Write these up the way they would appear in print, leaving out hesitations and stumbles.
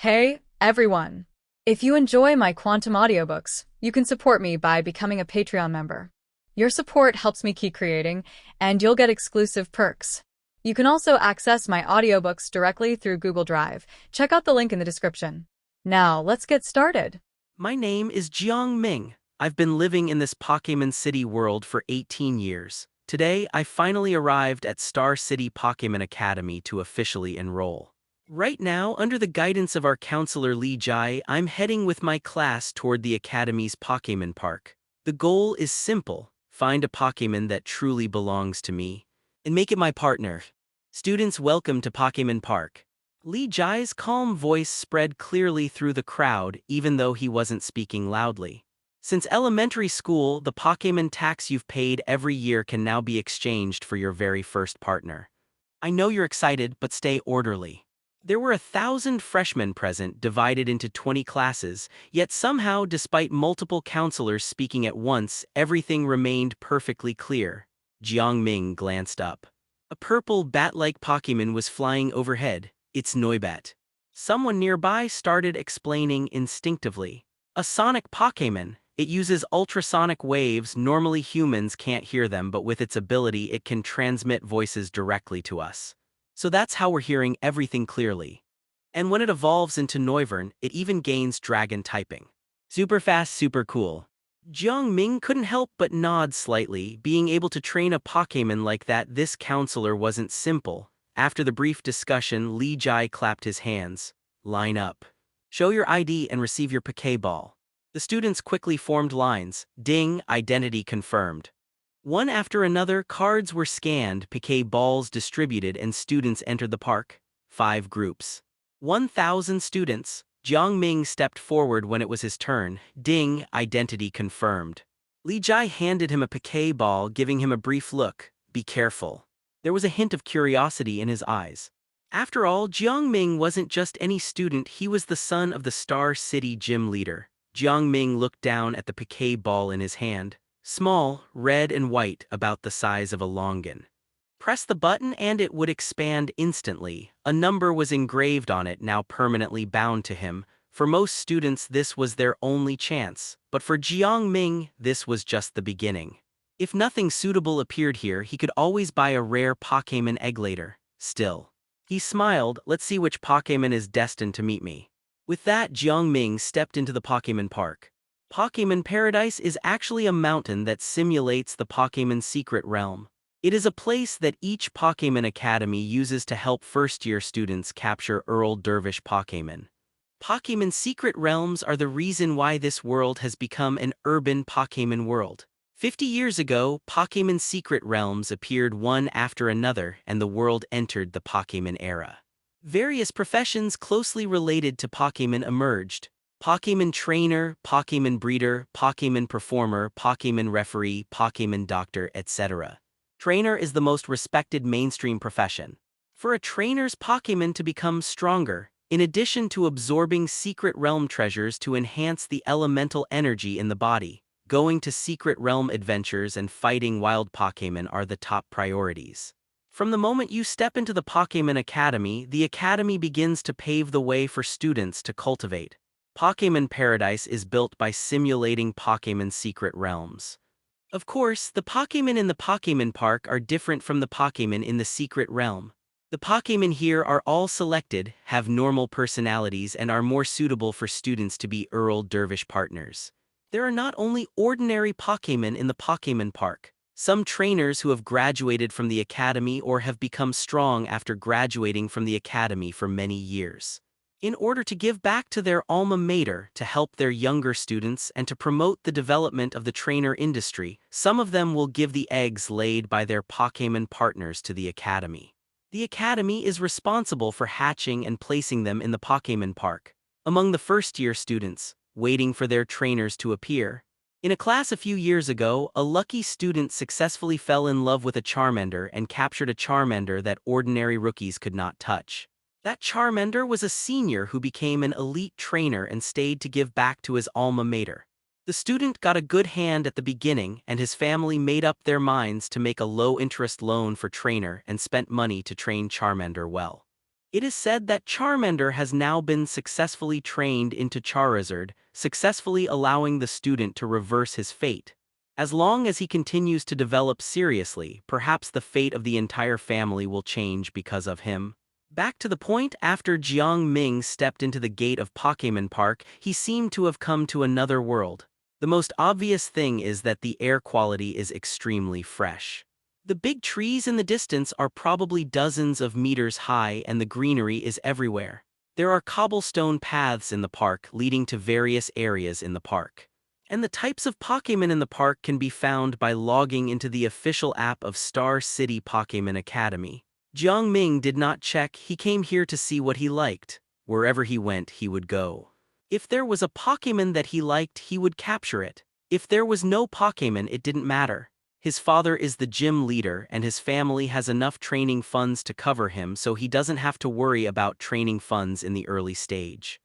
Hey, everyone! If you enjoy my quantum audiobooks, you can support me by becoming a Patreon member. Your support helps me keep creating, and you'll get exclusive perks. You can also access my audiobooks directly through Google Drive. Check out the link in the description. Now, let's get started. My name is Jiang Ming. I've been living in this Pokémon City world for 18 years. Today, I finally arrived at Star City Pokémon Academy to officially enroll. Right now, under the guidance of our counselor Li Jai, I'm heading with my class toward the Academy's Pokémon Park. The goal is simple: find a Pokémon that truly belongs to me and make it my partner. Students, welcome to Pokémon Park. Li Jai's calm voice spread clearly through the crowd, even though he wasn't speaking loudly. Since elementary school, the Pokémon tax you've paid every year can now be exchanged for your very first partner. I know you're excited, but stay orderly. There were 1,000 freshmen present, divided into 20 classes, yet somehow, despite multiple counselors speaking at once, everything remained perfectly clear. Jiang Ming glanced up. A purple bat-like Pokémon was flying overhead. It's Noibat. Someone nearby started explaining instinctively. A sonic Pokémon. It uses ultrasonic waves. Normally humans can't hear them, but with its ability it can transmit voices directly to us. So that's how we're hearing everything clearly. And when it evolves into Noivern, it even gains dragon typing. Super fast, super cool. Jiang Ming couldn't help but nod slightly. Being able to train a Pokémon like that, this counselor wasn't simple. After the brief discussion, Li Jai clapped his hands. Line up. Show your ID and receive your Pokeball. The students quickly formed lines. Ding, identity confirmed. One after another, cards were scanned, Pokeballs distributed, and students entered the park. 5 groups. 1,000 students. Jiang Ming stepped forward when it was his turn. Ding, identity confirmed. Li Jai handed him a Pokeball, giving him a brief look. Be careful. There was a hint of curiosity in his eyes. After all, Jiang Ming wasn't just any student, he was the son of the Star City gym leader. Jiang Ming looked down at the Pokeball in his hand. Small, red and white, about the size of a longan. Press the button and it would expand instantly. A number was engraved on it, now permanently bound to him. For most students this was their only chance, but for Jiang Ming this was just the beginning. If nothing suitable appeared here, he could always buy a rare Pokémon egg later. Still. He smiled. Let's see which Pokémon is destined to meet me. With that, Jiang Ming stepped into the Pokémon Park. Pokémon Paradise is actually a mountain that simulates the Pokémon Secret Realm. It is a place that each Pokémon Academy uses to help first-year students capture Earl Dervish Pokémon. Pokémon Secret Realms are the reason why this world has become an urban Pokémon world. 50 years ago, Pokémon Secret Realms appeared one after another, and the world entered the Pokémon era. Various professions closely related to Pokémon emerged. Pokémon Trainer, Pokémon Breeder, Pokémon Performer, Pokémon Referee, Pokémon Doctor, etc. Trainer is the most respected mainstream profession. For a trainer's Pokémon to become stronger, in addition to absorbing Secret Realm treasures to enhance the elemental energy in the body, going to Secret Realm adventures and fighting wild Pokémon are the top priorities. From the moment you step into the Pokémon Academy, the Academy begins to pave the way for students to cultivate. Pokémon Paradise is built by simulating Pokémon Secret Realms. Of course, the Pokémon in the Pokémon Park are different from the Pokémon in the Secret Realm. The Pokémon here are all selected, have normal personalities, and are more suitable for students to be Earl Dervish partners. There are not only ordinary Pokémon in the Pokémon Park. Some trainers who have graduated from the Academy or have become strong after graduating from the Academy for many years. In order to give back to their alma mater, to help their younger students, and to promote the development of the trainer industry, some of them will give the eggs laid by their Pokémon partners to the Academy. The Academy is responsible for hatching and placing them in the Pokémon Park. Among the first-year students, waiting for their trainers to appear. In a class a few years ago, a lucky student successfully fell in love with a Charmander and captured a Charmander that ordinary rookies could not touch. That Charmander was a senior who became an elite trainer and stayed to give back to his alma mater. The student got a good hand at the beginning, and his family made up their minds to make a low-interest loan for trainer and spent money to train Charmander well. It is said that Charmander has now been successfully trained into Charizard, successfully allowing the student to reverse his fate. As long as he continues to develop seriously, perhaps the fate of the entire family will change because of him. Back to the point, after Jiang Ming stepped into the gate of Pokémon Park, he seemed to have come to another world. The most obvious thing is that the air quality is extremely fresh. The big trees in the distance are probably dozens of meters high and the greenery is everywhere. There are cobblestone paths in the park leading to various areas in the park. And the types of Pokémon in the park can be found by logging into the official app of Star City Pokémon Academy. Jiang Ming did not check, he came here to see what he liked. Wherever he went, he would go. If there was a Pokémon that he liked, he would capture it. If there was no Pokémon, it didn't matter. His father is the gym leader and his family has enough training funds to cover him, so he doesn't have to worry about training funds in the early stage.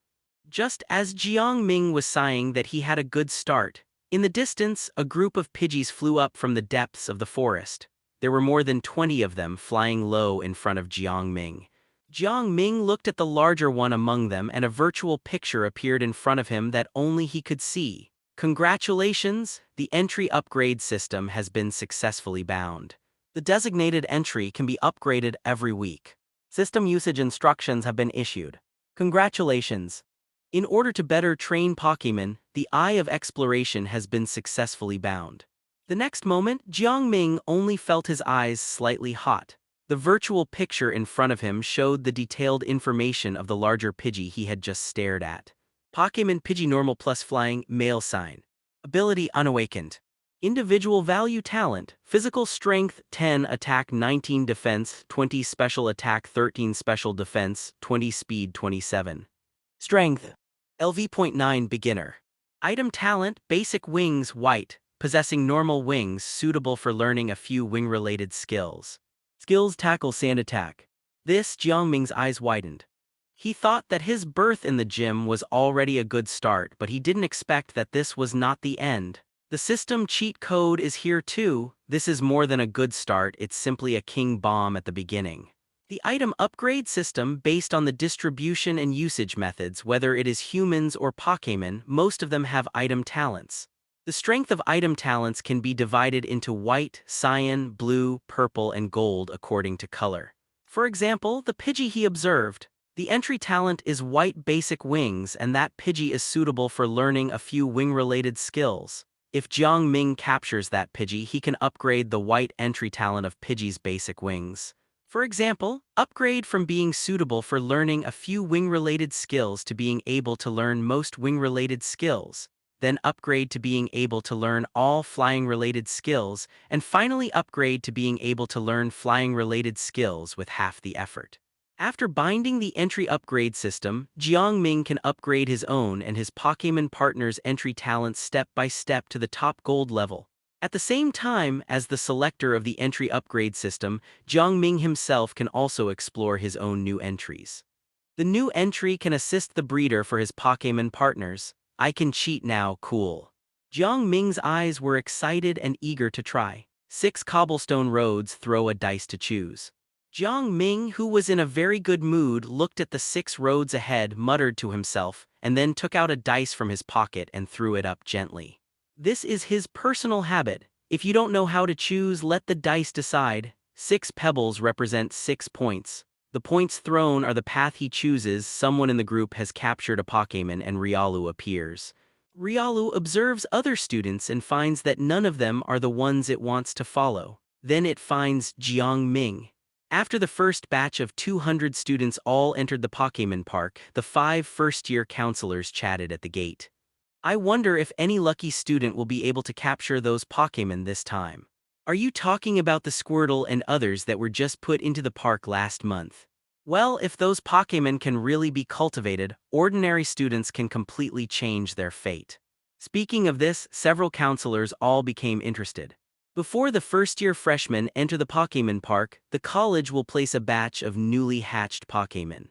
Just as Jiang Ming was sighing that he had a good start, in the distance, a group of Pidgeys flew up from the depths of the forest. There were more than 20 of them flying low in front of Jiang Ming. Jiang Ming looked at the larger one among them and a virtual picture appeared in front of him that only he could see. Congratulations, the entry upgrade system has been successfully bound. The designated entry can be upgraded every week. System usage instructions have been issued. Congratulations. In order to better train Pokémon, the Eye of Exploration has been successfully bound. The next moment, Jiang Ming only felt his eyes slightly hot. The virtual picture in front of him showed the detailed information of the larger Pidgey he had just stared at. Pokémon Pidgey Normal Plus Flying, Male Sign. Ability Unawakened. Individual Value Talent, Physical Strength 10, Attack 19, Defense 20, Special Attack 13, Special Defense 20, Speed 27. Strength LV.9 Beginner. Item Talent Basic Wings White, possessing normal wings suitable for learning a few wing-related skills. Skills Tackle Sand Attack. This, Jiang Ming's eyes widened. He thought that his berth in the gym was already a good start, but he didn't expect that this was not the end. The system cheat code is here too. This is more than a good start, it's simply a king bomb at the beginning. The item upgrade system, based on the distribution and usage methods, whether it is humans or Pokémon, most of them have item talents. The strength of item talents can be divided into white, cyan, blue, purple, and gold according to color. For example, the Pidgey he observed. The entry talent is white basic wings, and that Pidgey is suitable for learning a few wing-related skills. If Jiang Ming captures that Pidgey, he can upgrade the white entry talent of Pidgey's basic wings. For example, upgrade from being suitable for learning a few wing-related skills to being able to learn most wing-related skills, then upgrade to being able to learn all flying-related skills, and finally upgrade to being able to learn flying-related skills with half the effort. After binding the entry upgrade system, Jiang Ming can upgrade his own and his Pokémon partner's entry talents step by step to the top gold level. At the same time as the selector of the entry upgrade system, Jiang Ming himself can also explore his own new entries. The new entry can assist the breeder for his Pokémon partners. I can cheat now, cool. Jiang Ming's eyes were excited and eager to try. 6 cobblestone roads, throw a dice to choose. Jiang Ming, who was in a very good mood, looked at the 6 roads ahead, muttered to himself, and then took out a dice from his pocket and threw it up gently. This is his personal habit. If you don't know how to choose, let the dice decide. 6 pebbles represent 6 points. The points thrown are the path he chooses. Someone in the group has captured a Pokémon and Riolu appears. Riolu observes other students and finds that none of them are the ones it wants to follow. Then it finds Jiang Ming. After the first batch of 200 students all entered the Pokémon Park, the 5 first-year counselors chatted at the gate. I wonder if any lucky student will be able to capture those Pokémon this time. Are you talking about the Squirtle and others that were just put into the park last month? Well, if those Pokémon can really be cultivated, ordinary students can completely change their fate. Speaking of this, several counselors all became interested. Before the first-year freshmen enter the Pokémon Park, the college will place a batch of newly hatched Pokémon.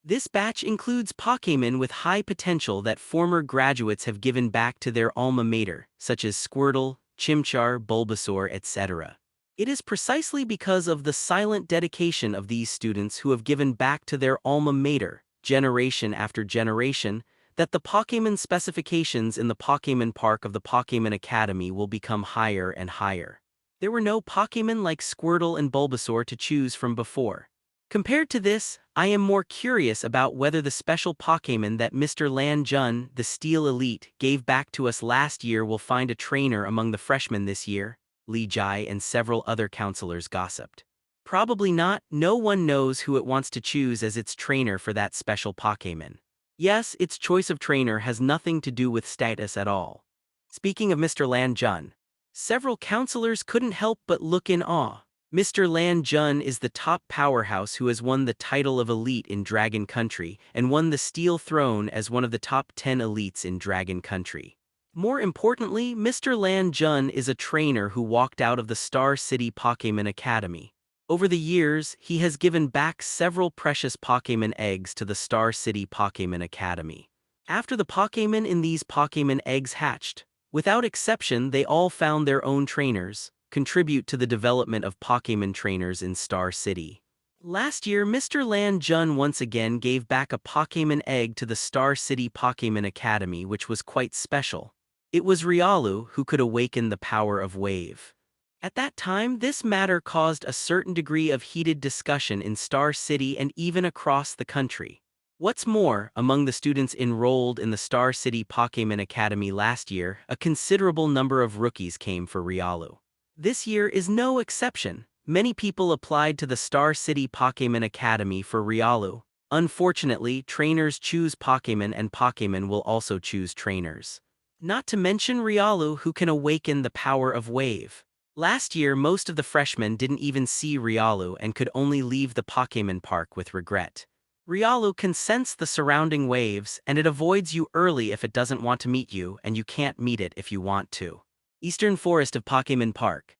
This batch includes Pokémon with high potential that former graduates have given back to their alma mater, such as Squirtle, Chimchar, Bulbasaur, etc. It is precisely because of the silent dedication of these students who have given back to their alma mater, generation after generation, that the Pokémon specifications in the Pokémon Park of the Pokémon Academy will become higher and higher. There were no Pokémon like Squirtle and Bulbasaur to choose from before. Compared to this, I am more curious about whether the special Pokémon that Mr. Lan Jun, the Steel Elite, gave back to us last year will find a trainer among the freshmen this year. Li Jai and several other counselors gossiped. Probably not. No one knows who it wants to choose as its trainer for that special Pokémon. Yes, its choice of trainer has nothing to do with status at all. Speaking of Mr. Lan Jun, several counselors couldn't help but look in awe. Mr. Lan Jun is the top powerhouse who has won the title of elite in Dragon Country and won the Steel Throne as one of the top 10 elites in Dragon Country. More importantly, Mr. Lan Jun is a trainer who walked out of the Star City Pokémon Academy. Over the years, he has given back several precious Pokémon eggs to the Star City Pokémon Academy. After the Pokémon in these Pokémon eggs hatched, without exception they all found their own trainers, contribute to the development of Pokémon trainers in Star City. Last year, Mr. Lan Jun once again gave back a Pokémon egg to the Star City Pokémon Academy, which was quite special. It was Riolu who could awaken the power of Wave. At that time, this matter caused a certain degree of heated discussion in Star City and even across the country. What's more, among the students enrolled in the Star City Pokémon Academy last year, a considerable number of rookies came for Riolu. This year is no exception. Many people applied to the Star City Pokémon Academy for Riolu. Unfortunately, trainers choose Pokémon and Pokémon will also choose trainers. Not to mention Riolu, who can awaken the power of Wave. Last year, most of the freshmen didn't even see Riolu and could only leave the Pokémon Park with regret. Riolu can sense the surrounding waves, and it avoids you early if it doesn't want to meet you, and you can't meet it if you want to. Eastern Forest of Pokémon Park.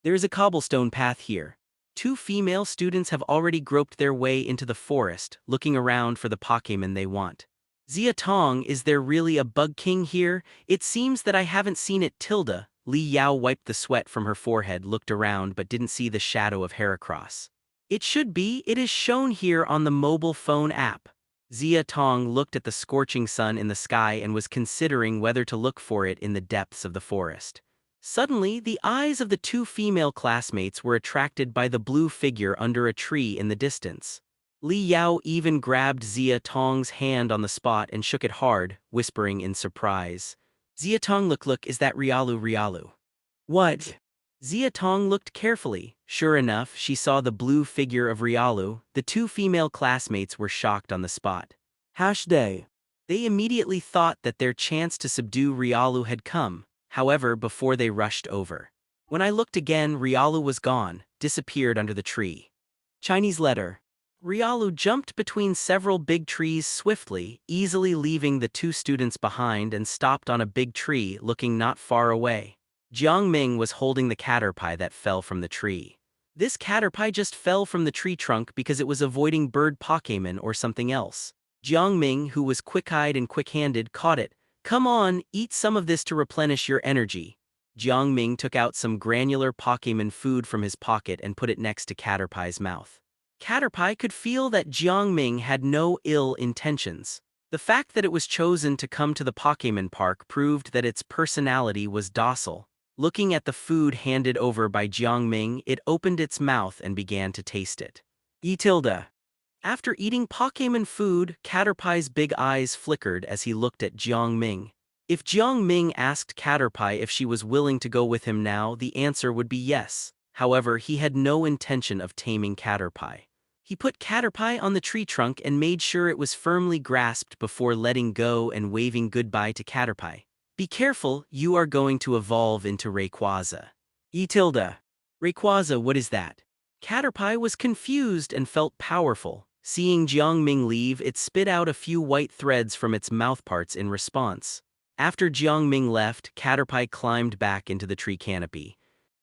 There is a cobblestone path here. 2 female students have already groped their way into the forest, looking around for the Pokémon they want. Zia Tong, is there really a bug king here? It seems that I haven't seen it. Tilda. Li Yao wiped the sweat from her forehead, looked around but didn't see the shadow of Heracross. It should be. It is shown here on the mobile phone app. Zia Tong looked at the scorching sun in the sky and was considering whether to look for it in the depths of the forest. Suddenly, the eyes of the 2 female classmates were attracted by the blue figure under a tree in the distance. Li Yao even grabbed Zia Tong's hand on the spot and shook it hard, whispering in surprise. Zia Tong, look, is that Riolu? What? Zia Tong looked carefully. Sure enough, she saw the blue figure of Riolu. The 2 female classmates were shocked on the spot. They immediately thought that their chance to subdue Riolu had come, however, before they rushed over. When I looked again, Riolu was gone, disappeared under the tree. Chinese letter. Riolu jumped between several big trees swiftly, easily leaving the 2 students behind, and stopped on a big tree looking not far away. Jiang Ming was holding the caterpie that fell from the tree. This caterpie just fell from the tree trunk because it was avoiding bird Pokémon or something else. Jiang Ming, who was quick-eyed and quick-handed, caught it. Come on, eat some of this to replenish your energy. Jiang Ming took out some granular Pokémon food from his pocket and put it next to Caterpie's mouth. Caterpie could feel that Jiang Ming had no ill intentions. The fact that it was chosen to come to the Pokémon Park proved that its personality was docile. Looking at the food handed over by Jiang Ming, it opened its mouth and began to taste it. Tilda. After eating Pokémon food, Caterpie's big eyes flickered as he looked at Jiang Ming. If Jiang Ming asked Caterpie if she was willing to go with him now, the answer would be yes. However, he had no intention of taming Caterpie. He put Caterpie on the tree trunk and made sure it was firmly grasped before letting go and waving goodbye to Caterpie. Be careful, you are going to evolve into Rayquaza. Tilda. Rayquaza, what is that? Caterpie was confused and felt powerful. Seeing Jiang Ming leave, it spit out a few white threads from its mouthparts in response. After Jiang Ming left, Caterpie climbed back into the tree canopy.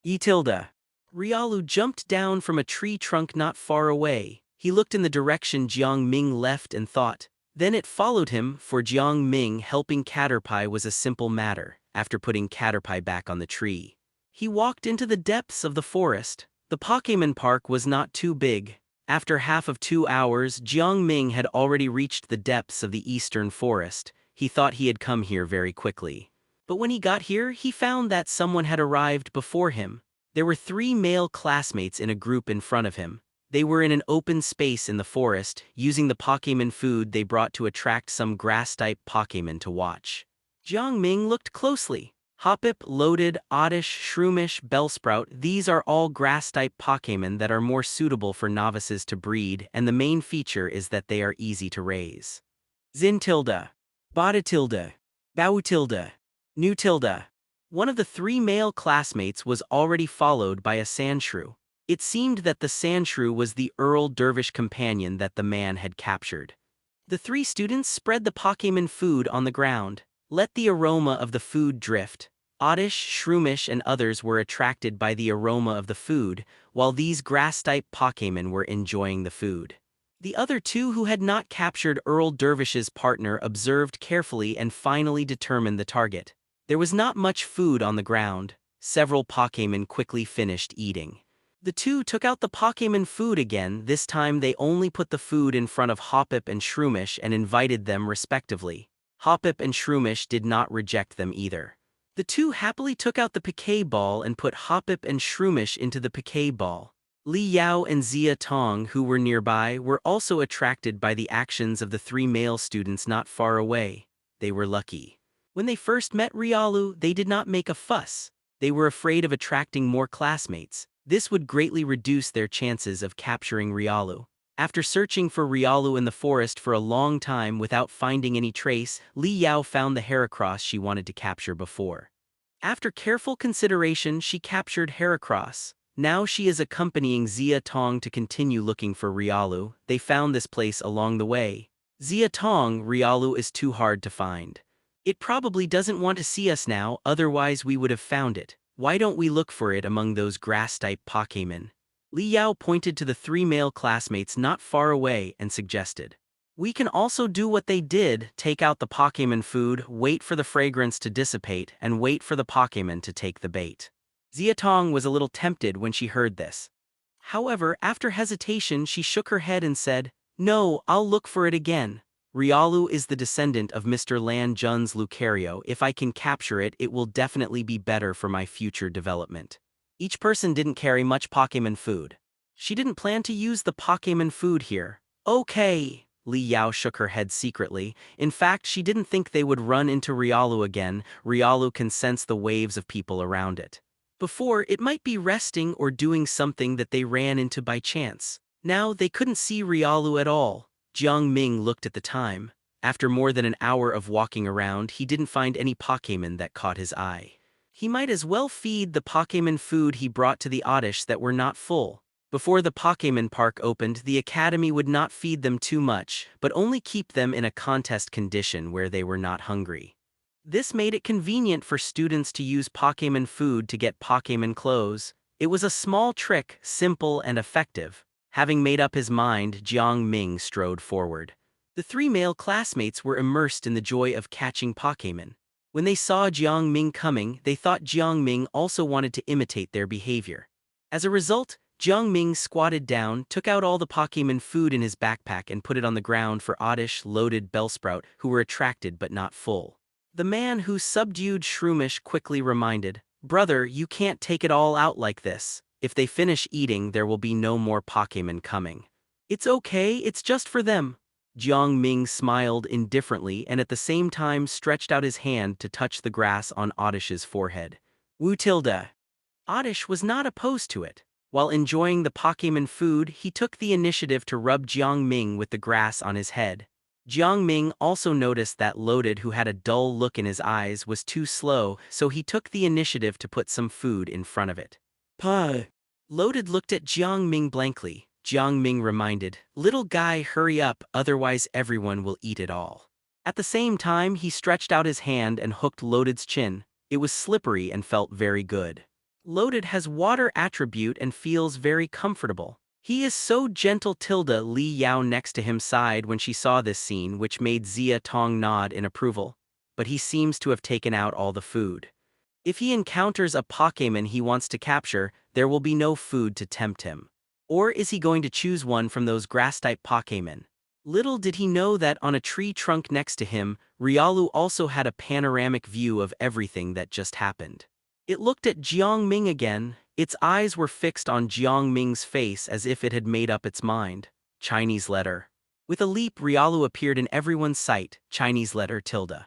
Tilda. Riolu jumped down from a tree trunk not far away. He looked in the direction Jiang Ming left and thought. Then it followed him. For Jiang Ming, helping Caterpie was a simple matter. After putting Caterpie back on the tree, He walked into the depths of the forest. The Pokémon Park was not too big. After half of 2 hours, Jiang Ming had already reached the depths of the eastern forest. He thought he had come here very quickly. But when he got here, he found that someone had arrived before him. There were 3 male classmates in a group in front of him. They were in an open space in the forest, using the Pokémon food they brought to attract some grass-type Pokémon to watch. Jiang Ming looked closely. Hoppip, Loaded, Oddish, Shroomish, Bellsprout, these are all grass-type Pokémon that are more suitable for novices to breed, and the main feature is that they are easy to raise. Zintilda, Bodatilda, Bowtilda, Newtilda. One of the 3 male classmates was already followed by a Sandshrew. It seemed that the Sandshrew was the Earl Dervish companion that the man had captured. The 3 students spread the Pokémon food on the ground. Let the aroma of the food drift. Oddish, Shroomish, and others were attracted by the aroma of the food, while these grass-type Pokémon were enjoying the food. The other 2 who had not captured Earl Dervish's partner observed carefully and finally determined the target. There was not much food on the ground. Several Pokémon quickly finished eating. The 2 took out the Pokémon food again. This time they only put the food in front of Hoppip and Shroomish and invited them respectively. Hoppip and Shroomish did not reject them either. The 2 happily took out the Pokeball and put Hoppip and Shroomish into the Pokeball. Li Yao and Zia Tong, who were nearby, were also attracted by the actions of the 3 male students not far away. They were lucky. When they first met Riolu, they did not make a fuss. They were afraid of attracting more classmates. This would greatly reduce their chances of capturing Riolu. After searching for Riolu in the forest for a long time without finding any trace, Li Yao found the Heracross she wanted to capture before. After careful consideration, she captured Heracross. Now she is accompanying Zia Tong to continue looking for Riolu. They found this place along the way. Zia Tong, Riolu is too hard to find. It probably doesn't want to see us now, otherwise we would have found it. Why don't we look for it among those grass-type Pokémon? Li Yao pointed to the 3 male classmates not far away and suggested. We can also do what they did, take out the Pokémon food, wait for the fragrance to dissipate, and wait for the Pokémon to take the bait. Zia Tong was a little tempted when she heard this. However, after hesitation she shook her head and said, "No, I'll look for it again. Riolu is the descendant of Mr. Lan Jun's Lucario. If I can capture it, it will definitely be better for my future development." Each person didn't carry much Pokémon food. She didn't plan to use the Pokémon food here. Okay. Li Yao shook her head secretly. In fact, she didn't think they would run into Riolu again. Riolu can sense the waves of people around it. Before, it might be resting or doing something that they ran into by chance. Now, they couldn't see Riolu at all. Jiang Ming looked at the time. After more than an hour of walking around, he didn't find any Pokémon that caught his eye. He might as well feed the Pokémon food he brought to the Oddish that were not full. Before the Pokémon Park opened, the Academy would not feed them too much, but only keep them in a contest condition where they were not hungry. This made it convenient for students to use Pokémon food to get Pokémon clothes. It was a small trick, simple and effective. Having made up his mind, Jiang Ming strode forward. The 3 male classmates were immersed in the joy of catching Pokémon. When they saw Jiang Ming coming, they thought Jiang Ming also wanted to imitate their behavior. As a result, Jiang Ming squatted down, took out all the Pokémon food in his backpack and put it on the ground for Oddish, Loaded, Bellsprout, who were attracted but not full. The man who subdued Shroomish quickly reminded, "Brother, you can't take it all out like this. If they finish eating, there will be no more Pokémon coming." "It's okay, it's just for them." Jiang Ming smiled indifferently and at the same time stretched out his hand to touch the grass on Oddish's forehead. Wu Tilda. Oddish was not opposed to it. While enjoying the Pokémon food, he took the initiative to rub Jiang Ming with the grass on his head. Jiang Ming also noticed that Loaded, who had a dull look in his eyes, was too slow, so he took the initiative to put some food in front of it. "Puh." Loaded looked at Jiang Ming blankly. Jiang Ming reminded, "Little guy, hurry up, otherwise everyone will eat it all." At the same time, he stretched out his hand and hooked Loaded's chin. It was slippery and felt very good. Loaded has water attribute and feels very comfortable. He is so gentle. Tilda. Li Yao next to him sighed when she saw this scene, which made Zia Tong nod in approval. But he seems to have taken out all the food. If he encounters a Pokémon he wants to capture, there will be no food to tempt him. Or is he going to choose one from those grass-type Pokémon? Little did he know that on a tree trunk next to him, Riolu also had a panoramic view of everything that just happened. It looked at Jiang Ming again. Its eyes were fixed on Jiang Ming's face as if it had made up its mind. Chinese letter. With a leap, Riolu appeared in everyone's sight. Chinese letter tilde.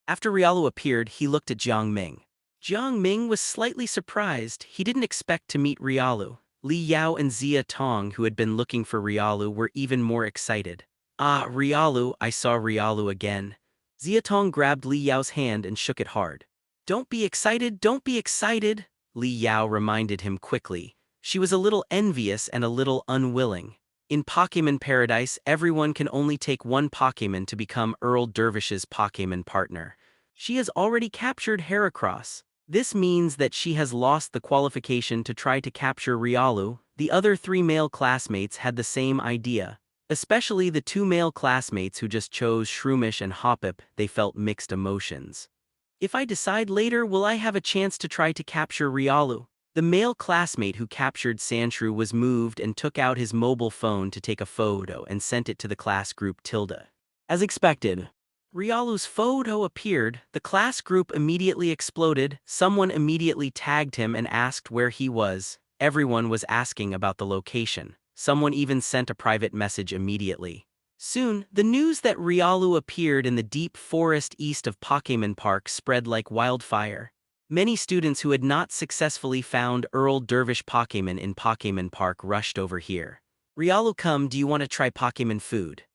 After Riolu appeared, he looked at Jiang Ming. Jiang Ming was slightly surprised. He didn't expect to meet Riolu. Li Yao and Zia Tong, who had been looking for Riolu, were even more excited. Ah, Riolu, I saw Riolu again. Zia Tong grabbed Li Yao's hand and shook it hard. Don't be excited, don't be excited, Li Yao reminded him quickly. She was a little envious and a little unwilling. In Pokémon Paradise, everyone can only take one Pokémon to become Earl Dervish's Pokémon partner. She has already captured Heracross. This means that she has lost the qualification to try to capture Riolu. The other 3 male classmates had the same idea. Especially the 2 male classmates who just chose Shroomish and Hoppip, they felt mixed emotions. If I decide later, will I have a chance to try to capture Riolu? The male classmate who captured Sandshrew was moved and took out his mobile phone to take a photo and sent it to the class group tilde. As expected, Riolu's photo appeared. The class group immediately exploded. Someone immediately tagged him and asked where he was. Everyone was asking about the location. Someone even sent a private message immediately. Soon, the news that Riolu appeared in the deep forest east of Pokémon Park spread like wildfire. Many students who had not successfully found Earl Dervish Pokémon in Pokémon Park rushed over here. Riolu, come, do you want to try Pokémon food?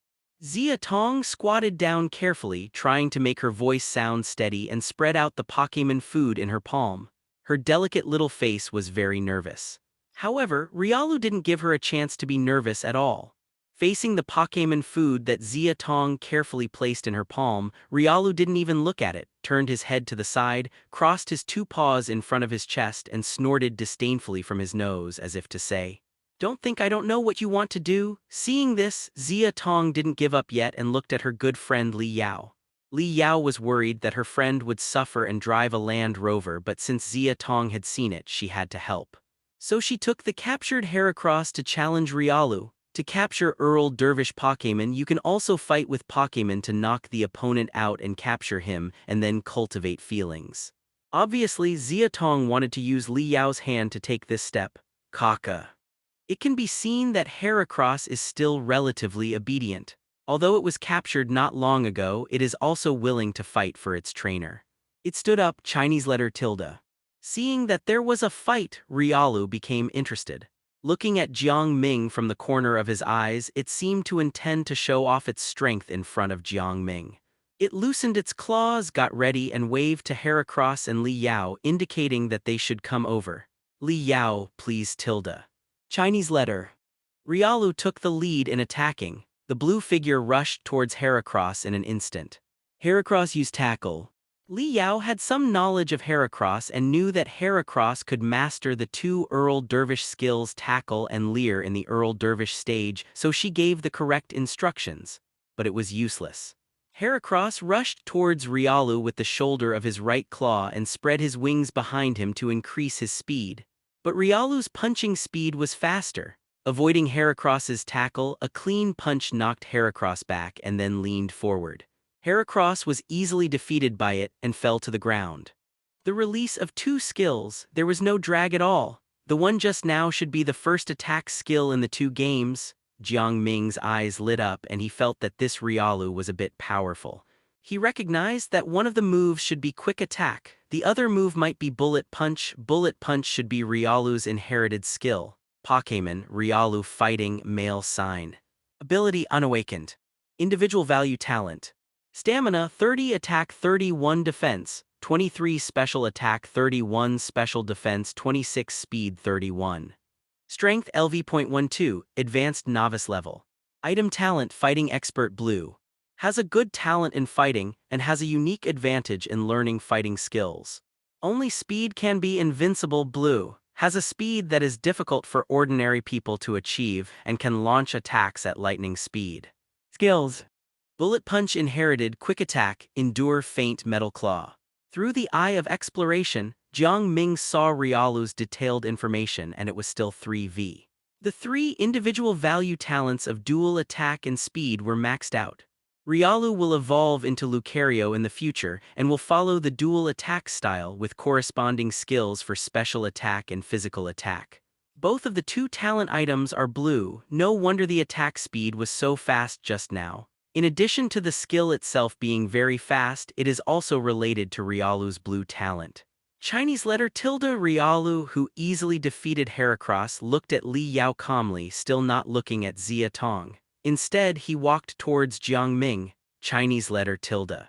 Zia Tong squatted down carefully, trying to make her voice sound steady and spread out the Pokémon food in her palm. Her delicate little face was very nervous. However, Riolu didn't give her a chance to be nervous at all. Facing the Pokémon food that Zia Tong carefully placed in her palm, Riolu didn't even look at it, turned his head to the side, crossed his 2 paws in front of his chest and snorted disdainfully from his nose as if to say, "Don't think I don't know what you want to do." Seeing this, Zia Tong didn't give up yet and looked at her good friend Li Yao. Li Yao was worried that her friend would suffer and drive a Land Rover, but since Zia Tong had seen it, she had to help. So she took the captured Heracross to challenge Riolu. To capture Earl Dervish Pokémon, you can also fight with Pokémon to knock the opponent out and capture him, and then cultivate feelings. Obviously, Zia Tong wanted to use Li Yao's hand to take this step. Kaka. It can be seen that Heracross is still relatively obedient. Although it was captured not long ago, it is also willing to fight for its trainer. It stood up, Chinese letter tilde. Seeing that there was a fight, Riolu became interested. Looking at Jiang Ming from the corner of his eyes, it seemed to intend to show off its strength in front of Jiang Ming. It loosened its claws, got ready, and waved to Heracross and Li Yao, indicating that they should come over. Li Yao, please tilde. Chinese letter. Riolu took the lead in attacking. The blue figure rushed towards Heracross in an instant. Heracross used tackle. Li Yao had some knowledge of Heracross and knew that Heracross could master the 2 Earl Dervish skills Tackle and Leer in the Earl Dervish stage, so she gave the correct instructions. But it was useless. Heracross rushed towards Riolu with the shoulder of his right claw and spread his wings behind him to increase his speed. But Riolu's punching speed was faster. Avoiding Heracross's tackle, a clean punch knocked Heracross back and then leaned forward. Heracross was easily defeated by it and fell to the ground. The release of 2 skills, there was no drag at all. The one just now should be the first attack skill in the 2 games. Jiang Ming's eyes lit up and he felt that this Riolu was a bit powerful. He recognized that one of the moves should be quick attack. The other move might be bullet punch. Bullet punch should be Riolu's inherited skill. Pokémon, Riolu fighting, male sign. Ability unawakened. Individual value talent. Stamina 30, attack 31, defense 23, special attack 31, special defense 26, speed 31. Strength LV.12, advanced novice level. Item talent fighting expert blue. Has a good talent in fighting and has a unique advantage in learning fighting skills. Only speed can be invincible blue. Has a speed that is difficult for ordinary people to achieve and can launch attacks at lightning speed. Skills. Bullet punch inherited, quick attack, endure, faint, metal claw. Through the eye of exploration, Jiang Ming saw Riolu's detailed information and it was still 3v. The three individual value talents of dual attack and speed were maxed out. Riolu will evolve into Lucario in the future and will follow the dual attack style with corresponding skills for special attack and physical attack. Both of the two talent items are blue, no wonder the attack speed was so fast just now. In addition to the skill itself being very fast, it is also related to Riolu's blue talent. Chinese letter tilde Riolu, who easily defeated Heracross, looked at Li Yao calmly, still not looking at Xia Tong. Instead, he walked towards Jiang Ming, Chinese letter tilde.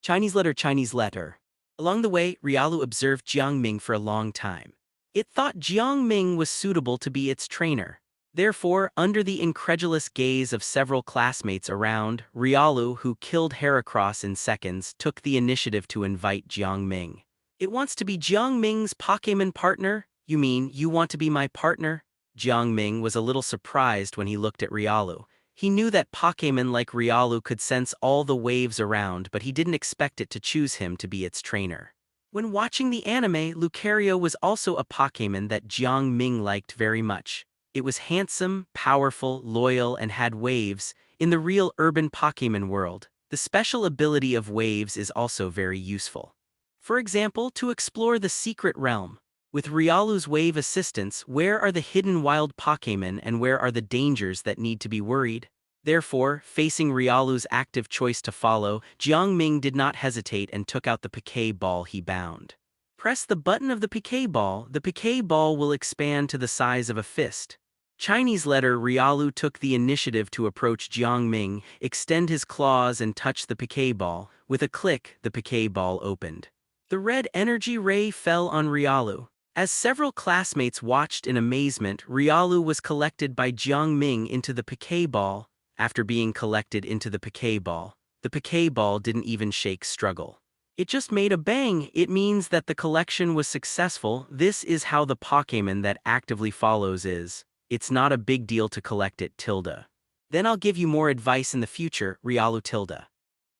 Chinese letter. Along the way, Riolu observed Jiang Ming for a long time. It thought Jiang Ming was suitable to be its trainer. Therefore, under the incredulous gaze of several classmates around, Riolu, who killed Heracross in seconds, took the initiative to invite Jiang Ming. It wants to be Jiang Ming's Pokémon partner? You mean you want to be my partner? Jiang Ming was a little surprised when he looked at Riolu. He knew that Pokémon like Riolu could sense all the waves around, but he didn't expect it to choose him to be its trainer. When watching the anime, Lucario was also a Pokémon that Jiang Ming liked very much. It was handsome, powerful, loyal, and had waves. In the real urban Pokémon world, the special ability of waves is also very useful. For example, to explore the secret realm. With Riolu's wave assistance, where are the hidden wild Pokémon and where are the dangers that need to be worried? Therefore, facing Riolu's active choice to follow, Jiang Ming did not hesitate and took out the Pokeball he bound. Press the button of the Pokeball will expand to the size of a fist. Chinese letter Riolu took the initiative to approach Jiang Ming, extend his claws and touch the Pokeball. With a click, the Pokeball opened. The red energy ray fell on Riolu. As several classmates watched in amazement, Riolu was collected by Jiang Ming into the Pokeball. After being collected into the Pokeball didn't even shake struggle. It just made a bang. It means that the collection was successful. This is how the Pokémon that actively follows is. It's not a big deal to collect it, tilde. Then I'll give you more advice in the future, Riolu tilde.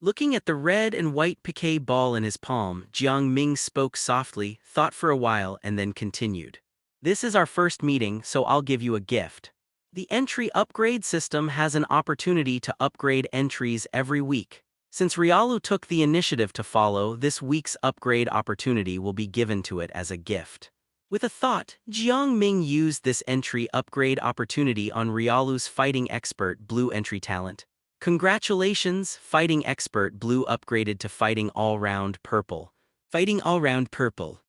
Looking at the red and white Pokeball in his palm, Jiang Ming spoke softly, thought for a while, and then continued. This is our first meeting, so I'll give you a gift. The Entry Upgrade System has an opportunity to upgrade entries every week. Since Riolu took the initiative to follow, this week's upgrade opportunity will be given to it as a gift. With a thought, Jiang Ming used this entry upgrade opportunity on Riolu's Fighting Expert Blue entry talent. Congratulations, Fighting Expert Blue upgraded to Fighting All-Round Purple. Fighting All-Round Purple.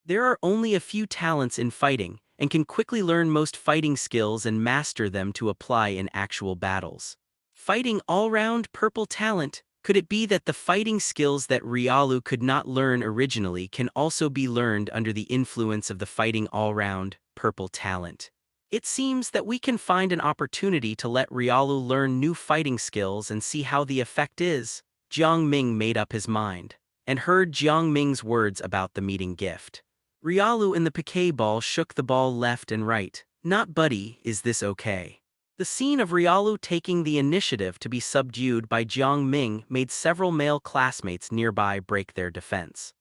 There are only a few talents in fighting, and can quickly learn most fighting skills and master them to apply in actual battles. Fighting All-Round Purple talent. Could it be that the fighting skills that Riolu could not learn originally can also be learned under the influence of the Fighting All-Round Purple talent? It seems that we can find an opportunity to let Riolu learn new fighting skills and see how the effect is. Jiang Ming made up his mind, and heard Jiang Ming's words about the meeting gift. Riolu in the Pokeball shook the ball left and right. Not buddy, is this okay? The scene of Riolu taking the initiative to be subdued by Jiang Ming made several male classmates nearby break their defense.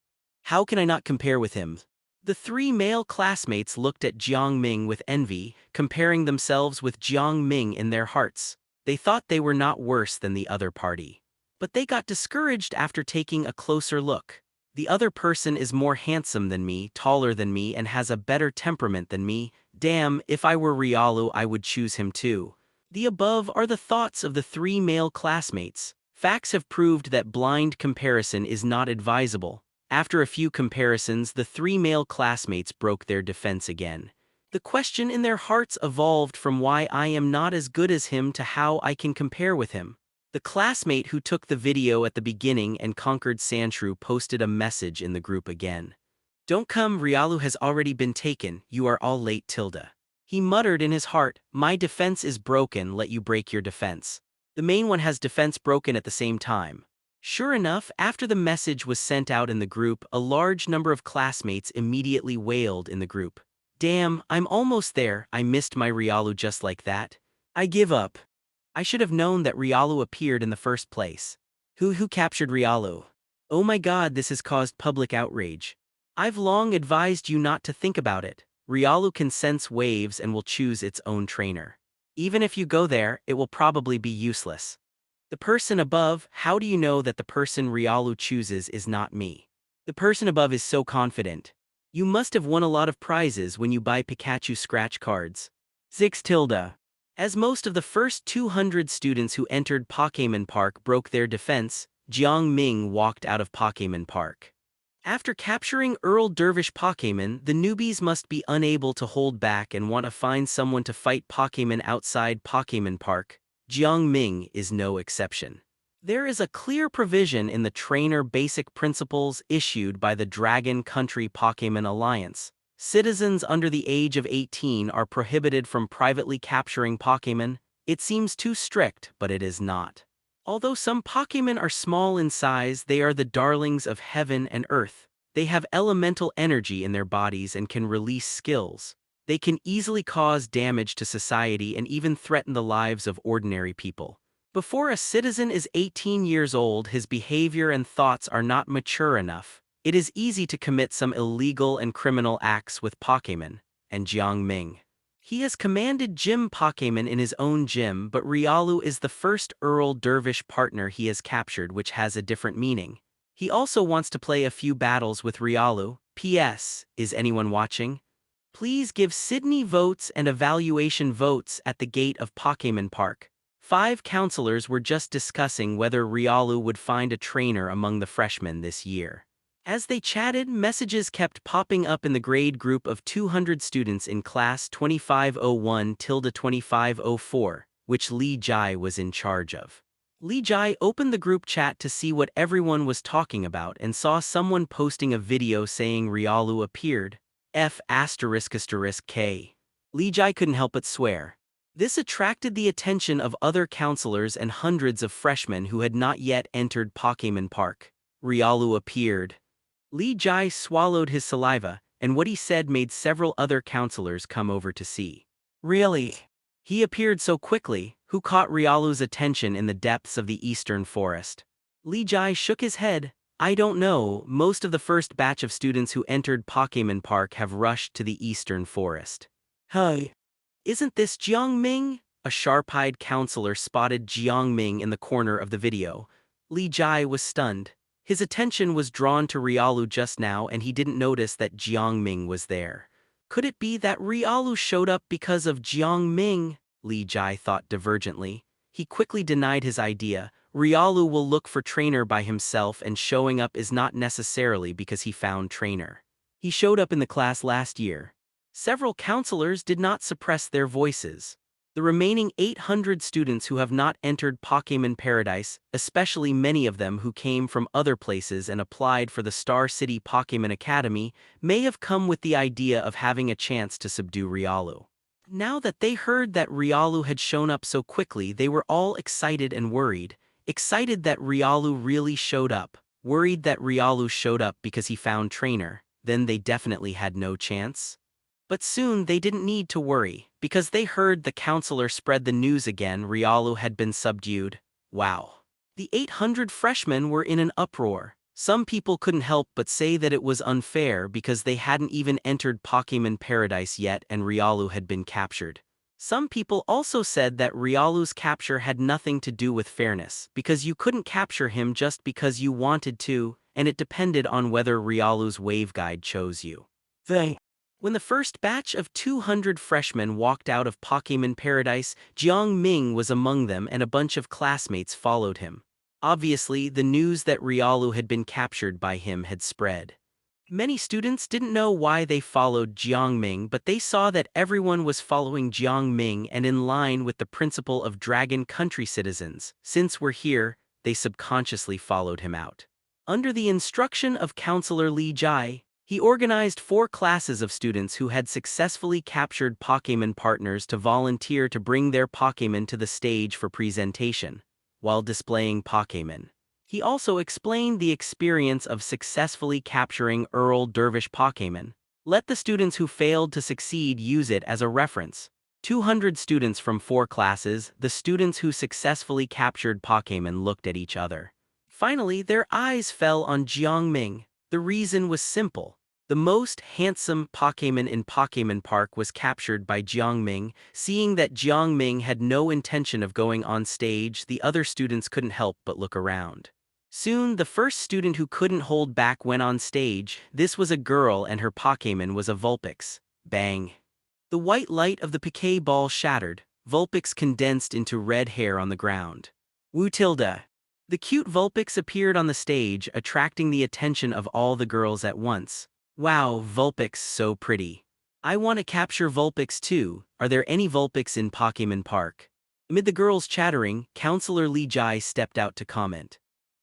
How can I not compare with him? The three male classmates looked at Jiang Ming with envy, comparing themselves with Jiang Ming in their hearts. They thought they were not worse than the other party. But they got discouraged after taking a closer look. The other person is more handsome than me, taller than me, and has a better temperament than me. Damn, if I were Riolu, I would choose him too. The above are the thoughts of the three male classmates. Facts have proved that blind comparison is not advisable. After a few comparisons, the three male classmates broke their defense again. The question in their hearts evolved from why I am not as good as him to how I can compare with him. The classmate who took the video at the beginning and conquered Sandshrew posted a message in the group again. Don't come, Riolu has already been taken, you are all late tilde. He muttered in his heart, my defense is broken, let you break your defense. The main one has defense broken at the same time. Sure enough, after the message was sent out in the group, a large number of classmates immediately wailed in the group. Damn, I'm almost there, I missed my Riolu just like that. I give up. I should have known that Riolu appeared in the first place. Who captured Riolu? Oh my god, this has caused public outrage. I've long advised you not to think about it. Riolu can sense waves and will choose its own trainer. Even if you go there, it will probably be useless. The person above, how do you know that the person Riolu chooses is not me? The person above is so confident. You must have won a lot of prizes when you buy Pikachu scratch cards. Zix tilde. As most of the first 200 students who entered Pokémon Park broke their defense, Jiang Ming walked out of Pokémon Park. After capturing Earl Dervish Pokémon, the newbies must be unable to hold back and want to find someone to fight Pokémon outside Pokémon Park. Jiang Ming is no exception. There is a clear provision in the Trainer Basic Principles issued by the Dragon Country Pokémon Alliance. Citizens under the age of 18 are prohibited from privately capturing Pokémon. It seems too strict, but it is not. Although some Pokémon are small in size, they are the darlings of heaven and earth. They have elemental energy in their bodies and can release skills. They can easily cause damage to society and even threaten the lives of ordinary people. Before a citizen is 18 years old, his behavior and thoughts are not mature enough. It is easy to commit some illegal and criminal acts with Pokémon, and Jiang Ming. He has commanded gym Pokémon in his own gym, but Riolu is the first Earl Dervish partner he has captured, which has a different meaning. He also wants to play a few battles with Riolu. P.S. Is anyone watching? Please give Sydney votes and evaluation votes at the gate of Pokémon Park. 5 counselors were just discussing whether Riolu would find a trainer among the freshmen this year. As they chatted, messages kept popping up in the grade group of 200 students in class 2501-2504, which Li Jai was in charge of. Li Jai opened the group chat to see what everyone was talking about and saw someone posting a video saying Riolu appeared. F***K. Li Jai couldn't help but swear. This attracted the attention of other counselors and hundreds of freshmen who had not yet entered Pokémon Park. Riolu appeared. Li Jai swallowed his saliva, and what he said made several other counselors come over to see. Really? He appeared so quickly. Who caught Riolu's attention in the depths of the eastern forest? Li Jai shook his head. I don't know, most of the first batch of students who entered Pokémon Park have rushed to the eastern forest. Hey. Isn't this Jiang Ming? A sharp-eyed counselor spotted Jiang Ming in the corner of the video. Li Jai was stunned. His attention was drawn to Riolu just now and he didn't notice that Jiang Ming was there. Could it be that Riolu showed up because of Jiang Ming? Li Jai thought divergently. He quickly denied his idea. Riolu will look for trainer by himself and showing up is not necessarily because he found trainer. He showed up in the class last year. Several counselors did not suppress their voices. The remaining 800 students who have not entered Pokémon Paradise, especially many of them who came from other places and applied for the Star City Pokémon Academy, may have come with the idea of having a chance to subdue Riolu. Now that they heard that Riolu had shown up so quickly, they were all excited and worried. Excited that Riolu really showed up, worried that Riolu showed up because he found trainer, then they definitely had no chance. But soon they didn't need to worry, because they heard the counselor spread the news again. Riolu had been subdued. Wow. The 800 freshmen were in an uproar. Some people couldn't help but say that it was unfair because they hadn't even entered Pokémon Paradise yet and Riolu had been captured. Some people also said that Riolu's capture had nothing to do with fairness, because you couldn't capture him just because you wanted to, and it depended on whether Riolu's waveguide chose you. When the first batch of 200 freshmen walked out of Pokémon Paradise, Jiang Ming was among them and a bunch of classmates followed him. Obviously, the news that Riolu had been captured by him had spread. Many students didn't know why they followed Jiang Ming, but they saw that everyone was following Jiang Ming and in line with the principle of Dragon Country citizens. Since we're here, they subconsciously followed him out. Under the instruction of Counselor Li Jai, he organized 4 classes of students who had successfully captured Pokémon partners to volunteer to bring their Pokémon to the stage for presentation, while displaying Pokémon. He also explained the experience of successfully capturing Earl Dervish Pokémon. Let the students who failed to succeed use it as a reference. 200 students from 4 classes, the students who successfully captured Pokémon looked at each other. Finally, their eyes fell on Jiang Ming. The reason was simple. The most handsome Pokémon in Pokémon Park was captured by Jiang Ming. Seeing that Jiang Ming had no intention of going on stage, the other students couldn't help but look around. Soon, the first student who couldn't hold back went on stage. This was a girl and her Pokémon was a Vulpix. Bang! The white light of the Pokeball shattered. Vulpix condensed into red hair on the ground. Woo tilde! The cute Vulpix appeared on the stage, attracting the attention of all the girls at once. Wow, Vulpix, so pretty. I want to capture Vulpix too. Are there any Vulpix in Pokémon Park? Amid the girls chattering, Counselor Li Jai stepped out to comment.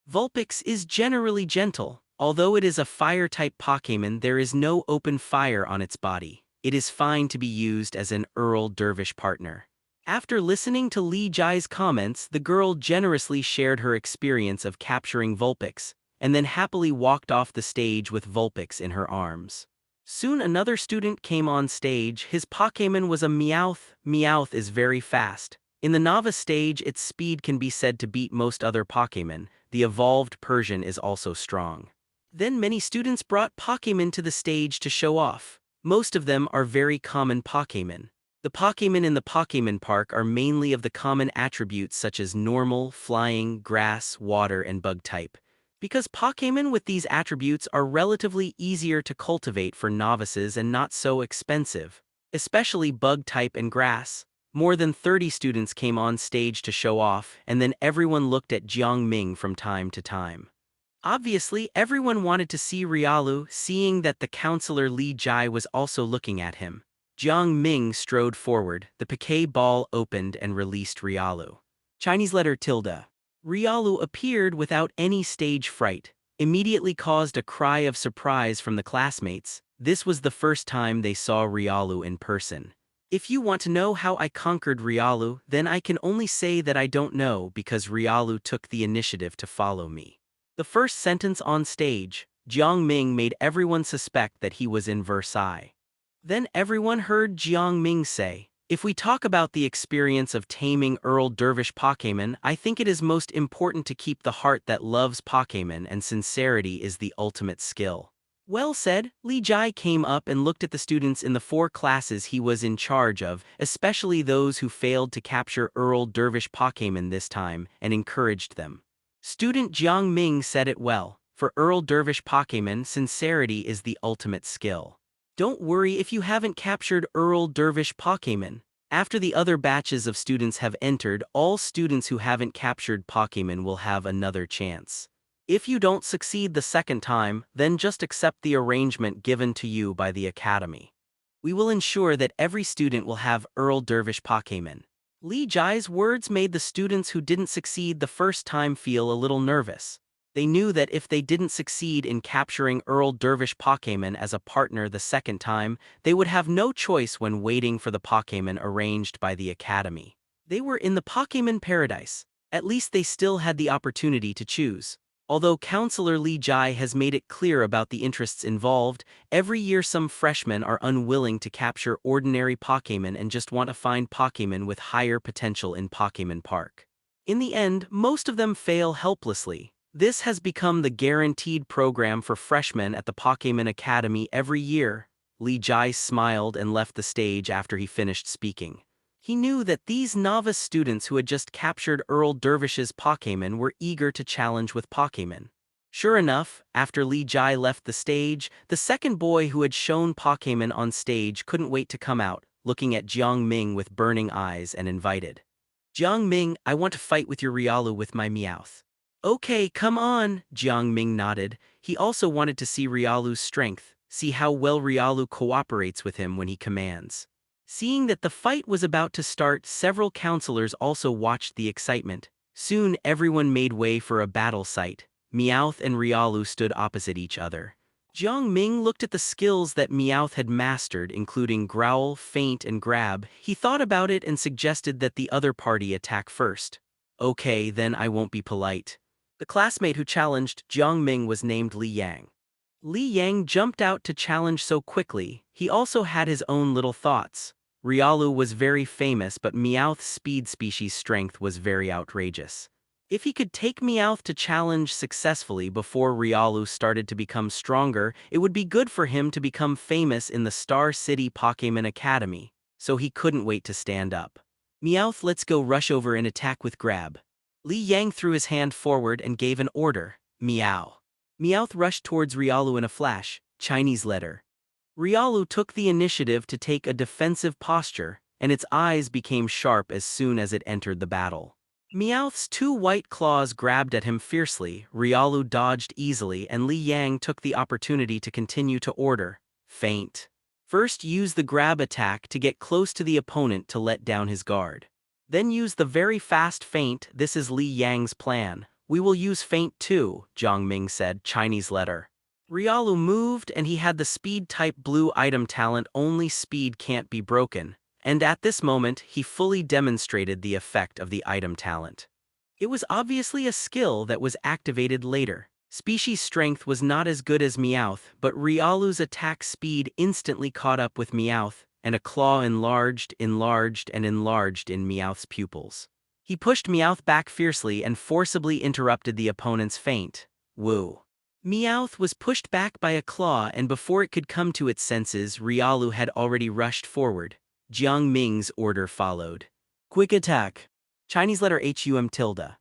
Vulpix is generally gentle. Although it is a fire-type Pokémon, there is no open fire on its body. It is fine to be used as an Earl Dervish partner. After listening to Li Jai's comments, the girl generously shared her experience of capturing Vulpix, and then happily walked off the stage with Vulpix in her arms. Soon another student came on stage. His Pokémon was a Meowth. Meowth is very fast. In the novice stage, its speed can be said to beat most other Pokémon. The evolved Persian is also strong. Then many students brought Pokémon to the stage to show off. Most of them are very common Pokémon. The Pokémon in the Pokémon Park are mainly of the common attributes such as normal, flying, grass, water, and bug type. Because Pokémon with these attributes are relatively easier to cultivate for novices and not so expensive, especially bug type and grass. More than 30 students came on stage to show off, and then everyone looked at Jiang Ming from time to time. Obviously, everyone wanted to see Riolu. Seeing that the Counselor Li Jai was also looking at him, Jiang Ming strode forward, the Pokeball opened and released Riolu. Chinese letter tilde. Riolu appeared without any stage fright, immediately caused a cry of surprise from the classmates. This was the first time they saw Riolu in person. If you want to know how I conquered Riolu, then I can only say that I don't know because Riolu took the initiative to follow me. The first sentence on stage, Jiang Ming made everyone suspect that he was in Versailles. Then everyone heard Jiang Ming say, "If we talk about the experience of taming Earl Dervish Pokémon, I think it is most important to keep the heart that loves Pokémon, and sincerity is the ultimate skill." Well said. Li Jai came up and looked at the students in the 4 classes he was in charge of, especially those who failed to capture Earl Dervish Pokémon this time, and encouraged them. Student Jiang Ming said it well. For Earl Dervish Pokémon, sincerity is the ultimate skill. Don't worry if you haven't captured Earl Dervish Pokémon. After the other batches of students have entered, all students who haven't captured Pokémon will have another chance. If you don't succeed the second time, then just accept the arrangement given to you by the Academy. We will ensure that every student will have Earl Dervish Pokémon. Li Jai's words made the students who didn't succeed the first time feel a little nervous. They knew that if they didn't succeed in capturing Earl Dervish Pokémon as a partner the second time, they would have no choice when waiting for the Pokémon arranged by the Academy. They were in the Pokémon Paradise. At least they still had the opportunity to choose. Although Counselor Li Jai has made it clear about the interests involved, every year some freshmen are unwilling to capture ordinary Pokémon and just want to find Pokémon with higher potential in Pokémon Park. In the end, most of them fail helplessly. This has become the guaranteed program for freshmen at the Pokémon Academy every year. Li Jai smiled and left the stage after he finished speaking. He knew that these novice students who had just captured Earl Dervish's Pokémon were eager to challenge with Pokémon. Sure enough, after Li Jai left the stage, the second boy who had shown Pokémon on stage couldn't wait to come out, looking at Jiang Ming with burning eyes and invited. "Jiang Ming, I want to fight with your Riolu with my Meowth." "Okay, come on," Jiang Ming nodded. He also wanted to see Riolu's strength, see how well Riolu cooperates with him when he commands. Seeing that the fight was about to start, several counselors also watched the excitement. Soon everyone made way for a battle site. Meowth and Riolu stood opposite each other. Jiang Ming looked at the skills that Meowth had mastered, including Growl, Feint, and Grab. He thought about it and suggested that the other party attack first. "Okay, then I won't be polite." The classmate who challenged Jiang Ming was named Li Yang. Li Yang jumped out to challenge so quickly. He also had his own little thoughts. Riolu was very famous, but Meowth's speed species strength was very outrageous. If he could take Meowth to challenge successfully before Riolu started to become stronger, it would be good for him to become famous in the Star City Pokémon Academy, so he couldn't wait to stand up. Meowth, let's go rush over and attack with grab. Li Yang threw his hand forward and gave an order, meow. Meowth rushed towards Riolu in a flash, Chinese letter. Riolu took the initiative to take a defensive posture, and its eyes became sharp as soon as it entered the battle. Meowth's two white claws grabbed at him fiercely, Riolu dodged easily, and Li Yang took the opportunity to continue to order, feint. First use the grab attack to get close to the opponent to let down his guard. Then use the very fast feint. This is Li Yang's plan. We will use feint too, Jiang Ming said, Chinese letter. Riolu moved and he had the speed-type blue item talent, only speed can't be broken. And at this moment, he fully demonstrated the effect of the item talent. It was obviously a skill that was activated later. Species strength was not as good as Meowth, but Riolu's attack speed instantly caught up with Meowth, and a claw enlarged in Meowth's pupils. He pushed Meowth back fiercely and forcibly interrupted the opponent's feint. Woo. Meowth was pushed back by a claw, and before it could come to its senses, Riolu had already rushed forward. Jiang Ming's order followed. Quick attack. Chinese letter HUM tilde.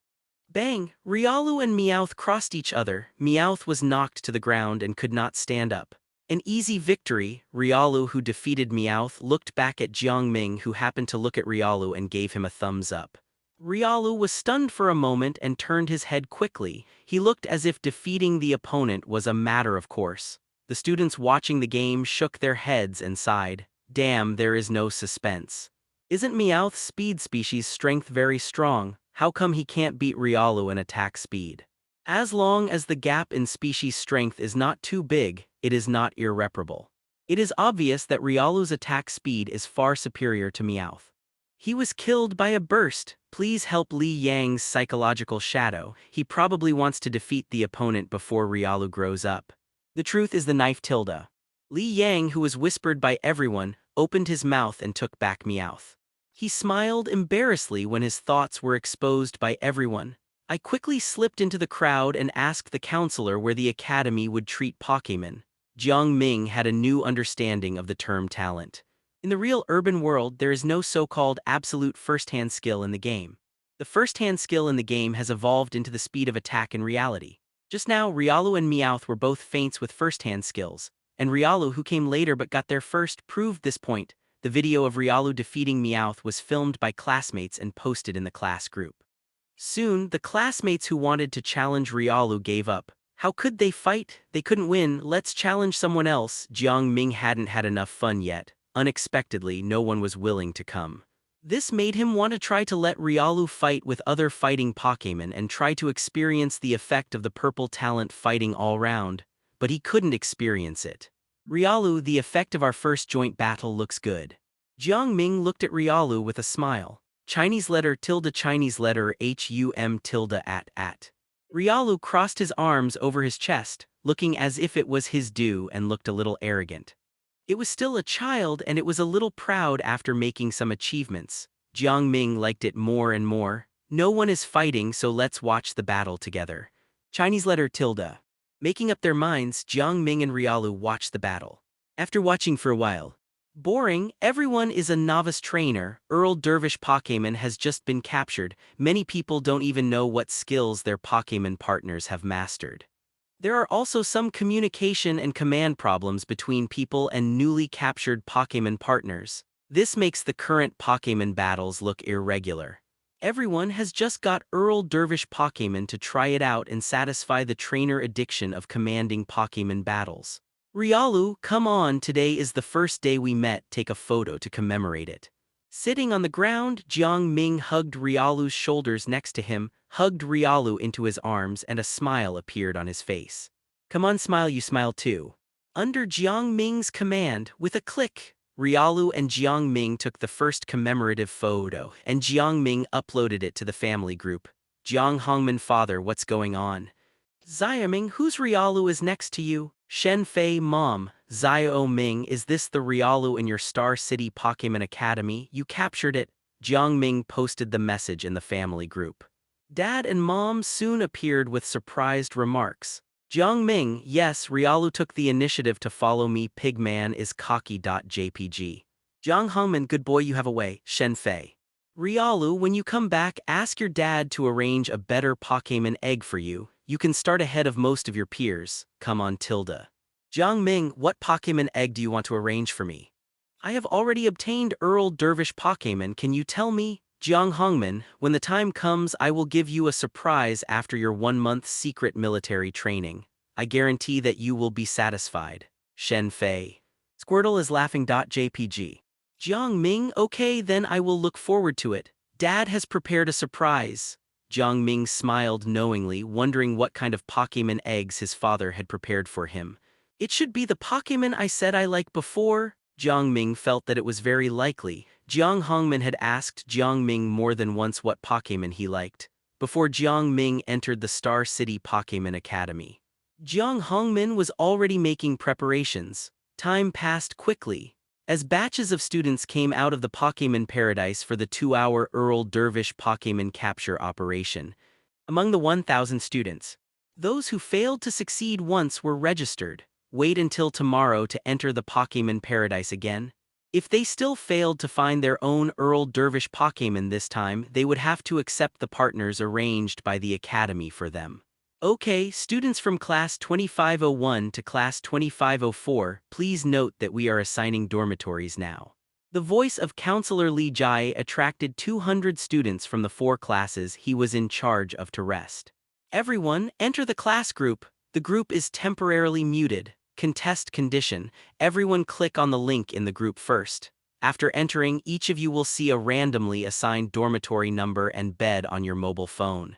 Bang! Riolu and Meowth crossed each other. Meowth was knocked to the ground and could not stand up. An easy victory. Riolu, who defeated Meowth, looked back at Jiang Ming, who happened to look at Riolu and gave him a thumbs up. Riolu was stunned for a moment and turned his head quickly. He looked as if defeating the opponent was a matter of course. The students watching the game shook their heads and sighed. Damn, there is no suspense. Isn't Meowth's speed species strength very strong? How come he can't beat Riolu in attack speed? As long as the gap in species strength is not too big, it is not irreparable. It is obvious that Riolu's attack speed is far superior to Meowth. He was killed by a burst. Please help Li Yang's psychological shadow. He probably wants to defeat the opponent before Riolu grows up. The truth is the knife tilde. Li Yang, who was whispered by everyone, opened his mouth and took back Meowth. He smiled embarrassedly when his thoughts were exposed by everyone. I quickly slipped into the crowd and asked the counselor where the academy would treat Pokémon. Jiang Ming had a new understanding of the term talent. In the real urban world, there is no so-called absolute first-hand skill in the game. The first-hand skill in the game has evolved into the speed of attack in reality. Just now, Riolu and Meowth were both feints with first-hand skills, and Riolu, who came later but got there first, proved this point. The video of Riolu defeating Meowth was filmed by classmates and posted in the class group. Soon, the classmates who wanted to challenge Riolu gave up. How could they fight? They couldn't win. Let's challenge someone else. Jiang Ming hadn't had enough fun yet. Unexpectedly, no one was willing to come. This made him want to try to let Riolu fight with other fighting Pokémon and try to experience the effect of the purple talent fighting all round, but he couldn't experience it. Riolu, the effect of our first joint battle looks good. Jiang Ming looked at Riolu with a smile. Chinese letter tilde Chinese letter HUM tilde at. Riolu crossed his arms over his chest, looking as if it was his due, and looked a little arrogant. It was still a child and it was a little proud after making some achievements. Jiang Ming liked it more and more. No one is fighting, so let's watch the battle together. Chinese letter tilde. Making up their minds, Jiang Ming and Riolu watched the battle. After watching for a while, boring, everyone is a novice trainer. Earl Dervish Pokémon has just been captured. Many people don't even know what skills their Pokémon partners have mastered. There are also some communication and command problems between people and newly captured Pokémon partners. This makes the current Pokémon battles look irregular. Everyone has just got Earl Dervish Pokémon to try it out and satisfy the trainer addiction of commanding Pokémon battles. Riolu, come on, today is the first day we met, take a photo to commemorate it. Sitting on the ground, Jiang Ming hugged Riolu's shoulders next to him, hugged Riolu into his arms, and a smile appeared on his face. Come on, smile, you smile too. Under Jiang Ming's command, with a click, Riolu and Jiang Ming took the first commemorative photo, and Jiang Ming uploaded it to the family group. Jiang Hongman, father, what's going on? Xiaoming, whose Riolu is next to you? Shen Fei, mom. Xiao Ming, is this the Riolu in your Star City Pokémon Academy? You captured it. Jiang Ming posted the message in the family group. Dad and Mom soon appeared with surprised remarks. Jiang Ming, yes, Riolu took the initiative to follow me. Pigman is cocky.jpg. Jiang Hongman, good boy, you have a way. Shen Fei. Riolu, when you come back, ask your dad to arrange a better Pokémon egg for you. You can start ahead of most of your peers. Come on, Tilda. Jiang Ming, what Pokémon egg do you want to arrange for me? I have already obtained Earl Dervish Pokémon, can you tell me? Jiang Hongman, when the time comes, I will give you a surprise after your 1-month secret military training. I guarantee that you will be satisfied. Shen Fei. Squirtle is laughing.jpg. Jiang Ming, okay, then I will look forward to it. Dad has prepared a surprise. Jiang Ming smiled knowingly, wondering what kind of Pokémon eggs his father had prepared for him. It should be the Pokémon I said I liked before. Jiang Ming felt that it was very likely. Jiang Hongman had asked Jiang Ming more than once what Pokémon he liked, before Jiang Ming entered the Star City Pokémon Academy. Jiang Hongman was already making preparations. Time passed quickly. As batches of students came out of the Pokémon Paradise for the 2-hour Earl Dervish Pokémon capture operation. Among the 1,000 students, those who failed to succeed once were registered. Wait until tomorrow to enter the Pokémon Paradise again. If they still failed to find their own Earl Dervish Pokémon this time, they would have to accept the partners arranged by the Academy for them. Okay, students from Class 2501 to Class 2504, please note that we are assigning dormitories now. The voice of Counselor Li Jai attracted 200 students from the 4 classes he was in charge of to rest. Everyone, enter the class group. The group is temporarily muted. Contest condition. Everyone click on the link in the group first. After entering, each of you will see a randomly assigned dormitory number and bed on your mobile phone.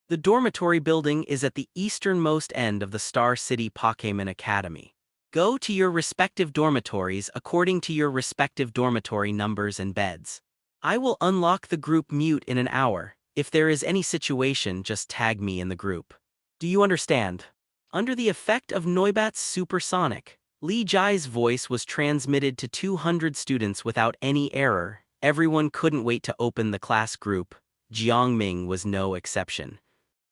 The dormitory building is at the easternmost end of the Star City Pokémon Academy. Go to your respective dormitories according to your respective dormitory numbers and beds. I will unlock the group mute in an hour. If there is any situation, just tag me in the group. Do you understand? Under the effect of Noibat's supersonic, Li Jai's voice was transmitted to 200 students without any error. Everyone couldn't wait to open the class group. Jiang Ming was no exception.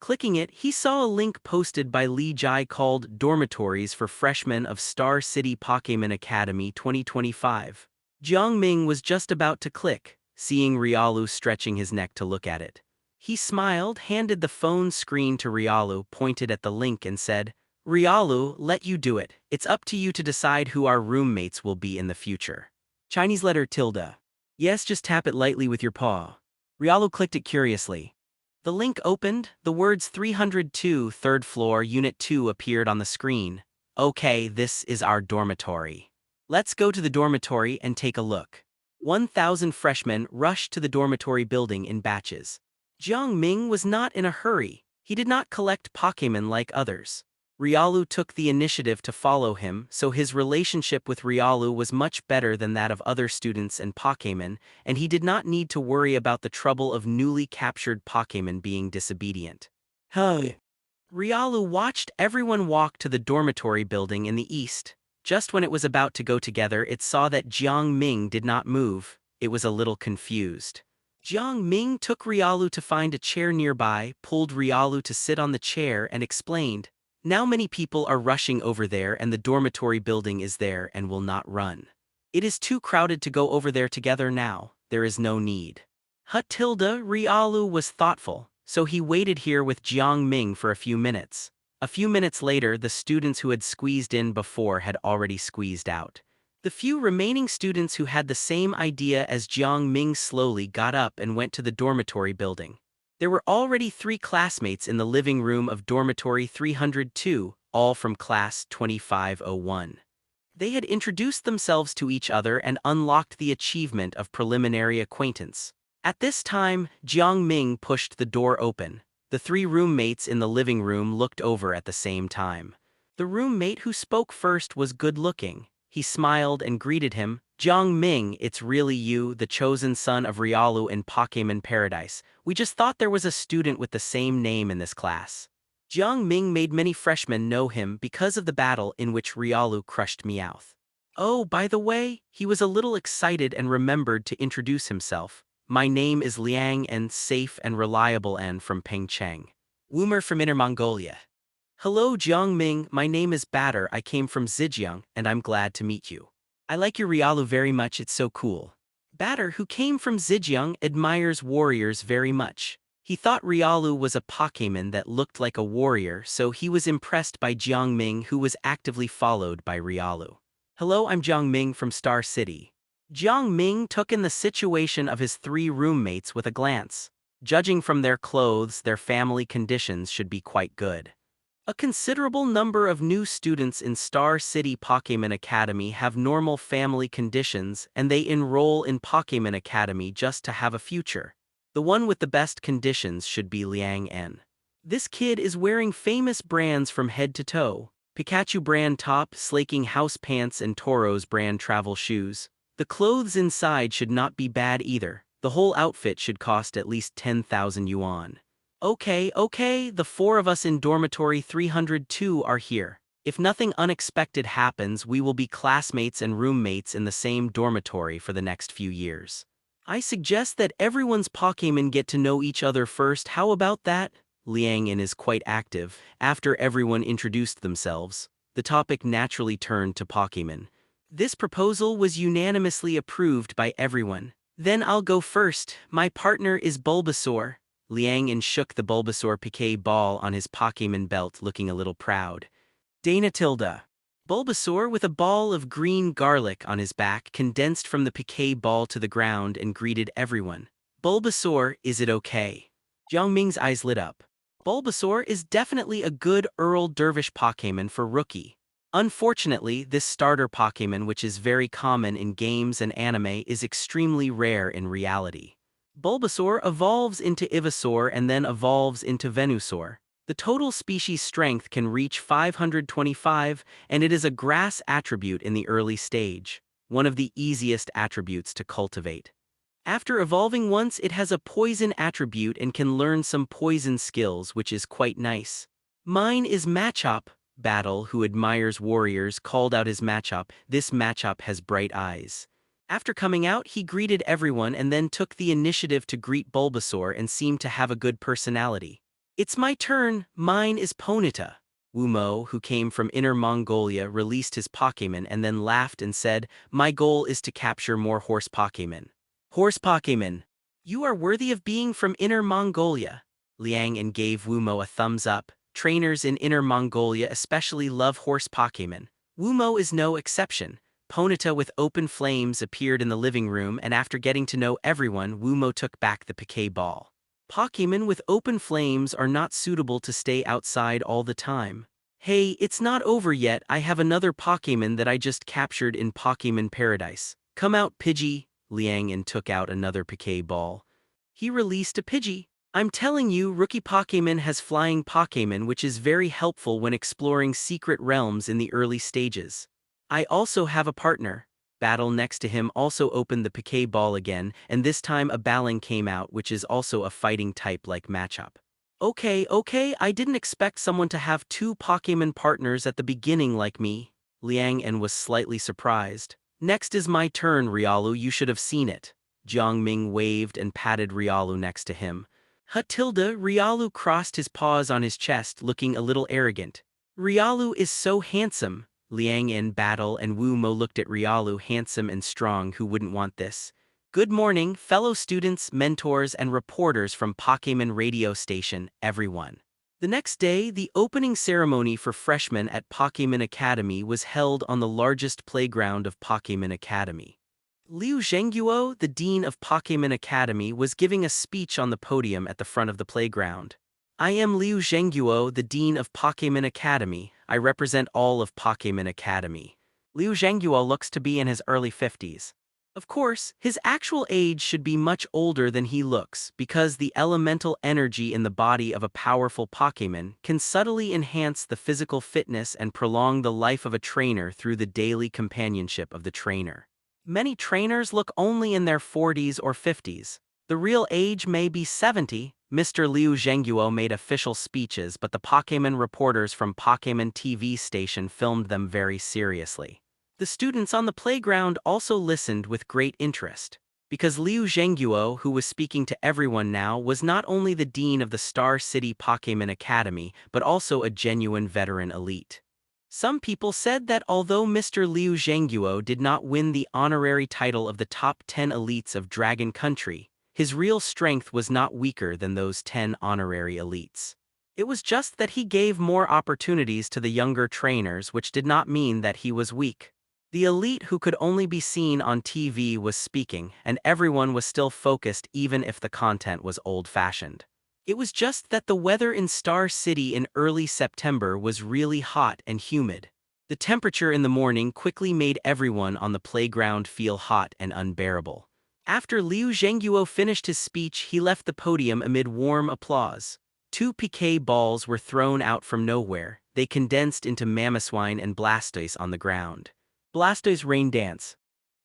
Clicking it, he saw a link posted by Li Jai called Dormitories for Freshmen of Star City Pokémon Academy 2025. Jiang Ming was just about to click, seeing Riolu stretching his neck to look at it. He smiled, handed the phone screen to Riolu, pointed at the link and said, Riolu, let you do it. It's up to you to decide who our roommates will be in the future. Chinese letter tilde. Yes, just tap it lightly with your paw. Riolu clicked it curiously. The link opened, the words 302 third floor unit 2 appeared on the screen. Okay, this is our dormitory. Let's go to the dormitory and take a look. 1,000 freshmen rushed to the dormitory building in batches. Jiang Ming was not in a hurry. He did not collect Pokémon like others. Riolu took the initiative to follow him, so his relationship with Riolu was much better than that of other students and Pokémon, and he did not need to worry about the trouble of newly captured Pokémon being disobedient. Riolu watched everyone walk to the dormitory building in the east. Just when it was about to go together, it saw that Jiang Ming did not move. It was a little confused. Jiang Ming took Riolu to find a chair nearby, pulled Riolu to sit on the chair and explained, now many people are rushing over there and the dormitory building is there and will not run. It is too crowded to go over there together now, there is no need. Riolu was thoughtful, so he waited here with Jiang Ming for a few minutes. A few minutes later, the students who had squeezed in before had already squeezed out. The few remaining students who had the same idea as Jiang Ming slowly got up and went to the dormitory building. There were already 3 classmates in the living room of dormitory 302, all from class 2501. They had introduced themselves to each other and unlocked the achievement of preliminary acquaintance. At this time, Jiang Ming pushed the door open. The 3 roommates in the living room looked over at the same time. The roommate who spoke first was good-looking. He smiled and greeted him. Jiang Ming, it's really you, the chosen son of Riolu in Pokémon Paradise. We just thought there was a student with the same name in this class. Jiang Ming made many freshmen know him because of the battle in which Riolu crushed Meowth. Oh, by the way, he was a little excited and remembered to introduce himself. My name is Liang and safe and reliable N from Pengcheng. Woomer from Inner Mongolia. Hello Jiang Ming, my name is Batter, I came from Zhejiang, and I'm glad to meet you. I like your Riolu very much, it's so cool. Batter, who came from Zhejiang, admires warriors very much. He thought Riolu was a Pokémon that looked like a warrior, so he was impressed by Jiang Ming, who was actively followed by Riolu. Hello, I'm Jiang Ming from Star City. Jiang Ming took in the situation of his 3 roommates with a glance. Judging from their clothes, their family conditions should be quite good. A considerable number of new students in Star City Pokémon Academy have normal family conditions and they enroll in Pokémon Academy just to have a future. The one with the best conditions should be Liang N. This kid is wearing famous brands from head to toe. Pikachu brand top, Slaking house pants and Toro's brand travel shoes. The clothes inside should not be bad either. The whole outfit should cost at least 10,000 yuan. Okay, the 4 of us in Dormitory 302 are here. If nothing unexpected happens, we will be classmates and roommates in the same dormitory for the next few years. I suggest that everyone's Pokémon get to know each other first, how about that? Liang Yin is quite active. After everyone introduced themselves, the topic naturally turned to Pokémon. This proposal was unanimously approved by everyone. Then I'll go first, my partner is Bulbasaur. Liang Yin shook the Bulbasaur Pokeball on his Pokémon belt, looking a little proud. Dana Tilda. Bulbasaur, with a ball of green garlic on his back, condensed from the Pokeball to the ground and greeted everyone. Bulbasaur, is it okay? Jiang Ming's eyes lit up. Bulbasaur is definitely a good Earl Dervish Pokémon for rookie. Unfortunately, this starter Pokémon, which is very common in games and anime, is extremely rare in reality. Bulbasaur evolves into Ivysaur and then evolves into Venusaur. The total species strength can reach 525, and it is a grass attribute in the early stage, one of the easiest attributes to cultivate. After evolving once, it has a poison attribute and can learn some poison skills, which is quite nice. Mine is Machop. Battle, who admires warriors, called out his Machop. This Machop has bright eyes. After coming out, he greeted everyone and then took the initiative to greet Bulbasaur and seemed to have a good personality. It's my turn, mine is Ponyta. Wumo, who came from Inner Mongolia, released his Pokémon and then laughed and said, my goal is to capture more horse Pokémon. Horse Pokémon. You are worthy of being from Inner Mongolia. Liang Yin gave Wumo a thumbs up. Trainers in Inner Mongolia especially love horse Pokémon. Wumo is no exception. Ponyta with open flames appeared in the living room, and after getting to know everyone, Wumo took back the Pokeball. Pokémon with open flames are not suitable to stay outside all the time. Hey, it's not over yet, I have another Pokémon that I just captured in Pokémon Paradise. Come out, Pidgey. Liang Yin took out another Pokeball. He released a Pidgey. I'm telling you, rookie Pokémon has flying Pokémon, which is very helpful when exploring secret realms in the early stages. I also have a partner. Battle next to him also opened the Pokeball again, and this time a Baling came out, which is also a fighting type like Machop. Okay, I didn't expect someone to have 2 Pokémon partners at the beginning like me. Liang Yin was slightly surprised. Next is my turn, Riolu, you should have seen it. Jiang Ming waved and patted Riolu next to him. Riolu crossed his paws on his chest, looking a little arrogant. Riolu is so handsome. Liang Yin, Battle, and Wumo looked at Riolu, handsome and strong, who wouldn't want this? Good morning, fellow students, mentors, and reporters from Pokémon radio station, everyone. The next day, the opening ceremony for freshmen at Pokémon Academy was held on the largest playground of Pokémon Academy. Liu Zhengguo, the dean of Pokémon Academy, was giving a speech on the podium at the front of the playground. I am Liu Zhengguo, the dean of Pokémon Academy. I represent all of Pokémon Academy. Liu Zhengguo looks to be in his early 50s. Of course, his actual age should be much older than he looks, because the elemental energy in the body of a powerful Pokémon can subtly enhance the physical fitness and prolong the life of a trainer through the daily companionship of the trainer. Many trainers look only in their 40s or 50s. The real age may be 70. Mr. Liu Zhengguo made official speeches, but the Pokémon reporters from Pokémon TV station filmed them very seriously. The students on the playground also listened with great interest. Because Liu Zhengguo, who was speaking to everyone now, was not only the dean of the Star City Pokémon Academy, but also a genuine veteran elite. Some people said that although Mr. Liu Zhengguo did not win the honorary title of the top 10 elites of Dragon Country, his real strength was not weaker than those 10 honorary elites. It was just that he gave more opportunities to the younger trainers, which did not mean that he was weak. The elite who could only be seen on TV was speaking, and everyone was still focused even if the content was old-fashioned. It was just that the weather in Star City in early September was really hot and humid. The temperature in the morning quickly made everyone on the playground feel hot and unbearable. After Liu Zhengguo finished his speech, he left the podium amid warm applause. 2 Pokeballs were thrown out from nowhere. They condensed into Mamoswine and Blastoise on the ground. Blastoise rain dance.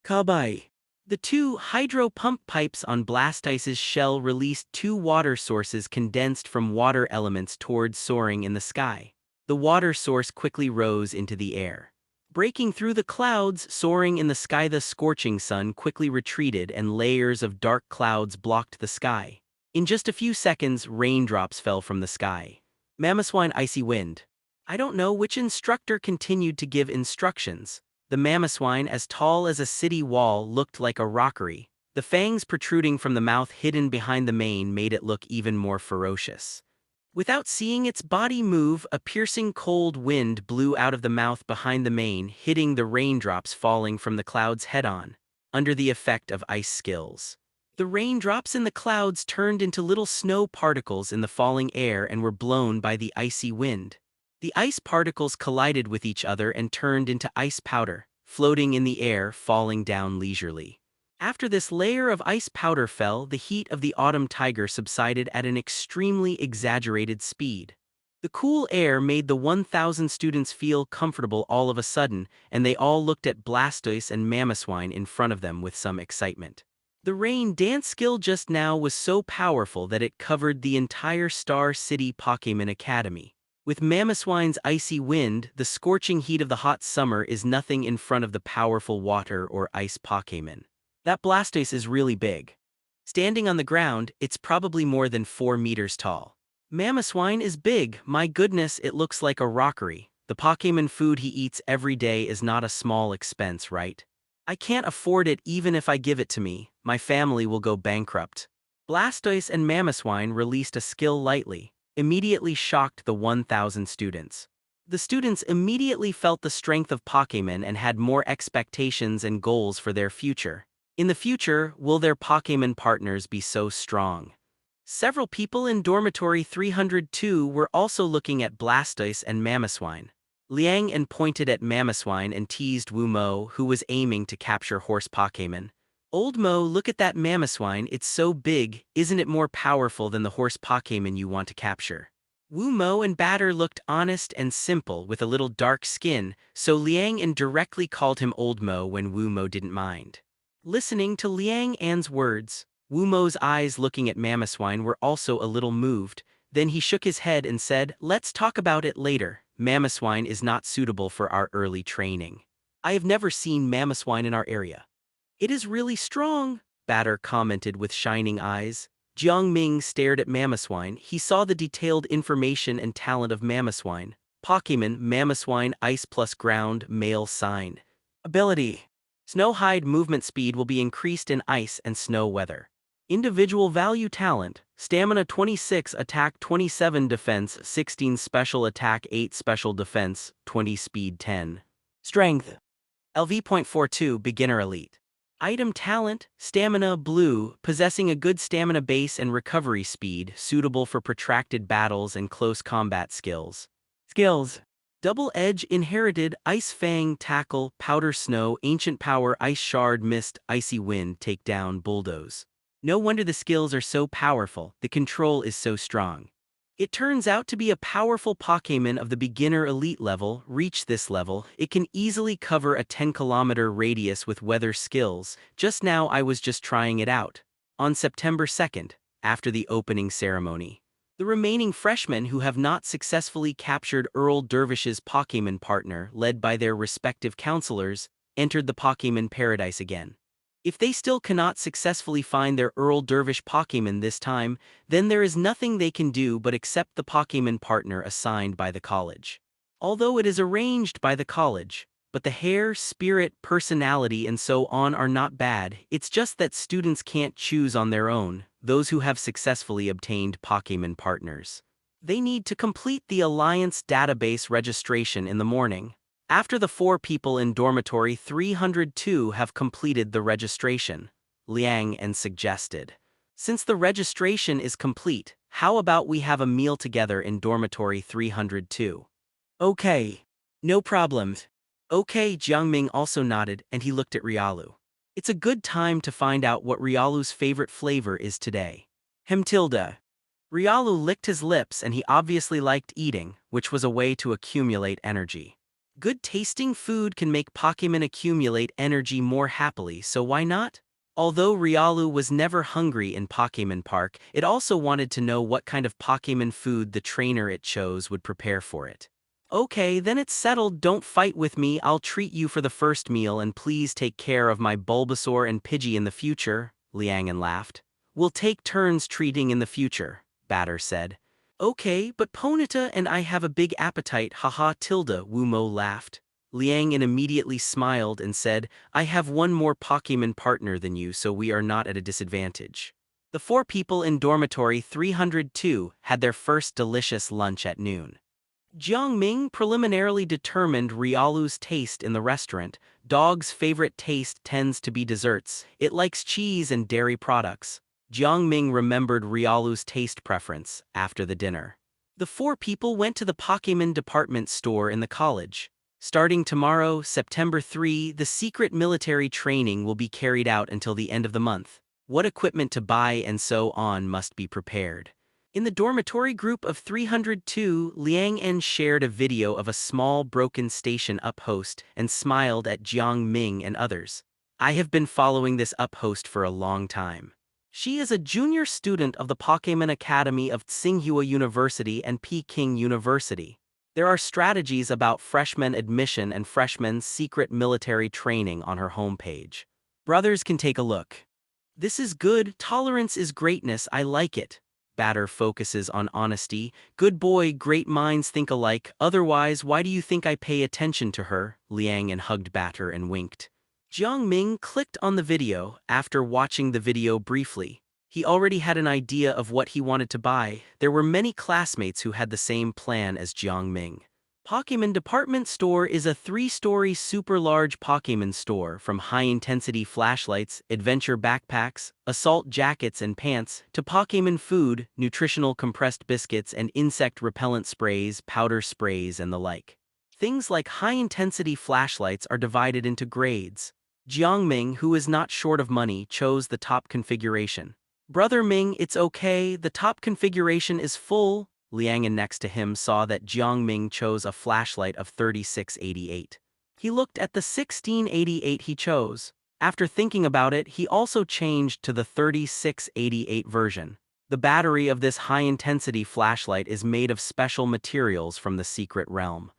Kabai. The 2 hydro pump pipes on Blastoise's shell released 2 water sources condensed from water elements towards soaring in the sky. The water source quickly rose into the air. Breaking through the clouds, soaring in the sky, the scorching sun quickly retreated and layers of dark clouds blocked the sky. In just a few seconds, raindrops fell from the sky. Mamoswine icy wind. I don't know which instructor continued to give instructions. The Mamoswine, as tall as a city wall, looked like a rockery. The fangs protruding from the mouth hidden behind the mane made it look even more ferocious. Without seeing its body move, a piercing cold wind blew out of the mouth behind the mane, hitting the raindrops falling from the clouds head-on, under the effect of ice skills. The raindrops in the clouds turned into little snow particles in the falling air and were blown by the icy wind. The ice particles collided with each other and turned into ice powder, floating in the air, falling down leisurely. After this layer of ice powder fell, the heat of the autumn tiger subsided at an extremely exaggerated speed. The cool air made the 1,000 students feel comfortable all of a sudden, and they all looked at Blastoise and Mamoswine in front of them with some excitement. The rain dance skill just now was so powerful that it covered the entire Star City Pokémon Academy. With Mamoswine's icy wind, the scorching heat of the hot summer is nothing in front of the powerful water or ice Pokémon. That Blastoise is really big. Standing on the ground, it's probably more than 4 meters tall. Mamoswine is big, my goodness, it looks like a rockery. The Pokémon food he eats every day is not a small expense, right? I can't afford it even if I give it to me, my family will go bankrupt. Blastoise and Mamoswine released a skill lightly, immediately shocked the 1,000 students. The students immediately felt the strength of Pokémon and had more expectations and goals for their future. In the future, will their Pokémon partners be so strong? Several people in Dormitory 302 were also looking at Blastoise and Mamoswine. Liang and pointed at Mamoswine and teased Wu Mo, who was aiming to capture horse Pokémon. Old Mo, look at that Mamoswine, it's so big, isn't it more powerful than the horse Pokémon you want to capture? Wu Mo and Batter looked honest and simple with a little dark skin, so Liang indirectly called him Old Mo when Wu Mo didn't mind. Listening to Liang An's words, Wu Mo's eyes looking at Mamoswine were also a little moved. Then he shook his head and said, "Let's talk about it later. Mamoswine is not suitable for our early training. I have never seen Mamoswine in our area." "It is really strong," Batter commented with shining eyes. Jiang Ming stared at Mamoswine. He saw the detailed information and talent of Mamoswine. Pokémon, Mamoswine, Ice plus Ground, Male Sign. Ability. Snow Hide movement speed will be increased in ice and snow weather. Individual value talent, Stamina 26, Attack 27, Defense 16, Special Attack 8, Special Defense 20, Speed 10. Strength. LV.42, Beginner Elite. Item talent, Stamina Blue, possessing a good stamina base and recovery speed, suitable for protracted battles and close combat skills. Skills. Double Edge Inherited, Ice Fang, Tackle, Powder Snow, Ancient Power, Ice Shard, Mist, Icy Wind, Takedown, Bulldoze. No wonder the skills are so powerful, the control is so strong. It turns out to be a powerful Pokémon of the beginner elite level. Reach this level, it can easily cover a 10-kilometer radius with weather skills. Just now I was just trying it out. On September 2nd, after the opening ceremony, the remaining freshmen who have not successfully captured Earl Dervish's Pokémon partner, led by their respective counselors, entered the Pokémon Paradise again. If they still cannot successfully find their Earl Dervish Pokémon this time, then there is nothing they can do but accept the Pokémon partner assigned by the college. Although it is arranged by the college, but the hair, spirit, personality, and so on are not bad, it's just that students can't choose on their own, those who have successfully obtained Pokémon partners. They need to complete the Alliance database registration in the morning. After the 4 people in Dormitory 302 have completed the registration, Liang and suggested. Since the registration is complete, how about we have a meal together in Dormitory 302? Okay. No problem. Okay, Jiang Ming also nodded and he looked at Riolu. It's a good time to find out what Riolu's favorite flavor is today. Tilda. Riolu licked his lips and he obviously liked eating, which was a way to accumulate energy. Good tasting food can make Pokémon accumulate energy more happily, so why not? Although Riolu was never hungry in Pokémon Park, it also wanted to know what kind of Pokémon food the trainer it chose would prepare for it. Okay, then it's settled. Don't fight with me. I'll treat you for the first meal and please take care of my Bulbasaur and Pidgey in the future, Liang laughed. We'll take turns treating in the future, Batter said. Okay, but Ponyta and I have a big appetite, haha. Wumo laughed. Liang immediately smiled and said, I have one more Pokémon partner than you, so we are not at a disadvantage. The 4 people in Dormitory 302 had their first delicious lunch at noon. Jiang Ming preliminarily determined Riolu's taste in the restaurant. Dog's favorite taste tends to be desserts. It likes cheese and dairy products. Jiang Ming remembered Riolu's taste preference after the dinner. The 4 people went to the Pokémon department store in the college. Starting tomorrow, September 3, the secret military training will be carried out until the end of the month. What equipment to buy and so on must be prepared. In the dormitory group of 302, Liang shared a video of a small broken station uphost and smiled at Jiang Ming and others. I have been following this uphost for a long time. She is a junior student of the Pokémon Academy of Tsinghua University and Peking University. There are strategies about freshman admission and freshmen's secret military training on her homepage. Brothers can take a look. This is good. Tolerance is greatness. I like it. Batter focuses on honesty. Good boy, great minds think alike. Otherwise, why do you think I pay attention to her? Liang hugged Batter and winked. Jiang Ming clicked on the video after watching the video briefly. He already had an idea of what he wanted to buy. There were many classmates who had the same plan as Jiang Ming. Pokémon Department Store is a 3-story super large Pokémon store, from high-intensity flashlights, adventure backpacks, assault jackets and pants, to Pokémon food, nutritional compressed biscuits and insect repellent sprays, powder sprays and the like. Things like high-intensity flashlights are divided into grades. Jiang Ming, who is not short of money, chose the top configuration. Brother Ming, it's okay, the top configuration is full. Liang next to him saw that Jiang Ming chose a flashlight of 3688. He looked at the 1688 he chose. After thinking about it, he also changed to the 3688 version. The battery of this high-intensity flashlight is made of special materials from the secret realm.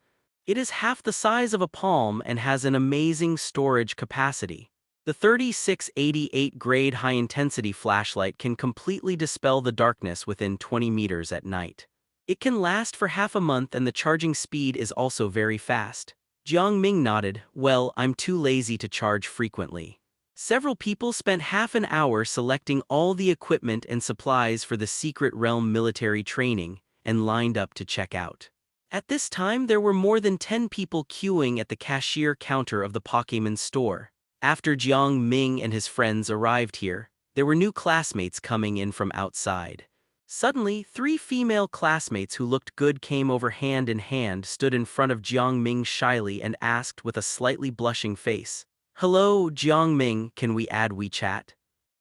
It is half the size of a palm and has an amazing storage capacity. The 3688 grade high-intensity flashlight can completely dispel the darkness within 20 meters at night. It can last for half a month and the charging speed is also very fast. Jiang Ming nodded. Well, I'm too lazy to charge frequently. Several people spent half an hour selecting all the equipment and supplies for the Secret Realm military training and lined up to check out. At this time, there were more than 10 people queuing at the cashier counter of the Pokémon store. After Jiang Ming and his friends arrived here, there were new classmates coming in from outside. Suddenly, 3 female classmates who looked good came over hand in hand, stood in front of Jiang Ming shyly and asked with a slightly blushing face, "Hello, Jiang Ming, can we add WeChat?"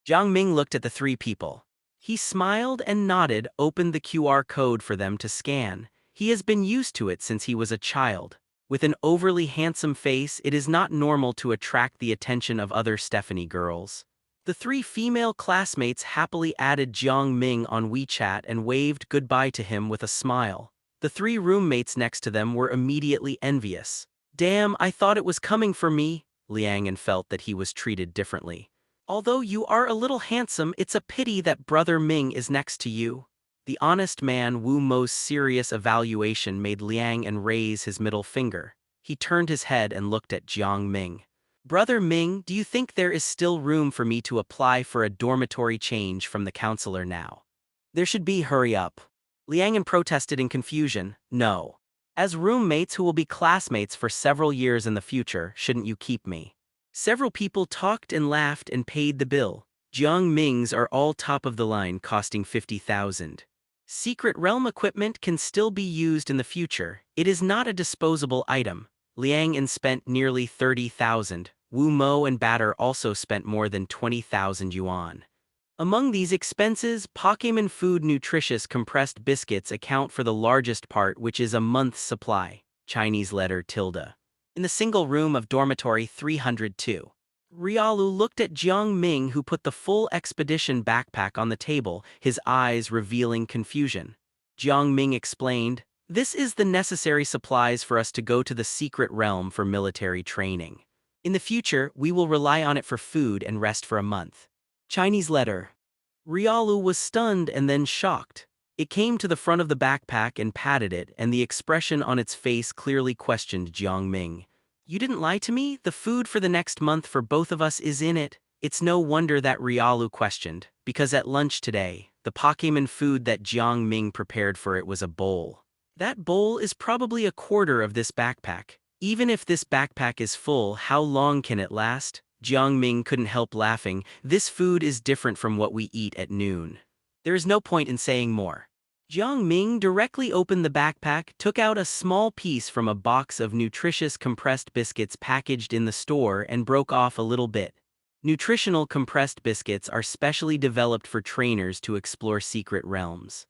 Jiang Ming looked at the 3 people. He smiled and nodded, opened the QR code for them to scan. He has been used to it since he was a child. With an overly handsome face, it is not normal to attract the attention of other Stephanie girls. The 3 female classmates happily added Jiang Ming on WeChat and waved goodbye to him with a smile. The 3 roommates next to them were immediately envious. Damn, I thought it was coming for me. Liang felt that he was treated differently. Although you are a little handsome, it's a pity that Brother Ming is next to you. The honest man Wu Mo's serious evaluation made Liang and raise his middle finger. He turned his head and looked at Jiang Ming. Brother Ming, do you think there is still room for me to apply for a dormitory change from the counselor now? There should be, hurry up. Liang protested in confusion, no. As roommates who will be classmates for several years in the future, shouldn't you keep me? Several people talked and laughed and paid the bill. Jiang Ming's are all top of the line, costing 50,000. Secret realm equipment can still be used in the future. It is not a disposable item. Liang spent nearly 30,000. Wu Mo and Batter also spent more than 20,000 yuan. Among these expenses, Pokémon food nutritious compressed biscuits account for the largest part, which is a month's supply. Chinese letter tilde. In the single room of dormitory 302. Riolu looked at Jiang Ming, who put the full expedition backpack on the table, his eyes revealing confusion. Jiang Ming explained, "This is the necessary supplies for us to go to the secret realm for military training. In the future, we will rely on it for food and rest for a month." Chinese letter. Riolu was stunned and then shocked. It came to the front of the backpack and patted it, and the expression on its face clearly questioned Jiang Ming. "You didn't lie to me? The food for the next month for both of us is in it." It's no wonder that Riolu questioned, because at lunch today, the Pokémon food that Jiang Ming prepared for it was a bowl. That bowl is probably a quarter of this backpack. Even if this backpack is full, how long can it last? Jiang Ming couldn't help laughing. This food is different from what we eat at noon. There is no point in saying more. Jiang Ming directly opened the backpack, took out a small piece from a box of nutritious compressed biscuits packaged in the store, and broke off a little bit. Nutritional compressed biscuits are specially developed for trainers to explore secret realms.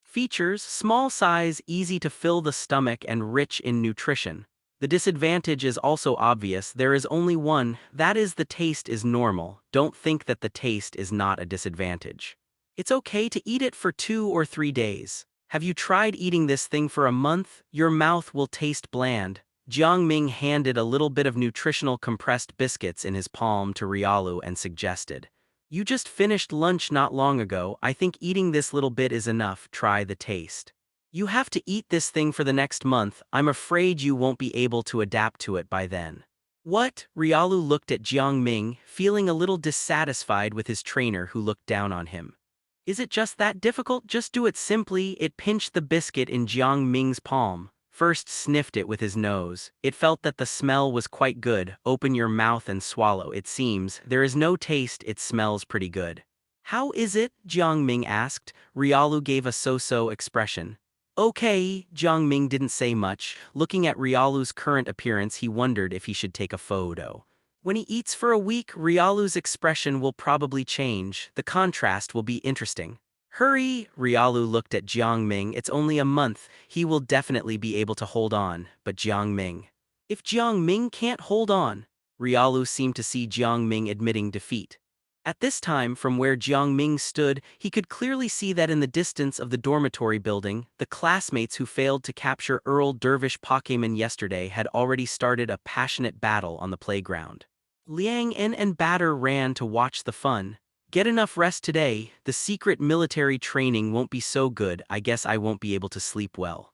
Features: small size, easy to fill the stomach, and rich in nutrition. The disadvantage is also obvious. There is only one, that is, the taste is normal. Don't think that the taste is not a disadvantage. It's okay to eat it for 2 or 3 days. Have you tried eating this thing for a month? Your mouth will taste bland. Jiang Ming handed a little bit of nutritional compressed biscuits in his palm to Riolu and suggested, "You just finished lunch not long ago. I think eating this little bit is enough. Try the taste. You have to eat this thing for the next month. I'm afraid you won't be able to adapt to it by then." What? Riolu looked at Jiang Ming, feeling a little dissatisfied with his trainer who looked down on him. Is it just that difficult? Just do it simply. It pinched the biscuit in Jiang Ming's palm, first sniffed it with his nose. It felt that the smell was quite good. Open your mouth and swallow. It seems there is no taste. It smells pretty good. How is it? Jiang Ming asked. Riolu gave a so-so expression. Okay, Jiang Ming didn't say much. Looking at Riolu's current appearance, he wondered if he should take a photo. When he eats for a week, Riolu's expression will probably change. The contrast will be interesting. Hurry! Riolu looked at Jiang Ming. It's only a month. He will definitely be able to hold on. But Jiang Ming. If Jiang Ming can't hold on, Riolu seemed to see Jiang Ming admitting defeat. At this time, from where Jiang Ming stood, he could clearly see that in the distance of the dormitory building, the classmates who failed to capture Earl Dervish Pokémon yesterday had already started a passionate battle on the playground. Liang and Batter ran to watch the fun. Get enough rest today. The secret military training won't be so good. I guess I won't be able to sleep well.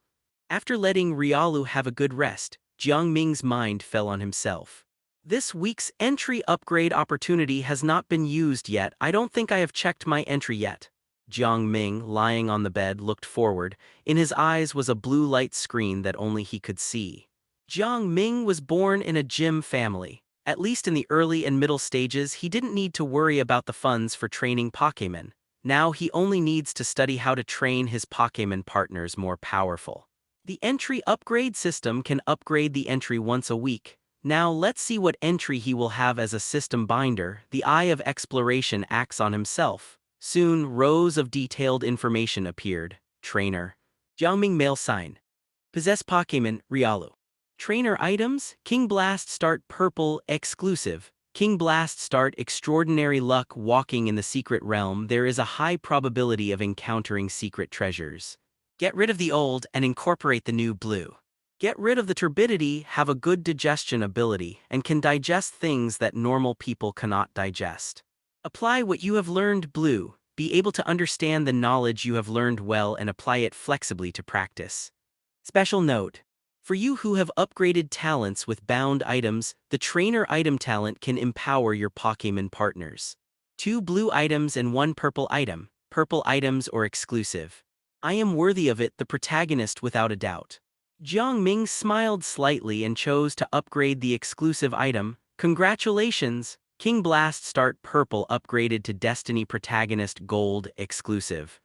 After letting Riolu have a good rest, Jiang Ming's mind fell on himself. This week's entry upgrade opportunity has not been used yet. I don't think I have checked my entry yet. Jiang Ming, lying on the bed, looked forward. In his eyes was a blue light screen that only he could see. Jiang Ming was born in a gym family. At least in the early and middle stages, he didn't need to worry about the funds for training Pokémon. Now he only needs to study how to train his Pokémon partners more powerful. The entry upgrade system can upgrade the entry once a week. Now let's see what entry he will have as a system binder. The Eye of Exploration acts on himself. Soon, rows of detailed information appeared. Trainer. Jiang Ming male sign. Possess Pokémon, Riolu. Trainer items, King Blast Start Purple Exclusive. King Blast Start Extraordinary Luck. Walking in the secret realm, there is a high probability of encountering secret treasures. Get rid of the old and incorporate the new blue. Get rid of the turbidity, have a good digestion ability, and can digest things that normal people cannot digest. Apply what you have learned, Blue. Be able to understand the knowledge you have learned well and apply it flexibly to practice. Special note. For you who have upgraded talents with bound items, the trainer item talent can empower your Pokémon partners. 2 blue items and 1 purple item. Purple items or exclusive. I am worthy of it, the protagonist without a doubt. Jiang Ming smiled slightly and chose to upgrade the exclusive item. Congratulations! King Blast Start Purple upgraded to Destiny Protagonist Gold exclusive.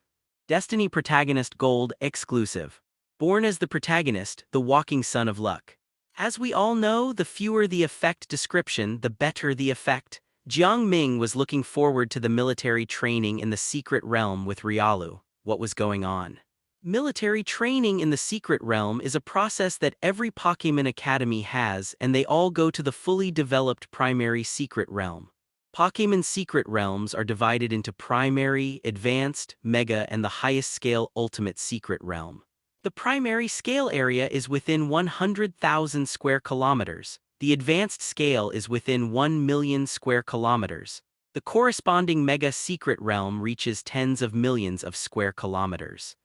Destiny Protagonist Gold exclusive. Born as the protagonist, the walking son of luck. As we all know, the fewer the effect description, the better the effect. Jiang Ming was looking forward to the military training in the secret realm with Riolu. What was going on? Military training in the secret realm is a process that every Pokémon Academy has, and they all go to the fully developed primary secret realm. Pokémon secret realms are divided into primary, advanced, mega, and the highest scale ultimate secret realm. The primary scale area is within 100,000 square kilometers. The advanced scale is within 1 million square kilometers. The corresponding mega secret realm reaches tens of millions of square kilometers.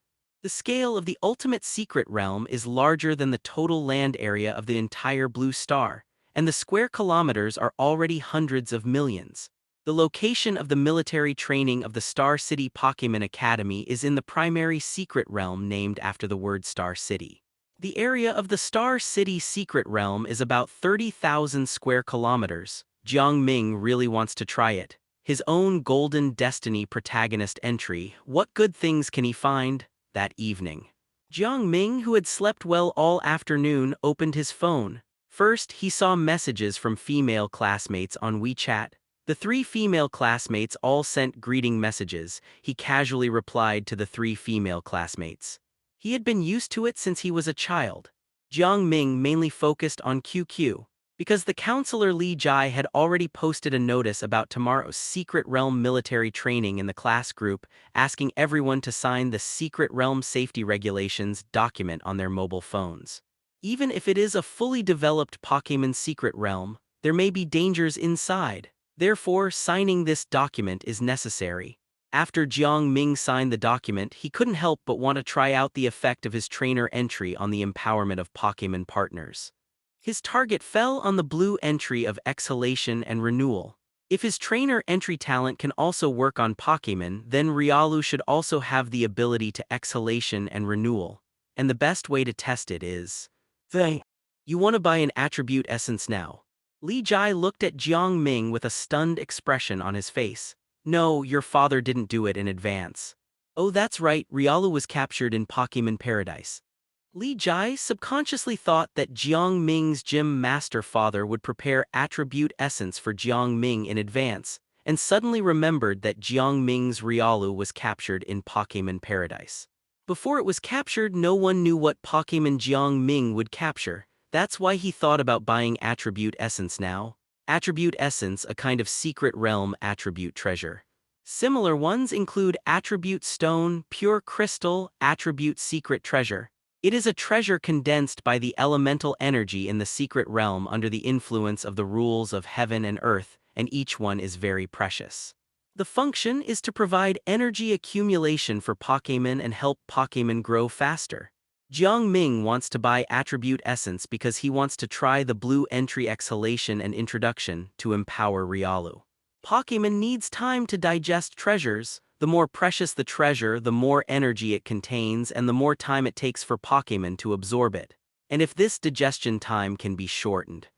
The scale of the ultimate secret realm is larger than the total land area of the entire blue star, and the square kilometers are already hundreds of millions. The location of the military training of the Star City Pokémon Academy is in the primary secret realm named after the word Star City. The area of the Star City secret realm is about 30,000 square kilometers. Jiang Ming really wants to try it. His own Golden Destiny protagonist entry. What good things can he find? That evening, Jiang Ming, who had slept well all afternoon, opened his phone. First, he saw messages from female classmates on WeChat. The 3 female classmates all sent greeting messages. He casually replied to the 3 female classmates. He had been used to it since he was a child. Jiang Ming mainly focused on QQ, because the counselor Li Jai had already posted a notice about tomorrow's Secret Realm military training in the class group, asking everyone to sign the Secret Realm Safety Regulations document on their mobile phones. Even if it is a fully developed Pokémon Secret Realm, there may be dangers inside. Therefore, signing this document is necessary. After Jiang Ming signed the document, he couldn't help but want to try out the effect of his trainer entry on the empowerment of Pokémon partners. His target fell on the blue entry of exhalation and renewal. If his trainer entry talent can also work on Pokémon, then Riolu should also have the ability to exhalation and renewal. And the best way to test it is... You want to buy an attribute essence now. Li Jai looked at Jiang Ming with a stunned expression on his face. No, your father didn't do it in advance. Oh, that's right, Riolu was captured in Pokémon Paradise. Li Jai subconsciously thought that Jiang Ming's gym master father would prepare attribute essence for Jiang Ming in advance, and suddenly remembered that Jiang Ming's Riolu was captured in Pokémon Paradise. Before it was captured, no one knew what Pokémon Jiang Ming would capture. That's why he thought about buying attribute essence now. Attribute essence, a kind of secret realm attribute treasure. Similar ones include attribute stone, pure crystal, attribute secret treasure. It is a treasure condensed by the elemental energy in the secret realm under the influence of the rules of heaven and earth, and each one is very precious. The function is to provide energy accumulation for Pokémon and help Pokémon grow faster. Jiang Ming wants to buy attribute essence because he wants to try the blue entry exhalation and introduction to empower Riolu. Pokémon needs time to digest treasures. The more precious the treasure, the more energy it contains and the more time it takes for Pokémon to absorb it. And if this digestion time can be shortened,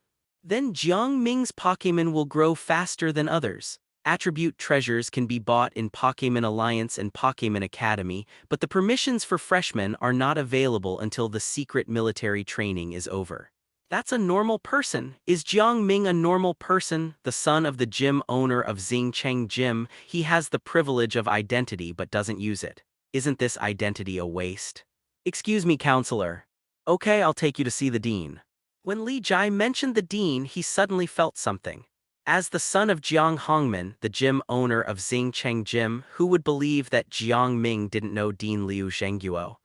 then Jiang Ming's Pokémon will grow faster than others. Attribute treasures can be bought in Pokémon Alliance and Pokémon Academy, but the permissions for freshmen are not available until the secret military training is over. That's a normal person. Is Jiang Ming a normal person? The son of the gym owner of Xingcheng Gym, he has the privilege of identity but doesn't use it. Isn't this identity a waste? Excuse me, counselor. Okay, I'll take you to see the dean. When Li Jai mentioned the dean, he suddenly felt something. As the son of Jiang Hongmin, the gym owner of Xingcheng Gym, who would believe that Jiang Ming didn't know Dean Liu Zhengguo?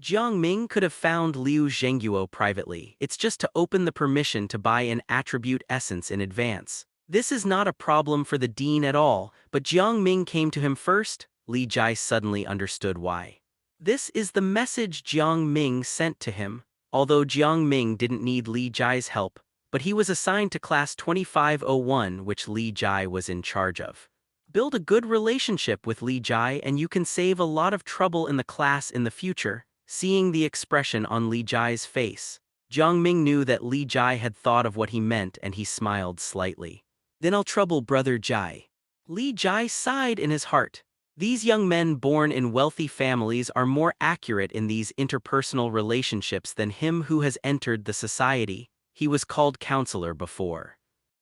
Jiang Ming could have found Liu Zhengguo privately. It's just to open the permission to buy an attribute essence in advance. This is not a problem for the dean at all, but Jiang Ming came to him first. Li Jai suddenly understood why. This is the message Jiang Ming sent to him. Although Jiang Ming didn't need Li Jai's help, but he was assigned to class 2501, which Li Jai was in charge of. Build a good relationship with Li Jai and you can save a lot of trouble in the class in the future. Seeing the expression on Li Jai's face, Jiang Ming knew that Li Jai had thought of what he meant and he smiled slightly. Then I'll trouble brother Jai. Li Jai sighed in his heart. These young men born in wealthy families are more accurate in these interpersonal relationships than him who has entered the society. He was called counselor before.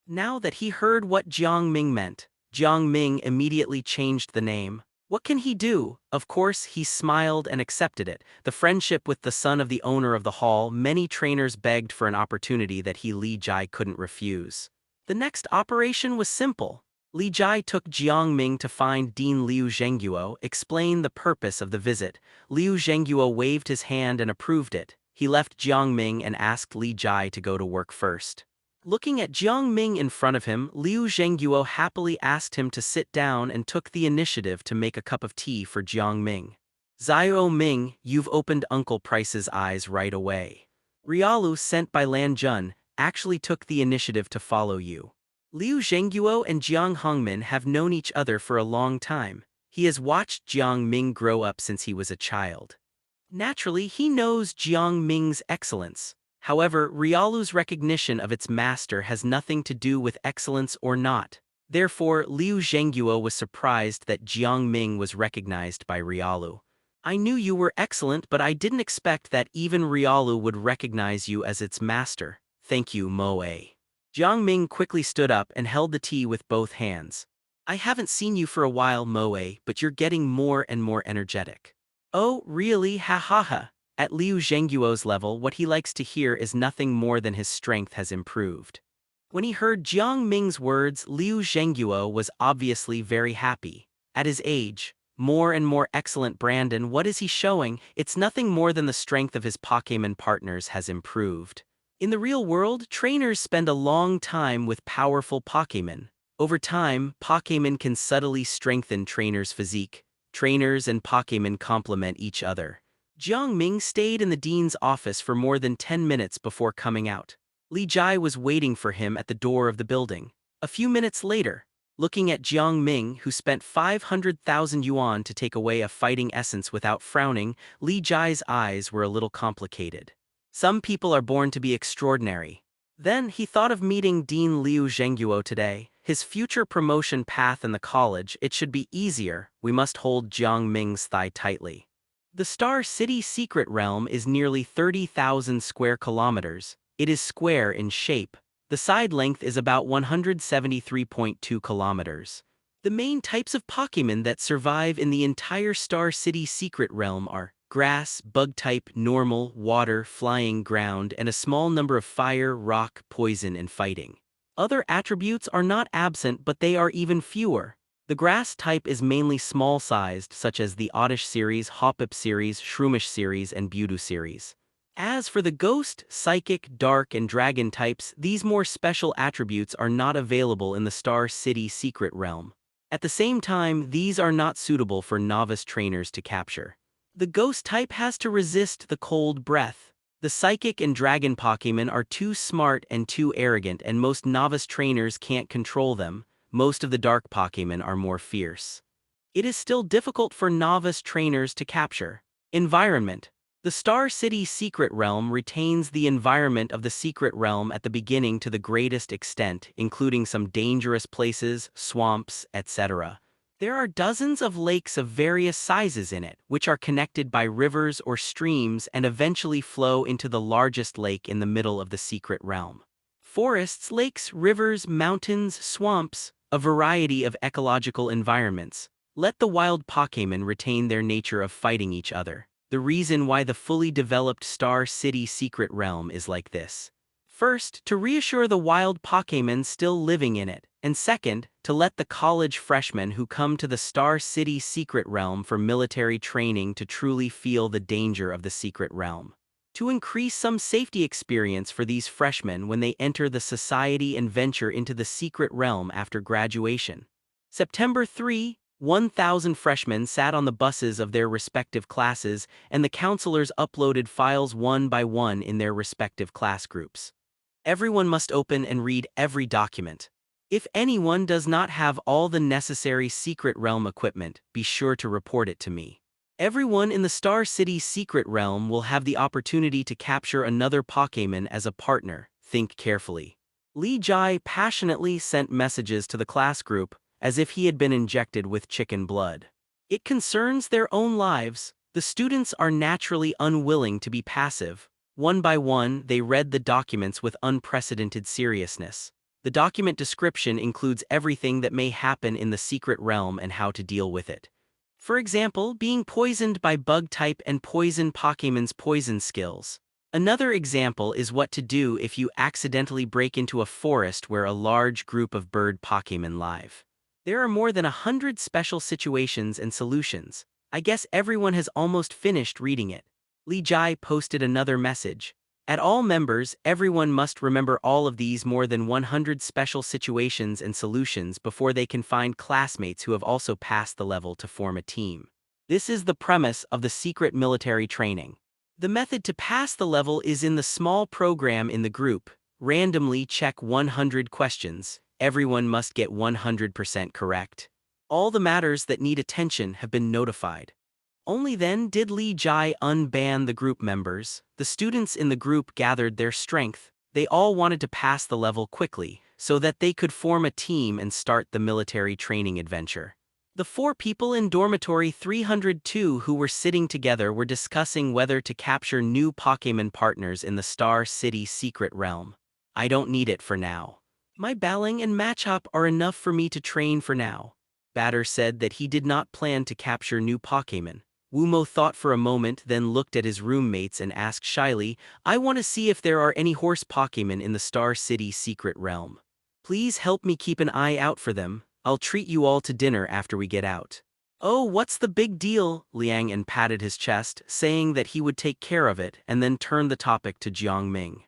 Now that he heard what Jiang Ming meant, Jiang Ming immediately changed the name. What can he do? Of course, he smiled and accepted it. The friendship with the son of the owner of the hall, many trainers begged for an opportunity that he Li Jai couldn't refuse. The next operation was simple. Li Jai took Jiang Ming to find Dean Liu Zhengguo, explain the purpose of the visit. Liu Zhengguo waved his hand and approved it. He left Jiang Ming and asked Li Jai to go to work first. Looking at Jiang Ming in front of him, Liu Zhengguo happily asked him to sit down and took the initiative to make a cup of tea for Jiang Ming. Xiao Ming, you've opened Uncle Price's eyes right away. Riolu, sent by Lan Jun, actually took the initiative to follow you. Liu Zhengguo and Jiang Hongmin have known each other for a long time. He has watched Jiang Ming grow up since he was a child. Naturally, he knows Jiang Ming's excellence. However, Riolu's recognition of its master has nothing to do with excellence or not. Therefore, Liu Zhengguo was surprised that Jiang Ming was recognized by Riolu. I knew you were excellent, but I didn't expect that even Riolu would recognize you as its master. Thank you, Moe. Jiang Ming quickly stood up and held the tea with both hands. I haven't seen you for a while, Moe, but you're getting more and more energetic. Oh, really? Ha ha ha. At Liu Zhengguo's level, what he likes to hear is nothing more than his strength has improved. When he heard Jiang Ming's words, Liu Zhengguo was obviously very happy. At his age, more and more excellent Brandon, what is he showing? It's nothing more than the strength of his Pokémon partners has improved. In the real world, trainers spend a long time with powerful Pokémon. Over time, Pokémon can subtly strengthen trainers' physique. Trainers and Pokémon complement each other. Jiang Ming stayed in the dean's office for more than 10 minutes before coming out. Li Jai was waiting for him at the door of the building. A few minutes later, looking at Jiang Ming, who spent 500,000 yuan to take away a fighting essence without frowning, Li Jai's eyes were a little complicated. Some people are born to be extraordinary. Then he thought of meeting Dean Liu Zhengguo today. His future promotion path in the college, it should be easier. We must hold Jiang Ming's thigh tightly. The Star City Secret Realm is nearly 30,000 square kilometers. It is square in shape. The side length is about 173.2 kilometers. The main types of Pokémon that survive in the entire Star City Secret Realm are grass, bug-type, normal, water, flying, ground, and a small number of fire, rock, poison, and fighting. Other attributes are not absent, but they are even fewer. The grass type is mainly small-sized, such as the Oddish series, Hoppip series, Shroomish series, and Budu series. As for the ghost, psychic, dark, and dragon types, these more special attributes are not available in the Star City Secret Realm. At the same time, these are not suitable for novice trainers to capture. The ghost type has to resist the cold breath. The psychic and dragon Pokémon are too smart and too arrogant, and most novice trainers can't control them. Most of the dark Pokémon are more fierce. It is still difficult for novice trainers to capture. Environment. The Star City Secret Realm retains the environment of the Secret Realm at the beginning to the greatest extent, including some dangerous places, swamps, etc. There are dozens of lakes of various sizes in it, which are connected by rivers or streams and eventually flow into the largest lake in the middle of the Secret Realm. Forests, lakes, rivers, mountains, swamps, a variety of ecological environments. Let the wild Pokémon retain their nature of fighting each other. The reason why the fully developed Star City Secret Realm is like this. First, to reassure the wild Pokémon still living in it, and second, to let the college freshmen who come to the Star City Secret Realm for military training to truly feel the danger of the Secret Realm. to increase some safety experience for these freshmen when they enter the society and venture into the secret realm after graduation. September 3, 1,000 freshmen sat on the buses of their respective classes, and the counselors uploaded files one by one in their respective class groups. Everyone must open and read every document. If anyone does not have all the necessary secret realm equipment, be sure to report it to me. Everyone in the Star City Secret Realm will have the opportunity to capture another Pokémon as a partner. Think carefully. Li Jai passionately sent messages to the class group as if he had been injected with chicken blood. It concerns their own lives. The students are naturally unwilling to be passive. One by one, they read the documents with unprecedented seriousness. The document description includes everything that may happen in the secret realm and how to deal with it. For example, being poisoned by bug type and poison Pokémon's poison skills. Another example is what to do if you accidentally break into a forest where a large group of bird Pokémon live. There are more than 100 special situations and solutions. I guess everyone has almost finished reading it. Li Jai posted another message. At all members, everyone must remember all of these more than 100 special situations and solutions before they can find classmates who have also passed the level to form a team. This is the premise of the secret military training. The method to pass the level is in the small program in the group. Randomly check 100 questions. Everyone must get 100% correct. All the matters that need attention have been notified. Only then did Li Jai unban the group members. The students in the group gathered their strength. They all wanted to pass the level quickly, so that they could form a team and start the military training adventure. The 4 people in Dormitory 302 who were sitting together were discussing whether to capture new Pokémon partners in the Star City Secret Realm. I don't need it for now. My battling and matchup are enough for me to train for now. Batter said that he did not plan to capture new Pokémon. Wumo thought for a moment, then looked at his roommates and asked shyly, I want to see if there are any horse Pokémon in the Star City Secret Realm. Please help me keep an eye out for them. I'll treat you all to dinner after we get out. Oh, what's the big deal? Liang An patted his chest, saying that he would take care of it, and then turned the topic to Jiang Ming.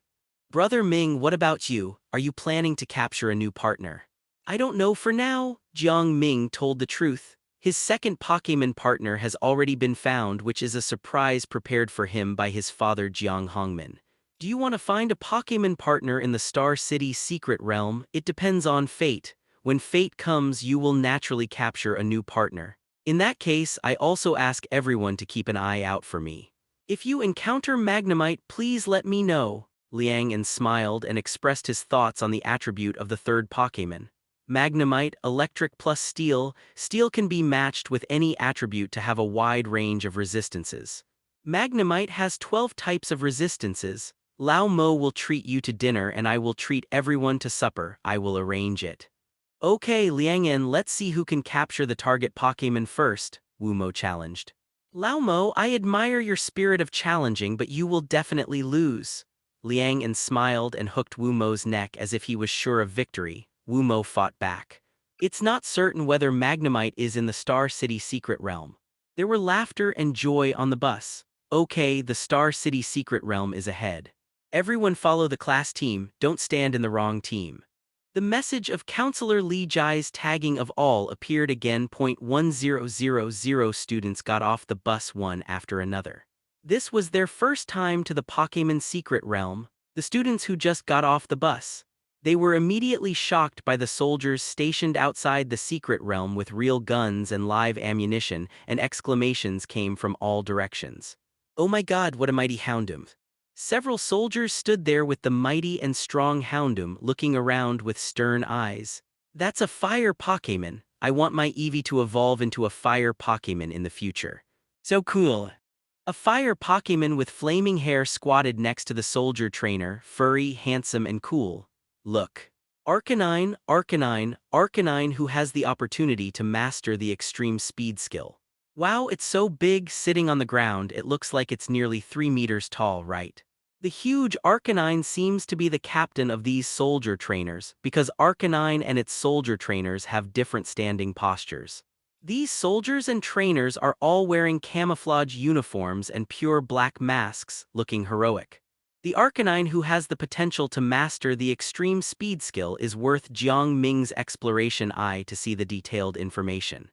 Brother Ming, what about you? Are you planning to capture a new partner? I don't know for now, Jiang Ming told the truth. His second Pokémon partner has already been found, which is a surprise prepared for him by his father Jiang Hongmin. Do you want to find a Pokémon partner in the Star City Secret Realm? It depends on fate. When fate comes, you will naturally capture a new partner. In that case, I also ask everyone to keep an eye out for me. If you encounter Magnemite, please let me know. Liang An smiled and expressed his thoughts on the attribute of the third Pokémon. Magnemite, electric plus steel. Steel can be matched with any attribute to have a wide range of resistances. Magnemite has 12 types of resistances. Lao Mo will treat you to dinner and I will treat everyone to supper. I will arrange it. Okay, Liang An, let's see who can capture the target Pokémon first, Wumo challenged. Lao Mo, I admire your spirit of challenging, but you will definitely lose. Liang An smiled and hooked Wumo's neck as if he was sure of victory. Wumo fought back. It's not certain whether Magnemite is in the Star City Secret Realm. There were laughter and joy on the bus. Okay, the Star City Secret Realm is ahead. Everyone follow the class team, don't stand in the wrong team. The message of Counselor Li Jai's tagging of all appeared again. 1000 students got off the bus one after another. This was their first time to the Pokémon Secret Realm. The students who just got off the bus. They were immediately shocked by the soldiers stationed outside the secret realm with real guns and live ammunition, and exclamations came from all directions. Oh my god, what a mighty Houndoom! Several soldiers stood there with the mighty and strong Houndoom looking around with stern eyes. That's a fire Pokémon. I want my Eevee to evolve into a fire Pokémon in the future. So cool! A fire Pokémon with flaming hair squatted next to the soldier trainer, furry, handsome and cool. Look. Arcanine, who has the opportunity to master the extreme speed skill. Wow, it's so big sitting on the ground, it looks like it's nearly 3 meters tall, right? The huge Arcanine seems to be the captain of these soldier trainers, because Arcanine and its soldier trainers have different standing postures. These soldiers and trainers are all wearing camouflage uniforms and pure black masks, looking heroic. The Arcanine who has the potential to master the extreme speed skill is worth Jiang Ming's exploration eye to see the detailed information.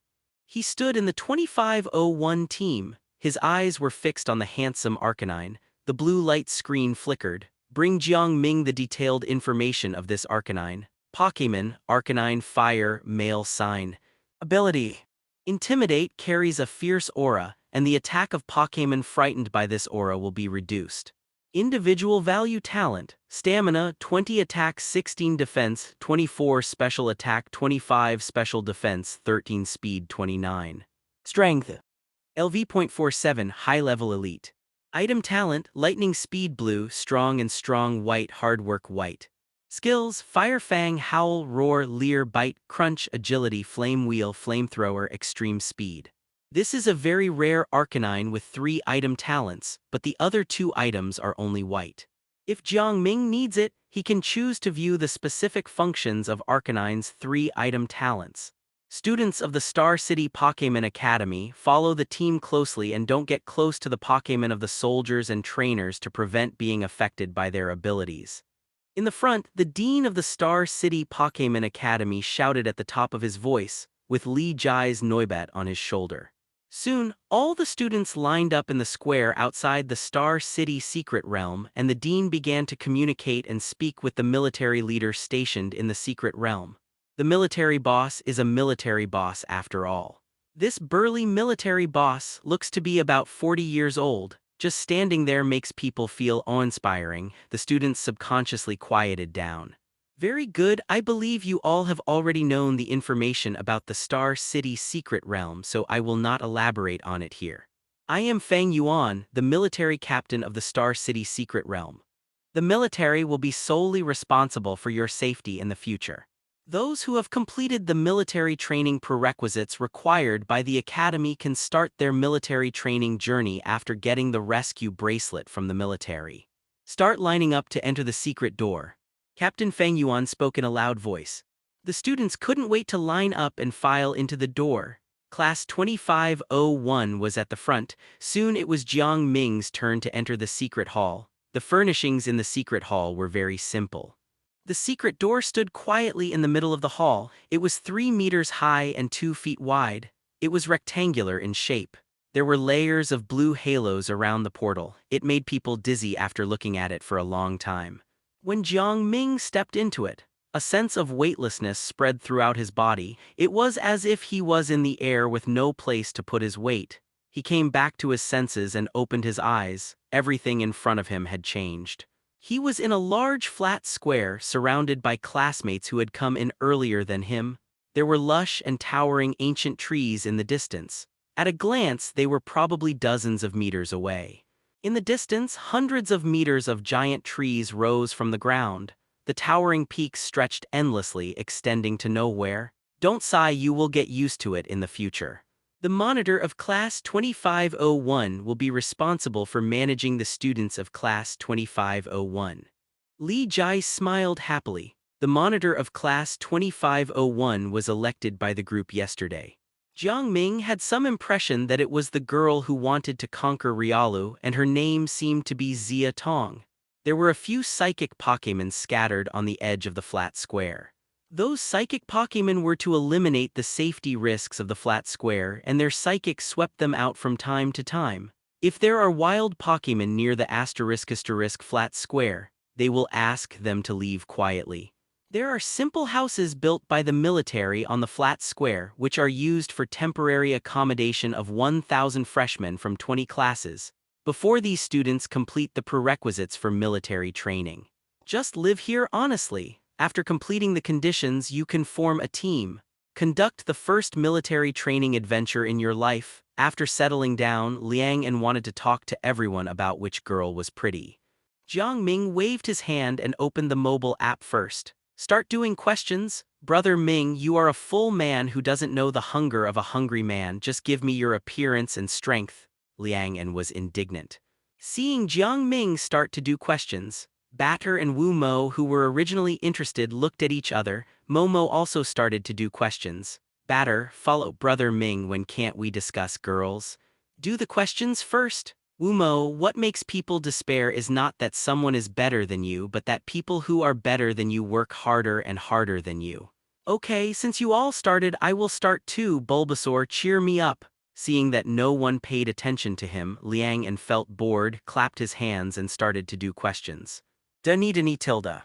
He stood in the 2501 team. His eyes were fixed on the handsome Arcanine. The blue light screen flickered. Bring Jiang Ming the detailed information of this Arcanine. Pokémon, Arcanine Fire, Male Sign. Ability. Intimidate carries a fierce aura, and the attack of Pokémon frightened by this aura will be reduced. Individual value talent, stamina 20 attack 16 defense 24 special attack 25 special defense 13 speed 29. Strength. LV.47 high level elite. Item talent lightning speed blue strong and strong white hard work white. Skills Fire Fang Howl Roar Leer Bite Crunch Agility Flame Wheel Flamethrower Extreme Speed. This is a very rare Arcanine with 3 item talents, but the other 2 items are only white. If Jiang Ming needs it, he can choose to view the specific functions of Arcanine's 3 item talents. Students of the Star City Pokémon Academy follow the team closely and don't get close to the Pokémon of the soldiers and trainers to prevent being affected by their abilities. In the front, the dean of the Star City Pokémon Academy shouted at the top of his voice, with Li Jai's Noibat on his shoulder. Soon, all the students lined up in the square outside the Star City Secret Realm, and the dean began to communicate and speak with the military leader stationed in the Secret Realm. The military boss is a military boss after all. This burly military boss looks to be about 40 years old. Just standing there makes people feel awe-inspiring. The students subconsciously quieted down. Very good, I believe you all have already known the information about the Star City Secret Realm, so I will not elaborate on it here. I am Fang Yuan, the military captain of the Star City Secret Realm. The military will be solely responsible for your safety in the future. Those who have completed the military training prerequisites required by the Academy can start their military training journey after getting the rescue bracelet from the military. Start lining up to enter the secret door. Captain Feng Yuan spoke in a loud voice. The students couldn't wait to line up and file into the door. Class 2501 was at the front. Soon it was Jiang Ming's turn to enter the secret hall. The furnishings in the secret hall were very simple. The secret door stood quietly in the middle of the hall. It was 3 meters high and 2 feet wide. It was rectangular in shape. There were layers of blue halos around the portal. It made people dizzy after looking at it for a long time. When Jiang Ming stepped into it, a sense of weightlessness spread throughout his body. It was as if he was in the air with no place to put his weight. He came back to his senses and opened his eyes. Everything in front of him had changed. He was in a large flat square surrounded by classmates who had come in earlier than him. There were lush and towering ancient trees in the distance. At a glance, they were probably dozens of meters away. In the distance, hundreds of meters of giant trees rose from the ground. The towering peaks stretched endlessly, extending to nowhere. Don't sigh, you will get used to it in the future. The monitor of Class 2501 will be responsible for managing the students of Class 2501. Li Jai smiled happily. The monitor of Class 2501 was elected by the group yesterday. Jiang Ming had some impression that it was the girl who wanted to conquer Riolu, and her name seemed to be Xia Tong. There were a few psychic Pokémon scattered on the edge of the flat square. Those psychic Pokémon were to eliminate the safety risks of the flat square, and their psychic swept them out from time to time. If there are wild Pokémon near the *** flat square, they will ask them to leave quietly. There are simple houses built by the military on the flat square which are used for temporary accommodation of 1,000 freshmen from 20 classes, before these students complete the prerequisites for military training. Just live here honestly. After completing the conditions, you can form a team. Conduct the first military training adventure in your life. After settling down, Liang and wanted to talk to everyone about which girl was pretty. Jiang Ming waved his hand and opened the mobile app first. Start doing questions. Brother Ming, you are a full man who doesn't know the hunger of a hungry man. Just give me your appearance and strength. Liang and was indignant. Seeing Jiang Ming start to do questions, Batter and Wu Mo, who were originally interested, looked at each other. Momo also started to do questions. Batter, follow Brother Ming when can't we discuss girls? Do the questions first. Wumo, what makes people despair is not that someone is better than you but that people who are better than you work harder and harder than you. Okay, since you all started I will start too, Bulbasaur, cheer me up. Seeing that no one paid attention to him, Liang and felt bored, clapped his hands and started to do questions. Dani tilde.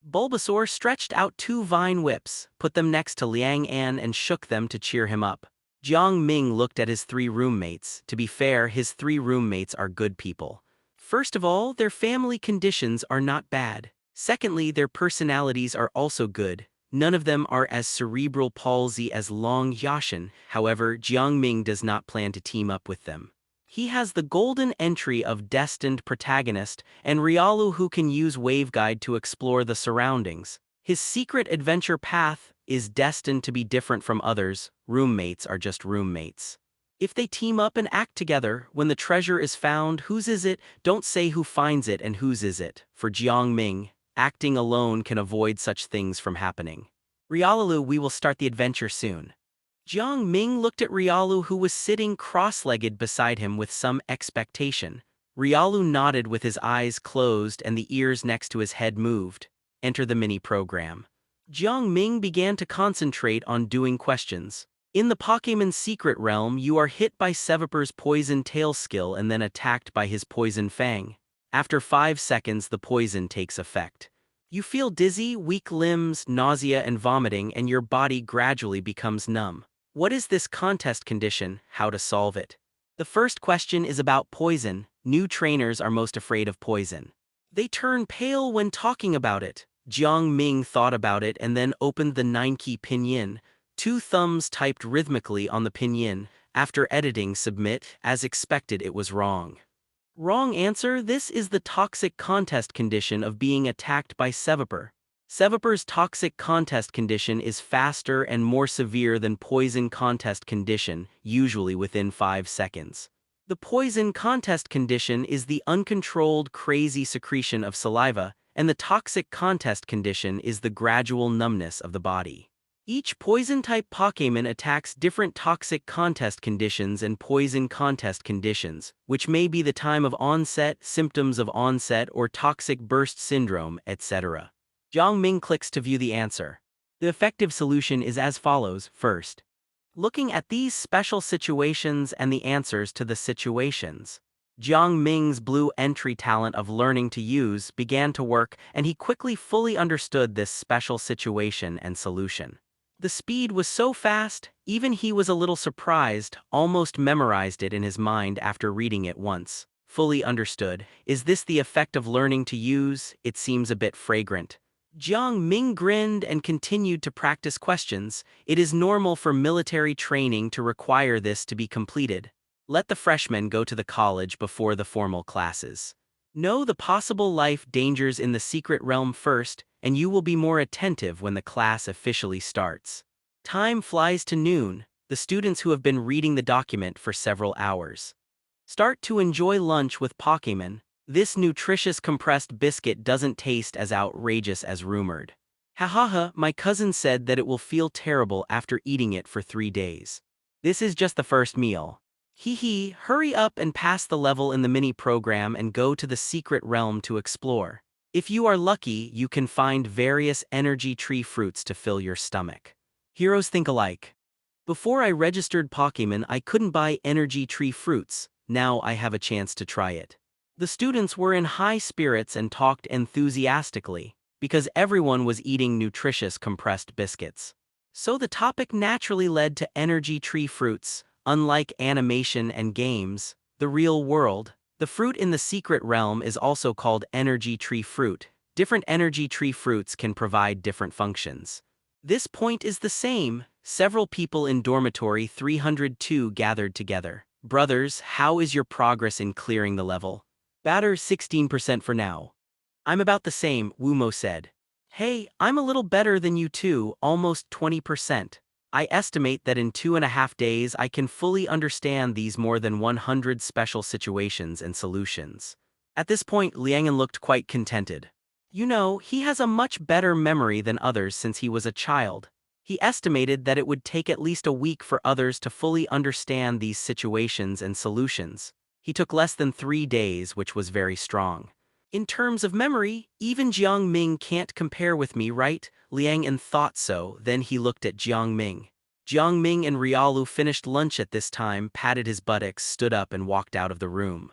Bulbasaur stretched out 2 vine whips, put them next to Liang An and shook them to cheer him up. Jiang Ming looked at his 3 roommates. To be fair, his 3 roommates are good people. First of all, their family conditions are not bad. Secondly, their personalities are also good. None of them are as cerebral palsy as Long Yashin. However, Jiang Ming does not plan to team up with them. He has the golden entry of destined protagonist and Riolu who can use waveguide to explore the surroundings. His secret adventure path is destined to be different from others. Roommates are just roommates. If they team up and act together, when the treasure is found, whose is it? Don't say who finds it and whose is it. For Jiang Ming, acting alone can avoid such things from happening. Riolu, we will start the adventure soon. Jiang Ming looked at Riolu who was sitting cross-legged beside him with some expectation. Riolu nodded with his eyes closed and the ears next to his head moved. Enter the mini-program. Jiang Ming began to concentrate on doing questions. In the Pokémon Secret Realm, you are hit by Seviper's Poison Tail skill and then attacked by his Poison Fang. After 5 seconds, the poison takes effect. You feel dizzy, weak limbs, nausea and vomiting, and your body gradually becomes numb. What is this contest condition? How to solve it? The first question is about poison. New trainers are most afraid of poison. They turn pale when talking about it. Jiang Ming thought about it and then opened the 9-key pinyin. 2 thumbs typed rhythmically on the pinyin. After editing submit, as expected it was wrong. Wrong answer, this is the toxic contest condition of being attacked by Seviper. Seviper's toxic contest condition is faster and more severe than poison contest condition, usually within 5 seconds. The poison contest condition is the uncontrolled crazy secretion of saliva, and the toxic contest condition is the gradual numbness of the body. Each poison-type Pokémon attacks different toxic contest conditions and poison contest conditions, which may be the time of onset, symptoms of onset, or toxic burst syndrome, etc. Jiang Ming clicks to view the answer. The effective solution is as follows. First, looking at these special situations and the answers to the situations. Jiang Ming's blue entry talent of learning to use began to work, and he quickly fully understood this special situation and solution. The speed was so fast, even he was a little surprised, almost memorized it in his mind after reading it once. Fully understood. Is this the effect of learning to use? It seems a bit fragrant. Jiang Ming grinned and continued to practice questions. It is normal for military training to require this to be completed. Let the freshmen go to the college before the formal classes. Know the possible life dangers in the secret realm first, and you will be more attentive when the class officially starts. Time flies to noon, the students who have been reading the document for several hours start to enjoy lunch with Pokémon. This nutritious compressed biscuit doesn't taste as outrageous as rumored. Hahaha, my cousin said that it will feel terrible after eating it for 3 days. This is just the first meal. Hee, hurry up and pass the level in the mini-program and go to the secret realm to explore. If you are lucky, you can find various energy tree fruits to fill your stomach. Heroes think alike. Before I registered Pokémon, I couldn't buy energy tree fruits. Now I have a chance to try it. The students were in high spirits and talked enthusiastically, because everyone was eating nutritious compressed biscuits. So the topic naturally led to energy tree fruits. Unlike animation and games, the real world, the fruit in the secret realm is also called energy tree fruit. Different energy tree fruits can provide different functions. This point is the same. Several people in Dormitory 302 gathered together. Brothers, how is your progress in clearing the level? Batter 16% for now. I'm about the same, Wumo said. Hey, I'm a little better than you too, almost 20%. I estimate that in 2.5 days I can fully understand these more than 100 special situations and solutions. At this point, Liangan looked quite contented. You know, he has a much better memory than others since he was a child. He estimated that it would take at least a week for others to fully understand these situations and solutions. He took less than 3 days, which was very strong. In terms of memory, even Jiang Ming can't compare with me, right? Liang An thought so, then he looked at Jiang Ming. Jiang Ming and Riolu finished lunch at this time, patted his buttocks, stood up and walked out of the room.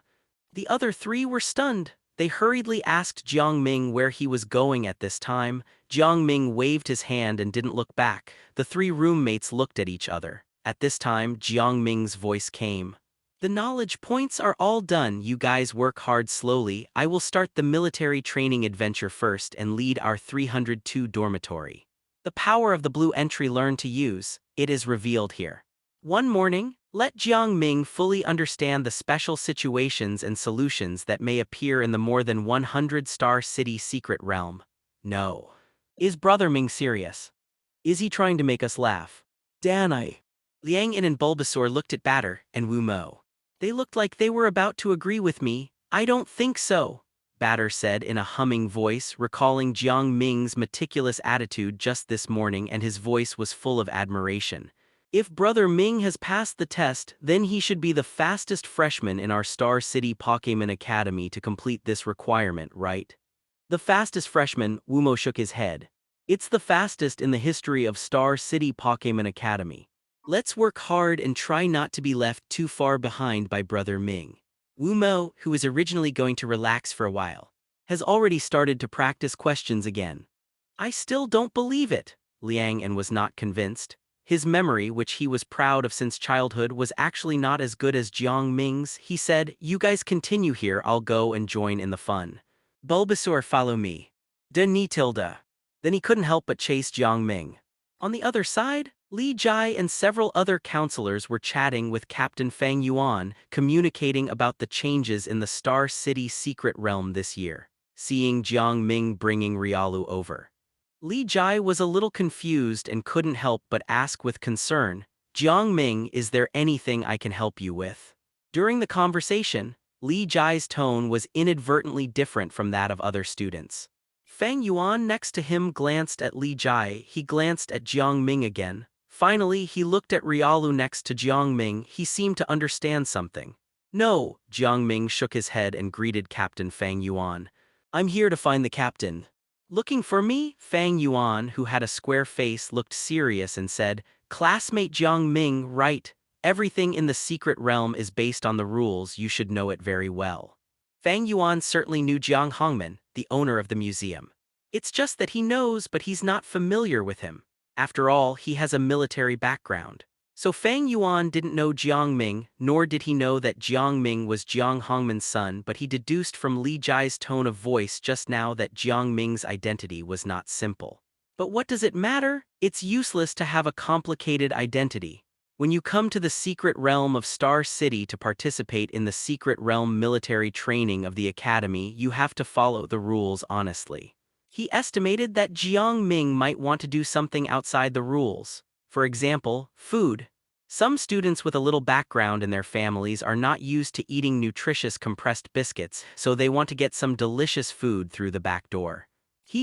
The other 3 were stunned. They hurriedly asked Jiang Ming where he was going at this time. Jiang Ming waved his hand and didn't look back. The 3 roommates looked at each other. At this time, Jiang Ming's voice came. The knowledge points are all done. You guys work hard slowly. I will start the military training adventure first and lead our 302 dormitory. The power of the blue entry learn to use. It is revealed here. One morning, let Jiang Ming fully understand the special situations and solutions that may appear in the more than 100-star city secret realm. No. Is Brother Ming serious? Is he trying to make us laugh? Danai. Liang An and Bulbasaur looked at Batter and Wu Mo. They looked like they were about to agree with me. I don't think so, Batter said in a humming voice, recalling Jiang Ming's meticulous attitude just this morning, and his voice was full of admiration. If Brother Ming has passed the test, then he should be the fastest freshman in our Star City Pokémon Academy to complete this requirement, right? The fastest freshman, Wumo shook his head. It's the fastest in the history of Star City Pokémon Academy. Let's work hard and try not to be left too far behind by Brother Ming. Wumo, who was originally going to relax for a while, has already started to practice questions again. I still don't believe it. Liang An was not convinced. His memory, which he was proud of since childhood, was actually not as good as Jiang Ming's. He said, "You guys continue here, I'll go and join in the fun. Bulbasaur, follow me." Ni tilde. Then he couldn't help but chase Jiang Ming. On the other side, Li Jai and several other counselors were chatting with Captain Fang Yuan, communicating about the changes in the Star City secret realm this year. Seeing Jiang Ming bringing Riolu over, Li Jai was a little confused and couldn't help but ask with concern, "Jiang Ming, is there anything I can help you with?" During the conversation, Li Jai's tone was inadvertently different from that of other students. Fang Yuan next to him glanced at Li Jai. He glanced at Jiang Ming again. Finally, he looked at Riolu next to Jiang Ming. He seemed to understand something. "No," Jiang Ming shook his head and greeted Captain Fang Yuan. "I'm here to find the captain." "Looking for me?" Fang Yuan, who had a square face, looked serious and said, "Classmate Jiang Ming, right? Everything in the secret realm is based on the rules. You should know it very well." Fang Yuan certainly knew Jiang Hongman, the owner of the museum. It's just that he knows, but he's not familiar with him. After all, he has a military background. So Fang Yuan didn't know Jiang Ming, nor did he know that Jiang Ming was Jiang Hongman's son, but he deduced from Li Jai's tone of voice just now that Jiang Ming's identity was not simple. But what does it matter? It's useless to have a complicated identity. When you come to the secret realm of Star City to participate in the secret realm military training of the academy, you have to follow the rules honestly. He estimated that Jiang Ming might want to do something outside the rules. For example, food. Some students with a little background in their families are not used to eating nutritious compressed biscuits, so they want to get some delicious food through the back door.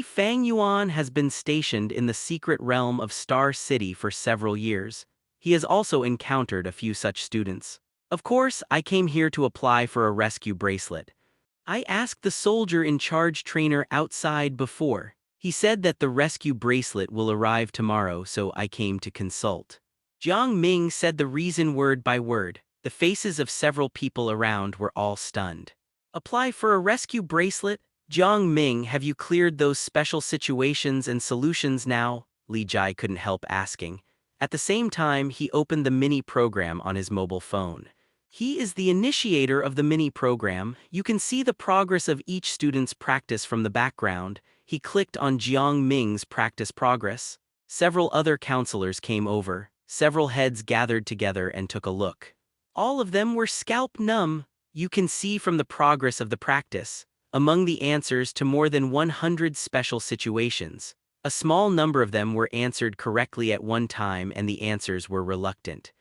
Fang Yuan has been stationed in the secret realm of Star City for several years. He has also encountered a few such students. Of course, I came here to apply for a rescue bracelet. I asked the soldier in charge trainer outside before. He said that the rescue bracelet will arrive tomorrow, so I came to consult. Jiang Ming said the reason word by word. The faces of several people around were all stunned. Apply for a rescue bracelet? Jiang Ming, have you cleared those special situations and solutions now? Li Jai couldn't help asking. At the same time, he opened the mini program on his mobile phone. He is the initiator of the mini program. You can see the progress of each student's practice from the background. He clicked on Jiang Ming's practice progress. Several other counselors came over. Several heads gathered together and took a look. All of them were scalp numb. You can see from the progress of the practice. Among the answers to more than 100 special situations, a small number of them were answered correctly at one time, and the answers were reluctant.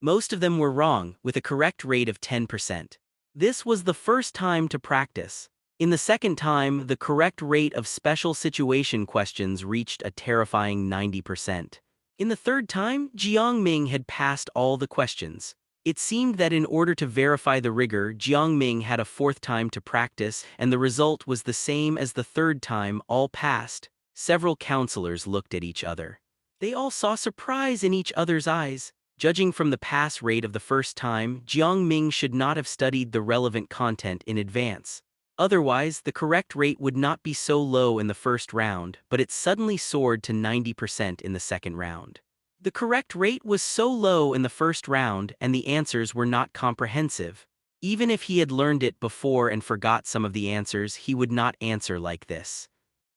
Most of them were wrong, with a correct rate of 10%. This was the first time to practice. In the second time, the correct rate of special situation questions reached a terrifying 90%. In the third time, Jiang Ming had passed all the questions. It seemed that in order to verify the rigor, Jiang Ming had a fourth time to practice, and the result was the same as the third time, all passed. Several counselors looked at each other. They all saw surprise in each other's eyes. Judging from the pass rate of the first time, Jiang Ming should not have studied the relevant content in advance. Otherwise, the correct rate would not be so low in the first round, but it suddenly soared to 90% in the second round. The correct rate was so low in the first round and the answers were not comprehensive. Even if he had learned it before and forgot some of the answers, he would not answer like this.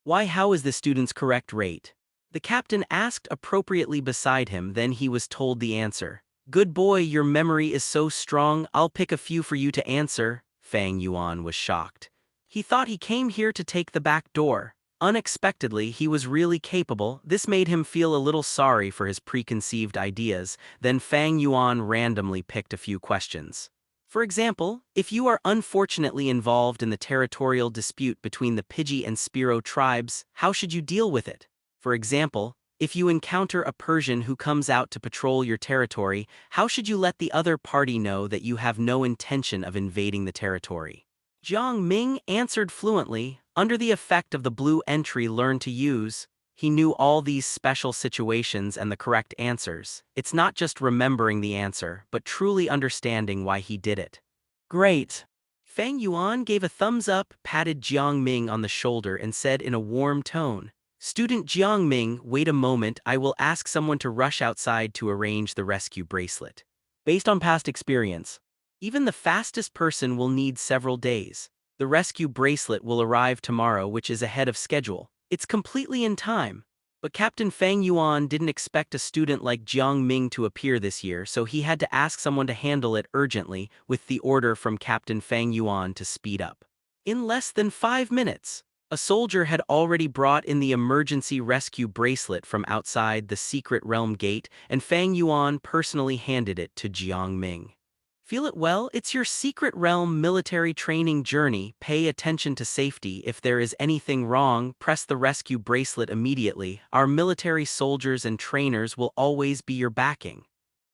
Why, how is the student's correct rate? The captain asked appropriately beside him, then he was told the answer. Good boy, your memory is so strong, I'll pick a few for you to answer. Fang Yuan was shocked. He thought he came here to take the back door. Unexpectedly, he was really capable. This made him feel a little sorry for his preconceived ideas. Then Fang Yuan randomly picked a few questions. For example, if you are unfortunately involved in the territorial dispute between the Pidgey and Spearow tribes, how should you deal with it? For example, if you encounter a Persian who comes out to patrol your territory, how should you let the other party know that you have no intention of invading the territory? Jiang Ming answered fluently. Under the effect of the blue entry learned to use, he knew all these special situations and the correct answers. It's not just remembering the answer, but truly understanding why he did it. Great! Fang Yuan gave a thumbs up, patted Jiang Ming on the shoulder and said in a warm tone, Student Jiang Ming, wait a moment, I will ask someone to rush outside to arrange the rescue bracelet. Based on past experience, even the fastest person will need several days. The rescue bracelet will arrive tomorrow, which is ahead of schedule. It's completely in time. But Captain Fang Yuan didn't expect a student like Jiang Ming to appear this year, so he had to ask someone to handle it urgently, with the order from Captain Fang Yuan to speed up. In less than 5 minutes, a soldier had already brought in the emergency rescue bracelet from outside the secret realm gate, and Fang Yuan personally handed it to Jiang Ming. Feel it well? It's your secret realm military training journey. Pay attention to safety. If there is anything wrong, press the rescue bracelet immediately. Our military soldiers and trainers will always be your backing.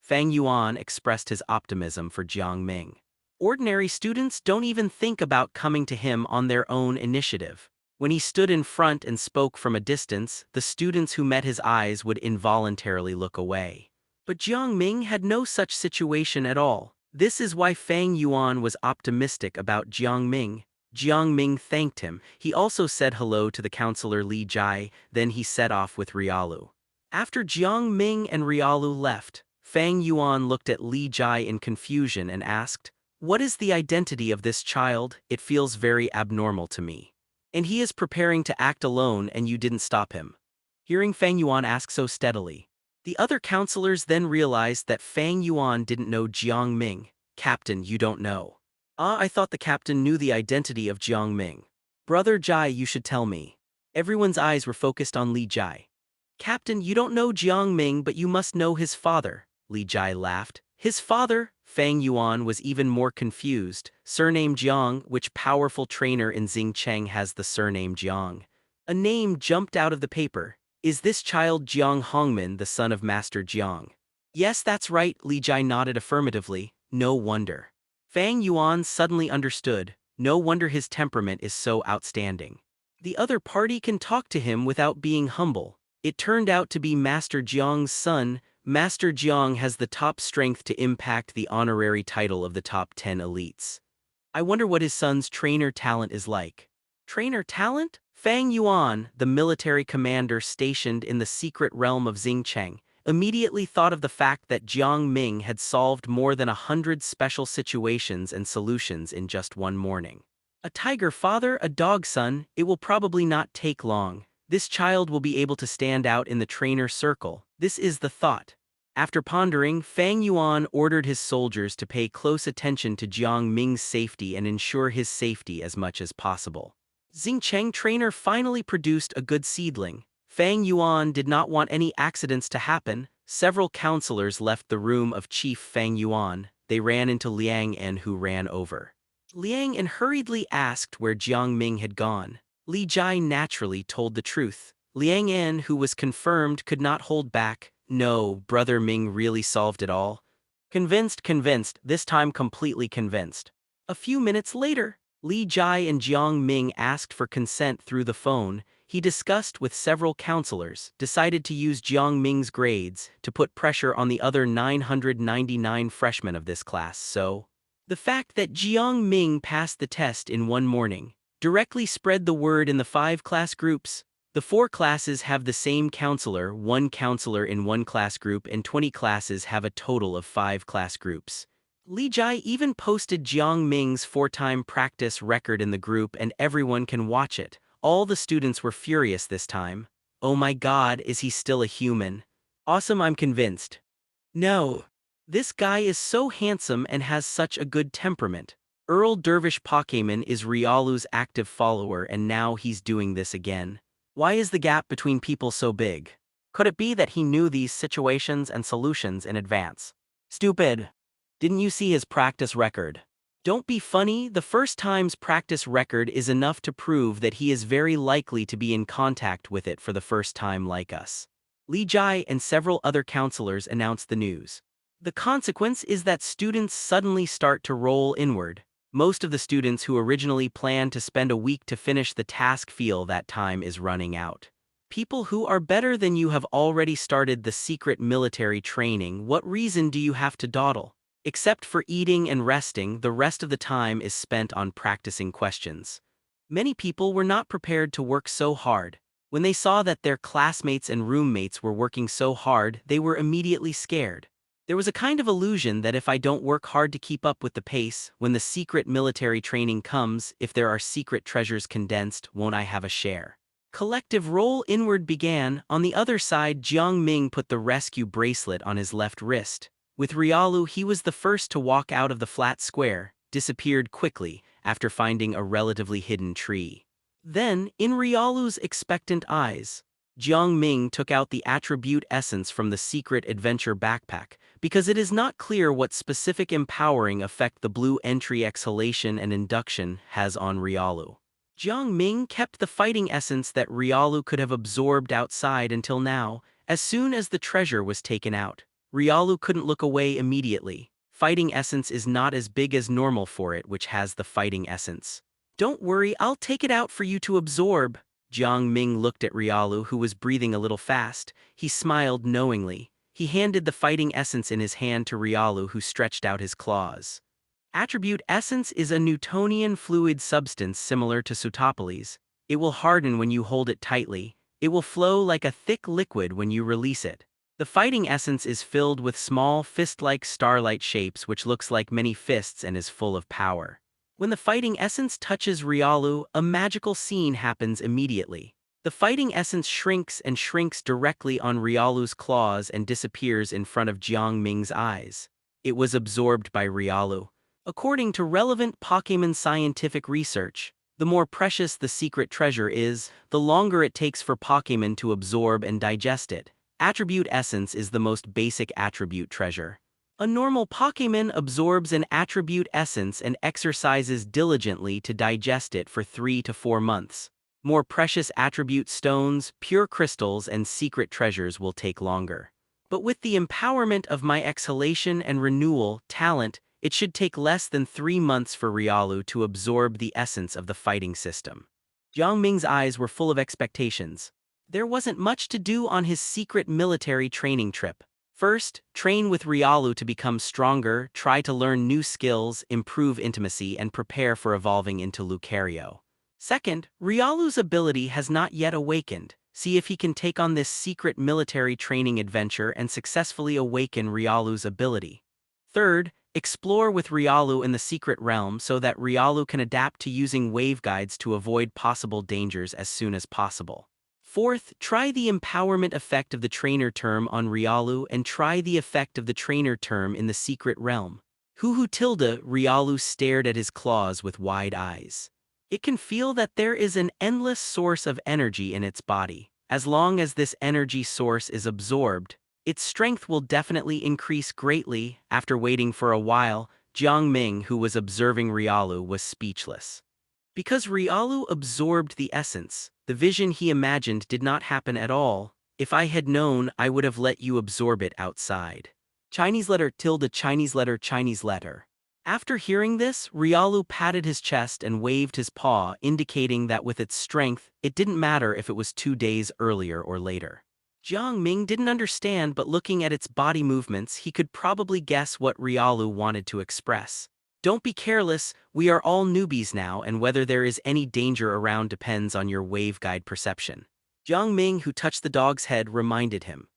Fang Yuan expressed his optimism for Jiang Ming. Ordinary students don't even think about coming to him on their own initiative. When he stood in front and spoke from a distance, the students who met his eyes would involuntarily look away. But Jiang Ming had no such situation at all. This is why Fang Yuan was optimistic about Jiang Ming. Jiang Ming thanked him. He also said hello to the counselor Li Jai, then he set off with Riolu. After Jiang Ming and Riolu left, Fang Yuan looked at Li Jai in confusion and asked, What is the identity of this child? It feels very abnormal to me. And he is preparing to act alone and you didn't stop him. Hearing Fang Yuan ask so steadily, the other counselors then realized that Fang Yuan didn't know Jiang Ming. Captain, you don't know. I thought the captain knew the identity of Jiang Ming. Brother Jai, you should tell me. Everyone's eyes were focused on Li Jai. Captain, you don't know Jiang Ming, but you must know his father. Li Jai laughed. His father? Fang Yuan was even more confused. Surname Jiang, which powerful trainer in Xingcheng has the surname Jiang? A name jumped out of the paper. Is this child Jiang Hongmin, the son of Master Jiang? Yes, that's right, Li Jai nodded affirmatively. No wonder. Fang Yuan suddenly understood. No wonder his temperament is so outstanding. The other party can talk to him without being humble. It turned out to be Master Jiang's son. Master Jiang has the top strength to impact the honorary title of the top 10 elites. I wonder what his son's trainer talent is like. Trainer talent? Fang Yuan, the military commander stationed in the secret realm of Xingcheng, immediately thought of the fact that Jiang Ming had solved more than 100 special situations and solutions in just one morning. A tiger father, a dog son, it will probably not take long. This child will be able to stand out in the trainer circle. This is the thought. After pondering, Fang Yuan ordered his soldiers to pay close attention to Jiang Ming's safety and ensure his safety as much as possible. Xingcheng trainer finally produced a good seedling. Fang Yuan did not want any accidents to happen. Several counselors left the room of Chief Fang Yuan. They ran into Liang En, who ran over. Liang En hurriedly asked where Jiang Ming had gone. Li Jai naturally told the truth. Liang En, who was confirmed, could not hold back. No, Brother Ming really solved it all. Convinced, this time completely convinced. A few minutes later, Li Jai and Jiang Ming asked for consent through the phone. He discussed with several counselors, decided to use Jiang Ming's grades to put pressure on the other 999 freshmen of this class. So, the fact that Jiang Ming passed the test in one morning directly spread the word in the 5 class groups. The 4 classes have the same counselor, 1 counselor in 1 class group, and 20 classes have a total of 5 class groups. Li Jai even posted Jiang Ming's 4-time practice record in the group, and everyone can watch it. All the students were furious this time. Oh my god, is he still a human? Awesome, I'm convinced. No. This guy is so handsome and has such a good temperament. Earl Dervish Pokémon is Riolu's active follower, and now he's doing this again. Why is the gap between people so big? Could it be that he knew these situations and solutions in advance? Stupid. Didn't you see his practice record? Don't be funny, the first time's practice record is enough to prove that he is very likely to be in contact with it for the first time like us. Li Jai and several other counselors announced the news. The consequence is that students suddenly start to roll inward. Most of the students who originally planned to spend a week to finish the task feel that time is running out. People who are better than you have already started the secret military training. What reason do you have to dawdle? Except for eating and resting, the rest of the time is spent on practicing questions. Many people were not prepared to work so hard. When they saw that their classmates and roommates were working so hard, they were immediately scared. There was a kind of illusion that if I don't work hard to keep up with the pace, when the secret military training comes, if there are secret treasures condensed, won't I have a share? Collective roll inward began. On the other side, Jiang Ming put the rescue bracelet on his left wrist. With Riolu, he was the first to walk out of the flat square, disappeared quickly after finding a relatively hidden tree. Then, in Riolu's expectant eyes, Jiang Ming took out the attribute essence from the secret adventure backpack, because it is not clear what specific empowering effect the blue entry exhalation and induction has on Riolu. Jiang Ming kept the fighting essence that Riolu could have absorbed outside until now. As soon as the treasure was taken out, Riolu couldn't look away immediately. Fighting essence is not as big as normal for it, which has the fighting essence. Don't worry, I'll take it out for you to absorb. Jiang Ming looked at Riolu, who was breathing a little fast. He smiled knowingly. He handed the fighting essence in his hand to Riolu, who stretched out his claws. Attribute essence is a Newtonian fluid substance similar to Sutopolys. It will harden when you hold it tightly. It will flow like a thick liquid when you release it. The fighting essence is filled with small fist-like starlight shapes, which looks like many fists and is full of power. When the fighting essence touches Riolu, a magical scene happens immediately. The fighting essence shrinks and shrinks directly on Riolu's claws and disappears in front of Jiang Ming's eyes. It was absorbed by Riolu. According to relevant Pokémon scientific research, the more precious the secret treasure is, the longer it takes for Pokémon to absorb and digest it. Attribute essence is the most basic attribute treasure. A normal Pokémon absorbs an attribute essence and exercises diligently to digest it for 3 to 4 months. More precious attribute stones, pure crystals, and secret treasures will take longer. But with the empowerment of my exhalation and renewal talent, it should take less than 3 months for Riolu to absorb the essence of the fighting system. Jiang Ming's eyes were full of expectations. There wasn't much to do on his secret military training trip. First, train with Riolu to become stronger, try to learn new skills, improve intimacy, and prepare for evolving into Lucario. Second, Riolu's ability has not yet awakened. See if he can take on this secret military training adventure and successfully awaken Riolu's ability. Third, explore with Riolu in the secret realm so that Riolu can adapt to using waveguides to avoid possible dangers as soon as possible. Fourth, try the empowerment effect of the trainer term on Riolu and try the effect of the trainer term in the secret realm. Riolu stared at his claws with wide eyes. It can feel that there is an endless source of energy in its body. As long as this energy source is absorbed, its strength will definitely increase greatly. After waiting for a while, Jiang Ming, who was observing Riolu, was speechless. Because Riolu absorbed the essence, the vision he imagined did not happen at all. If I had known, I would have let you absorb it outside. Chinese letter tilde Chinese letter Chinese letter. After hearing this, Riolu patted his chest and waved his paw, indicating that with its strength, it didn't matter if it was 2 days earlier or later. Jiang Ming didn't understand, but looking at its body movements, he could probably guess what Riolu wanted to express. Don't be careless, we are all newbies now, and whether there is any danger around depends on your waveguide perception. Jiang Ming, who touched the dog's head, reminded him.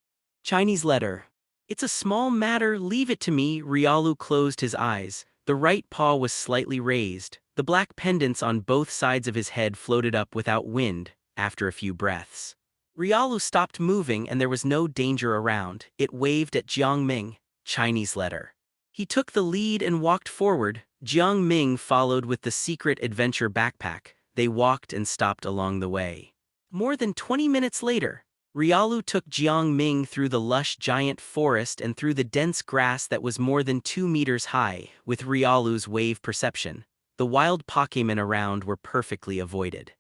Chinese letter. It's a small matter, leave it to me. Riolu closed his eyes. The right paw was slightly raised. The black pendants on both sides of his head floated up without wind, after a few breaths. Riolu stopped moving and there was no danger around. It waved at Jiang Ming. Chinese letter. He took the lead and walked forward. Jiang Ming followed with the secret adventure backpack. They walked and stopped along the way. More than 20 minutes later, Riolu took Jiang Ming through the lush giant forest and through the dense grass that was more than 2 meters high. With Riolu's wave perception, the wild Pokémon around were perfectly avoided.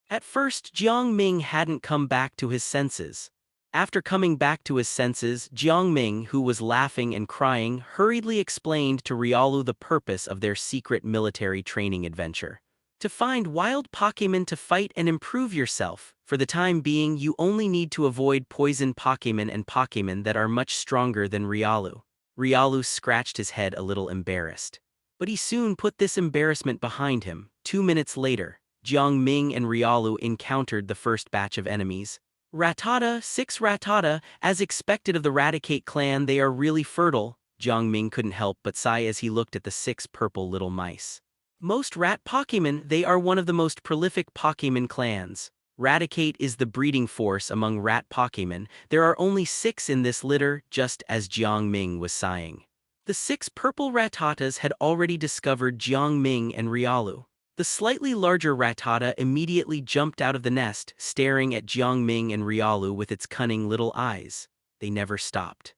At first, Jiang Ming hadn't come back to his senses. After coming back to his senses, Jiang Ming, who was laughing and crying, hurriedly explained to Riolu the purpose of their secret military training adventure. To find wild Pokémon to fight and improve yourself. For the time being, you only need to avoid poison Pokémon and Pokémon that are much stronger than Riolu. Riolu scratched his head a little embarrassed. But he soon put this embarrassment behind him. 2 minutes later, Jiang Ming and Riolu encountered the first batch of enemies. Rattata, 6 Rattata, as expected of the Raticate clan, they are really fertile. Jiang Ming couldn't help but sigh as he looked at the 6 purple little mice. Most rat Pokémon, they are one of the most prolific Pokémon clans. Raticate is the breeding force among rat Pokémon. There are only 6 in this litter, just as Jiang Ming was sighing. The 6 purple Rattatas had already discovered Jiang Ming and Riolu. The slightly larger Rattata immediately jumped out of the nest, staring at Jiang Ming and Riolu with its cunning little eyes. They never stopped.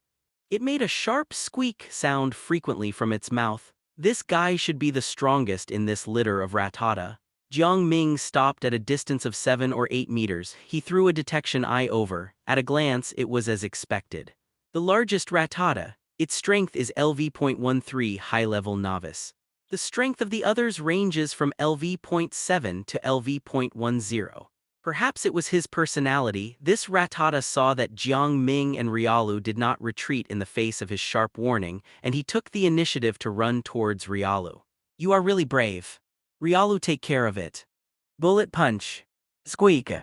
It made a sharp squeak sound frequently from its mouth. This guy should be the strongest in this litter of Rattata. Jiang Ming stopped at a distance of 7 or 8 meters. He threw a detection eye over. At a glance, it was as expected. The largest Rattata. Its strength is LV.13 high-level novice. The strength of the others ranges from LV.7 to LV.10. Perhaps it was his personality. This Rattata saw that Jiang Ming and Riolu did not retreat in the face of his sharp warning, and he took the initiative to run towards Riolu. You are really brave. Riolu, take care of it. Bullet punch. Squeak.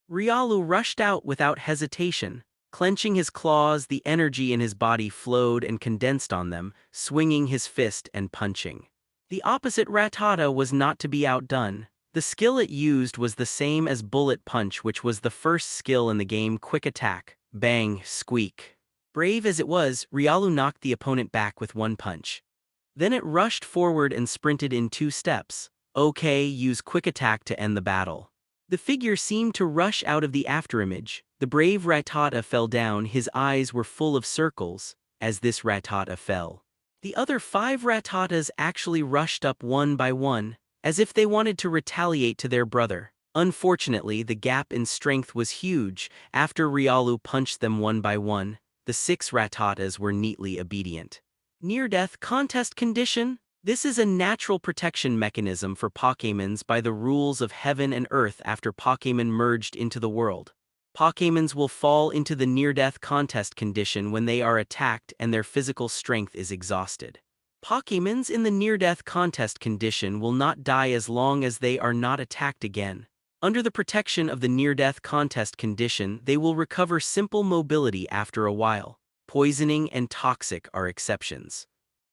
Riolu rushed out without hesitation. Clenching his claws, the energy in his body flowed and condensed on them, swinging his fist and punching. The opposite Rattata was not to be outdone. The skill it used was the same as Bullet Punch, which was the first skill in the game. Quick attack. Bang, squeak. Brave as it was, Riolu knocked the opponent back with 1 punch. Then it rushed forward and sprinted in 2 steps. Okay, use quick attack to end the battle. The figure seemed to rush out of the afterimage. The brave Rattata fell down. His eyes were full of circles as this Rattata fell. The other 5 Rattatas actually rushed up one by one, as if they wanted to retaliate to their brother. Unfortunately, the gap in strength was huge. After Riolu punched them one by one, the 6 Rattatas were neatly obedient. Near-death contest condition. This is a natural protection mechanism for Pokémons by the rules of heaven and earth after Pokémon merged into the world. Pokémons will fall into the near-death contest condition when they are attacked and their physical strength is exhausted. Pokémons in the near-death contest condition will not die as long as they are not attacked again. Under the protection of the near-death contest condition, they will recover simple mobility after a while. Poisoning and toxic are exceptions.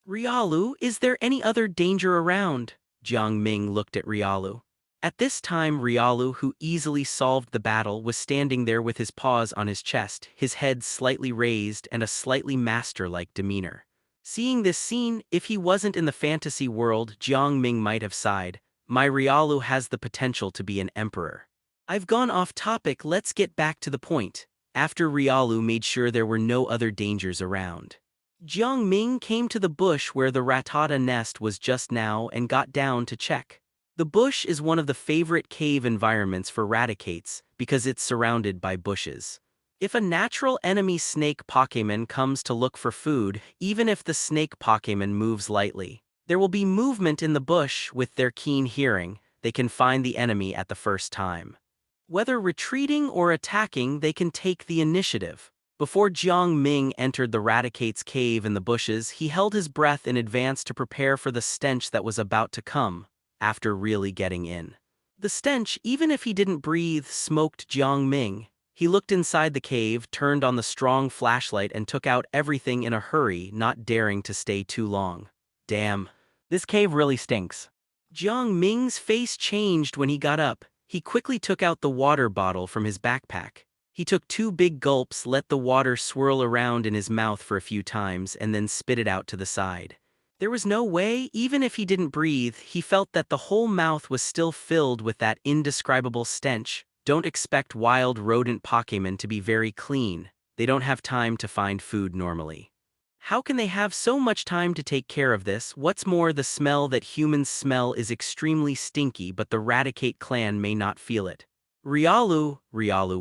Riolu, is there any other danger around? Jiang Ming looked at Riolu. At this time, Riolu, who easily solved the battle, was standing there with his paws on his chest, his head slightly raised and a slightly master-like demeanor. Seeing this scene, if he wasn't in the fantasy world, Jiang Ming might have sighed. My Riolu has the potential to be an emperor. I've gone off topic, let's get back to the point. After Riolu made sure there were no other dangers around, Jiang Ming came to the bush where the Rattata nest was just now and got down to check. The bush is one of the favorite cave environments for Raticates because it's surrounded by bushes. If a natural enemy snake Pokémon comes to look for food, even if the snake Pokémon moves lightly, there will be movement in the bush. With their keen hearing, they can find the enemy at the first time. Whether retreating or attacking, they can take the initiative. Before Jiang Ming entered the Raticate's cave in the bushes, he held his breath in advance to prepare for the stench that was about to come, after really getting in. The stench, even if he didn't breathe, smoked Jiang Ming. He looked inside the cave, turned on the strong flashlight, and took out everything in a hurry, not daring to stay too long. Damn, this cave really stinks. Jiang Ming's face changed when he got up. He quickly took out the water bottle from his backpack. He took 2 big gulps, let the water swirl around in his mouth for a few times, and then spit it out to the side. There was no way, even if he didn't breathe, he felt that the whole mouth was still filled with that indescribable stench. Don't expect wild rodent Pokémon to be very clean. They don't have time to find food normally. How can they have so much time to take care of this? What's more, the smell that humans smell is extremely stinky, but the Raticate clan may not feel it. Riolu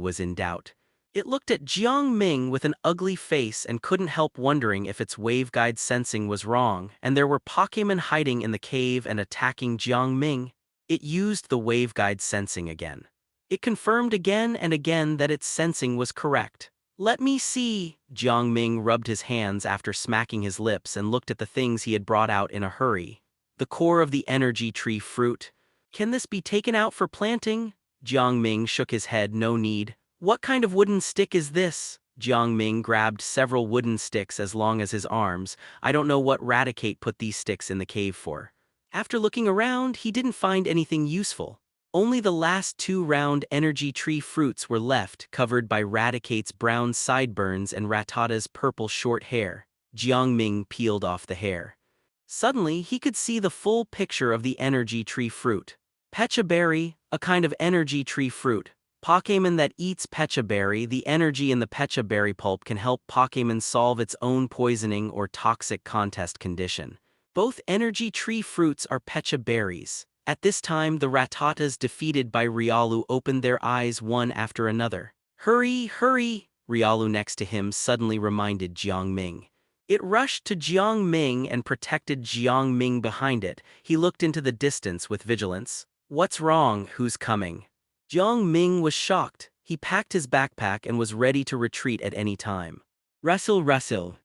was in doubt. It looked at Jiang Ming with an ugly face and couldn't help wondering if its waveguide sensing was wrong, and there were Pokémon hiding in the cave and attacking Jiang Ming. It used the waveguide sensing again. It confirmed again and again that its sensing was correct. Let me see. Jiang Ming rubbed his hands after smacking his lips and looked at the things he had brought out in a hurry. The core of the energy tree fruit. Can this be taken out for planting? Jiang Ming shook his head. No need. What kind of wooden stick is this? Jiang Ming grabbed several wooden sticks as long as his arms. I don't know what Raticate put these sticks in the cave for. After looking around, he didn't find anything useful. Only the last 2 round energy tree fruits were left, covered by Raticate's brown sideburns and Rattata's purple short hair. Jiang Ming peeled off the hair. Suddenly, he could see the full picture of the energy tree fruit. Pecha berry, a kind of energy tree fruit. Pokémon that eats Pecha berry. The energy in the Pecha berry pulp can help Pokémon solve its own poisoning or toxic contest condition. Both energy tree fruits are Pecha berries. At this time, the Rattatas defeated by Riolu opened their eyes one after another. Hurry, hurry! Riolu next to him suddenly reminded Jiang Ming. It rushed to Jiang Ming and protected Jiang Ming behind it. He looked into the distance with vigilance. What's wrong? Who's coming? Jiang Ming was shocked. He packed his backpack and was ready to retreat at any time. Rustle, rustle.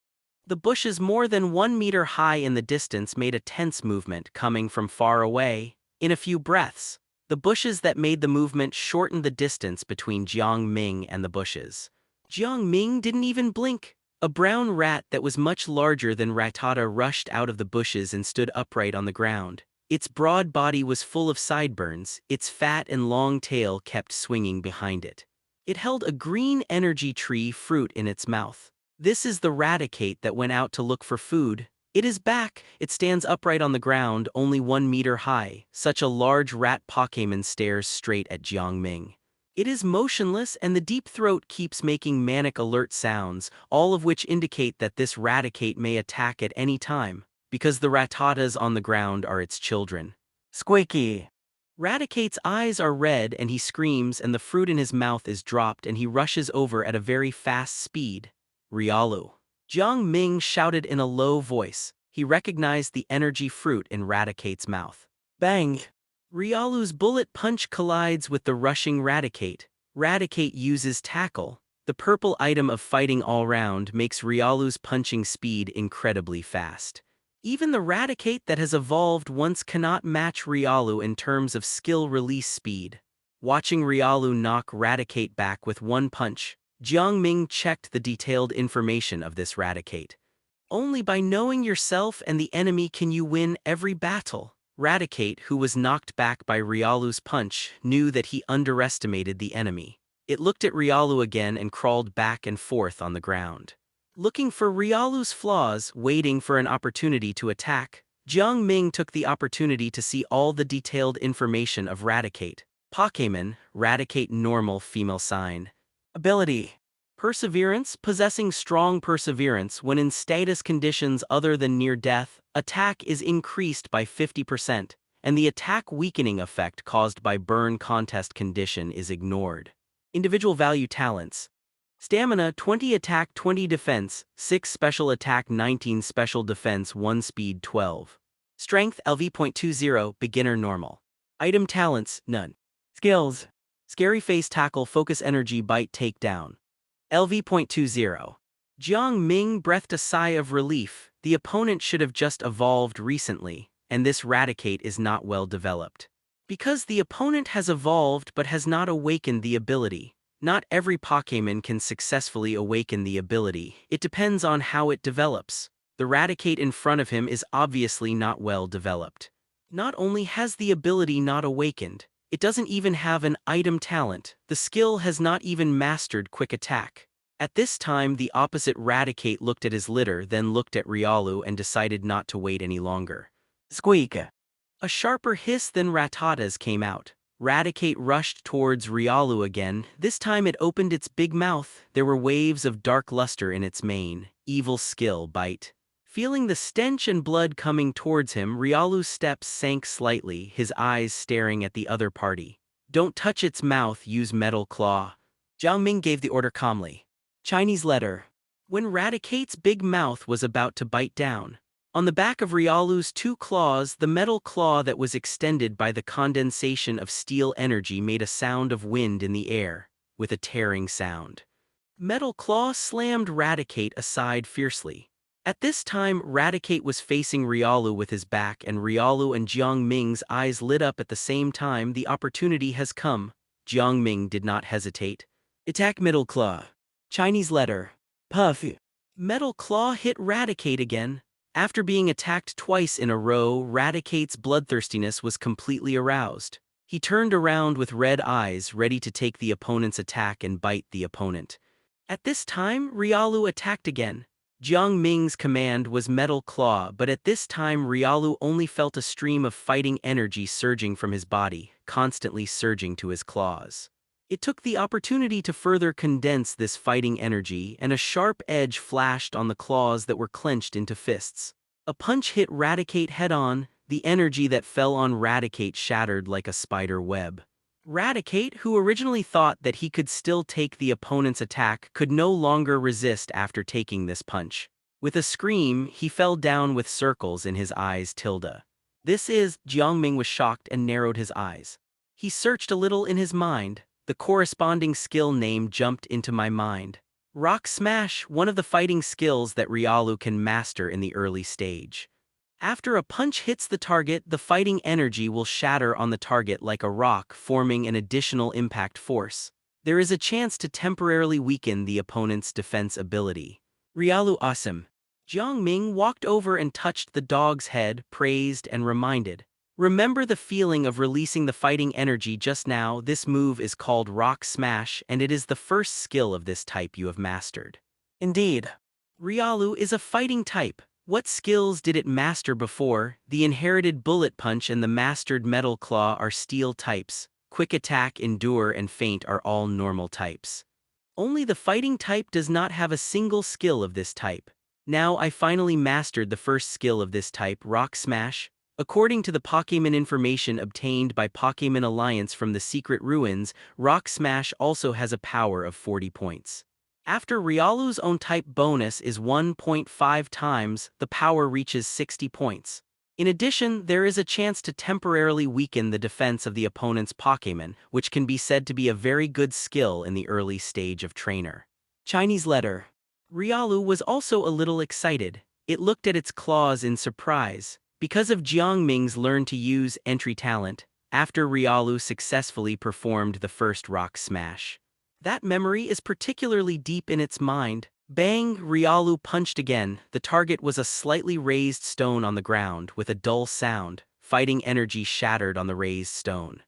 The bushes more than 1 meter high in the distance made a tense movement coming from far away. In a few breaths, the bushes that made the movement shortened the distance between Jiang Ming and the bushes. Jiang Ming didn't even blink. A brown rat that was much larger than Rattata rushed out of the bushes and stood upright on the ground. Its broad body was full of sideburns, its fat and long tail kept swinging behind it. It held a green energy tree fruit in its mouth. This is the Raticate that went out to look for food. It is back. It stands upright on the ground, only 1 meter high. Such a large rat Pokémon stares straight at Jiang Ming. It is motionless, and the deep throat keeps making manic alert sounds, all of which indicate that this Raticate may attack at any time, because the Rattatas on the ground are its children. Squeaky! Raticate's eyes are red and he screams, and the fruit in his mouth is dropped and he rushes over at a very fast speed. Riolu. Jiang Ming shouted in a low voice. He recognized the energy fruit in Raticate's mouth. Bang! Riolu's bullet punch collides with the rushing Raticate. Raticate uses Tackle. The purple item of fighting all round makes Riolu's punching speed incredibly fast. Even the Raticate that has evolved once cannot match Riolu in terms of skill release speed. Watching Riolu knock Raticate back with one punch, Jiang Ming checked the detailed information of this Raticate. Only by knowing yourself and the enemy can you win every battle. Raticate, who was knocked back by Riolu's punch, knew that he underestimated the enemy. It looked at Riolu again and crawled back and forth on the ground. Looking for Riolu's flaws, waiting for an opportunity to attack, Jiang Ming took the opportunity to see all the detailed information of Raticate. Pokémon, Raticate normal female sign. Ability. Perseverance, possessing strong perseverance when in status conditions other than near death, attack is increased by 50%, and the attack weakening effect caused by burn contest condition is ignored. Individual value talents. Stamina 20 attack 20 defense, 6 special attack 19 special defense 1 speed 12. Strength LV.20 beginner normal. Item talents none. Skills. Scary face tackle focus energy bite takedown. LV.20. Jiang Ming breathed a sigh of relief. The opponent should have just evolved recently, and this raticate is not well developed. Because the opponent has evolved but has not awakened the ability. Not every Pokémon can successfully awaken the ability. It depends on how it develops. The raticate in front of him is obviously not well developed. Not only has the ability not awakened, it doesn't even have an item talent. The skill has not even mastered quick attack. At this time, the opposite raticate looked at his litter, then looked at Riolu and decided not to wait any longer. Squeak! A sharper hiss than Rattata's came out. Raticate rushed towards Riolu again. This time it opened its big mouth. There were waves of dark luster in its mane. Evil skill bite. Feeling the stench and blood coming towards him, Riolu's steps sank slightly, his eyes staring at the other party. Don't touch its mouth, use metal claw. Jiang Ming gave the order calmly. Chinese letter. When Raticate's big mouth was about to bite down, on the back of Riolu's 2 claws, the metal claw that was extended by the condensation of steel energy made a sound of wind in the air, with a tearing sound. Metal claw slammed Raticate aside fiercely. At this time, Raticate was facing Riolu with his back, and Riolu and Jiang Ming's eyes lit up at the same time. The opportunity has come. Jiang Ming did not hesitate. Attack middle claw. Chinese letter. Puff. Metal claw hit Raticate again. After being attacked twice in a row, Raticate's bloodthirstiness was completely aroused. He turned around with red eyes, ready to take the opponent's attack and bite the opponent. At this time, Riolu attacked again. Jiang Ming's command was Metal Claw, but at this time Riolu only felt a stream of fighting energy surging from his body, constantly surging to his claws. It took the opportunity to further condense this fighting energy, and a sharp edge flashed on the claws that were clenched into fists. A punch hit Raticate head-on. The energy that fell on Raticate shattered like a spider web. Raticate, who originally thought that he could still take the opponent's attack, could no longer resist after taking this punch. With a scream, he fell down with circles in his eyes. Jiang Ming was shocked and narrowed his eyes. He searched a little in his mind. The corresponding skill name jumped into my mind. Rock Smash, one of the fighting skills that Riolu can master in the early stage. After a punch hits the target, the fighting energy will shatter on the target like a rock, forming an additional impact force. There is a chance to temporarily weaken the opponent's defense ability. Riolu awesome. Jiang Ming walked over and touched the dog's head, praised and reminded. Remember the feeling of releasing the fighting energy just now. This move is called Rock Smash, and it is the first skill of this type you have mastered. Indeed. Riolu is a fighting type. What skills did it master before? The inherited Bullet Punch and the mastered Metal Claw are steel types. Quick Attack, Endure, and Feint are all normal types. Only the fighting type does not have a single skill of this type. Now I finally mastered the first skill of this type, Rock Smash. According to the Pokémon information obtained by Pokémon Alliance from the Secret Ruins, Rock Smash also has a power of 40 points. After Riolu's own type bonus is 1.5 times, the power reaches 60 points. In addition, there is a chance to temporarily weaken the defense of the opponent's Pokémon, which can be said to be a very good skill in the early stage of trainer. Chinese letter. Riolu was also a little excited. It looked at its claws in surprise. Because of Jiang Ming's learn to use entry talent, after Riolu successfully performed the first Rock Smash. That memory is particularly deep in its mind. Bang! Riolu punched again. The target was a slightly raised stone on the ground. With a dull sound, fighting energy shattered on the raised stone.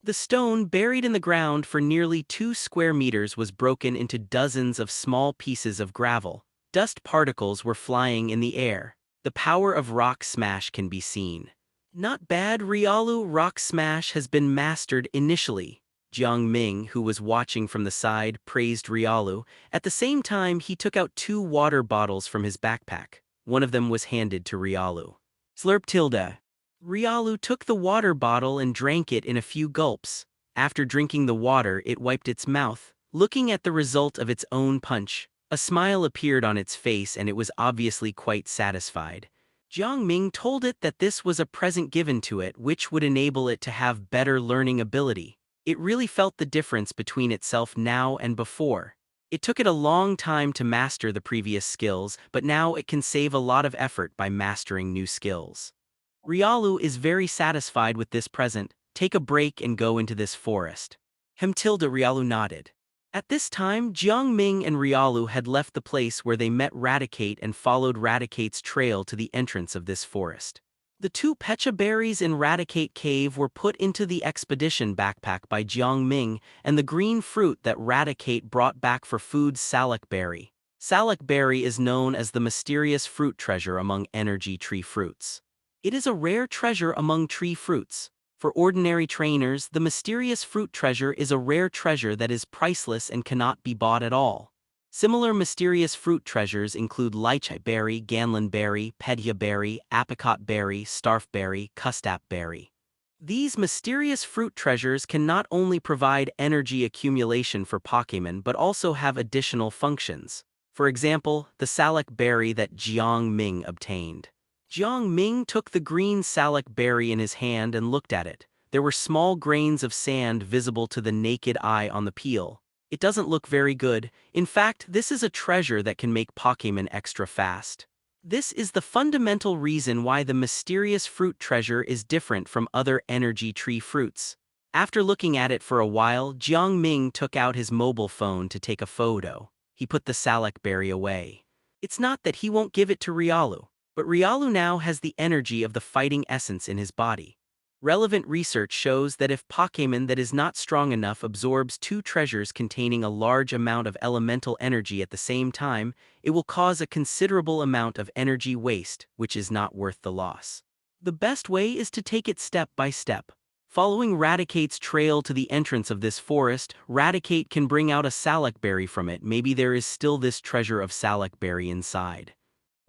The stone, buried in the ground for nearly 2 square meters, was broken into dozens of small pieces of gravel. Dust particles were flying in the air. The power of Rock Smash can be seen. Not bad, Riolu. Rock Smash has been mastered initially. Jiang Ming, who was watching from the side, praised Riolu. At the same time, he took out 2 water bottles from his backpack. One of them was handed to Riolu. Slurp tilde. Riolu took the water bottle and drank it in a few gulps. After drinking the water, it wiped its mouth. Looking at the result of its own punch, a smile appeared on its face and it was obviously quite satisfied. Jiang Ming told it that this was a present given to it which would enable it to have better learning ability. It really felt the difference between itself now and before. It took it a long time to master the previous skills, but now it can save a lot of effort by mastering new skills. Riolu is very satisfied with this present. Take a break and go into this forest. Riolu nodded. At this time, Jiang Ming and Riolu had left the place where they met Raticate and followed Raticate's trail to the entrance of this forest. The two pecha berries in Raticate Cave were put into the expedition backpack by Jiang Ming, and the green fruit that Raticate brought back for food, Salak berry. Salak berry is known as the mysterious fruit treasure among energy tree fruits. It is a rare treasure among tree fruits. For ordinary trainers, the mysterious fruit treasure is a rare treasure that is priceless and cannot be bought at all. Similar mysterious fruit treasures include lychee berry, ganlan berry, pedhia berry, apricot berry, starf berry, custap berry. These mysterious fruit treasures can not only provide energy accumulation for Pokémon but also have additional functions. For example, the Salak berry that Jiang Ming obtained. Jiang Ming took the green Salak berry in his hand and looked at it. There were small grains of sand visible to the naked eye on the peel. It doesn't look very good. In fact, this is a treasure that can make Pokémon extra fast. This is the fundamental reason why the mysterious fruit treasure is different from other energy tree fruits. After looking at it for a while, Jiang Ming took out his mobile phone to take a photo. He put the Salak berry away. It's not that he won't give it to Riolu, but Riolu now has the energy of the fighting essence in his body. Relevant research shows that if Pokémon that is not strong enough absorbs two treasures containing a large amount of elemental energy at the same time, it will cause a considerable amount of energy waste, which is not worth the loss. The best way is to take it step by step. Following Raticate's trail to the entrance of this forest, Raticate can bring out a Salak berry from it. Maybe there is still this treasure of Salak berry inside.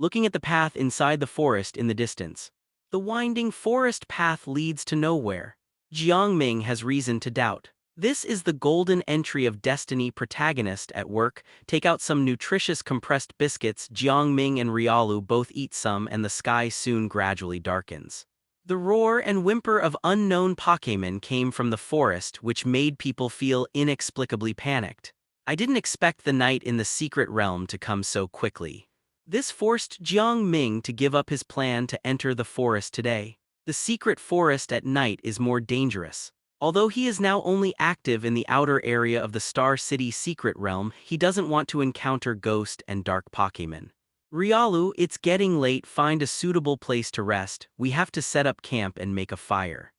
Looking at the path inside the forest in the distance. The winding forest path leads to nowhere. Jiang Ming has reason to doubt. This is the golden entry of Destiny protagonist at work. Take out some nutritious compressed biscuits. Jiang Ming and Riolu both eat some and the sky soon gradually darkens. The roar and whimper of unknown Pokémon came from the forest, which made people feel inexplicably panicked. I didn't expect the night in the secret realm to come so quickly. This forced Jiang Ming to give up his plan to enter the forest today. The secret forest at night is more dangerous. Although he is now only active in the outer area of the Star City secret realm, he doesn't want to encounter ghost and dark Pokémon. Riolu, it's getting late. Find a suitable place to rest. We have to set up camp and make a fire.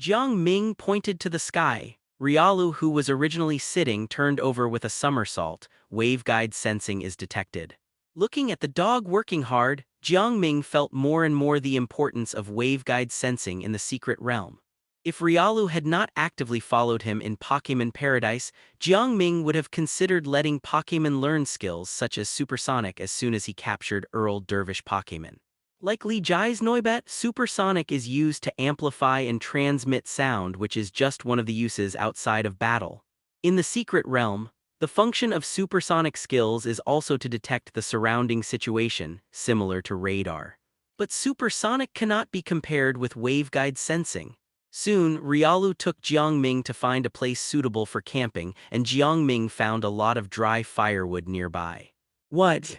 Jiang Ming pointed to the sky. Riolu, who was originally sitting, turned over with a somersault. Waveguide sensing is detected. Looking at the dog working hard, Jiang Ming felt more and more the importance of waveguide sensing in the secret realm. If Riolu had not actively followed him in Pokémon Paradise, Jiang Ming would have considered letting Pokémon learn skills such as Supersonic as soon as he captured Earl Dervish Pokémon. Like Li Jai's Noibat, Supersonic is used to amplify and transmit sound, which is just one of the uses outside of battle. In the secret realm, the function of supersonic skills is also to detect the surrounding situation, similar to radar. But supersonic cannot be compared with waveguide sensing. Soon, Riolu took Jiang Ming to find a place suitable for camping, and Jiang Ming found a lot of dry firewood nearby. What?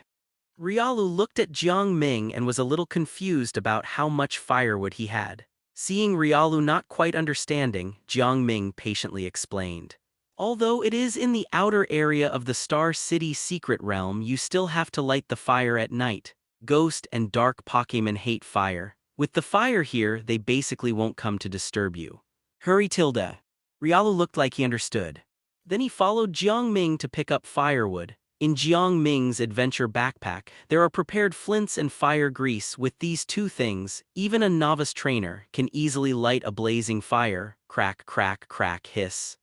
Riolu looked at Jiang Ming and was a little confused about how much firewood he had. Seeing Riolu not quite understanding, Jiang Ming patiently explained. Although it is in the outer area of the Star City secret realm, you still have to light the fire at night. Ghost and dark Pokémon hate fire. With the fire here, they basically won't come to disturb you. Hurry, Tilda. Riolu looked like he understood. Then he followed Jiang Ming to pick up firewood. In Jiang Ming's adventure backpack, there are prepared flints and fire grease. With these two things, even a novice trainer can easily light a blazing fire. Crack, crack, crack, hiss.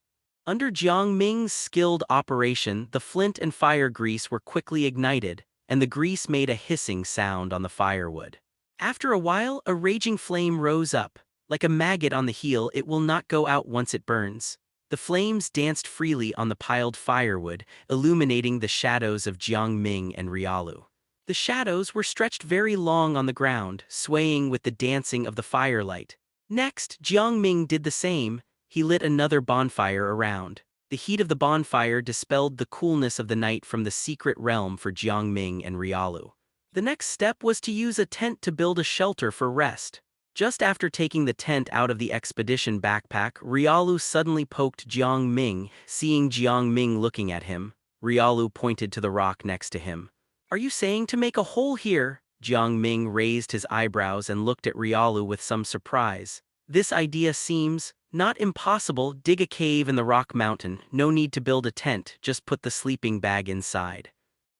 Under Jiang Ming's skilled operation, the flint and fire grease were quickly ignited, and the grease made a hissing sound on the firewood. After a while, a raging flame rose up. Like a maggot on the heel, it will not go out once it burns. The flames danced freely on the piled firewood, illuminating the shadows of Jiang Ming and Riolu. The shadows were stretched very long on the ground, swaying with the dancing of the firelight. Next, Jiang Ming did the same. He lit another bonfire around. The heat of the bonfire dispelled the coolness of the night from the secret realm for Jiang Ming and Riolu. The next step was to use a tent to build a shelter for rest. Just after taking the tent out of the expedition backpack, Riolu suddenly poked Jiang Ming. Seeing Jiang Ming looking at him, Riolu pointed to the rock next to him. "Are you saying to make a hole here?" Jiang Ming raised his eyebrows and looked at Riolu with some surprise. "This idea seems not impossible. Dig a cave in the rock mountain. No need to build a tent, just put the sleeping bag inside.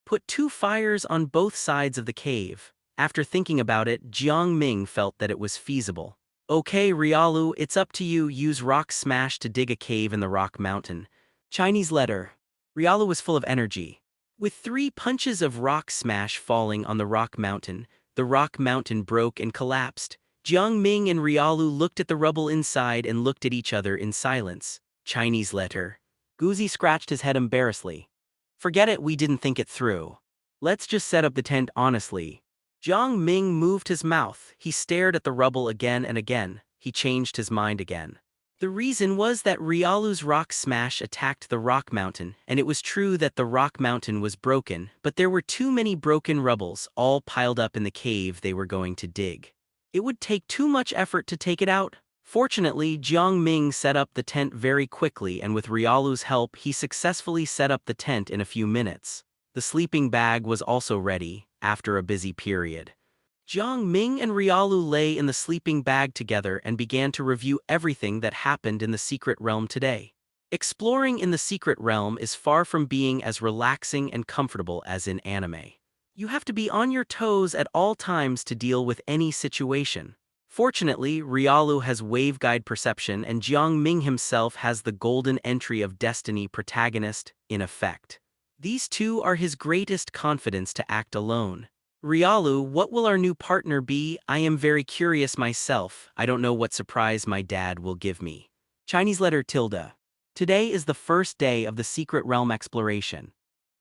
Put 2 fires on both sides of the cave." After thinking about it, Jiang Ming felt that it was feasible. "Okay, Riolu, it's up to you. Use rock smash to dig a cave in the rock mountain." Chinese letter. Riolu was full of energy. With 3 punches of rock smash falling on the rock mountain, the rock mountain broke and collapsed. Jiang Ming and Riolu looked at the rubble inside and looked at each other in silence. Chinese letter. Guzi scratched his head embarrassedly. "Forget it, we didn't think it through. Let's just set up the tent honestly." Jiang Ming moved his mouth. He stared at the rubble again and again. He changed his mind again. The reason was that Riolu's rock smash attacked the rock mountain, and it was true that the rock mountain was broken, but there were too many broken rubbles, all piled up in the cave they were going to dig. It would take too much effort to take it out. Fortunately, Jiang Ming set up the tent very quickly, and with Riolu's help, he successfully set up the tent in a few minutes. The sleeping bag was also ready, after a busy period. Jiang Ming and Riolu lay in the sleeping bag together and began to review everything that happened in the secret realm today. Exploring in the secret realm is far from being as relaxing and comfortable as in anime. You have to be on your toes at all times to deal with any situation. Fortunately, Riolu has waveguide perception and Jiang Ming himself has the golden entry of destiny protagonist in effect. These two are his greatest confidence to act alone. "Riolu, what will our new partner be? I am very curious myself. I don't know what surprise my dad will give me." Chinese letter tilde. Today is the first day of the secret realm exploration.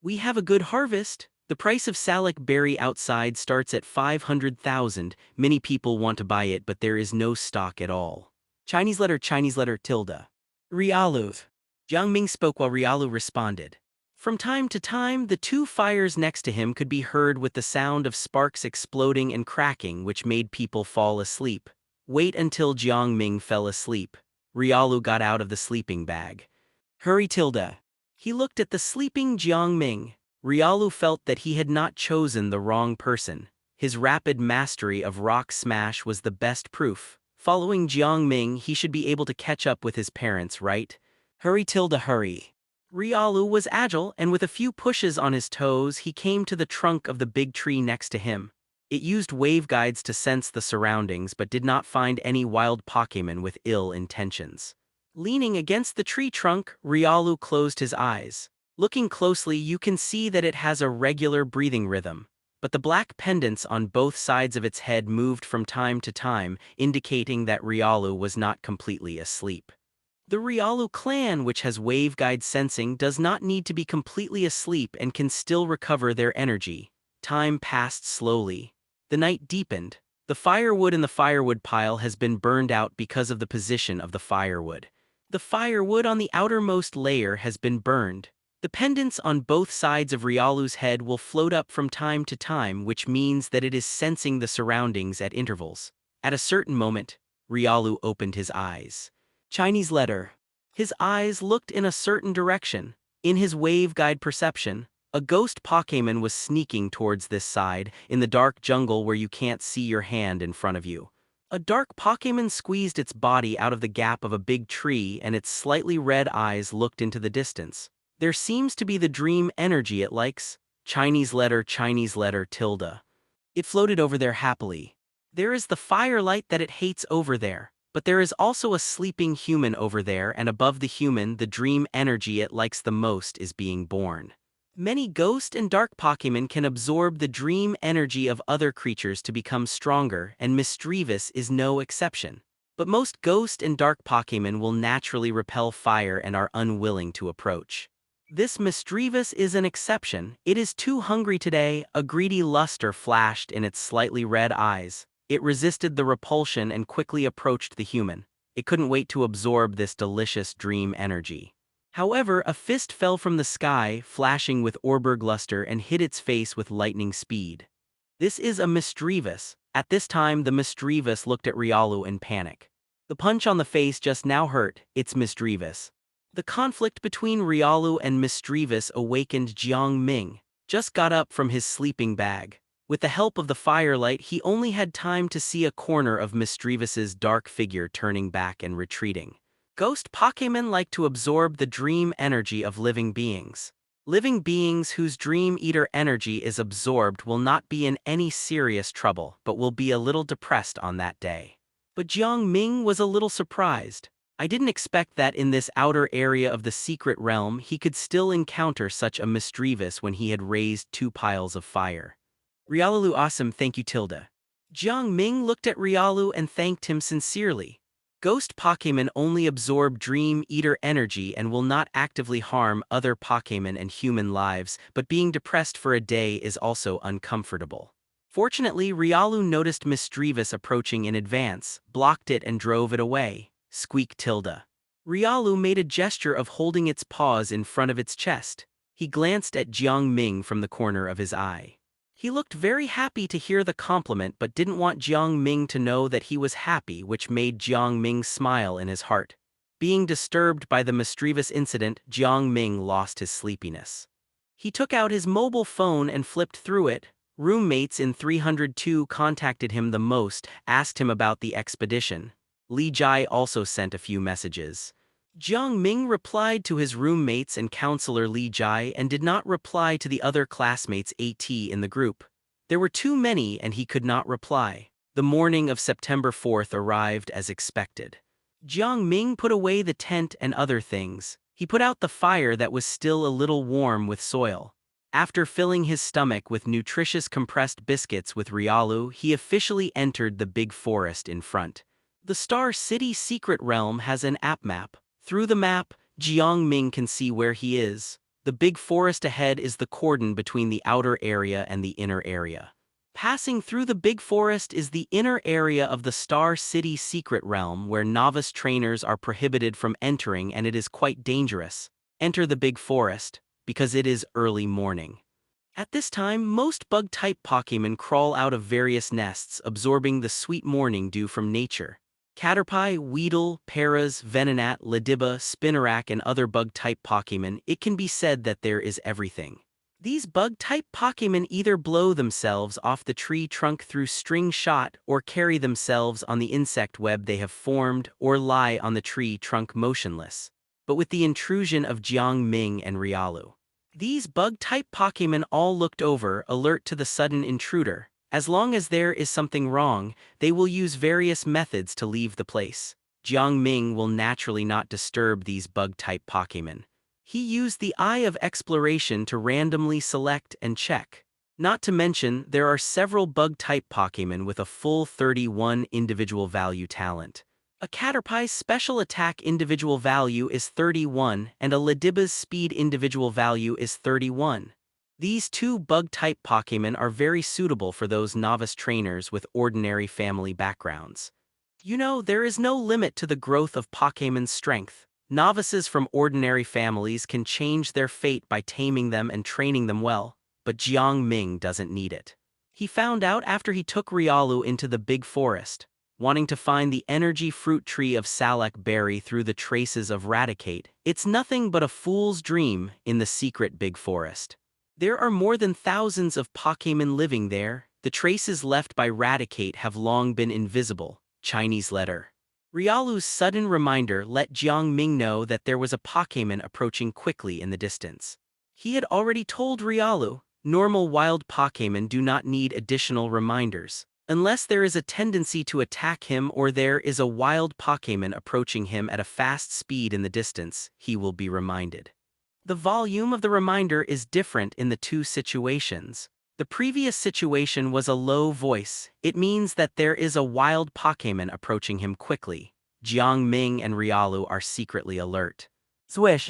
We have a good harvest. The price of Salic berry outside starts at 500,000. Many people want to buy it, but there is no stock at all. Chinese letter tilde. Riolu. Jiang Ming spoke while Riolu responded. From time to time, the 2 fires next to him could be heard with the sound of sparks exploding and cracking, which made people fall asleep. Wait until Jiang Ming fell asleep. Riolu got out of the sleeping bag. Hurry tilde. He looked at the sleeping Jiang Ming. Riolu felt that he had not chosen the wrong person. His rapid mastery of rock smash was the best proof. Following Jiang Ming, he should be able to catch up with his parents, right? Hurry tilde hurry. Riolu was agile, and with a few pushes on his toes, he came to the trunk of the big tree next to him. It used waveguides to sense the surroundings but did not find any wild Pokémon with ill intentions. Leaning against the tree trunk, Riolu closed his eyes. Looking closely, you can see that it has a regular breathing rhythm, but the black pendants on both sides of its head moved from time to time, indicating that Riolu was not completely asleep. The Riolu clan, which has waveguide sensing, does not need to be completely asleep and can still recover their energy. Time passed slowly. The night deepened. The firewood in the firewood pile has been burned out because of the position of the firewood. The firewood on the outermost layer has been burned. The pendants on both sides of Riolu's head will float up from time to time, which means that it is sensing the surroundings at intervals. At a certain moment, Riolu opened his eyes. Chinese letter. His eyes looked in a certain direction. In his waveguide perception, a ghost Pokémon was sneaking towards this side, in the dark jungle where you can't see your hand in front of you. A dark Pokémon squeezed its body out of the gap of a big tree and its slightly red eyes looked into the distance. There seems to be the dream energy it likes. Chinese letter tilde. It floated over there happily. There is the firelight that it hates over there. But there is also a sleeping human over there, and above the human, the dream energy it likes the most is being born. Many ghost and dark Pokémon can absorb the dream energy of other creatures to become stronger, and Misdreavus is no exception. But most ghost and dark Pokémon will naturally repel fire and are unwilling to approach. This Misdreavus is an exception. It is too hungry today. A greedy luster flashed in its slightly red eyes. It resisted the repulsion and quickly approached the human. It couldn't wait to absorb this delicious dream energy. However, a fist fell from the sky, flashing with Orberg luster, and hit its face with lightning speed. This is a Misdreavus. At this time, the Misdreavus looked at Riolu in panic. The punch on the face just now hurt. It's Misdreavus. The conflict between Riolu and Misdreavus awakened Jiang Ming. Just got up from his sleeping bag. With the help of the firelight, he only had time to see a corner of Misdreavus's dark figure turning back and retreating. Ghost Pokémon like to absorb the dream energy of living beings. Living beings whose Dream Eater energy is absorbed will not be in any serious trouble, but will be a little depressed on that day. But Jiang Ming was a little surprised. I didn't expect that in this outer area of the secret realm he could still encounter such a Misdreavus when he had raised 2 piles of fire. Riolu awesome, thank you tilde. Jiang Ming looked at Riolu and thanked him sincerely. Ghost Pokémon only absorb Dream Eater energy and will not actively harm other Pokémon and human lives, but being depressed for a day is also uncomfortable. Fortunately, Riolu noticed Misdreavus approaching in advance, blocked it and drove it away. Squeak tilde. Riolu made a gesture of holding its paws in front of its chest. He glanced at Jiang Ming from the corner of his eye. He looked very happy to hear the compliment but didn't want Jiang Ming to know that he was happy, which made Jiang Ming smile in his heart. Being disturbed by the Misdreavus incident, Jiang Ming lost his sleepiness. He took out his mobile phone and flipped through it. Roommates in 302 contacted him the most, asked him about the expedition. Li Jai also sent a few messages. Jiang Ming replied to his roommates and counselor Li Jai and did not reply to the other classmates AT in the group. There were too many and he could not reply. The morning of September 4th arrived as expected. Jiang Ming put away the tent and other things. He put out the fire that was still a little warm with soil. After filling his stomach with nutritious compressed biscuits with Riolu, he officially entered the big forest in front. The Star City Secret Realm has an app map. Through the map, Jiang Ming can see where he is. The big forest ahead is the cordon between the outer area and the inner area. Passing through the big forest is the inner area of the Star City Secret Realm where novice trainers are prohibited from entering and it is quite dangerous. Enter the big forest, because it is early morning. At this time, most bug-type Pokémon crawl out of various nests, absorbing the sweet morning dew from nature. Caterpie, Weedle, Paras, Venonat, Ladibba, Spinarak, and other bug-type Pokémon, it can be said that there is everything. These bug-type Pokémon either blow themselves off the tree trunk through string shot or carry themselves on the insect web they have formed or lie on the tree trunk motionless. But with the intrusion of Jiang Ming and Riolu, these bug-type Pokémon all looked over, alert to the sudden intruder. As long as there is something wrong, they will use various methods to leave the place. Jiang Ming will naturally not disturb these bug-type Pokémon. He used the Eye of Exploration to randomly select and check. Not to mention, there are several bug-type Pokémon with a full 31 individual value talent. A Caterpie's special attack individual value is 31 and a Ladibba's speed individual value is 31. These 2 bug-type Pokémon are very suitable for those novice trainers with ordinary family backgrounds. You know, there is no limit to the growth of Pokémon's strength. Novices from ordinary families can change their fate by taming them and training them well, but Jiang Ming doesn't need it. He found out after he took Riolu into the big forest, wanting to find the energy fruit tree of Salak Berry through the traces of Raticate. It's nothing but a fool's dream in the secret big forest. There are more than thousands of Pokémon living there. The traces left by Raticate have long been invisible. Chinese letter. Riolu's sudden reminder let Jiang Ming know that there was a Pokémon approaching quickly in the distance. He had already told Riolu, normal wild Pokémon do not need additional reminders. Unless there is a tendency to attack him or there is a wild Pokémon approaching him at a fast speed in the distance, he will be reminded. The volume of the reminder is different in the 2 situations. The previous situation was a low voice. It means that there is a wild Pokémon approaching him quickly. Jiang Ming and Riolu are secretly alert. Swish.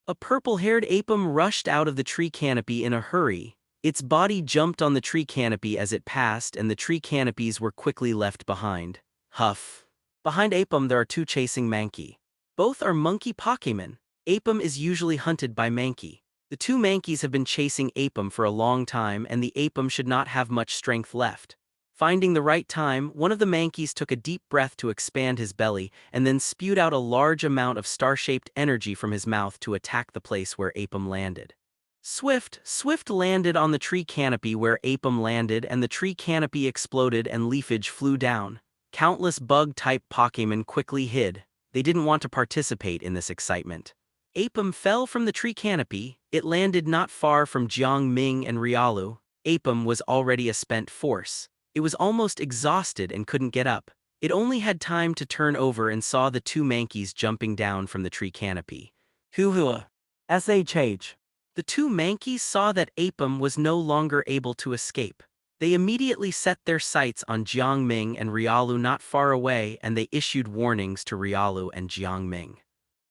A purple-haired apem rushed out of the tree canopy in a hurry. Its body jumped on the tree canopy as it passed, and the tree canopies were quickly left behind. Huff. Behind Apem there are two chasing Mankey. Both are monkey Pokémon. Apem is usually hunted by Mankey. The two Mankeys have been chasing Apem for a long time, and the Apem should not have much strength left. Finding the right time, one of the Mankeys took a deep breath to expand his belly, and then spewed out a large amount of star-shaped energy from his mouth to attack the place where Apem landed. Swift landed on the tree canopy where Apem landed, and the tree canopy exploded and leafage flew down. Countless bug-type Pokémon quickly hid. They didn't want to participate in this excitement. Apem fell from the tree canopy. It landed not far from Jiang Ming and Riolu. Apem was already a spent force. It was almost exhausted and couldn't get up. It only had time to turn over and saw the two Mankeys jumping down from the tree canopy. Hoo-hoo. SHH. The two Mankeys saw that Apem was no longer able to escape. They immediately set their sights on Jiang Ming and Riolu not far away, and they issued warnings to Riolu and Jiang Ming.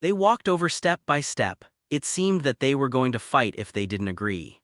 They walked over step by step. It seemed that they were going to fight if they didn't agree.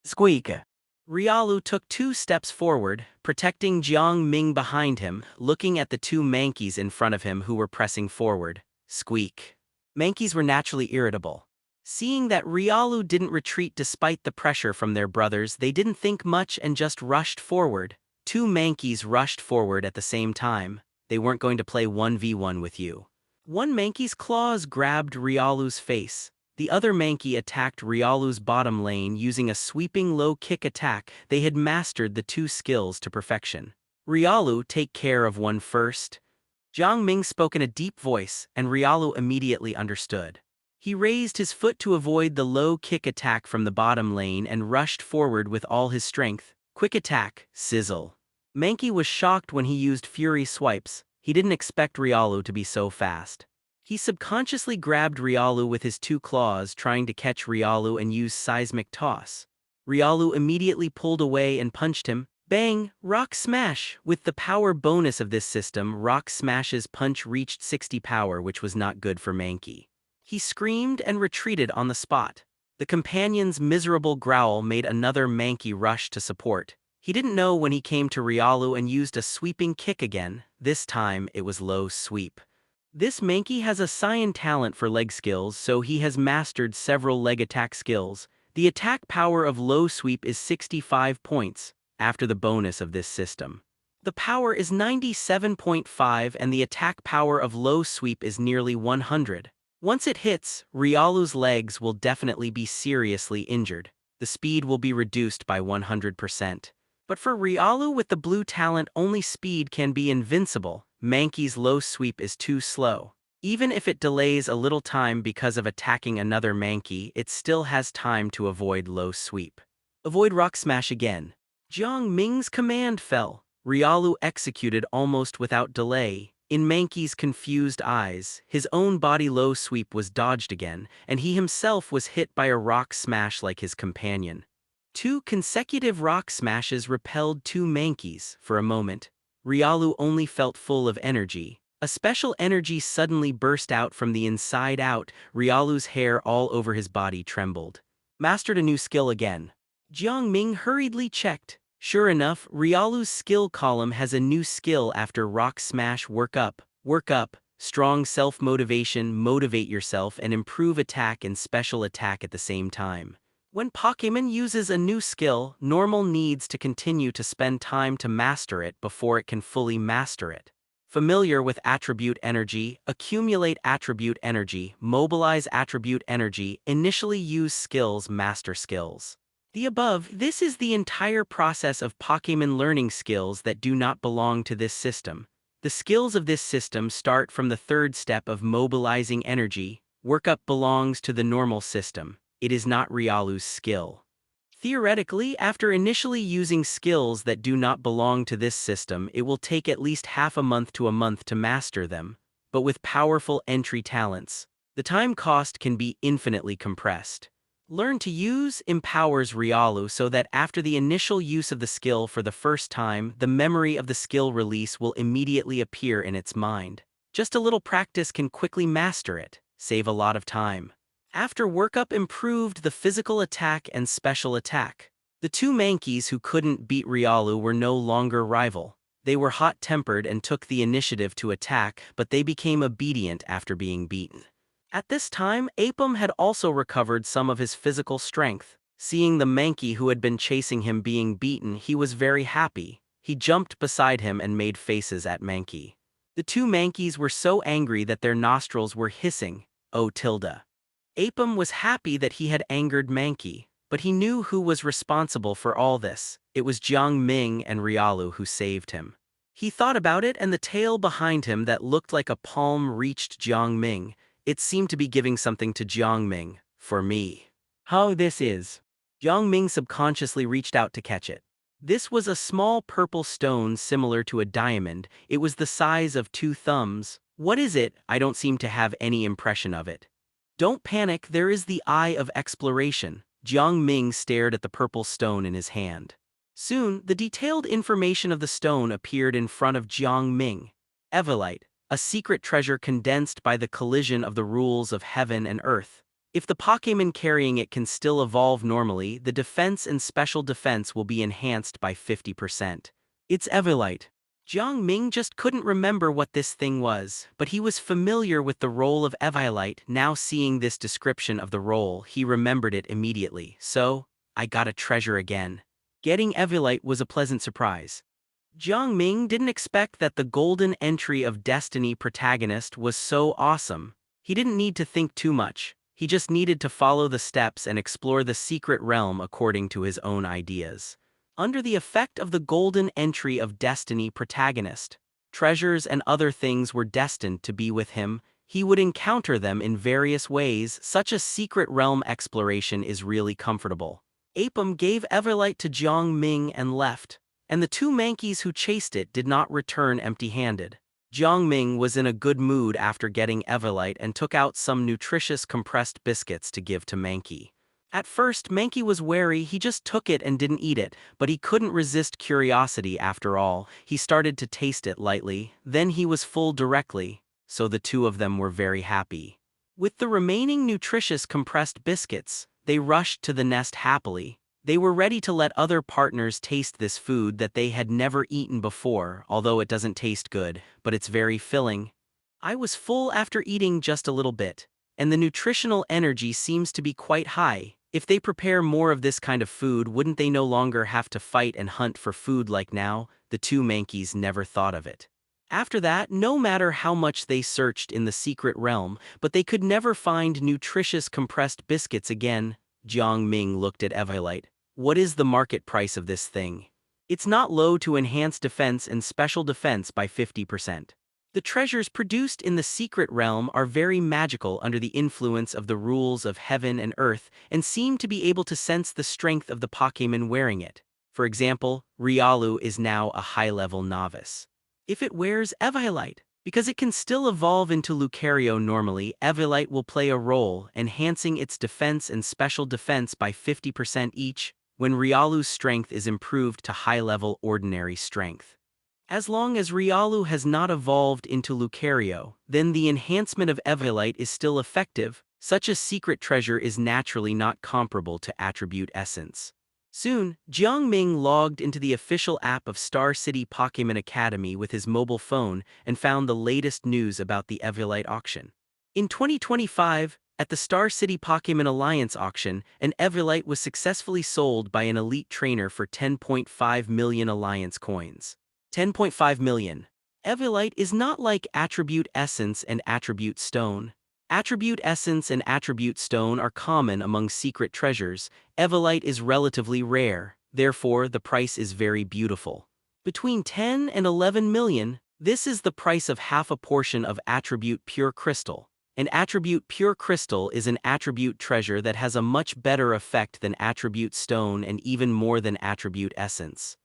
Squeak. Riolu took 2 steps forward, protecting Jiang Ming behind him, looking at the two Mankeys in front of him who were pressing forward. Squeak. Mankeys were naturally irritable. Seeing that Riolu didn't retreat despite the pressure from their brothers, they didn't think much and just rushed forward. 2 Mankeys rushed forward at the same time. They weren't going to play 1v1 with you. One Mankey's claws grabbed Riolu's face. The other Mankey attacked Riolu's bottom lane using a sweeping low kick attack. They had mastered the 2 skills to perfection. Riolu, take care of one first. Jiang Ming spoke in a deep voice, and Riolu immediately understood. He raised his foot to avoid the low kick attack from the bottom lane and rushed forward with all his strength. Quick attack, sizzle. Mankey was shocked when he used Fury swipes. He didn't expect Riolu to be so fast. He subconsciously grabbed Riolu with his two claws, trying to catch Riolu and use seismic toss. Riolu immediately pulled away and punched him. Bang! Rock Smash! With the power bonus of this system, Rock Smash's punch reached 60 power, which was not good for Mankey. He screamed and retreated on the spot. The companion's miserable growl made another Mankey rush to support. He didn't know when he came to Riolu and used a sweeping kick again. This time, it was low sweep. This Mankey has a Saiyan talent for leg skills, so he has mastered several leg attack skills. The attack power of low sweep is 65 points, after the bonus of this system. The power is 97.5 and the attack power of low sweep is nearly 100. Once it hits, Riolu's legs will definitely be seriously injured. The speed will be reduced by 100%. But for Riolu with the blue talent, only speed can be invincible. Mankey's low sweep is too slow. Even if it delays a little time because of attacking another Mankey, it still has time to avoid low sweep. Avoid Rock Smash again. Jiang Ming's command fell. Riolu executed almost without delay. In Mankey's confused eyes, his own body low sweep was dodged again, and he himself was hit by a rock smash like his companion. 2 consecutive rock smashes repelled 2 Mankeys. For a moment, Riolu only felt full of energy. A special energy suddenly burst out from the inside out. Riolu's hair all over his body trembled. Mastered a new skill again. Jiang Ming hurriedly checked. Sure enough, Riolu's skill column has a new skill after Rock Smash. Work up, strong self-motivation, motivate yourself and improve attack and special attack at the same time. When Pokémon uses a new skill, normal needs to continue to spend time to master it before it can fully master it. Familiar with attribute energy, accumulate attribute energy, mobilize attribute energy, initially use skills, master skills. The above, this is the entire process of Pokémon learning skills that do not belong to this system. The skills of this system start from the third step of mobilizing energy. Workup belongs to the normal system. It is not Riolu's skill. Theoretically, after initially using skills that do not belong to this system, it will take at least half a month to a month to master them. But with powerful entry talents, the time cost can be infinitely compressed. Learn to use empowers Riolu so that after the initial use of the skill for the first time, the memory of the skill release will immediately appear in its mind. Just a little practice can quickly master it, save a lot of time. After workup improved the physical attack and special attack. The 2 Mankeys who couldn't beat Riolu were no longer rival. They were hot-tempered and took the initiative to attack, but they became obedient after being beaten. At this time, Apom had also recovered some of his physical strength. Seeing the Mankey who had been chasing him being beaten, he was very happy. He jumped beside him and made faces at Mankey. The 2 Mankeys were so angry that their nostrils were hissing. Oh tilde. Apom was happy that he had angered Mankey, but he knew who was responsible for all this. It was Jiang Ming and Riolu who saved him. He thought about it, and the tail behind him that looked like a palm reached Jiang Ming. It seemed to be giving something to Jiang Ming. For me. How this is. Jiang Ming subconsciously reached out to catch it. This was a small purple stone similar to a diamond. It was the size of 2 thumbs. What is it? I don't seem to have any impression of it. Don't panic, there is the Eye of Exploration. Jiang Ming stared at the purple stone in his hand. Soon, the detailed information of the stone appeared in front of Jiang Ming. Evolite. A secret treasure condensed by the collision of the rules of heaven and earth. If the Pokémon carrying it can still evolve normally, the defense and special defense will be enhanced by 50%. It's Evolite. Jiang Ming just couldn't remember what this thing was, but he was familiar with the role of Evolite. Now seeing this description of the role, he remembered it immediately. So, I got a treasure again. Getting Evolite was a pleasant surprise. Jiang Ming didn't expect that the golden entry of Destiny protagonist was so awesome. He didn't need to think too much. He just needed to follow the steps and explore the secret realm according to his own ideas. Under the effect of the golden entry of Destiny protagonist, treasures and other things were destined to be with him. he would encounter them in various ways. Such a secret realm exploration is really comfortable. Apom gave Everlight to Jiang Ming and left, and the two Mankeys who chased it did not return empty-handed. Jiang Ming was in a good mood after getting Everlight and took out some nutritious compressed biscuits to give to Mankey. At first, Mankey was wary. He just took it and didn't eat it, but he couldn't resist curiosity after all. He started to taste it lightly, then he was full directly, so the two of them were very happy. With the remaining nutritious compressed biscuits, they rushed to the nest happily. They were ready to let other partners taste this food that they had never eaten before, although it doesn't taste good, but it's very filling. I was full after eating just a little bit, and the nutritional energy seems to be quite high. If they prepare more of this kind of food, wouldn't they no longer have to fight and hunt for food like now? The two Mankeys never thought of it. After that, no matter how much they searched in the secret realm, but they could never find nutritious compressed biscuits again. Jiang Ming looked at Everlight. What is the market price of this thing? It's not low to enhance defense and special defense by 50%. The treasures produced in the secret realm are very magical under the influence of the rules of heaven and earth and seem to be able to sense the strength of the Pokémon wearing it. For example, Riolu is now a high-level novice. If it wears Everlight, because it can still evolve into Lucario normally, Everlight will play a role, enhancing its defense and special defense by 50% each, when Riolu's strength is improved to high-level ordinary strength. As long as Riolu has not evolved into Lucario, then the enhancement of Everlight is still effective. Such a secret treasure is naturally not comparable to Attribute Essence. Soon, Jiang Ming logged into the official app of Star City Pokémon Academy with his mobile phone and found the latest news about the Everlight auction. In 2025, at the Star City Pokémon Alliance auction, an Everlight was successfully sold by an elite trainer for 10.5 million Alliance coins. 10.5 million. Everlight is not like Attribute Essence and Attribute Stone. Attribute Essence and Attribute Stone are common among secret treasures. Everlight is relatively rare, therefore the price is very beautiful. Between 10 and 11 million, this is the price of half a portion of Attribute Pure Crystal. An Attribute Pure Crystal is an attribute treasure that has a much better effect than Attribute Stone and even more than Attribute Essence.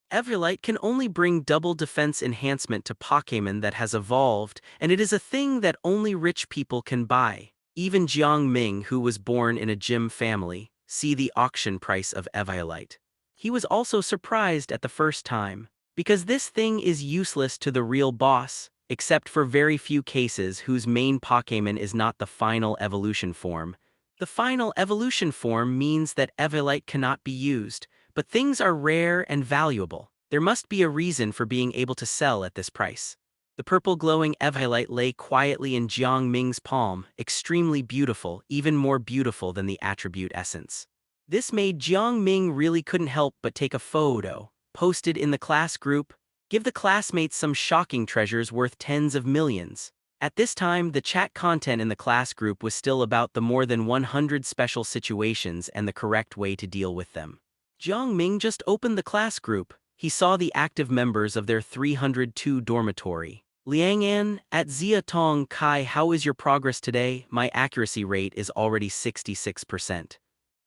Everlight can only bring double defense enhancement to Pokémon that has evolved, and it is a thing that only rich people can buy. Even Jiang Ming, who was born in a gym family, see the auction price of Everlight. He was also surprised at the first time, because this thing is useless to the real boss, except for very few cases whose main Pokémon is not the final evolution form. The final evolution form means that Everlight cannot be used, but things are rare and valuable. There must be a reason for being able to sell at this price. The purple glowing Everlight lay quietly in Jiang Ming's palm, extremely beautiful, even more beautiful than the Attribute Essence. This made Jiang Ming really couldn't help but take a photo, posted in the class group, give the classmates some shocking treasures worth tens of millions. At this time, the chat content in the class group was still about the more than 100 special situations and the correct way to deal with them. Jiang Ming just opened the class group. He saw the active members of their 302 dormitory. Liang'an, at Zia Tong Kai, how is your progress today? My accuracy rate is already 66%.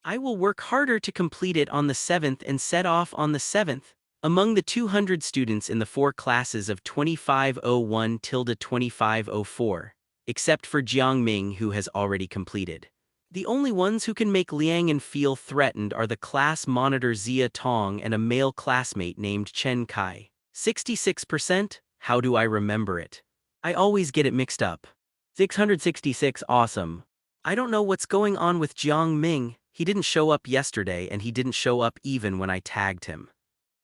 I will work harder to complete it on the 7th and set off on the 7th. Among the 200 students in the 4 classes of 2501-2504, except for Jiang Ming, who has already completed. The only ones who can make Liang'an feel threatened are the class monitor Zia Tong and a male classmate named Chen Kai. 66%? How do I remember it? I always get it mixed up. 666, awesome. I don't know what's going on with Jiang Ming. He didn't show up yesterday and he didn't show up even when I tagged him.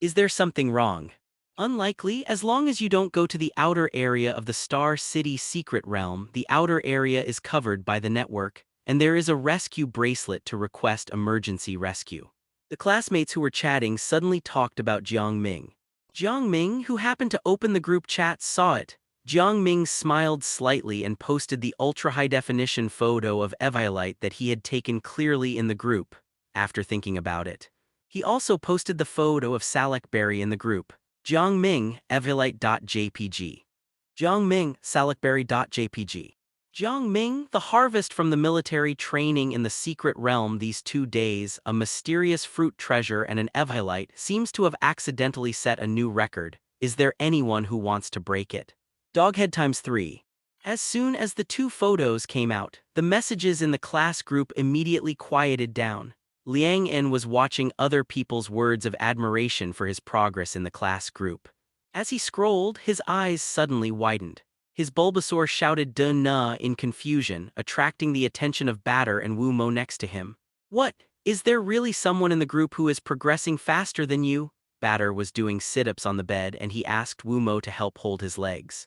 Is there something wrong? Unlikely, as long as you don't go to the outer area of the Star City secret realm. The outer area is covered by the network, and there is a rescue bracelet to request emergency rescue. The classmates who were chatting suddenly talked about Jiang Ming. Jiang Ming, who happened to open the group chat, saw it. Jiang Ming smiled slightly and posted the ultra-high-definition photo of Everlight that he had taken clearly in the group, after thinking about it. He also posted the photo of Salakberry in the group. Jiang Ming, Everlight.jpg. Jiang Ming, Salakberry.jpg. Jiang Ming, the harvest from the military training in the secret realm these 2 days, a mysterious fruit treasure and an evhilite seems to have accidentally set a new record. Is there anyone who wants to break it? Doghead times 3. As soon as the two photos came out, the messages in the class group immediately quieted down. Liang En was watching other people's words of admiration for his progress in the class group. As he scrolled, his eyes suddenly widened. His Bulbasaur shouted "duh nah" in confusion, attracting the attention of Batter and Wu Mo next to him. What? Is there really someone in the group who is progressing faster than you? Batter was doing sit-ups on the bed and he asked Wu Mo to help hold his legs.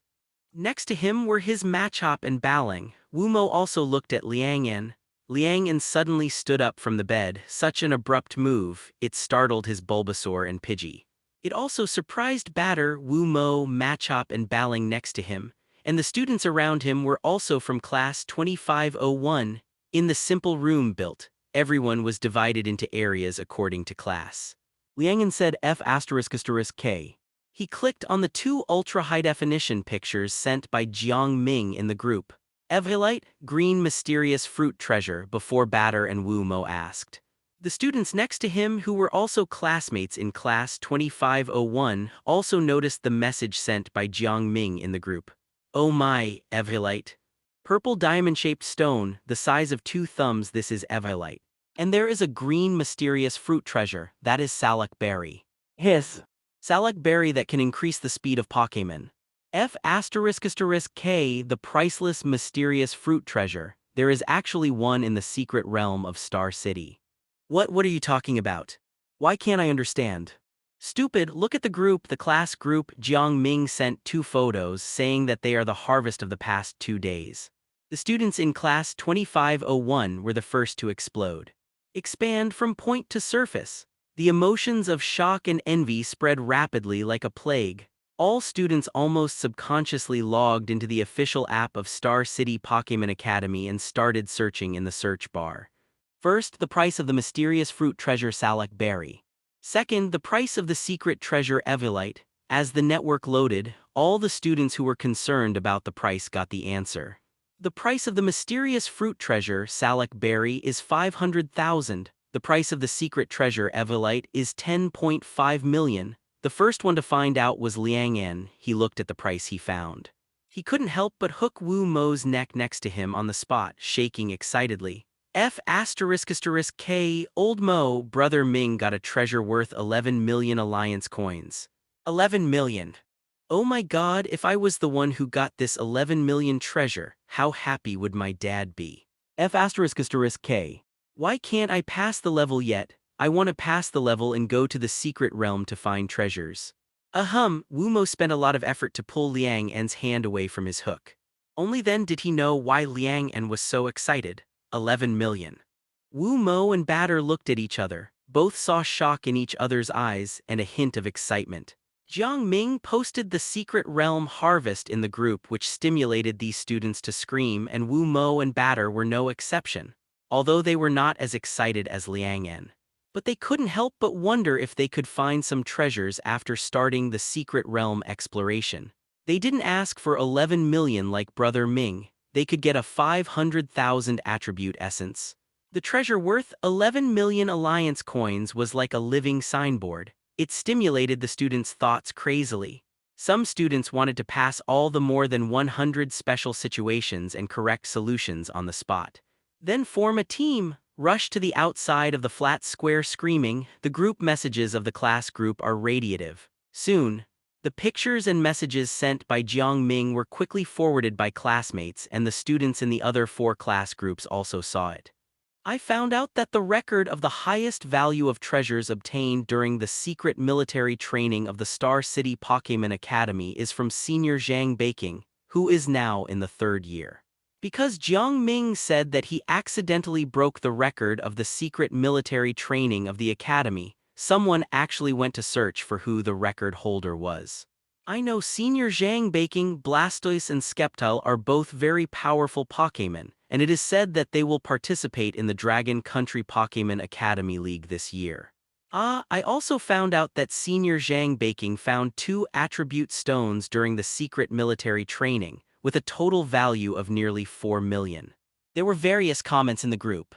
Next to him were his Machop and Baling. Wu Mo also looked at Liang En. Liang En suddenly stood up from the bed, such an abrupt move, it startled his Bulbasaur and Pidgey. It also surprised Batter, Wu Mo, Machop and Baling next to him. And the students around him were also from class 2501. In the simple room built, everyone was divided into areas according to class. Liang said F***K. He clicked on the two ultra-high-definition pictures sent by Jiang Ming in the group. Evhilite, green mysterious fruit treasure, before Batter and Wu Mo asked. The students next to him, who were also classmates in class 2501, also noticed the message sent by Jiang Ming in the group. Oh my, evhilite. Purple diamond-shaped stone, the size of 2 thumbs, this is evhilite. And there is a green mysterious fruit treasure, that is Salak berry. His. Salak berry that can increase the speed of Pokémon. F***K, the priceless mysterious fruit treasure. There is actually one in the secret realm of Star City. What are you talking about? Why can't I understand? Stupid, look at the group, the class group. Jiang Ming sent 2 photos saying that they are the harvest of the past 2 days. The students in class 2501 were the first to explode. Expand from point to surface. The emotions of shock and envy spread rapidly like a plague. All students almost subconsciously logged into the official app of Star City Pokémon Academy and started searching in the search bar. First, the price of the mysterious fruit treasure Salak berry. Second, the price of the secret treasure evhilite. As the network loaded, all the students who were concerned about the price got the answer. The price of the mysterious fruit treasure Salak berry is 500,000. The price of the secret treasure evhilite is 10.5 million. The first one to find out was Liang En. He looked at the price he found. He couldn't help but hook Wu Mo's neck next to him on the spot, shaking excitedly. F***K, old Mo, brother Ming got a treasure worth 11 million alliance coins. 11 million. Oh my god, if I was the one who got this 11 million treasure, how happy would my dad be? F***K. Why can't I pass the level yet? I want to pass the level and go to the secret realm to find treasures. Wu Mo spent a lot of effort to pull Liang En's hand away from his hook. Only then did he know why Liang En was so excited. 11 million. Wu Mo and Batter looked at each other. Both saw shock in each other's eyes and a hint of excitement. Jiang Ming posted the secret realm harvest in the group, which stimulated these students to scream, and Wu Mo and Batter were no exception, although they were not as excited as Liang En. But they couldn't help but wonder if they could find some treasures after starting the secret realm exploration. They didn't ask for 11 million like Brother Ming. They could get a 500,000 attribute essence. The treasure worth 11 million alliance coins was like a living signboard. It stimulated the students' thoughts crazily. Some students wanted to pass all the more than 100 special situations and correct solutions on the spot. Then form a team, rush to the outside of the flat square screaming. The group messages of the class group are radiative. Soon, the pictures and messages sent by Jiang Ming were quickly forwarded by classmates, and the students in the other 4 class groups also saw it. I found out that the record of the highest value of treasures obtained during the secret military training of the Star City Pokémon Academy is from Senior Zhang Baking, who is now in the 3rd year. Because Jiang Ming said that he accidentally broke the record of the secret military training of the academy, someone actually went to search for who the record holder was. I know Senior Zhang Baking, Blastoise and Sceptile are both very powerful Pokémon, and it is said that they will participate in the Dragon Country Pokémon Academy League this year. I also found out that Senior Zhang Baking found 2 attribute stones during the secret military training, with a total value of nearly 4 million. There were various comments in the group.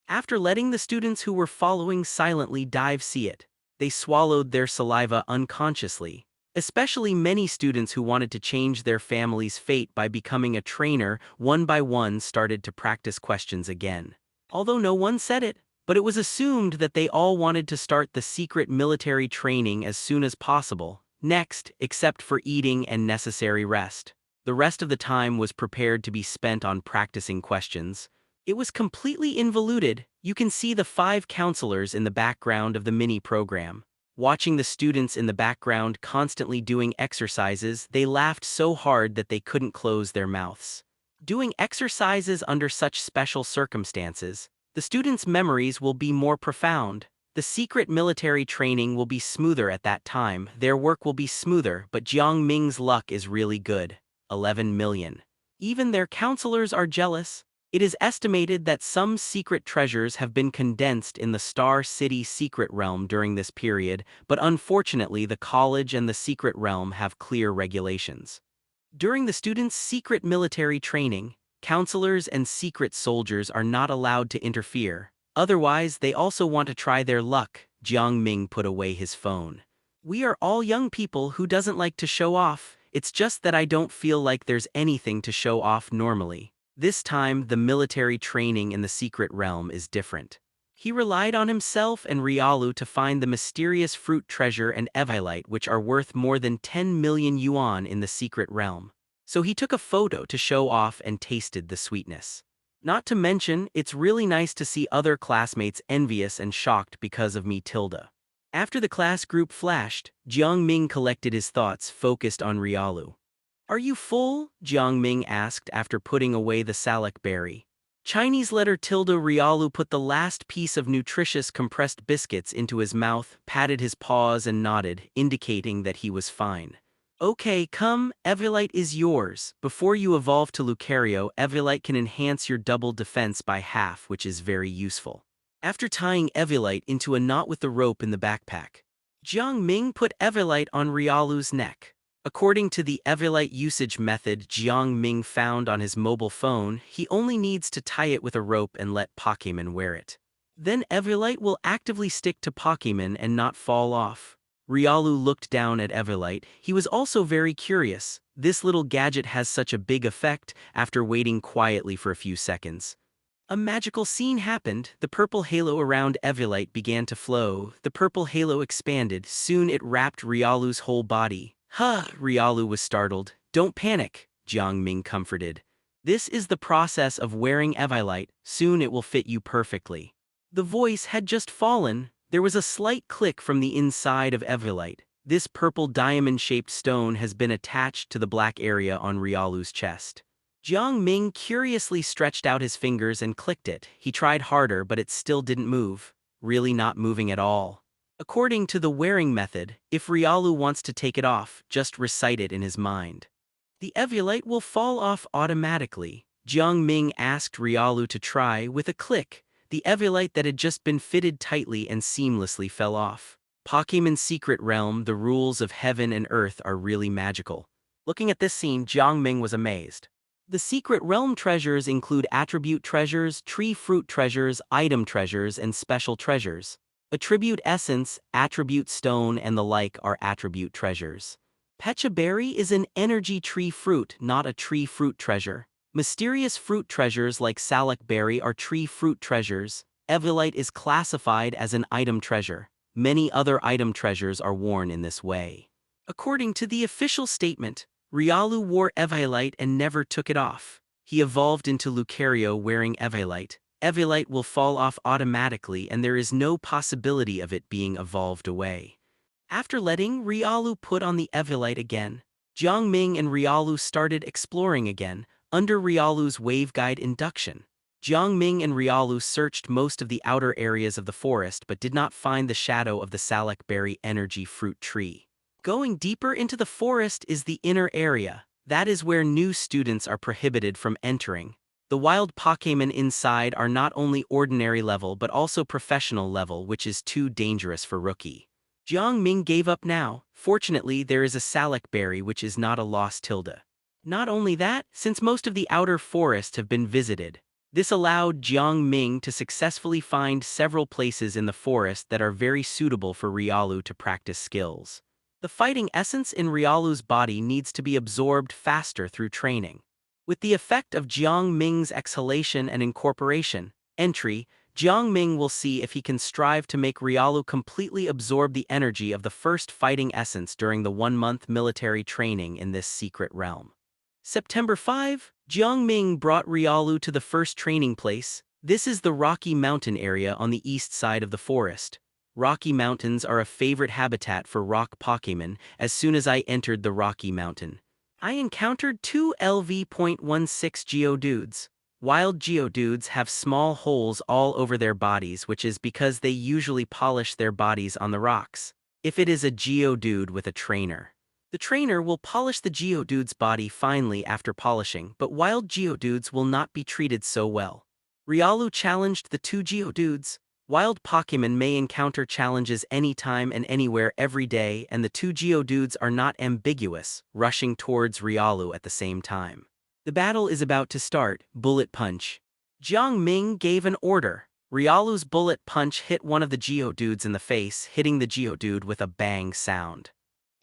After letting the students who were following silently dive see it, they swallowed their saliva unconsciously. Especially many students who wanted to change their family's fate by becoming a trainer, one by one started to practice questions again. Although no one said it, but it was assumed that they all wanted to start the secret military training as soon as possible, next, except for eating and necessary rest. The rest of the time was prepared to be spent on practicing questions. It was completely involuted. You can see the 5 counselors in the background of the mini program. Watching the students in the background constantly doing exercises, they laughed so hard that they couldn't close their mouths. Doing exercises under such special circumstances, the students' memories will be more profound. The secret military training will be smoother at that time, their work will be smoother, but Jiang Ming's luck is really good. 11 million. Even their counselors are jealous. It is estimated that some secret treasures have been condensed in the Star City secret realm during this period, but unfortunately the college and the secret realm have clear regulations. During the students' secret military training, counselors and secret soldiers are not allowed to interfere. Otherwise, they also want to try their luck. Jiang Ming put away his phone. We are all young people who doesn't like to show off. It's just that I don't feel like there's anything to show off normally. This time, the military training in the secret realm is different. He relied on himself and Riolu to find the mysterious fruit treasure and evilite which are worth more than 10 million yuan in the secret realm. So he took a photo to show off and tasted the sweetness. Not to mention, it's really nice to see other classmates envious and shocked because of me tilde. After the class group flashed, Jiang Ming collected his thoughts focused on Riolu. Are you full? Jiang Ming asked after putting away the salak berry. Chinese letter tilde. Riolu put the last piece of nutritious compressed biscuits into his mouth, patted his paws and nodded, indicating that he was fine. Okay, come, evilite is yours. Before you evolve to Lucario, evilite can enhance your double defense by half, which is very useful. After tying evilite into a knot with the rope in the backpack, Jiang Ming put evilite on Riolu's neck. According to the evilite usage method Jiang Ming found on his mobile phone, he only needs to tie it with a rope and let Pokémon wear it. Then evilite will actively stick to Pokémon and not fall off. Riolu looked down at evilite. He was also very curious. This little gadget has such a big effect. After waiting quietly for a few seconds, a magical scene happened. The purple halo around evilite began to flow. The purple halo expanded. Soon it wrapped Riolu's whole body. Huh, Riolu was startled. Don't panic, Jiang Ming comforted. This is the process of wearing evilite. Soon it will fit you perfectly. The voice had just fallen. There was a slight click from the inside of evilite. This purple diamond-shaped stone has been attached to the black area on Riolu's chest. Jiang Ming curiously stretched out his fingers and clicked it. He tried harder, but it still didn't move. Really not moving at all. According to the wearing method, if Riolu wants to take it off, just recite it in his mind. The evilite will fall off automatically. Jiang Ming asked Riolu to try. With a click, the evilite that had just been fitted tightly and seamlessly fell off. Pokémon's secret realm, the rules of heaven and earth are really magical. Looking at this scene, Jiang Ming was amazed. The secret realm treasures include attribute treasures, tree fruit treasures, item treasures, and special treasures. Attribute essence, attribute stone, and the like are attribute treasures. Pecha berry is an energy tree fruit, not a tree fruit treasure. Mysterious fruit treasures like salak berry are tree fruit treasures. Evilite is classified as an item treasure. Many other item treasures are worn in this way. According to the official statement, Riolu wore evilite and never took it off. He evolved into Lucario wearing evilite. Evilite will fall off automatically and there is no possibility of it being evolved away. After letting Riolu put on the evilite again, Jiang Ming and Riolu started exploring again, under Riolu's waveguide induction. Jiang Ming and Riolu searched most of the outer areas of the forest but did not find the shadow of the salak berry energy fruit tree. Going deeper into the forest is the inner area. That is where new students are prohibited from entering. The wild Pokémon inside are not only ordinary level but also professional level, which is too dangerous for rookie. Jiang Ming gave up now. Fortunately, there is a salak berry which is not a lost tilde. Not only that, since most of the outer forests have been visited, this allowed Jiang Ming to successfully find several places in the forest that are very suitable for Riolu to practice skills. The fighting essence in Riolu's body needs to be absorbed faster through training. With the effect of Jiang Ming's exhalation and incorporation, entry, Jiang Ming will see if he can strive to make Riolu completely absorb the energy of the first fighting essence during the 1-month military training in this secret realm. September 5, Jiang Ming brought Riolu to the first training place. This is the Rocky Mountain area on the east side of the forest. Rocky Mountains are a favorite habitat for rock Pokémon. As soon as I entered the Rocky Mountain, I encountered 2 LV.16 Geodudes. Wild Geodudes have small holes all over their bodies, which is because they usually polish their bodies on the rocks. If it is a Geodude with a trainer, the trainer will polish the Geodude's body finely after polishing, but wild Geodudes will not be treated so well. Riolu challenged the 2 Geodudes. Wild Pokémon may encounter challenges anytime and anywhere every day, and the 2 Geodudes are not ambiguous, rushing towards Riolu at the same time. The battle is about to start. Bullet Punch. Jiang Ming gave an order. Riolu's Bullet Punch hit one of the Geodudes in the face, hitting the Geodude with a bang sound.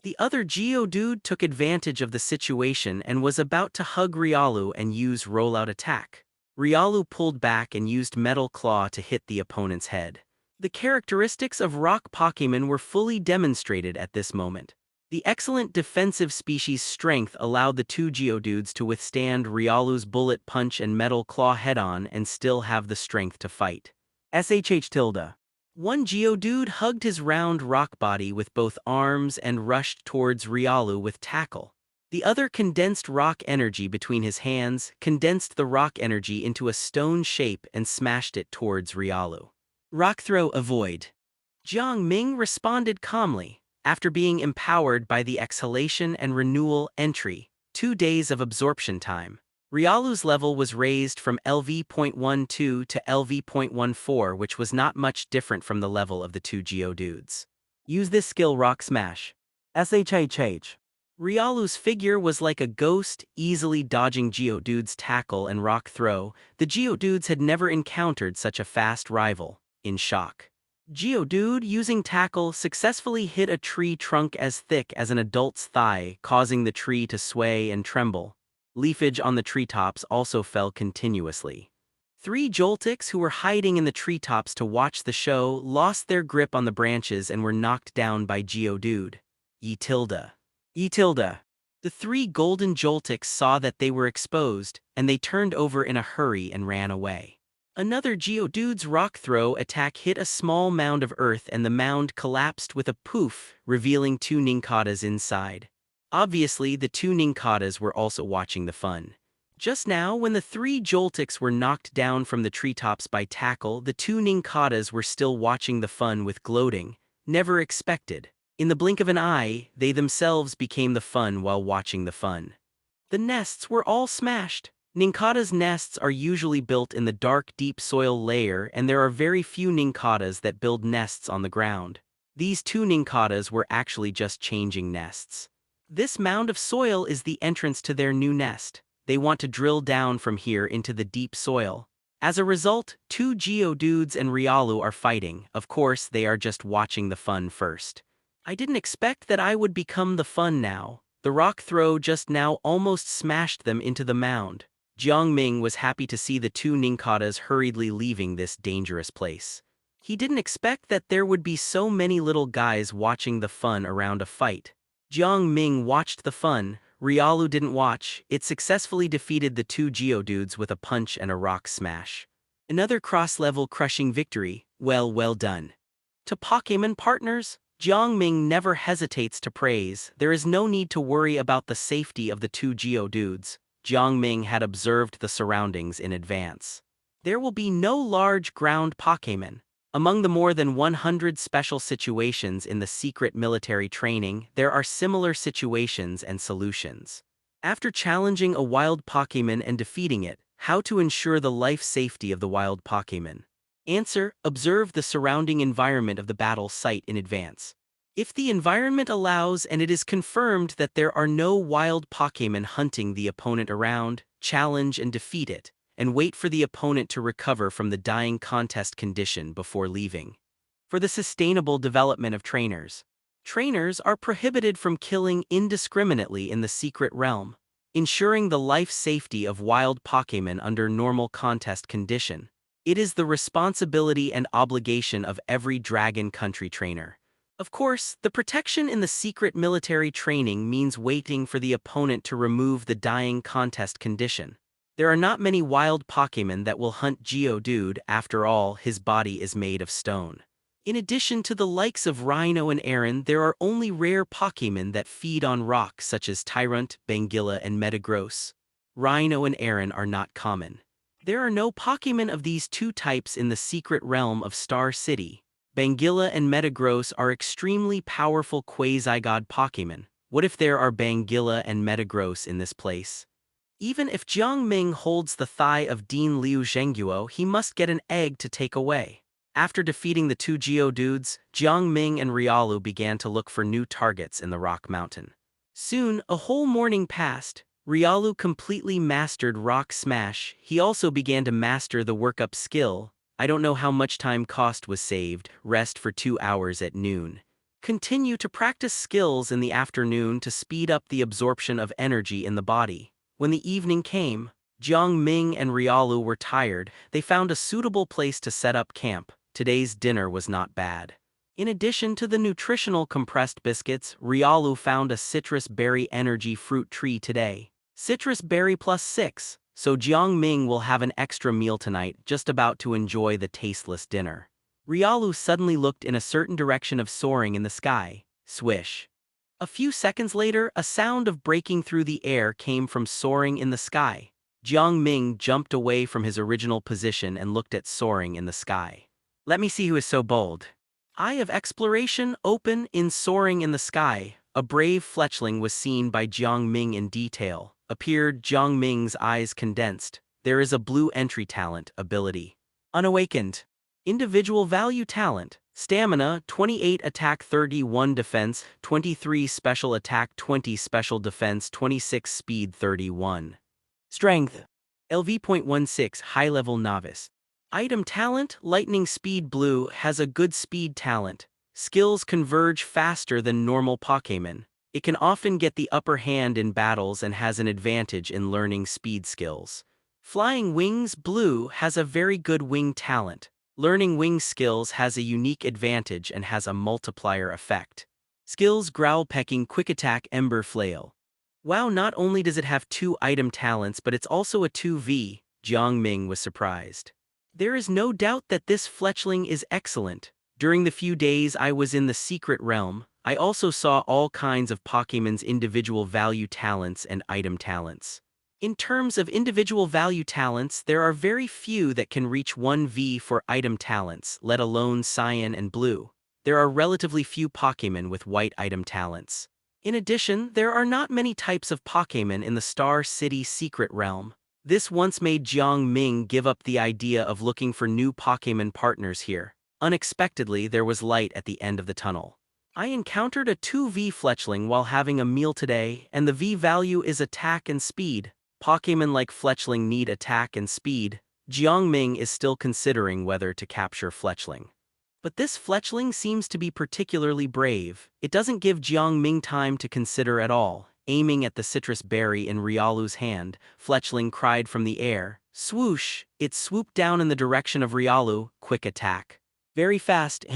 The other Geodude took advantage of the situation and was about to hug Riolu and use rollout attack. Riolu pulled back and used Metal Claw to hit the opponent's head. The characteristics of rock Pokémon were fully demonstrated at this moment. The excellent defensive species strength allowed the 2 Geodudes to withstand Riolu's Bullet Punch and Metal Claw head-on and still have the strength to fight. SHH. One Geodude hugged his round rock body with both arms and rushed towards Riolu with tackle. The other condensed rock energy between his hands, condensed the rock energy into a stone shape and smashed it towards Riolu. Rock Throw Avoid. Jiang Ming responded calmly. After being empowered by the exhalation and renewal entry, 2 days of absorption time, Riolu's level was raised from LV.12 to LV.14, which was not much different from the level of the 2 Geodudes. Use this skill Rock Smash. SHH. Riolu's figure was like a ghost, easily dodging Geodude's tackle and rock throw. The Geodudes had never encountered such a fast rival. In shock, Geodude, using tackle, successfully hit a tree trunk as thick as an adult's thigh, causing the tree to sway and tremble. Leafage on the treetops also fell continuously. 3 Joltics who were hiding in the treetops to watch the show lost their grip on the branches and were knocked down by Geodude. E tilde. The 3 golden Joltics saw that they were exposed, and they turned over in a hurry and ran away. Another Geodude's rock throw attack hit a small mound of earth and the mound collapsed with a poof, revealing 2 Ninkatas inside. Obviously, the 2 Ninkatas were also watching the fun. Just now, when the 3 Joltics were knocked down from the treetops by tackle, the 2 Ninkatas were still watching the fun with gloating. Never expected. In the blink of an eye, they themselves became the fun while watching the fun. The nests were all smashed. Ninkata's nests are usually built in the dark, deep soil layer, and there are very few Ninkatas that build nests on the ground. These 2 Ninkatas were actually just changing nests. This mound of soil is the entrance to their new nest. They want to drill down from here into the deep soil. As a result, 2 Geodudes and Riolu are fighting. Of course, they are just watching the fun first. I didn't expect that I would become the fun now. The rock throw just now almost smashed them into the mound. Jiang Ming was happy to see the 2 Ninkatas hurriedly leaving this dangerous place. He didn't expect that there would be so many little guys watching the fun around a fight. Jiang Ming watched the fun. Riolu didn't watch. It successfully defeated the 2 Geodudes with a punch and a rock smash. Another cross-level crushing victory. Well done. To Pokémon partners, Jiang Ming never hesitates to praise. There is no need to worry about the safety of the 2 Geodudes. Jiang Ming had observed the surroundings in advance. There will be no large ground Pokémon. Among the more than 100 special situations in the secret military training, there are similar situations and solutions. After challenging a wild Pokémon and defeating it, how to ensure the life safety of the wild Pokémon? Answer: observe the surrounding environment of the battle site in advance. If the environment allows and it is confirmed that there are no wild Pokémon hunting the opponent around, challenge and defeat it, and wait for the opponent to recover from the dying contest condition before leaving. For the sustainable development of trainers. Trainers are prohibited from killing indiscriminately in the secret realm, ensuring the life safety of wild Pokémon under normal contest condition. It is the responsibility and obligation of every Dragon Country trainer. Of course, the protection in the secret military training means waiting for the opponent to remove the dying contest condition. There are not many wild Pokémon that will hunt Geodude. After all, his body is made of stone. In addition to the likes of Rhino and Aaron, there are only rare Pokémon that feed on rock such as Tyrant, Bangilla, and Metagross. Rhino and Aaron are not common. There are no Pokémon of these two types in the secret realm of Star City. Bangilla and Metagross are extremely powerful quasi-god Pokémon. What if there are Bangilla and Metagross in this place? Even if Jiang Ming holds the thigh of Dean Liu Zhengguo, he must get an egg to take away. After defeating the two Geodudes, Jiang Ming and Riolu began to look for new targets in the Rock Mountain. Soon, a whole morning passed. Riolu completely mastered Rock Smash. He also began to master the workup skill. I don't know how much time cost was saved. Rest for 2 hours at noon. Continue to practice skills in the afternoon to speed up the absorption of energy in the body. When the evening came, Jiang Ming and Riolu were tired. They found a suitable place to set up camp. Today's dinner was not bad. In addition to the nutritional compressed biscuits, Riolu found a citrus berry energy fruit tree today. Citrus berry plus 6, so Jiang Ming will have an extra meal tonight, just about to enjoy the tasteless dinner. Riolu suddenly looked in a certain direction of soaring in the sky. Swish. A few seconds later, a sound of breaking through the air came from soaring in the sky. Jiang Ming jumped away from his original position and looked at soaring in the sky. Let me see who is so bold. Eye of exploration open in soaring in the sky. A brave Fletchling was seen by Jiang Ming in detail. Appeared Jiang Ming's eyes condensed. There is a blue entry talent ability. Unawakened. Individual value talent. Stamina 28 attack 31 defense 23 special attack 20 special defense 26 speed 31. Strength. LV.16 high level novice. Item talent lightning speed blue has a good speed talent. Skills converge faster than normal Pokémon. It can often get the upper hand in battles and has an advantage in learning speed skills. Flying wings blue has a very good wing talent. Learning wing skills has a unique advantage and has a multiplier effect. Skills growl pecking quick attack ember flail. Wow, not only does it have 2 item talents but it's also a 2v. Jiang Ming was surprised. There is no doubt that this Fletchling is excellent. During the few days I was in the secret realm, I also saw all kinds of Pokémon's individual value talents and item talents. In terms of individual value talents, there are very few that can reach 1v for item talents, let alone Cyan and Blue. There are relatively few Pokémon with white item talents. In addition, there are not many types of Pokémon in the Star City secret realm. This once made Jiang Ming give up the idea of looking for new Pokémon partners here. Unexpectedly, there was light at the end of the tunnel. I encountered a 2v Fletchling while having a meal today, and the V value is attack and speed. Pokémon like Fletchling need attack and speed. Jiang Ming is still considering whether to capture Fletchling. But this Fletchling seems to be particularly brave. It doesn't give Jiang Ming time to consider at all. Aiming at the citrus berry in Riolu's hand, Fletchling cried from the air. Swoosh! It swooped down in the direction of Riolu. Quick attack. Very fast,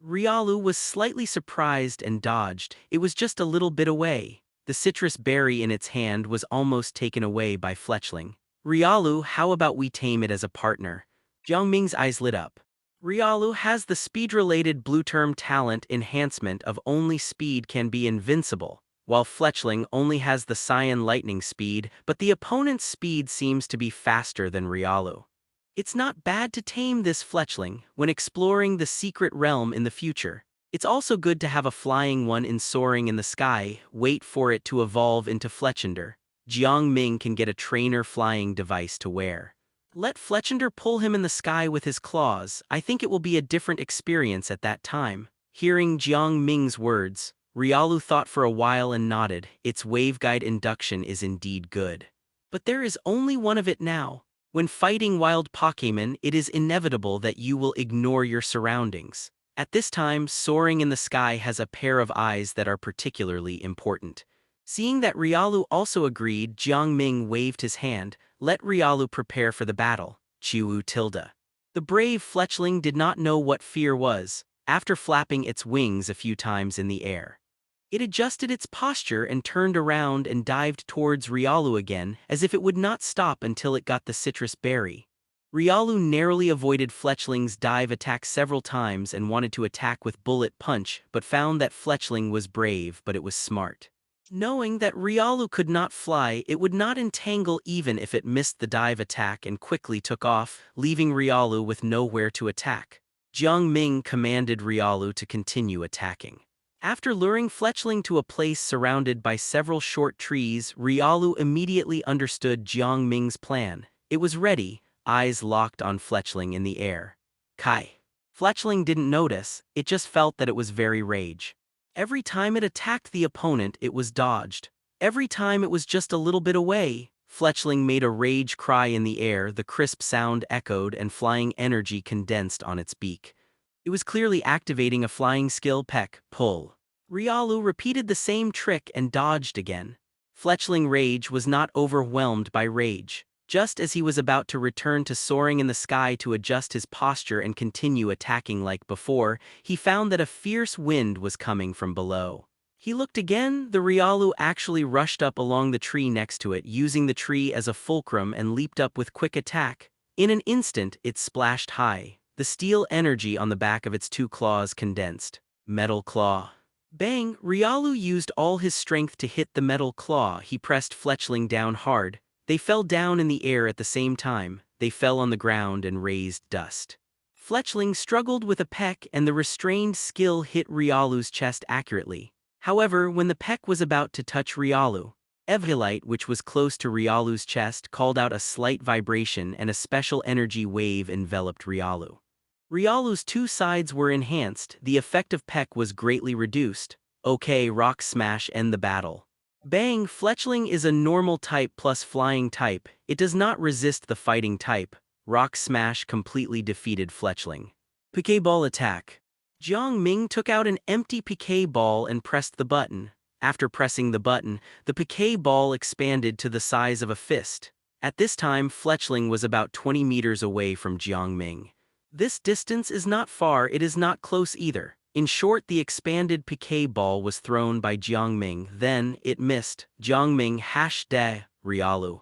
Riolu was slightly surprised and dodged. It was just a little bit away. The citrus berry in its hand was almost taken away by Fletchling. Riolu, how about we tame it as a partner? Jiang Ming's eyes lit up. Riolu has the speed-related blue term talent enhancement of only speed can be invincible, while Fletchling only has the Cyan lightning speed, but the opponent's speed seems to be faster than Riolu. It's not bad to tame this Fletchling when exploring the secret realm in the future. It's also good to have a flying one in soaring in the sky. Wait for it to evolve into Fletchender. Jiang Ming can get a trainer flying device to wear. Let Fletchender pull him in the sky with his claws. I think it will be a different experience at that time. Hearing Jiang Ming's words, Riolu thought for a while and nodded. Its waveguide induction is indeed good. But there is only one of it now. When fighting wild Pokémon, it is inevitable that you will ignore your surroundings. At this time, soaring in the sky has a pair of eyes that are particularly important. Seeing that Riolu also agreed, Jiang Ming waved his hand. Let Riolu prepare for the battle. Chiwu tilde. The brave Fletchling did not know what fear was. After flapping its wings a few times in the air, it adjusted its posture and turned around and dived towards Riolu again, as if it would not stop until it got the citrus berry. Riolu narrowly avoided Fletchling's dive attack several times and wanted to attack with Bullet Punch, but found that Fletchling was brave, but it was smart. Knowing that Riolu could not fly, it would not entangle even if it missed the dive attack and quickly took off, leaving Riolu with nowhere to attack. Jiang Ming commanded Riolu to continue attacking. After luring Fletchling to a place surrounded by several short trees, Riolu immediately understood Jiang Ming's plan. It was ready, eyes locked on Fletchling in the air. Kai. Fletchling didn't notice, it just felt that it was very rage. Every time it attacked the opponent, it was dodged. Every time it was just a little bit away, Fletchling made a rage cry in the air, the crisp sound echoed and flying energy condensed on its beak. It was clearly activating a flying skill peck, pull. Riolu repeated the same trick and dodged again. Fletchling Rage was not overwhelmed by rage. Just as he was about to return to soaring in the sky to adjust his posture and continue attacking like before, he found that a fierce wind was coming from below. He looked again. The Riolu actually rushed up along the tree next to it, using the tree as a fulcrum and leaped up with quick attack. In an instant, it splashed high. The steel energy on the back of its two claws condensed. Metal claw. Bang! Riolu used all his strength to hit the metal claw. He pressed Fletchling down hard. They fell down in the air at the same time. They fell on the ground and raised dust. Fletchling struggled with a peck and the restrained skill hit Riolu's chest accurately. However, when the peck was about to touch Riolu, Evrylite, which was close to Riolu's chest, called out a slight vibration and a special energy wave enveloped Riolu. Riolu's two sides were enhanced, the effective peck was greatly reduced. Okay, Rock Smash, end the battle. Bang! Fletchling is a normal type plus flying type. It does not resist the fighting type. Rock Smash completely defeated Fletchling. Pokeball attack. Jiang Ming took out an empty Pokeball and pressed the button. After pressing the button, the Pokeball expanded to the size of a fist. At this time, Fletchling was about 20 meters away from Jiang Ming. This distance is not far, it is not close either. In short, the expanded Pokeball was thrown by Jiang Ming, then it missed. Jiang Ming #de Riolu.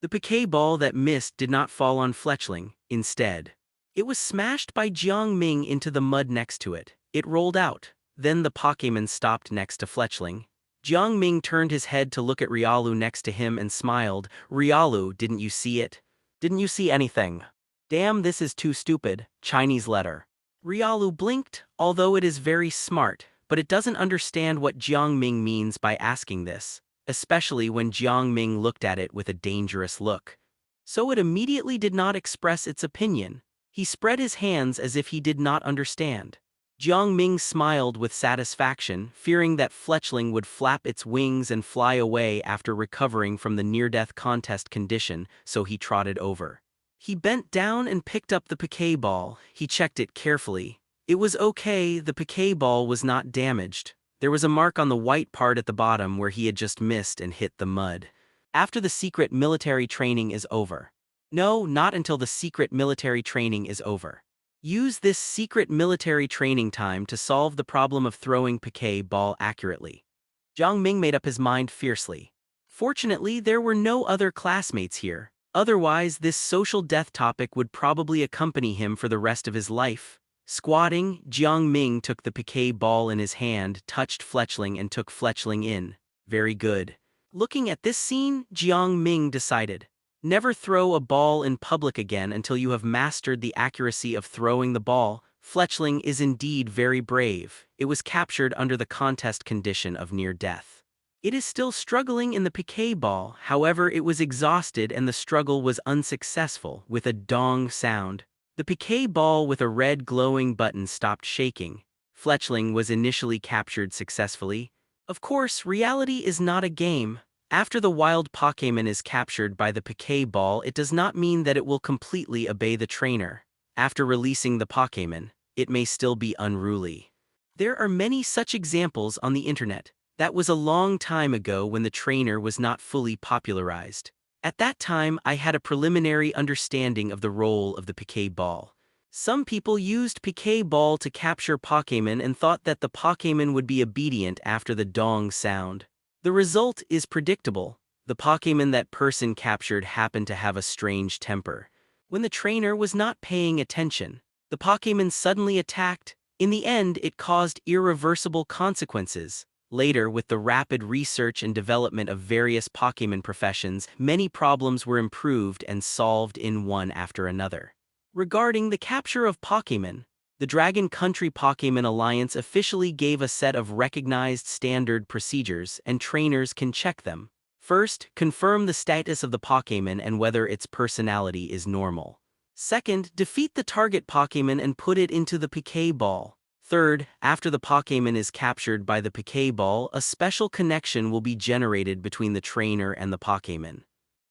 The Pokeball that missed did not fall on Fletchling, instead. It was smashed by Jiang Ming into the mud next to it. It rolled out. Then the Pokémon stopped next to Fletchling. Jiang Ming turned his head to look at Riolu next to him and smiled. Riolu, didn't you see it? Didn't you see anything? Damn, this is too stupid. Chinese letter. Riolu blinked, although it is very smart, but it doesn't understand what Jiang Ming means by asking this, especially when Jiang Ming looked at it with a dangerous look. So it immediately did not express its opinion. He spread his hands as if he did not understand. Jiang Ming smiled with satisfaction, fearing that Fletchling would flap its wings and fly away after recovering from the near-death contest condition, so he trotted over. He bent down and picked up the Pokeball. He checked it carefully. It was okay, the Pokeball was not damaged. There was a mark on the white part at the bottom where he had just missed and hit the mud. After the secret military training is over. No, not until the secret military training is over. Use this secret military training time to solve the problem of throwing Pokeball accurately. Jiang Ming made up his mind fiercely. Fortunately, there were no other classmates here. Otherwise, this social death topic would probably accompany him for the rest of his life. Squatting, Jiang Ming took the Pokeball in his hand, touched Fletchling and took Fletchling in. Very good. Looking at this scene, Jiang Ming decided. Never throw a ball in public again until you have mastered the accuracy of throwing the ball. Fletchling is indeed very brave. It was captured under the contest condition of near death. It is still struggling in the Pokeball, however it was exhausted and the struggle was unsuccessful. With a dong sound, the Pokeball with a red glowing button stopped shaking. Fletchling was initially captured successfully. Of course, reality is not a game. After the wild Pokémon is captured by the Pokeball, it does not mean that it will completely obey the trainer. After releasing the Pokémon, it may still be unruly. There are many such examples on the internet. That was a long time ago when the trainer was not fully popularized. At that time, I had a preliminary understanding of the role of the Pokeball. Some people used Pokeball to capture Pokémon and thought that the Pokémon would be obedient after the dong sound. The result is predictable. The Pokémon that person captured happened to have a strange temper. When the trainer was not paying attention, the Pokémon suddenly attacked. In the end, it caused irreversible consequences. Later, with the rapid research and development of various Pokémon professions, many problems were improved and solved in one after another. Regarding the capture of Pokémon, the Dragon Country Pokémon Alliance officially gave a set of recognized standard procedures, and trainers can check them. First, confirm the status of the Pokémon and whether its personality is normal. Second, defeat the target Pokémon and put it into the Pokeball. Third, after the Pokémon is captured by the Pokeball, a special connection will be generated between the trainer and the Pokémon.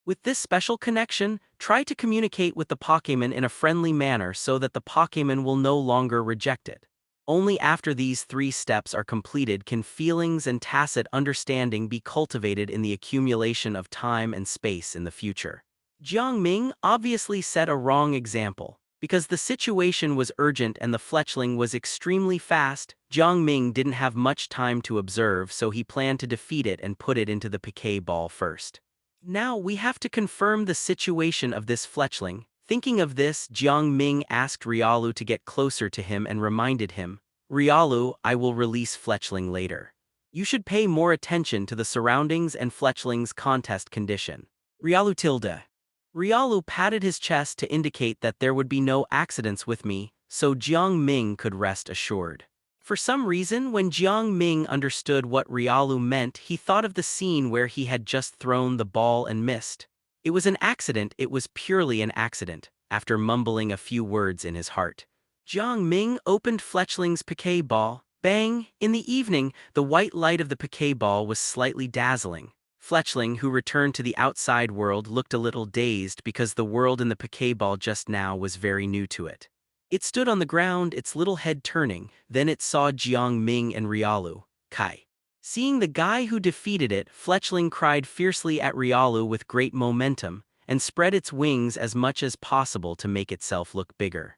With this special connection, try to communicate with the Pokémon in a friendly manner so that the Pokémon will no longer reject it. Only after these 3 steps are completed can feelings and tacit understanding be cultivated in the accumulation of time and space in the future. Jiang Ming obviously set a wrong example. Because the situation was urgent and the Fletchling was extremely fast, Jiang Ming didn't have much time to observe, so he planned to defeat it and put it into the Pokeball first. Now we have to confirm the situation of this Fletchling. Thinking of this, Jiang Ming asked Riolu to get closer to him and reminded him, "Riolu, I will release Fletchling later. You should pay more attention to the surroundings and Fletchling's contest condition." Riolu patted his chest to indicate that there would be no accidents with me, so Jiang Ming could rest assured. For some reason, when Jiang Ming understood what Riolu meant, he thought of the scene where he had just thrown the ball and missed. It was an accident, it was purely an accident. After mumbling a few words in his heart, Jiang Ming opened Fletchling's Pokeball. Bang! In the evening, the white light of the Pokeball was slightly dazzling. Fletchling, who returned to the outside world, looked a little dazed because the world in the Pokeball just now was very new to it. It stood on the ground, its little head turning, then it saw Jiang Ming and Riolu. Kai. Seeing the guy who defeated it, Fletchling cried fiercely at Riolu with great momentum, and spread its wings as much as possible to make itself look bigger.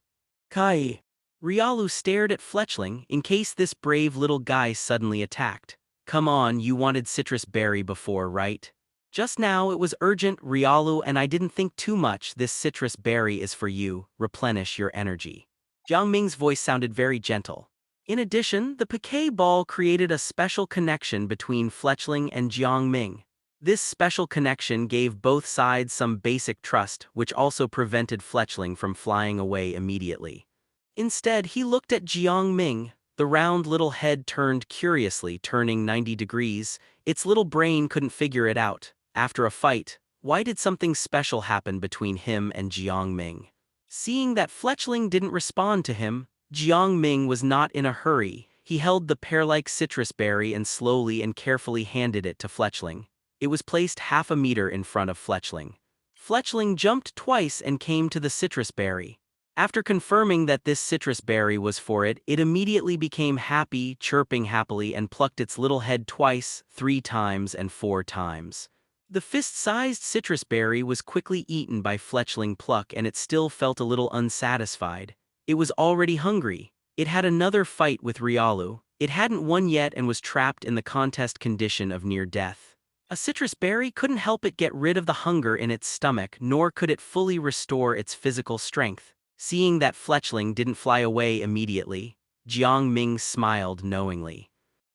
Kai. Riolu stared at Fletchling in case this brave little guy suddenly attacked. Come on, you wanted citrus berry before, right? Just now it was urgent, Riolu, and I didn't think too much. This citrus berry is for you. Replenish your energy. Jiang Ming's voice sounded very gentle. In addition, the Pokeball created a special connection between Fletchling and Jiang Ming. This special connection gave both sides some basic trust, which also prevented Fletchling from flying away immediately. Instead, he looked at Jiang Ming. The round little head turned curiously, turning 90 degrees. Its little brain couldn't figure it out. After a fight, why did something special happen between him and Jiang Ming? Seeing that Fletchling didn't respond to him, Jiang Ming was not in a hurry. He held the pear-like citrus berry and slowly and carefully handed it to Fletchling. It was placed half a meter in front of Fletchling. Fletchling jumped twice and came to the citrus berry. After confirming that this citrus berry was for it, it immediately became happy, chirping happily, and plucked its little head twice, 3 times, and 4 times. The fist-sized citrus berry was quickly eaten by Fletchling Pluck, and it still felt a little unsatisfied. It was already hungry. It had another fight with Riolu. It hadn't won yet and was trapped in the contest condition of near death. A citrus berry couldn't help it get rid of the hunger in its stomach, nor could it fully restore its physical strength. Seeing that Fletchling didn't fly away immediately, Jiang Ming smiled knowingly.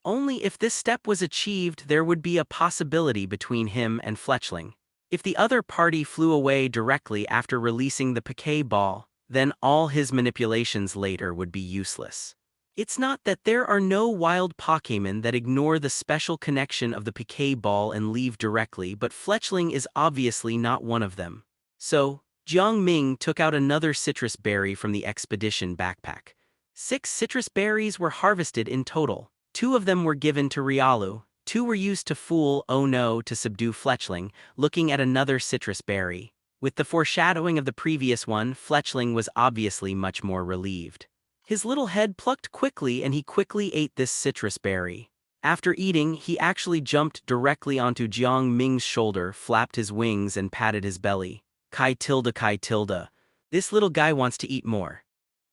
Only if this step was achieved there would be a possibility between him and Fletchling. If the other party flew away directly after releasing the Pokeball, then all his manipulations later would be useless. It's not that there are no wild Pokémon that ignore the special connection of the Pokeball and leave directly, but Fletchling is obviously not one of them. So, Jiang Ming took out another citrus berry from the expedition backpack. 6 citrus berries were harvested in total. 2 of them were given to Riolu, 2 were used to fool Oh No to subdue Fletchling, looking at another citrus berry. With the foreshadowing of the previous one, Fletchling was obviously much more relieved. His little head plucked quickly and he quickly ate this citrus berry. After eating, he actually jumped directly onto Jiang Ming's shoulder, flapped his wings and patted his belly. Kai tilde. This little guy wants to eat more.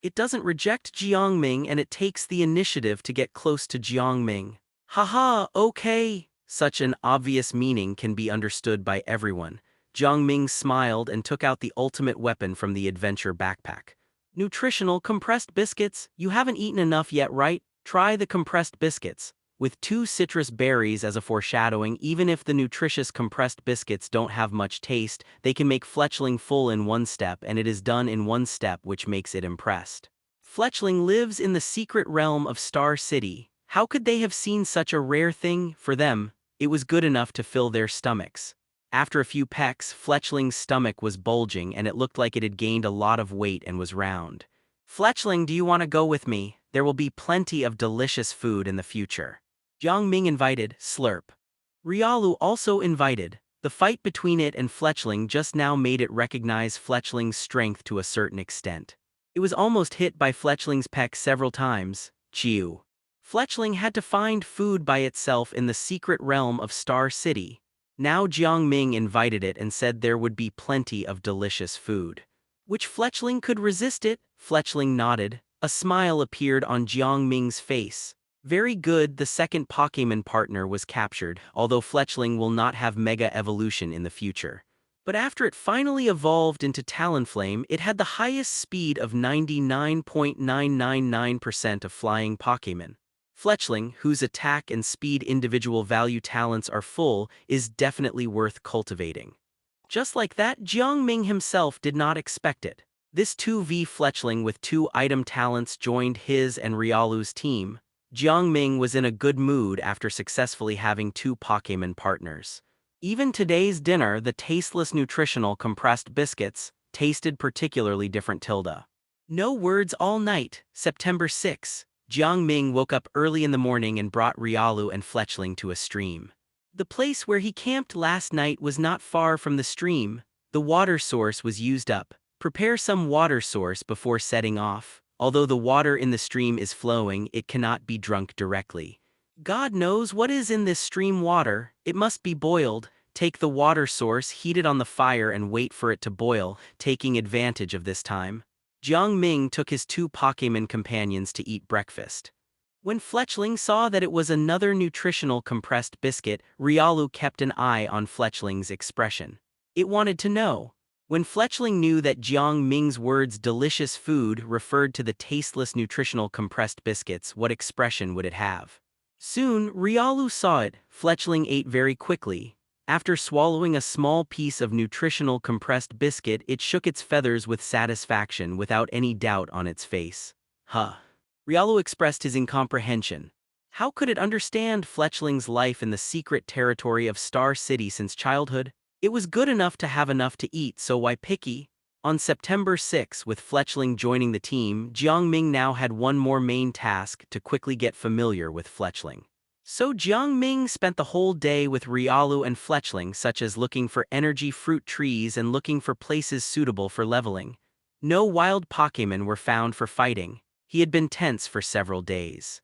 It doesn't reject Jiang Ming and it takes the initiative to get close to Jiang Ming. Haha, okay. Such an obvious meaning can be understood by everyone. Jiang Ming smiled and took out the ultimate weapon from the adventure backpack. Nutritional compressed biscuits. You haven't eaten enough yet, right? Try the compressed biscuits. With 2 citrus berries as a foreshadowing, even if the nutritious compressed biscuits don't have much taste, they can make Fletchling full in one step, and it is done in one step, which makes it impressed. Fletchling lives in the secret realm of Star City. How could they have seen such a rare thing? For them, it was good enough to fill their stomachs. After a few pecks, Fletchling's stomach was bulging and it looked like it had gained a lot of weight and was round. Fletchling, do you want to go with me? There will be plenty of delicious food in the future. Jiang Ming invited, slurp. Riolu also invited. The fight between it and Fletchling just now made it recognize Fletchling's strength to a certain extent. It was almost hit by Fletchling's peck several times. Chew. Fletchling had to find food by itself in the secret realm of Star City. Now Jiang Ming invited it and said there would be plenty of delicious food. Which Fletchling could resist it? Fletchling nodded. A smile appeared on Jiang Ming's face. Very good, the second Pokémon partner was captured, although Fletchling will not have Mega Evolution in the future. But after it finally evolved into Talonflame, it had the highest speed of 99.999% of flying Pokémon. Fletchling, whose attack and speed individual value talents are full, is definitely worth cultivating. Just like that, Jiang Ming himself did not expect it. This 2v Fletchling with 2 item talents joined his and Riolu's team. Jiang Ming was in a good mood after successfully having 2 Pokémon partners. Even today's dinner, the tasteless nutritional compressed biscuits, tasted particularly different. No words all night. September 6. Jiang Ming woke up early in the morning and brought Riolu and Fletchling to a stream. The place where he camped last night was not far from the stream. The water source was used up. Prepare some water source before setting off. Although the water in the stream is flowing, it cannot be drunk directly. God knows what is in this stream water. It must be boiled. Take the water source, heat it on the fire and wait for it to boil, taking advantage of this time. Jiang Ming took his 2 Pokémon companions to eat breakfast. When Fletchling saw that it was another nutritional compressed biscuit, Riolu kept an eye on Fletchling's expression. It wanted to know. When Fletchling knew that Jiang Ming's words delicious food referred to the tasteless nutritional compressed biscuits, what expression would it have? Soon, Riolu saw it. Fletchling ate very quickly. After swallowing a small piece of nutritional compressed biscuit, it shook its feathers with satisfaction without any doubt on its face. Huh. Riolu expressed his incomprehension. How could it understand Fletchling's life in the secret territory of Star City since childhood? It was good enough to have enough to eat, so why picky? On September 6, with Fletchling joining the team, Jiang Ming now had one more main task: to quickly get familiar with Fletchling. So Jiang Ming spent the whole day with Riolu and Fletchling, such as looking for energy fruit trees and looking for places suitable for leveling. No wild Pokémon were found for fighting. He had been tense for several days.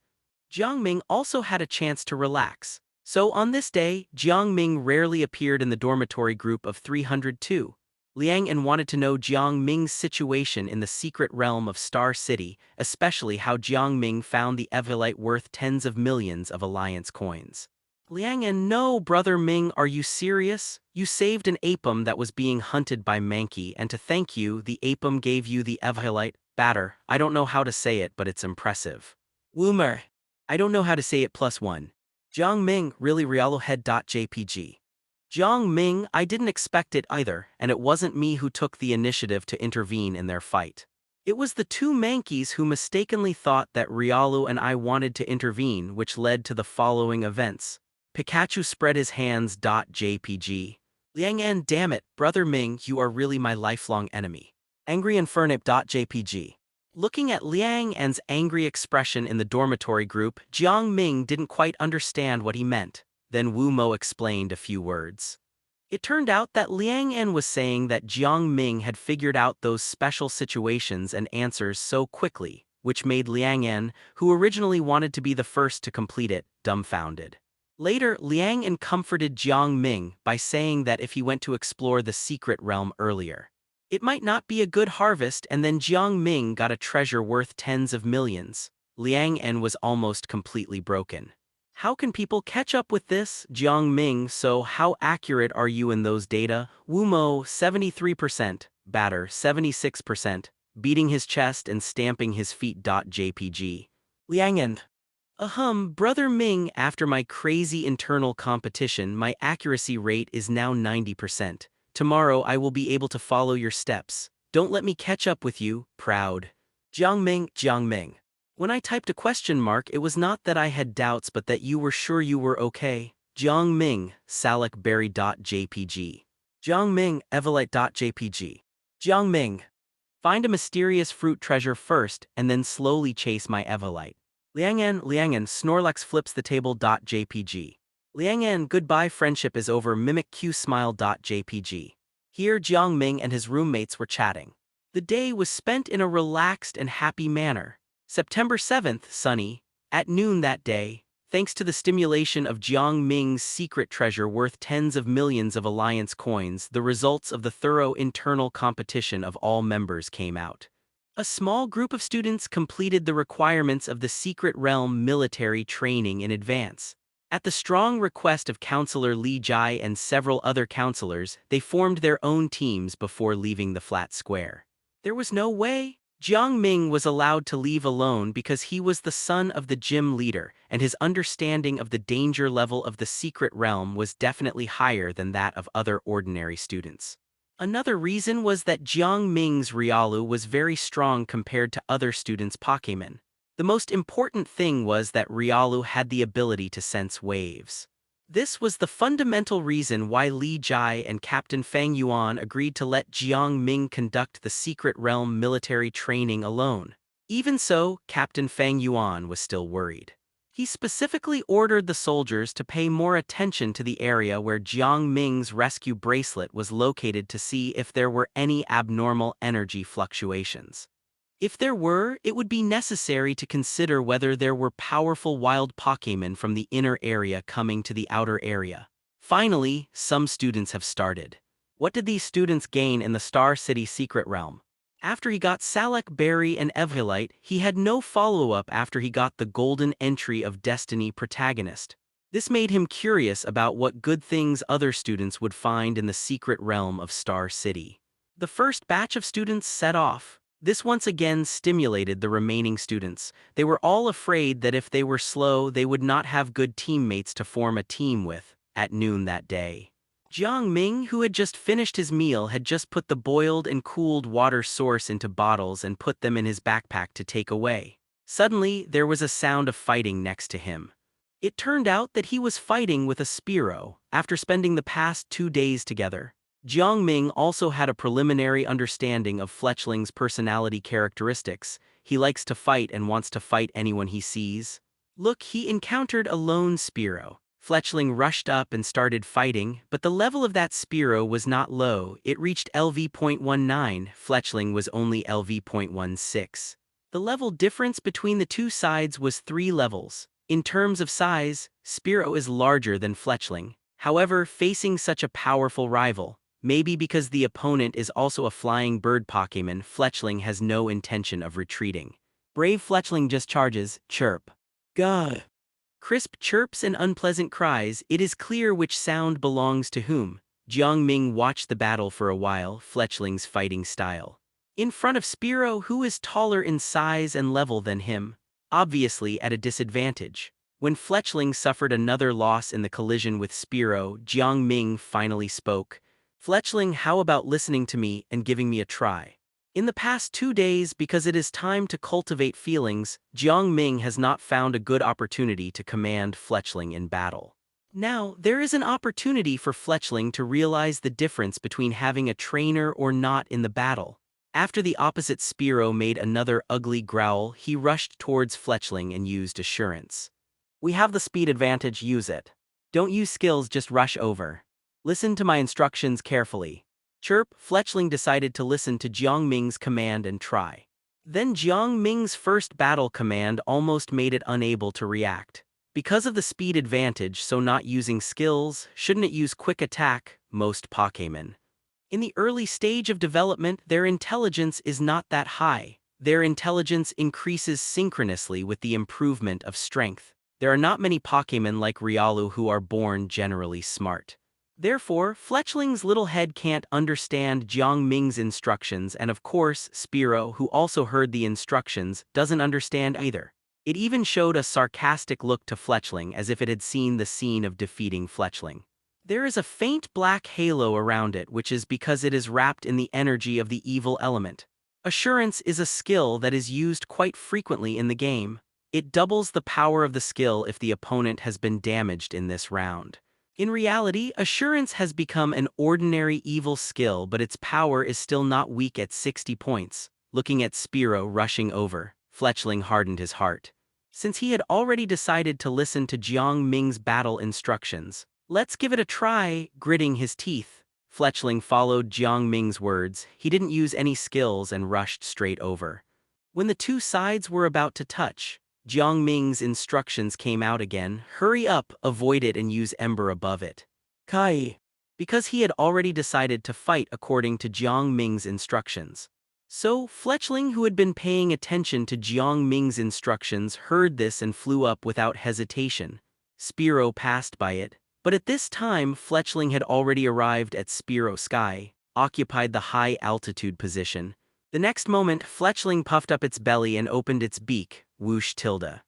Jiang Ming also had a chance to relax. So on this day, Jiang Ming rarely appeared in the dormitory group of 302. Liang wanted to know Jiang Ming's situation in the secret realm of Star City, especially how Jiang Ming found the Evolite worth tens of millions of Alliance coins. Liang, no, brother Ming, are you serious? You saved an apem that was being hunted by Mankey, and to thank you, the apem gave you the Evolite batter. I don't know how to say it, but it's impressive. Woomer. I don't know how to say it +1. Jiang Ming, really Riolu head.jpg. Jiang Ming, I didn't expect it either, and it wasn't me who took the initiative to intervene in their fight. It was the 2 Mankeys who mistakenly thought that Riolu and I wanted to intervene, which led to the following events. Pikachu spread his hands.jpg. Liang, damn it, brother Ming, you are really my lifelong enemy. Angry Infernip.jpg. Looking at Liang An's angry expression in the dormitory group, Jiang Ming didn't quite understand what he meant. Then Wu Mo explained a few words. It turned out that Liang An was saying that Jiang Ming had figured out those special situations and answers so quickly, which made Liang An, who originally wanted to be the first to complete it, dumbfounded. Later, Liang An comforted Jiang Ming by saying that if he went to explore the secret realm earlier, it might not be a good harvest, and then Jiang Ming got a treasure worth tens of millions. Liang An was almost completely broken. How can people catch up with this? Jiang Ming, so how accurate are you in those data? Wu Mo, 73%, Batter, 76%, beating his chest and stamping his feet. JPG. Liang An. Brother Ming, after my crazy internal competition, my accuracy rate is now 90%. Tomorrow I will be able to follow your steps. Don't let me catch up with you, proud. Jiang Ming. When I typed a question mark, it was not that I had doubts but that you were sure you were okay. Jiang Ming, salicberry.jpg. Jiang Ming, evolite.jpg. Jiang Ming. Find a mysterious fruit treasure first and then slowly chase my evolite. Liang An, Snorlax flips the table.jpg. Liang An, goodbye, friendship is over, mimic Q smile.jpg. Here Jiang Ming and his roommates were chatting. The day was spent in a relaxed and happy manner. September 7th, sunny, at noon that day, thanks to the stimulation of Jiang Ming's secret treasure worth tens of millions of alliance coins, the results of the thorough internal competition of all members came out. A small group of students completed the requirements of the secret realm military training in advance. At the strong request of Counselor Li Jai and several other counselors, they formed their own teams before leaving the flat square. There was no way Jiang Ming was allowed to leave alone because he was the son of the gym leader, and his understanding of the danger level of the secret realm was definitely higher than that of other ordinary students. Another reason was that Jiang Ming's Riolu was very strong compared to other students' Pokémon. The most important thing was that Riolu had the ability to sense waves. This was the fundamental reason why Li Jai and Captain Fang Yuan agreed to let Jiang Ming conduct the secret realm military training alone. Even so, Captain Fang Yuan was still worried. He specifically ordered the soldiers to pay more attention to the area where Jiang Ming's rescue bracelet was located to see if there were any abnormal energy fluctuations. If there were, it would be necessary to consider whether there were powerful wild Pokémon from the inner area coming to the outer area. Finally, some students have started. What did these students gain in the Star City secret realm? After he got Salak Berry and Evolite, he had no follow-up after he got the golden entry of Destiny protagonist. This made him curious about what good things other students would find in the secret realm of Star City. The first batch of students set off. This once again stimulated the remaining students. They were all afraid that if they were slow, they would not have good teammates to form a team with. At noon that day, Jiang Ming, who had just finished his meal, had just put the boiled and cooled water source into bottles and put them in his backpack to take away. Suddenly, there was a sound of fighting next to him. It turned out that he was fighting with a Spearow. After spending the past 2 days together, Jiang Ming also had a preliminary understanding of Fletchling's personality characteristics. He likes to fight and wants to fight anyone he sees. Look, he encountered a lone Spearow. Fletchling rushed up and started fighting, but the level of that Spearow was not low. It reached LV.19, Fletchling was only LV.16. The level difference between the two sides was 3 levels. In terms of size, Spearow is larger than Fletchling. However, facing such a powerful rival, maybe because the opponent is also a flying bird Pokémon, Fletchling has no intention of retreating. Brave Fletchling just charges, chirp. Gah! Crisp chirps and unpleasant cries, it is clear which sound belongs to whom. Jiang Ming watched the battle for a while, Fletchling's fighting style. In front of Spearow, who is taller in size and level than him, obviously at a disadvantage. When Fletchling suffered another loss in the collision with Spearow, Jiang Ming finally spoke. Fletchling, how about listening to me and giving me a try? In the past 2 days, because it is time to cultivate feelings, Jiang Ming has not found a good opportunity to command Fletchling in battle. Now, there is an opportunity for Fletchling to realize the difference between having a trainer or not in the battle. After the opposite Spearow made another ugly growl, he rushed towards Fletchling and used Assurance. We have the speed advantage, use it. Don't use skills, just rush over. Listen to my instructions carefully. Chirp, Fletchling decided to listen to Jiang Ming's command and try. Then Jiang Ming's first battle command almost made it unable to react. Because of the speed advantage, so not using skills, shouldn't it use quick attack, most Pokémon. In the early stage of development, their intelligence is not that high. Their intelligence increases synchronously with the improvement of strength. There are not many Pokémon like Riolu who are born generally smart. Therefore, Fletchling's little head can't understand Jiang Ming's instructions, and of course, Spearow, who also heard the instructions, doesn't understand either. It even showed a sarcastic look to Fletchling as if it had seen the scene of defeating Fletchling. There is a faint black halo around it, which is because it is wrapped in the energy of the evil element. Assurance is a skill that is used quite frequently in the game. It doubles the power of the skill if the opponent has been damaged in this round. In reality, Assurance has become an ordinary evil skill, but its power is still not weak at 60 points. Looking at Spearow rushing over, Fletchling hardened his heart. Since he had already decided to listen to Jiang Ming's battle instructions, let's give it a try, gritting his teeth. Fletchling followed Jiang Ming's words. He didn't use any skills and rushed straight over. When the two sides were about to touch, Jiang Ming's instructions came out again. Hurry up, avoid it and use Ember above it. Kai. Because he had already decided to fight according to Jiang Ming's instructions. So, Fletchling, who had been paying attention to Jiang Ming's instructions, heard this and flew up without hesitation. Spearow passed by it, but at this time Fletchling had already arrived at Spearow Sky, occupied the high-altitude position. The next moment, Fletchling puffed up its belly and opened its beak, whoosh tilde.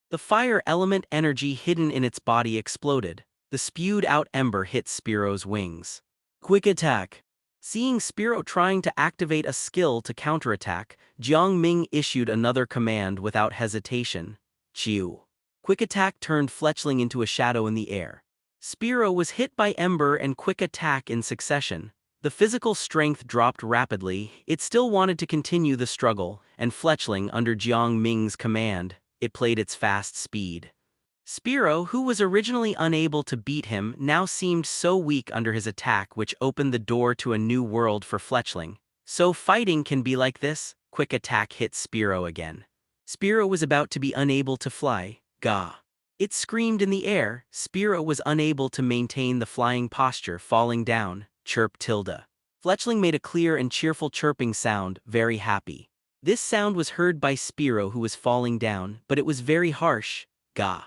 The fire element energy hidden in its body exploded. The spewed-out ember hit Spearow's wings. Quick attack. Seeing Spearow trying to activate a skill to counterattack, Jiang Ming issued another command without hesitation. Chiu. Quick attack turned Fletchling into a shadow in the air. Spearow was hit by Ember and Quick attack in succession. The physical strength dropped rapidly. It still wanted to continue the struggle, and Fletchling, under Jiang Ming's command, it played its fast speed. Spearow, who was originally unable to beat him, now seemed so weak under his attack, which opened the door to a new world for Fletchling. So fighting can be like this. Quick attack hit Spearow again. Spearow was about to be unable to fly. Gah. It screamed in the air. Spearow was unable to maintain the flying posture, falling down. Chirp tilde. Fletchling made a clear and cheerful chirping sound, very happy. This sound was heard by Spearow, who was falling down, but it was very harsh. Gah.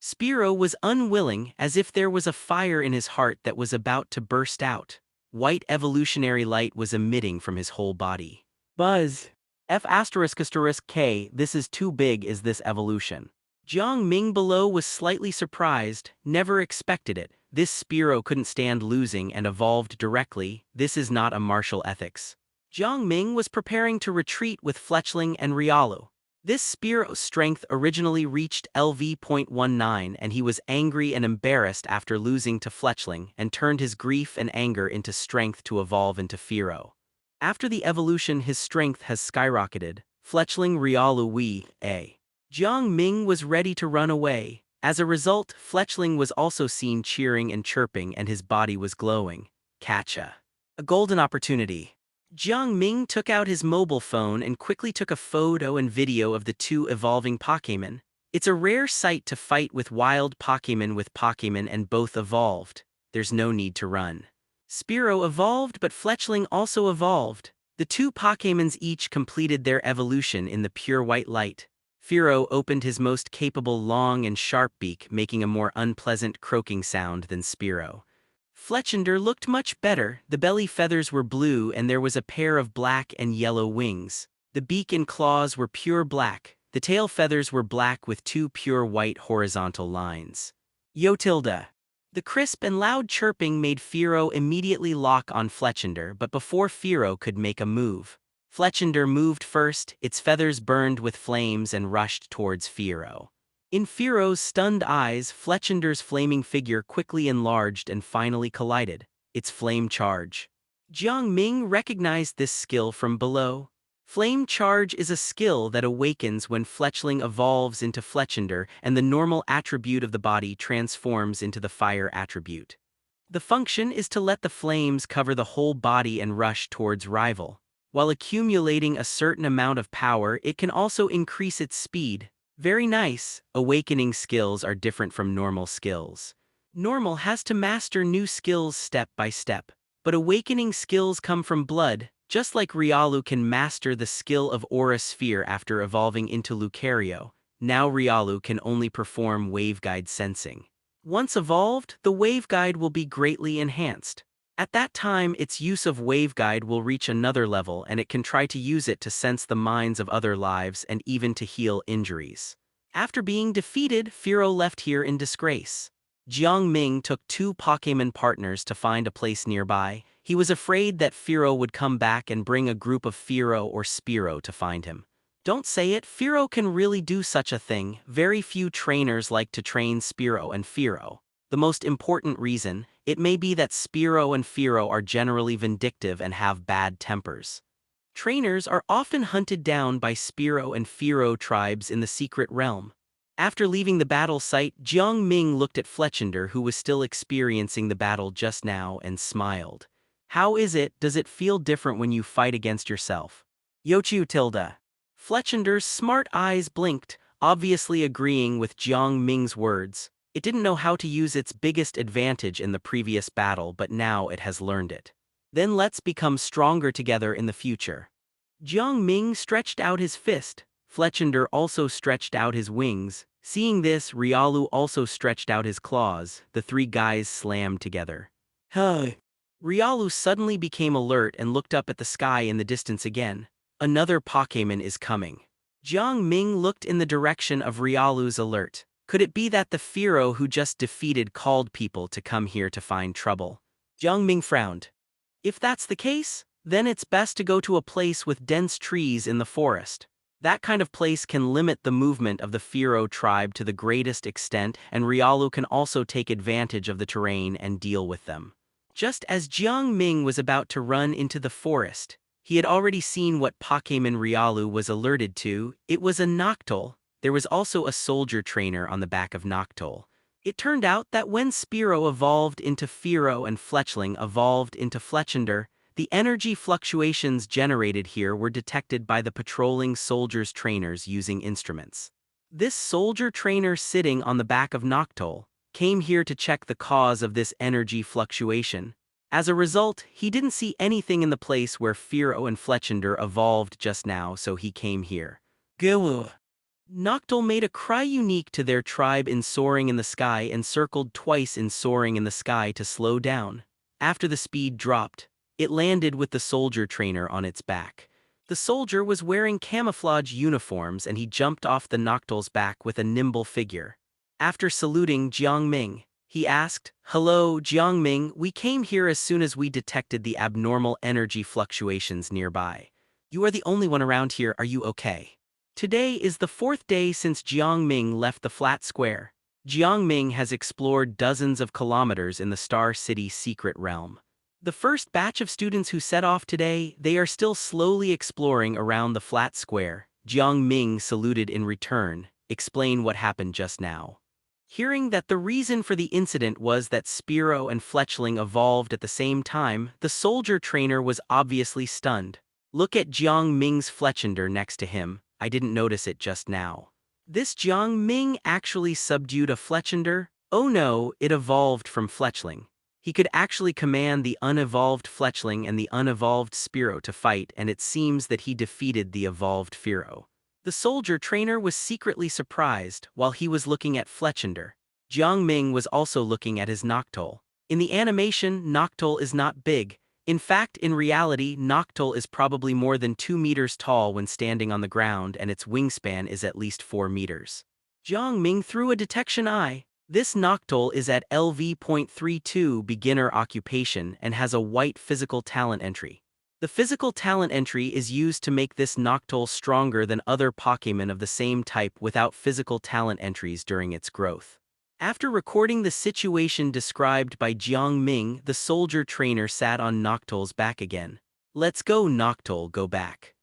Spearow was unwilling, as if there was a fire in his heart that was about to burst out. White evolutionary light was emitting from his whole body. Buzz. F***K, this is too big, is this evolution? Jiang Ming below was slightly surprised, never expected it. This Spearow couldn't stand losing and evolved directly. This is not a martial ethics. Jiang Ming was preparing to retreat with Fletchling and Riolu. This Spearow's strength originally reached LV.19 and he was angry and embarrassed after losing to Fletchling and turned his grief and anger into strength to evolve into Fearow. After the evolution, his strength has skyrocketed. Fletchling Riolu a. Jiang Ming was ready to run away. As a result, Fletchling was also seen cheering and chirping and his body was glowing. Catcha. A golden opportunity. Jiang Ming took out his mobile phone and quickly took a photo and video of the two evolving Pokémon. It's a rare sight to fight with wild Pokémon with Pokémon and both evolved. There's no need to run. Spearow evolved, but Fletchling also evolved. The two Pokémons each completed their evolution in the pure white light. Fearow opened his most capable long and sharp beak, making a more unpleasant croaking sound than Spearow. Fletchender looked much better. The belly feathers were blue and there was a pair of black and yellow wings. The beak and claws were pure black. The tail feathers were black with two pure white horizontal lines. Yo tilde. The crisp and loud chirping made Fearow immediately lock on Fletchender, but before Fearow could make a move, Fletchender moved first. Its feathers burned with flames and rushed towards Fearow. In Fearow's stunned eyes, Fletchender's flaming figure quickly enlarged and finally collided. Its flame charge. Jiang Ming recognized this skill from below. Flame Charge is a skill that awakens when Fletchling evolves into Fletchender and the normal attribute of the body transforms into the fire attribute. The function is to let the flames cover the whole body and rush towards rival. While accumulating a certain amount of power, it can also increase its speed. Very nice. Awakening skills are different from normal skills. Normal has to master new skills step by step, but awakening skills come from blood, just like Riolu can master the skill of Aura Sphere after evolving into Lucario. Now Riolu can only perform waveguide sensing. Once evolved, the waveguide will be greatly enhanced. At that time, its use of waveguide will reach another level and it can try to use it to sense the minds of other lives and even to heal injuries. After being defeated, Firo left here in disgrace. Jiang Ming took 2 Pokémon partners to find a place nearby. He was afraid that Firo would come back and bring a group of Firo or Spiro to find him. Don't say it, Firo can really do such a thing. Very few trainers like to train Spiro and Firo. The most important reason, it may be that Spiro and Firo are generally vindictive and have bad tempers. Trainers are often hunted down by Spiro and Firo tribes in the secret realm. After leaving the battle site, Jiang Ming looked at Fletchender, who was still experiencing the battle just now, and smiled. How is it? Does it feel different when you fight against yourself? Yochu tilde. Fletchender's smart eyes blinked, obviously agreeing with Jiang Ming's words. It didn't know how to use its biggest advantage in the previous battle, but now it has learned it. Then let's become stronger together in the future. Jiang Ming stretched out his fist. Fletchender also stretched out his wings. Seeing this, Riolu also stretched out his claws. The 3 guys slammed together. Hey! Riolu suddenly became alert and looked up at the sky in the distance again. Another Pokémon is coming. Jiang Ming looked in the direction of Riolu's alert. Could it be that the Firo who just defeated called people to come here to find trouble? Jiang Ming frowned. If that's the case, then it's best to go to a place with dense trees in the forest. That kind of place can limit the movement of the Firo tribe to the greatest extent, and Riolu can also take advantage of the terrain and deal with them. Just as Jiang Ming was about to run into the forest, he had already seen what Pokémon Riolu was alerted to. It was a Noctowl. There was also a soldier trainer on the back of Noctowl. It turned out that when Spiro evolved into Firo and Fletchling evolved into Fletchender, the energy fluctuations generated here were detected by the patrolling soldiers' trainers using instruments. This soldier trainer sitting on the back of Noctowl came here to check the cause of this energy fluctuation. As a result, he didn't see anything in the place where Firo and Fletchender evolved just now, so he came here. Goo! Noctowl made a cry unique to their tribe in Soaring in the Sky and circled twice in Soaring in the Sky to slow down. After the speed dropped, it landed with the soldier trainer on its back. The soldier was wearing camouflage uniforms and he jumped off the Noctowl's back with a nimble figure. After saluting Jiang Ming, he asked, "Hello, Jiang Ming, we came here as soon as we detected the abnormal energy fluctuations nearby. You are the only one around here, are you okay?" Today is the 4th day since Jiang Ming left the flat square. Jiang Ming has explored dozens of kilometers in the Star City secret realm. The first batch of students who set off today, they are still slowly exploring around the flat square. Jiang Ming saluted in return. Explain what happened just now. Hearing that the reason for the incident was that Spiro and Fletchling evolved at the same time, the soldier trainer was obviously stunned. Look at Jiang Ming's Fletchender next to him. I didn't notice it just now. This Jiang Ming actually subdued a Fletchender? Oh no, it evolved from Fletchling. He could actually command the unevolved Fletchling and the unevolved Spiro to fight, and it seems that he defeated the evolved Firo. The soldier trainer was secretly surprised while he was looking at Fletchender. Jiang Ming was also looking at his Noctowl. In the animation, Noctowl is not big. In fact, in reality, Noctowl is probably more than 2 meters tall when standing on the ground, and its wingspan is at least 4 meters. Jiang Ming threw a detection eye. This Noctowl is at LV.32 beginner occupation and has a white physical talent entry. The physical talent entry is used to make this Noctowl stronger than other Pokémon of the same type without physical talent entries during its growth. After recording the situation described by Jiang Ming, the soldier trainer sat on Noctol's back again. "Let's go, Noctol, go back."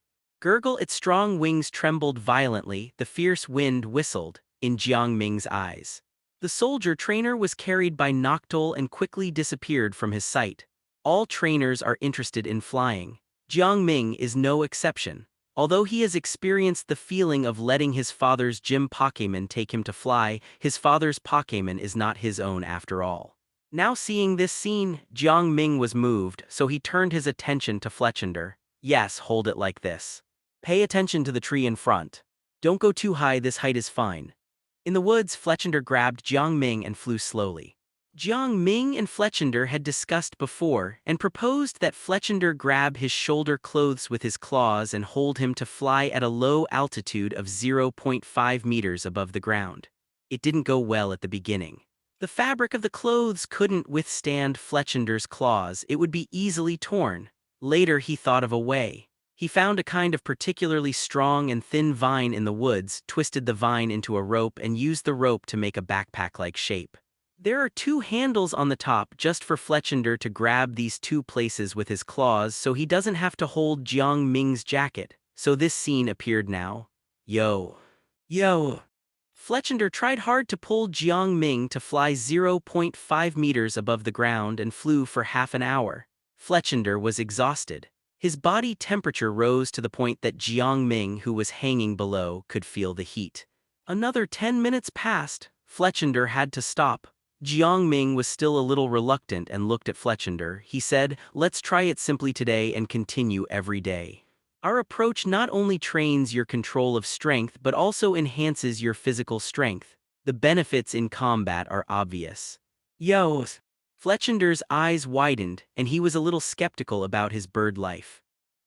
Gurgle, its strong wings trembled violently, the fierce wind whistled in Jiang Ming's eyes. The soldier trainer was carried by Noctol and quickly disappeared from his sight. All trainers are interested in flying. Jiang Ming is no exception. Although he has experienced the feeling of letting his father's gym Pokémon take him to fly, his father's Pokémon is not his own after all. Now seeing this scene, Jiang Ming was moved, so he turned his attention to Fletchender. "Yes, hold it like this. Pay attention to the tree in front. Don't go too high, this height is fine." In the woods, Fletchender grabbed Jiang Ming and flew slowly. Jiang Ming and Fletchender had discussed before and proposed that Fletchender grab his shoulder clothes with his claws and hold him to fly at a low altitude of 0.5 meters above the ground. It didn't go well at the beginning. The fabric of the clothes couldn't withstand Fletchender's claws, it would be easily torn. Later he thought of a way. He found a kind of particularly strong and thin vine in the woods, twisted the vine into a rope and used the rope to make a backpack-like shape. There are two handles on the top just for Fletchender to grab these two places with his claws so he doesn't have to hold Jiang Ming's jacket. So this scene appeared now. Yo. Yo. Fletchender tried hard to pull Jiang Ming to fly 0.5 meters above the ground and flew for half an hour. Fletchender was exhausted. His body temperature rose to the point that Jiang Ming, who was hanging below, could feel the heat. Another 10 minutes passed. Fletchender had to stop. Jiang Ming was still a little reluctant and looked at Fletchender. He said, "Let's try it simply today and continue every day. Our approach not only trains your control of strength but also enhances your physical strength. The benefits in combat are obvious." Yo! Fletchender's eyes widened and he was a little skeptical about his bird life.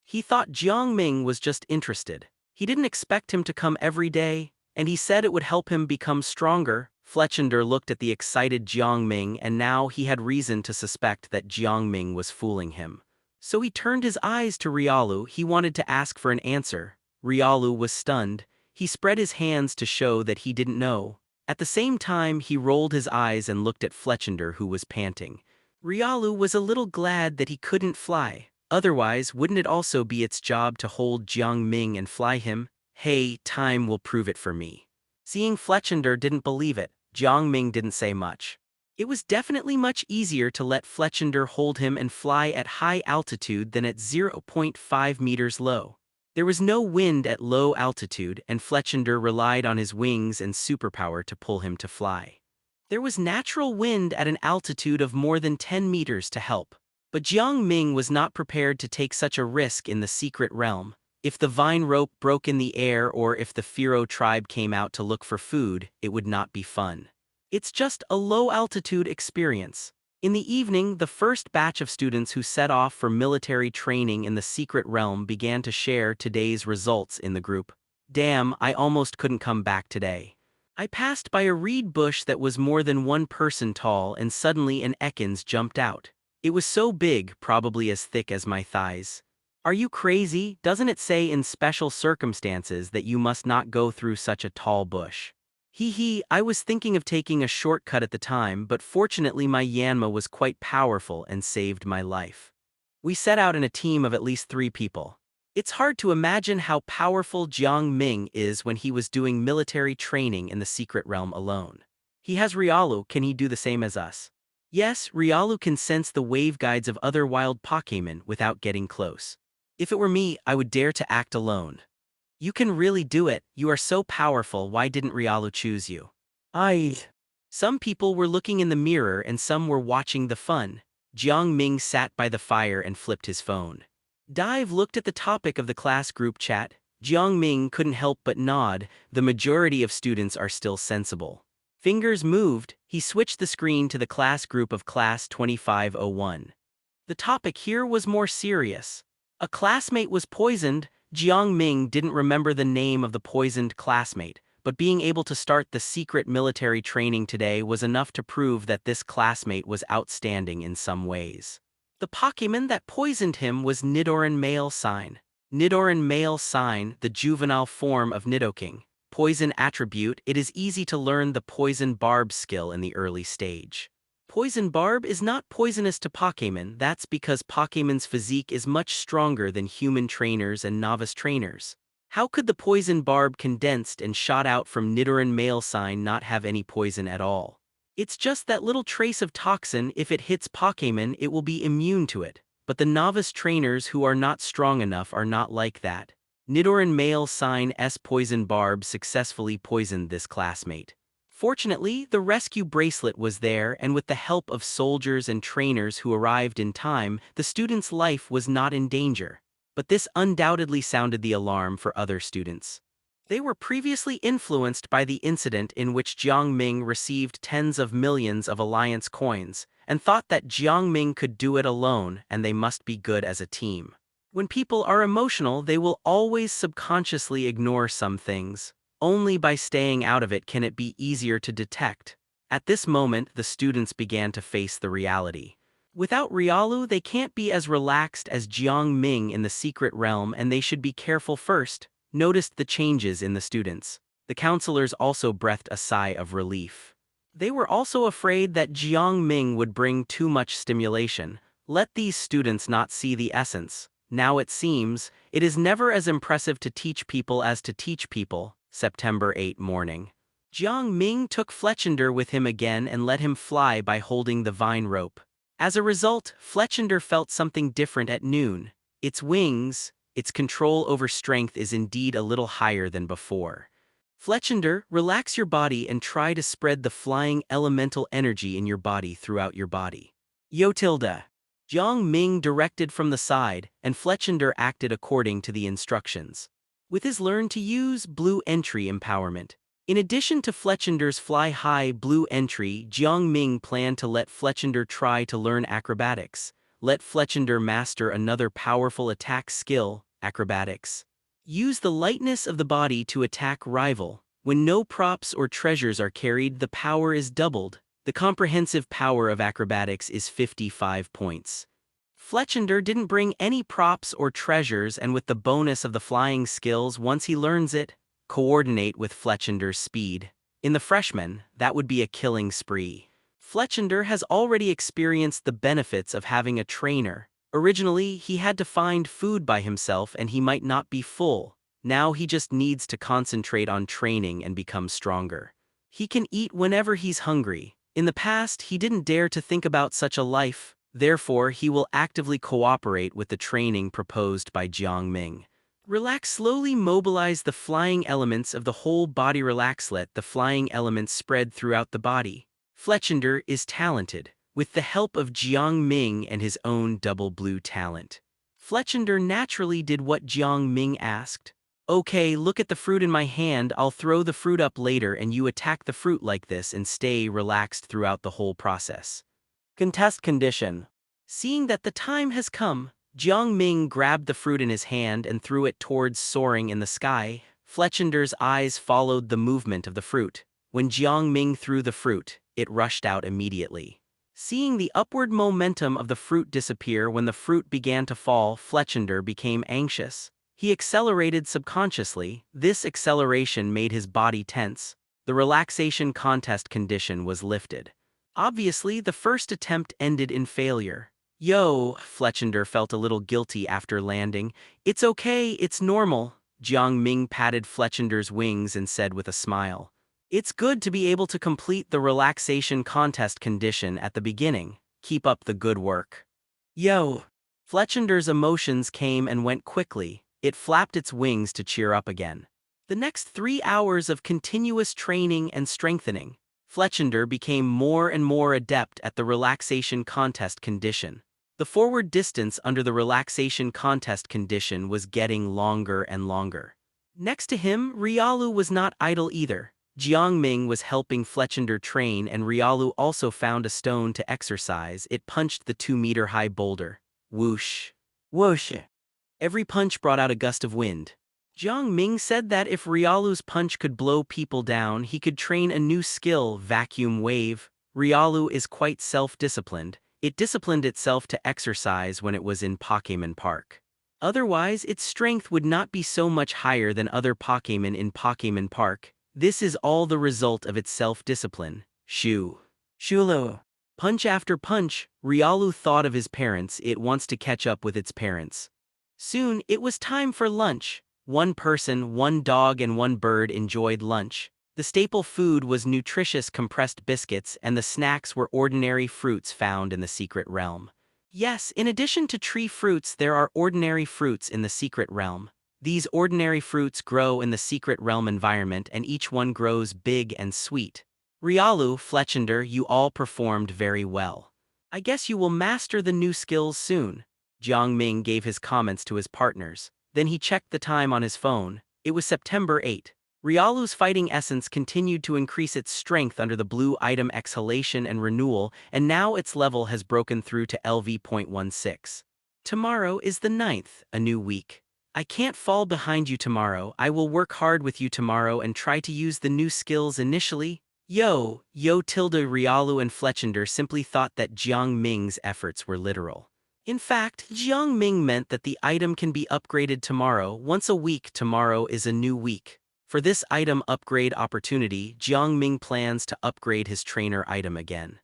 He thought Jiang Ming was just interested. He didn't expect him to come every day, and he said it would help him become stronger. Fletchender looked at the excited Jiang Ming and now he had reason to suspect that Jiang Ming was fooling him. So he turned his eyes to Riolu. He wanted to ask for an answer. Riolu was stunned. He spread his hands to show that he didn't know. At the same time, he rolled his eyes and looked at Fletchender, who was panting. Riolu was a little glad that he couldn't fly. Otherwise, wouldn't it also be its job to hold Jiang Ming and fly him? "Hey, time will prove it for me." Seeing Fletchender didn't believe it, Jiang Ming didn't say much. It was definitely much easier to let Fletchender hold him and fly at high altitude than at 0.5 meters low. There was no wind at low altitude, and Fletchender relied on his wings and superpower to pull him to fly. There was natural wind at an altitude of more than 10 meters to help. But Jiang Ming was not prepared to take such a risk in the secret realm. If the vine rope broke in the air or if the Firo tribe came out to look for food, it would not be fun. It's just a low-altitude experience. In the evening, the first batch of students who set off for military training in the secret realm began to share today's results in the group. "Damn, I almost couldn't come back today. I passed by a reed bush that was more than one person tall and suddenly an Ekans jumped out. It was so big, probably as thick as my thighs. Are you crazy? Doesn't it say in special circumstances that you must not go through such a tall bush? Hee hee, I was thinking of taking a shortcut at the time, but fortunately my Yanma was quite powerful and saved my life." We set out in a team of at least 3 people. It's hard to imagine how powerful Jiang Ming is when he was doing military training in the secret realm alone. He has Riolu. Can he do the same as us? Yes, Riolu can sense the wave guides of other wild Pokémon without getting close. If it were me, I would dare to act alone. You can really do it. You are so powerful. Why didn't Riolu choose you? Some people were looking in the mirror and some were watching the fun. Jiang Ming sat by the fire and flipped his phone. Dive looked at the topic of the class group chat. Jiang Ming couldn't help but nod. The majority of students are still sensible. Fingers moved, he switched the screen to the class group of Class 2501. The topic here was more serious. A classmate was poisoned. Jiang Ming didn't remember the name of the poisoned classmate, but being able to start the secret military training today was enough to prove that this classmate was outstanding in some ways. The Pokémon that poisoned him was Nidoran male sign. Nidoran male sign, the juvenile form of Nidoking. Poison attribute, it is easy to learn the Poison Barb skill in the early stage. Poison Barb is not poisonous to Pokémon, that's because Pokémon's physique is much stronger than human trainers and novice trainers. How could the Poison Barb condensed and shot out from Nidoran male sign not have any poison at all? It's just that little trace of toxin. If it hits Pokémon, it will be immune to it. But the novice trainers who are not strong enough are not like that. Nidoran male sign S Poison Barb successfully poisoned this classmate. Fortunately, the rescue bracelet was there, and with the help of soldiers and trainers who arrived in time, the student's life was not in danger. But this undoubtedly sounded the alarm for other students. They were previously influenced by the incident in which Jiang Ming received tens of millions of Alliance coins, and thought that Jiang Ming could do it alone and they must be good as a team. When people are emotional, they will always subconsciously ignore some things. Only by staying out of it can it be easier to detect. At this moment, the students began to face the reality. Without Riolu, they can't be as relaxed as Jiang Ming in the secret realm, and they should be careful first. Noticed the changes in the students. The counselors also breathed a sigh of relief. They were also afraid that Jiang Ming would bring too much stimulation. Let these students not see the essence. Now it seems, it is never as impressive to teach people as to teach people. September 8 morning. Jiang Ming took Fletchender with him again and let him fly by holding the vine rope. As a result, Fletchender felt something different at noon. Its wings, its control over strength is indeed a little higher than before. Fletchender, relax your body and try to spread the flying elemental energy in your body throughout your body. Yo tilde. Jiang Ming directed from the side, and Fletchender acted according to the instructions. With his learn to use blue entry empowerment. In addition to Fletchender's fly-high blue entry, Jiang Ming planned to let Fletchender try to learn acrobatics. Let Fletchender master another powerful attack skill, acrobatics. Use the lightness of the body to attack rival. When no props or treasures are carried, the power is doubled. The comprehensive power of acrobatics is 55 points. Fletchender didn't bring any props or treasures, and with the bonus of the flying skills, once he learns it, coordinate with Fletchender's speed. In the freshman, that would be a killing spree. Fletchender has already experienced the benefits of having a trainer. Originally, he had to find food by himself and he might not be full. Now he just needs to concentrate on training and become stronger. He can eat whenever he's hungry. In the past, he didn't dare to think about such a life. Therefore, he will actively cooperate with the training proposed by Jiang Ming. Relax, slowly mobilize the flying elements of the whole body. Relax, let the flying elements spread throughout the body. Fletchender is talented. With the help of Jiang Ming and his own double blue talent, Fletchender naturally did what Jiang Ming asked. Okay, look at the fruit in my hand. I'll throw the fruit up later and you attack the fruit like this and stay relaxed throughout the whole process. Contest condition. Seeing that the time has come, Jiang Ming grabbed the fruit in his hand and threw it towards soaring in the sky. Fletchender's eyes followed the movement of the fruit. When Jiang Ming threw the fruit, it rushed out immediately. Seeing the upward momentum of the fruit disappear when the fruit began to fall, Fletchender became anxious. He accelerated subconsciously. This acceleration made his body tense. The relaxation contest condition was lifted. Obviously, the first attempt ended in failure. Yo, Fletchender felt a little guilty after landing. It's okay, it's normal. Jiang Ming patted Fletchender's wings and said with a smile. It's good to be able to complete the relaxation contest condition at the beginning. Keep up the good work. Yo! Fletchender's emotions came and went quickly. It flapped its wings to cheer up again. The next 3 hours of continuous training and strengthening, Fletchender became more and more adept at the relaxation contest condition. The forward distance under the relaxation contest condition was getting longer and longer. Next to him, Riolu was not idle either. Jiang Ming was helping Fletchender train, and Riolu also found a stone to exercise. It punched the 2-meter-high boulder. Whoosh! Whoosh! Every punch brought out a gust of wind. Jiang Ming said that if Riolu's punch could blow people down, he could train a new skill, vacuum wave. Riolu is quite self-disciplined. It disciplined itself to exercise when it was in Pokémon Park. Otherwise, its strength would not be so much higher than other Pokémon in Pokémon Park. This is all the result of its self-discipline. Shulu. Punch after punch, Riolu thought of his parents. It wants to catch up with its parents. Soon, it was time for lunch. One person, one dog and one bird enjoyed lunch. The staple food was nutritious compressed biscuits and the snacks were ordinary fruits found in the secret realm. Yes, in addition to tree fruits there are ordinary fruits in the secret realm. These ordinary fruits grow in the secret realm environment and each one grows big and sweet. Riolu, Fletchender, you all performed very well. I guess you will master the new skills soon. Jiang Ming gave his comments to his partners. Then he checked the time on his phone. It was September 8. Riolu's fighting essence continued to increase its strength under the blue item exhalation and renewal, and now its level has broken through to LV.16. Tomorrow is the 9th, a new week. I can't fall behind you tomorrow. I will work hard with you tomorrow and try to use the new skills initially. Riolu and Fletchender simply thought that Jiang Ming's efforts were literal. In fact, Jiang Ming meant that the item can be upgraded tomorrow. Once a week, tomorrow is a new week. For this item upgrade opportunity, Jiang Ming plans to upgrade his trainer item again.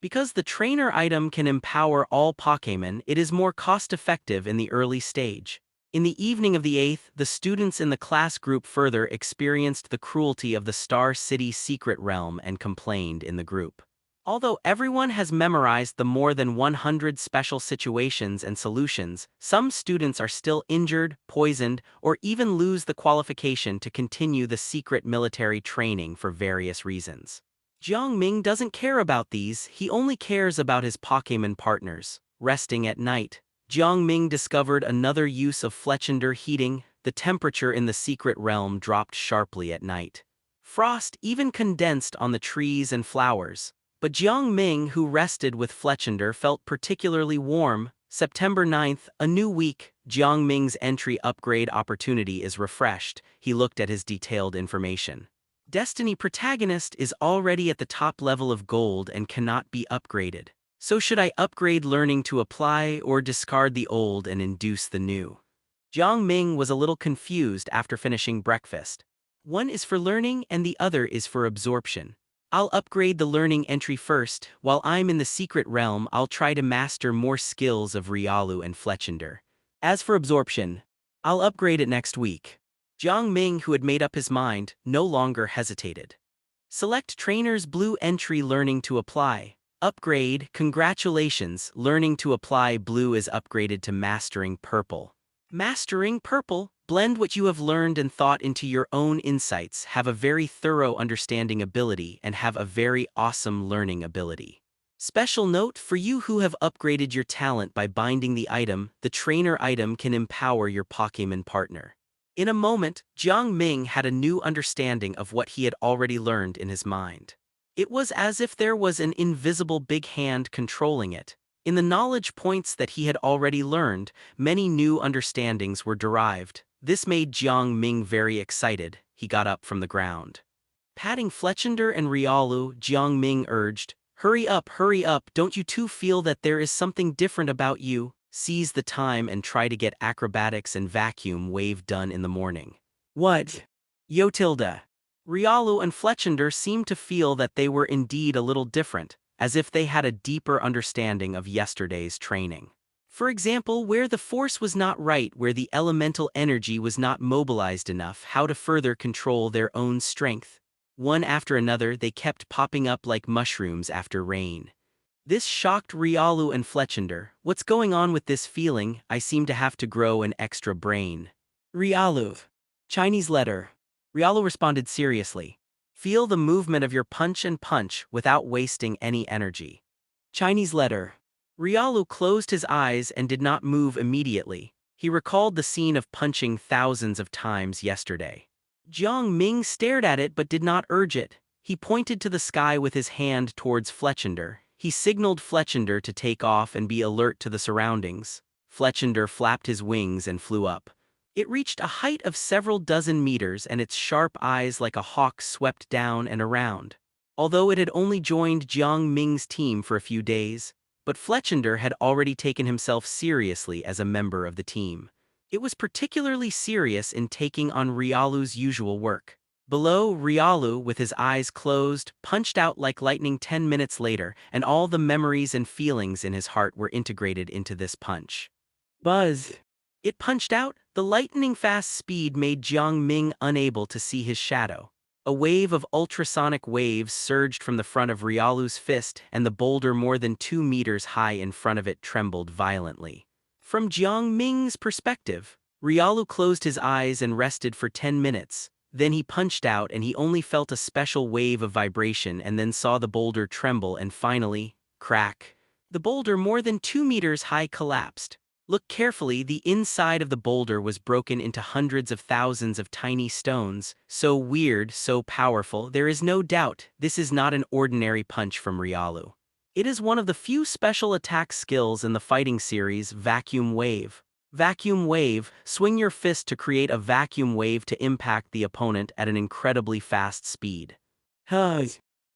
Because the trainer item can empower all Pokémon, it is more cost-effective in the early stage. In the evening of the 8th, the students in the class group further experienced the cruelty of the Star City secret realm and complained in the group. Although everyone has memorized the more than 100 special situations and solutions, some students are still injured, poisoned, or even lose the qualification to continue the secret military training for various reasons. Jiang Ming doesn't care about these, he only cares about his Pokémon partners. Resting at night, Jiang Ming discovered another use of Fletchender heating. The temperature in the secret realm dropped sharply at night. Frost even condensed on the trees and flowers. But Jiang Ming, who rested with Fletchender, felt particularly warm. September 9th, a new week. Jiang Ming's entry upgrade opportunity is refreshed. He looked at his detailed information. Destiny protagonist is already at the top level of gold and cannot be upgraded. So should I upgrade learning to apply or discard the old and induce the new? Jiang Ming was a little confused after finishing breakfast. One is for learning and the other is for absorption. I'll upgrade the learning entry first. While I'm in the secret realm, I'll try to master more skills of Riolu and Fletchender. As for absorption, I'll upgrade it next week. Jiang Ming, who had made up his mind, no longer hesitated. Select Trainer's Blue entry learning to apply. Upgrade, congratulations, learning to apply blue is upgraded to mastering purple. Mastering purple, blend what you have learned and thought into your own insights, have a very thorough understanding ability, and have a very awesome learning ability. Special note for you who have upgraded your talent by binding the item, the trainer item can empower your Pokémon partner. In a moment, Jiang Ming had a new understanding of what he had already learned in his mind. It was as if there was an invisible big hand controlling it. In the knowledge points that he had already learned, many new understandings were derived. This made Jiang Ming very excited. He got up from the ground. Patting Fletchender and Riolu, Jiang Ming urged, hurry up, don't you two feel that there is something different about you? Seize the time and try to get acrobatics and vacuum wave done in the morning." What? Riolu and Fletchender seemed to feel that they were indeed a little different, as if they had a deeper understanding of yesterday's training. For example, where the force was not right, where the elemental energy was not mobilized enough, how to further control their own strength. One after another, they kept popping up like mushrooms after rain. This shocked Riolu and Fletchender. What's going on with this feeling? I seem to have to grow an extra brain. Riolu. Chinese letter. Riolu responded seriously. Feel the movement of your punch and punch without wasting any energy. Chinese letter. Riolu closed his eyes and did not move immediately. He recalled the scene of punching thousands of times yesterday. Jiang Ming stared at it but did not urge it. He pointed to the sky with his hand towards Fletchender. He signaled Fletchender to take off and be alert to the surroundings. Fletchender flapped his wings and flew up. It reached a height of several dozen meters and its sharp eyes like a hawk swept down and around. Although it had only joined Jiang Ming's team for a few days, but Fletchender had already taken himself seriously as a member of the team. It was particularly serious in taking on Riolu's usual work. Below, Riolu, with his eyes closed, punched out like lightning 10 minutes later, and all the memories and feelings in his heart were integrated into this punch. Buzz! It punched out. The lightning-fast speed made Jiang Ming unable to see his shadow. A wave of ultrasonic waves surged from the front of Riolu's fist, and the boulder more than 2 meters high in front of it trembled violently. From Jiang Ming's perspective, Riolu closed his eyes and rested for 10 minutes. Then he punched out and he only felt a special wave of vibration and then saw the boulder tremble and finally, crack. The boulder more than 2 meters high collapsed. Look carefully, the inside of the boulder was broken into hundreds of thousands of tiny stones, so weird, so powerful, there is no doubt this is not an ordinary punch from Riolu. It is one of the few special attack skills in the fighting series, Vacuum Wave. Vacuum Wave, swing your fist to create a vacuum wave to impact the opponent at an incredibly fast speed.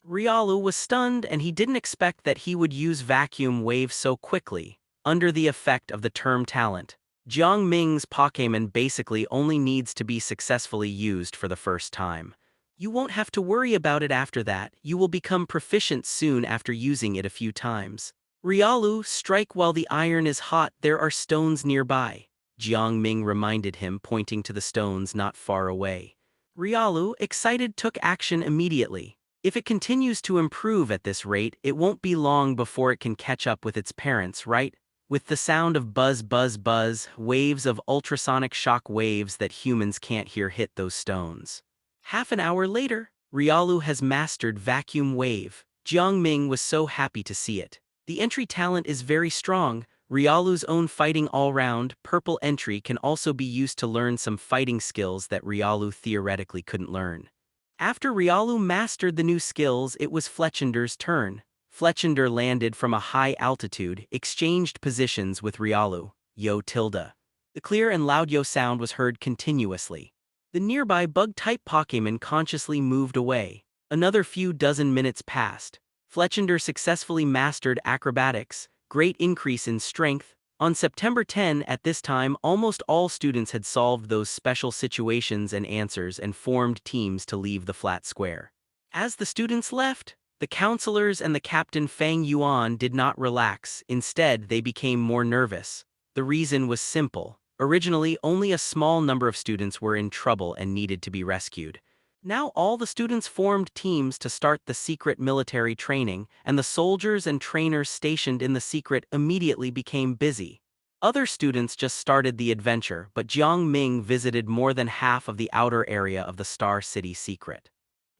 Riolu was stunned and he didn't expect that he would use Vacuum Wave so quickly. Under the effect of the term talent, Jiang Ming's Pokémon basically only needs to be successfully used for the first time. You won't have to worry about it after that, you will become proficient soon after using it a few times. Riolu, strike while the iron is hot, there are stones nearby. Jiang Ming reminded him, pointing to the stones not far away. Riolu, excited, took action immediately. If it continues to improve at this rate, it won't be long before it can catch up with its parents, right? With the sound of buzz buzz buzz, waves of ultrasonic shock waves that humans can't hear hit those stones. Half an hour later, Riolu has mastered Vacuum Wave. Jiang Ming was so happy to see it. The entry talent is very strong. Riolu's own fighting all-round, purple entry can also be used to learn some fighting skills that Riolu theoretically couldn't learn. After Riolu mastered the new skills, it was Fletchinder's turn. Fletchinder landed from a high altitude, exchanged positions with Riolu. Yo tilde. The clear and loud yo sound was heard continuously. The nearby bug-type Pokémon consciously moved away. Another few dozen minutes passed. Fletchinder successfully mastered acrobatics, great increase in strength. On September 10, at this time, almost all students had solved those special situations and answers and formed teams to leave the flat square. As the students left, the counselors and the Captain Fang Yuan did not relax. Instead, they became more nervous. The reason was simple. Originally, only a small number of students were in trouble and needed to be rescued. Now all the students formed teams to start the secret military training, and the soldiers and trainers stationed in the secret immediately became busy. Other students just started the adventure, but Jiang Ming visited more than half of the outer area of the Star City secret.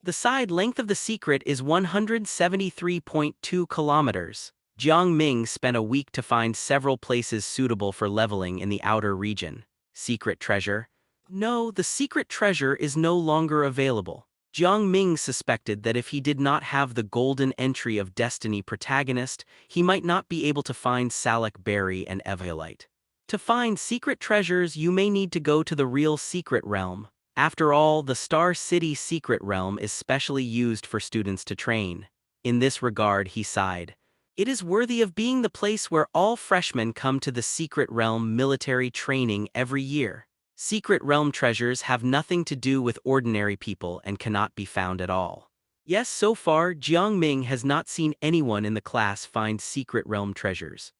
The side length of the secret is 173.2 kilometers. Jiang Ming spent a week to find several places suitable for leveling in the outer region. Secret treasure? No, the secret treasure is no longer available. Jiang Ming suspected that if he did not have the golden entry of Destiny protagonist, he might not be able to find Salic Berry and Eviolite. To find secret treasures, you may need to go to the real secret realm. After all, the Star City secret realm is specially used for students to train. In this regard, he sighed. It is worthy of being the place where all freshmen come to the secret realm military training every year. Secret realm treasures have nothing to do with ordinary people and cannot be found at all. Yes, so far, Jiang Ming has not seen anyone in the class find secret realm treasures.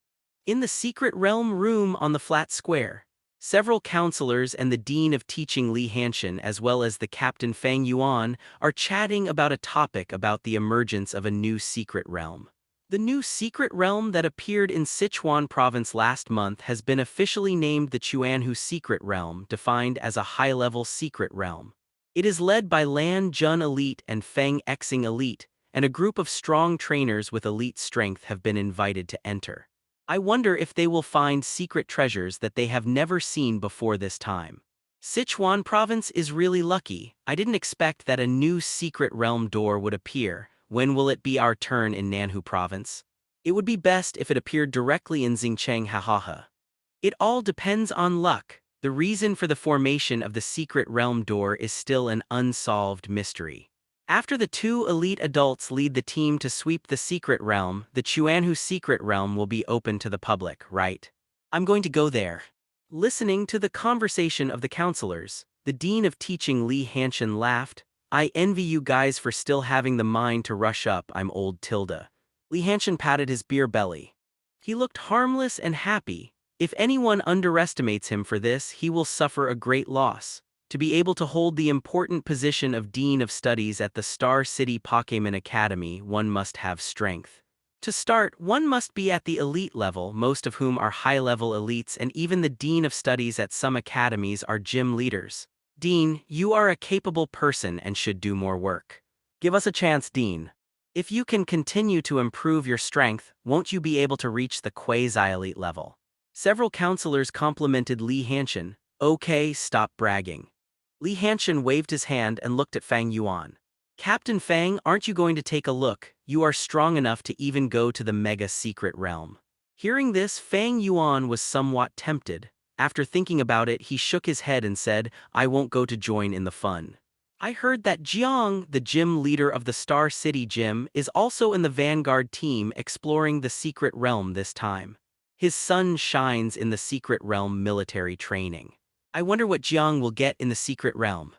In the secret realm room on the flat square, several counselors and the dean of teaching Li Hanshan as well as the Captain Fang Yuan are chatting about a topic about the emergence of a new secret realm. The new secret realm that appeared in Sichuan province last month has been officially named the Chuanhu Secret Realm, defined as a high-level secret realm. It is led by Lan Jun Elite and Feng Xing Elite, and a group of strong trainers with elite strength have been invited to enter. I wonder if they will find secret treasures that they have never seen before this time. Sichuan province is really lucky. I didn't expect that a new secret realm door would appear. When will it be our turn in Nanhu province? It would be best if it appeared directly in Xingcheng, hahaha. It all depends on luck. The reason for the formation of the secret realm door is still an unsolved mystery. After the two elite adults lead the team to sweep the secret realm, the Chuanhu secret realm will be open to the public, right? I'm going to go there. Listening to the conversation of the counselors, the dean of teaching Li Hanshin laughed. I envy you guys for still having the mind to rush up. I'm old Tilda. Li Hanshin patted his beer belly. He looked harmless and happy. If anyone underestimates him for this, he will suffer a great loss. To be able to hold the important position of Dean of Studies at the Star City Pokémon Academy, one must have strength. To start, one must be at the elite level, most of whom are high-level elites, and even the Dean of Studies at some academies are gym leaders. Dean, you are a capable person and should do more work. Give us a chance, Dean. If you can continue to improve your strength, won't you be able to reach the quasi-elite level? Several counselors complimented Li Hanshin. Okay, stop bragging. Li Hanshin waved his hand and looked at Fang Yuan. Captain Fang, aren't you going to take a look? You are strong enough to even go to the mega secret realm. Hearing this, Fang Yuan was somewhat tempted. After thinking about it, he shook his head and said, I won't go to join in the fun. I heard that Jiang, the gym leader of the Star City Gym, is also in the Vanguard team exploring the secret realm this time. His sun shines in the secret realm military training. I wonder what Jiang will get in the secret realm.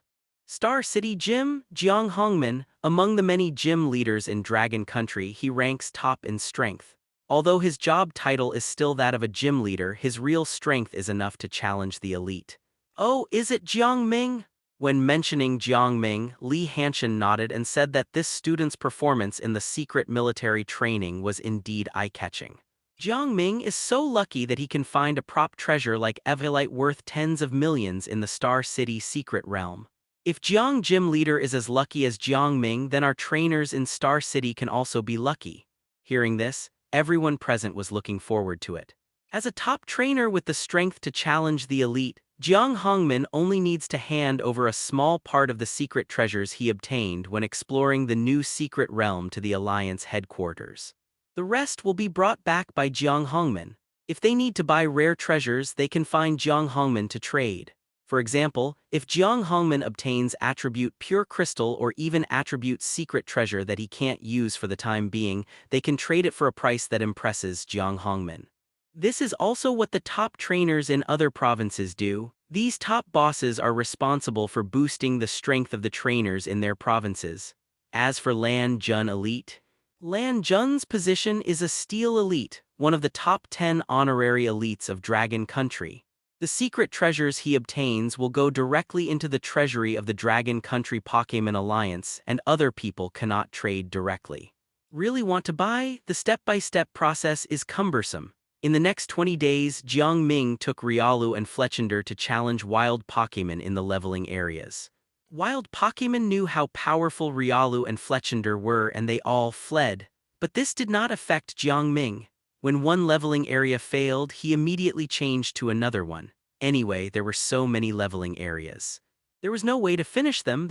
Star City Gym, Jiang Hongmin, among the many gym leaders in Dragon Country, he ranks top in strength. Although his job title is still that of a gym leader, his real strength is enough to challenge the elite. Oh, is it Jiang Ming? When mentioning Jiang Ming, Li Hanshin nodded and said that this student's performance in the secret military training was indeed eye-catching. Jiang Ming is so lucky that he can find a prop treasure like Evolite worth tens of millions in the Star City secret realm. If Jiang Gym Leader is as lucky as Jiang Ming, then our trainers in Star City can also be lucky. Hearing this, everyone present was looking forward to it. As a top trainer with the strength to challenge the elite, Jiang Hongmin only needs to hand over a small part of the secret treasures he obtained when exploring the new secret realm to the Alliance headquarters. The rest will be brought back by Jiang Hongmin. If they need to buy rare treasures, they can find Jiang Hongmin to trade. For example, if Jiang Hongmin obtains attribute pure crystal or even attribute secret treasure that he can't use for the time being, they can trade it for a price that impresses Jiang Hongmin. This is also what the top trainers in other provinces do. These top bosses are responsible for boosting the strength of the trainers in their provinces. As for Lan Jun Elite, Lan Jun's position is a Steel Elite, one of the top 10 honorary elites of Dragon Country. The secret treasures he obtains will go directly into the treasury of the Dragon Country Pokémon Alliance, and other people cannot trade directly. Really want to buy? The step-by-step process is cumbersome. In the next 20 days, Jiang Ming took Riolu and Fletchender to challenge wild Pokémon in the leveling areas. Wild Pokémon knew how powerful Riolu and Fletchender were and they all fled. But this did not affect Jiang Ming. When one leveling area failed, he immediately changed to another one. Anyway, there were so many leveling areas. There was no way to finish them.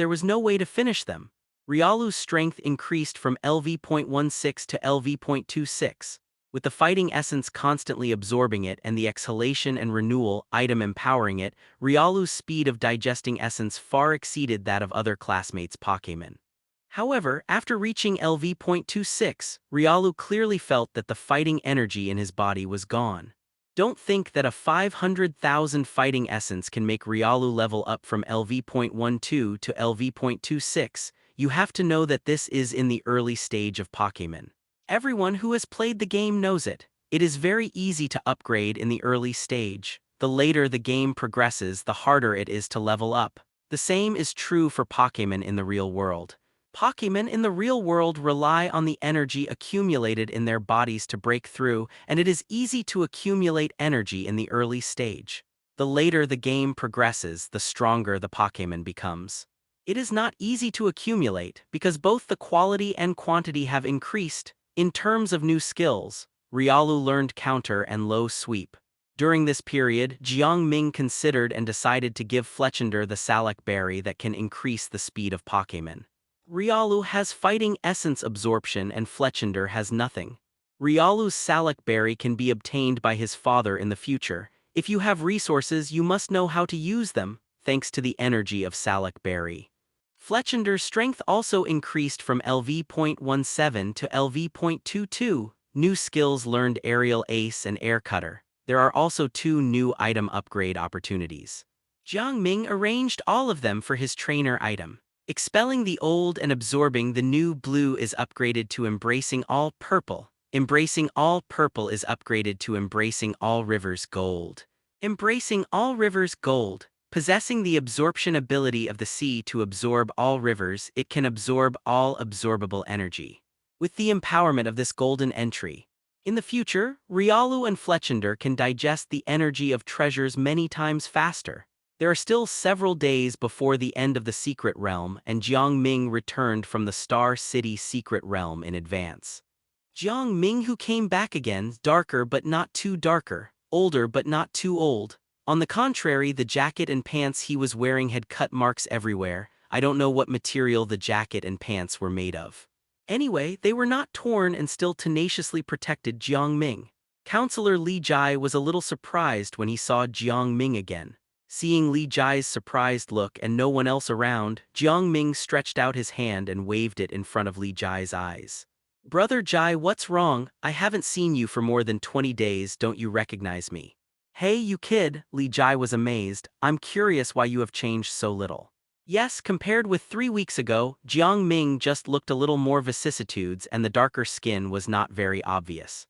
Riolu's strength increased from LV.16 to LV.26. With the fighting essence constantly absorbing it and the exhalation and renewal item empowering it, Riolu's speed of digesting essence far exceeded that of other classmates' Pokémon. However, after reaching LV.26, Riolu clearly felt that the fighting energy in his body was gone. Don't think that a 500,000 fighting essence can make Riolu level up from LV.12 to LV.26. You have to know that this is in the early stage of Pokémon. Everyone who has played the game knows it. It is very easy to upgrade in the early stage. The later the game progresses, the harder it is to level up. The same is true for Pokémon in the real world. Pokémon in the real world rely on the energy accumulated in their bodies to break through, and it is easy to accumulate energy in the early stage. The later the game progresses, the stronger the Pokémon becomes. It is not easy to accumulate, because both the quality and quantity have increased. In terms of new skills, Riolu learned counter and low sweep. During this period, Jiang Ming considered and decided to give Fletchender the Salac Berry that can increase the speed of Pokémon. Riolu has fighting essence absorption and Fletchender has nothing. Riolu's Salac Berry can be obtained by his father in the future. If you have resources, you must know how to use them, thanks to the energy of Salac Berry. Fletchender's strength also increased from LV.17 to LV.22. New skills learned Aerial Ace and Air Cutter. There are also 2 new item upgrade opportunities. Jiang Ming arranged all of them for his trainer item. Expelling the old and absorbing the new blue is upgraded to embracing all purple. Embracing all purple is upgraded to embracing all rivers gold. Embracing all rivers gold. Possessing the absorption ability of the sea to absorb all rivers, it can absorb all absorbable energy. With the empowerment of this golden entry, in the future, Riolu and Fletchender can digest the energy of treasures many times faster. There are still several days before the end of the Secret Realm, and Jiang Ming returned from the Star City Secret Realm in advance. Jiang Ming, who came back again, darker but not too darker, older but not too old. On the contrary, the jacket and pants he was wearing had cut marks everywhere. I don't know what material the jacket and pants were made of. Anyway, they were not torn and still tenaciously protected Jiang Ming. Counselor Li Jai was a little surprised when he saw Jiang Ming again. Seeing Li Jai's surprised look and no one else around, Jiang Ming stretched out his hand and waved it in front of Li Jai's eyes. "Brother Jai, what's wrong? I haven't seen you for more than 20 days, don't you recognize me?" "Hey, you kid," Li Jai was amazed. "I'm curious why you have changed so little." Yes, compared with 3 weeks ago, Jiang Ming just looked a little more vicissitudes and the darker skin was not very obvious.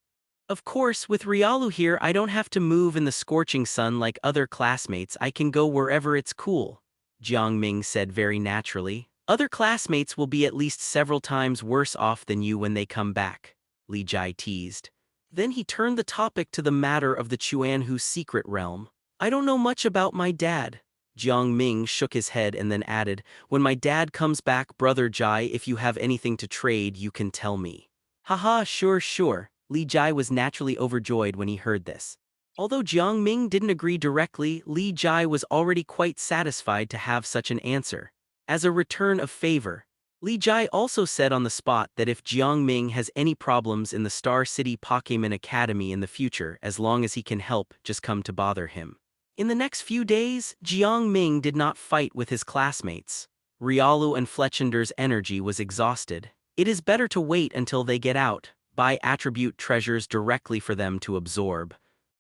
Of course, with Riolu here I don't have to move in the scorching sun like other classmates, I can go wherever it's cool, Jiang Ming said very naturally. Other classmates will be at least several times worse off than you when they come back, Li Jai teased. Then he turned the topic to the matter of the Chuanhu secret realm. "I don't know much about my dad." Jiang Ming shook his head and then added, "When my dad comes back, Brother Jai, if you have anything to trade, you can tell me." "Haha, sure. Li Jai was naturally overjoyed when he heard this. Although Jiang Ming didn't agree directly, Li Jai was already quite satisfied to have such an answer. As a return of favor, Li Jai also said on the spot that if Jiang Ming has any problems in the Star City Pokémon Academy in the future, as long as he can help, just come to bother him. In the next few days, Jiang Ming did not fight with his classmates. Riolu and Fletchender's energy was exhausted. It is better to wait until they get out, buy attribute treasures directly for them to absorb.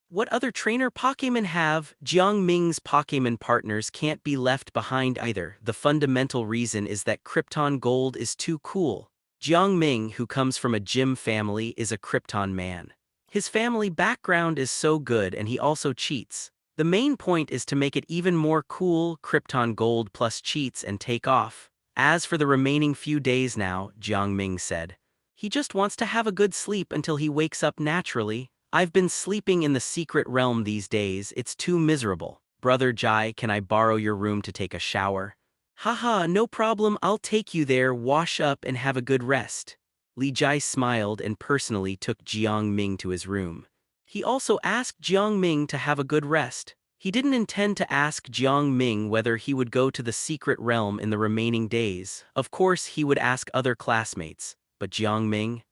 What other trainer Pokémon have? Jiang Ming's Pokémon partners can't be left behind either. The fundamental reason is that Krypton Gold is too cool. Jiang Ming, who comes from a gym family, is a Krypton man. His family background is so good and he also cheats. The main point is to make it even more cool, Krypton Gold plus cheats and take off. As for the remaining few days now, Jiang Ming said, he just wants to have a good sleep until he wakes up naturally. "I've been sleeping in the secret realm these days, it's too miserable. Brother Jai, can I borrow your room to take a shower?" "Haha, no problem, I'll take you there, wash up and have a good rest." Li Jai smiled and personally took Jiang Ming to his room. He also asked Jiang Ming to have a good rest. He didn't intend to ask Jiang Ming whether he would go to the secret realm in the remaining days. Of course, he would ask other classmates, but Jiang Ming?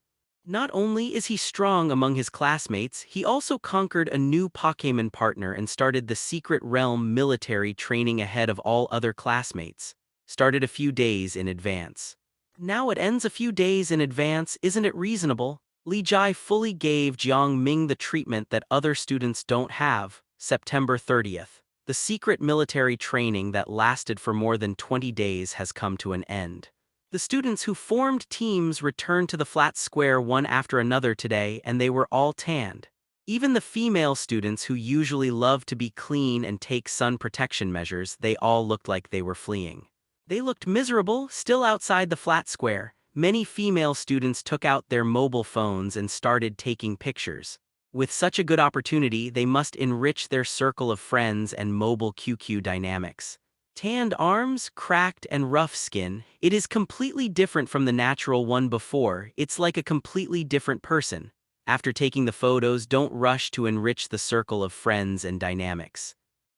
Not only is he strong among his classmates, he also conquered a new Pokémon partner and started the secret realm military training ahead of all other classmates. Started a few days in advance. Now it ends a few days in advance, isn't it reasonable? Li Jai fully gave Jiang Ming the treatment that other students don't have. September 30th. The secret military training that lasted for more than 20 days has come to an end. The students who formed teams returned to the flat square one after another today, and they were all tanned. Even the female students who usually love to be clean and take sun protection measures, they all looked like they were fleeing. They looked miserable, still outside the flat square. Many female students took out their mobile phones and started taking pictures. With such a good opportunity, they must enrich their circle of friends and mobile QQ dynamics. Tanned arms, cracked and rough skin, it is completely different from the natural one before, it's like a completely different person. After taking the photos, don't rush to enrich the circle of friends and dynamics.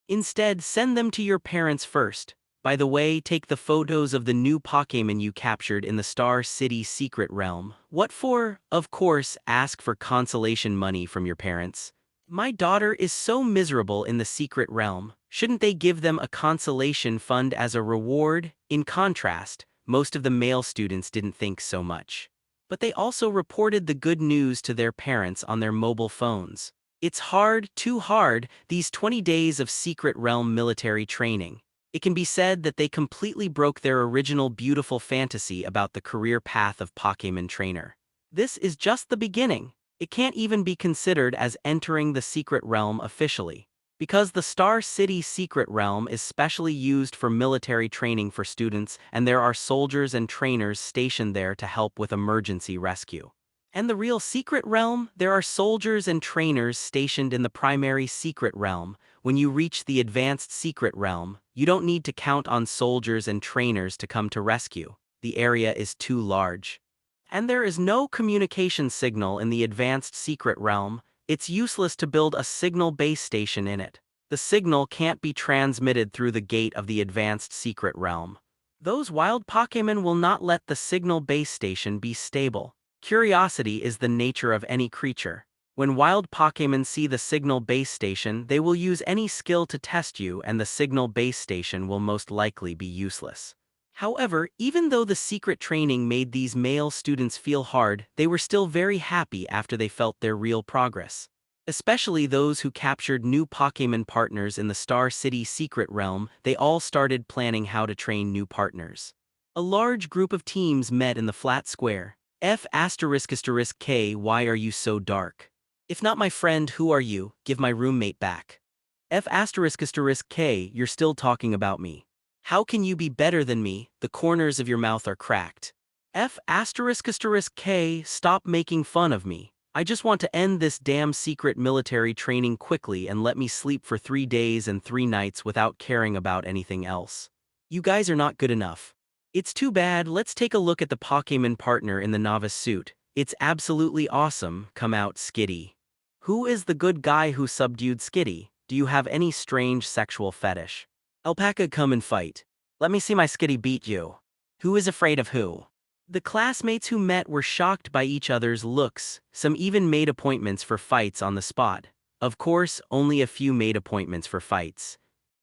Instead, send them to your parents first. By the way, take the photos of the new Pokémon you captured in the Star City Secret Realm. What for? Of course, ask for consolation money from your parents. My daughter is so miserable in the secret realm. Shouldn't they give them a consolation fund as a reward? In contrast, most of the male students didn't think so much. But they also reported the good news to their parents on their mobile phones. It's hard, too hard, these 20 days of Secret Realm military training. It can be said that they completely broke their original beautiful fantasy about the career path of Pokémon trainer. This is just the beginning. It can't even be considered as entering the Secret Realm officially, because the Star City Secret Realm is specially used for military training for students, and there are soldiers and trainers stationed there to help with emergency rescue. And the real Secret Realm, there are soldiers and trainers stationed in the primary Secret Realm. When you reach the Advanced Secret Realm, you don't need to count on soldiers and trainers to come to rescue. The area is too large. And there is no communication signal in the Advanced Secret Realm. It's useless to build a signal base station in it. The signal can't be transmitted through the gate of the Advanced Secret Realm. Those wild Pokémon will not let the signal base station be stable. Curiosity is the nature of any creature. When wild Pokémon see the signal base station, they will use any skill to test you, and the signal base station will most likely be useless. However, even though the secret training made these male students feel hard, they were still very happy after they felt their real progress. Especially those who captured new Pokémon partners in the Star City Secret Realm, they all started planning how to train new partners. A large group of teams met in the flat square. F***K, why are you so dark? If not my friend, who are you? Give my roommate back. F***K, you're still talking about me. How can you be better than me? The corners of your mouth are cracked. F***K, stop making fun of me. I just want to end this damn secret military training quickly and let me sleep for 3 days and 3 nights without caring about anything else. You guys are not good enough. It's too bad. Let's take a look at the Pokémon partner in the novice suit. It's absolutely awesome. Come out, Skitty. Who is the good guy who subdued Skitty? Do you have any strange sexual fetish? Alpaca, come and fight. Let me see my Skitty beat you. Who is afraid of who? The classmates who met were shocked by each other's looks. Some even made appointments for fights on the spot. Of course, only a few made appointments for fights.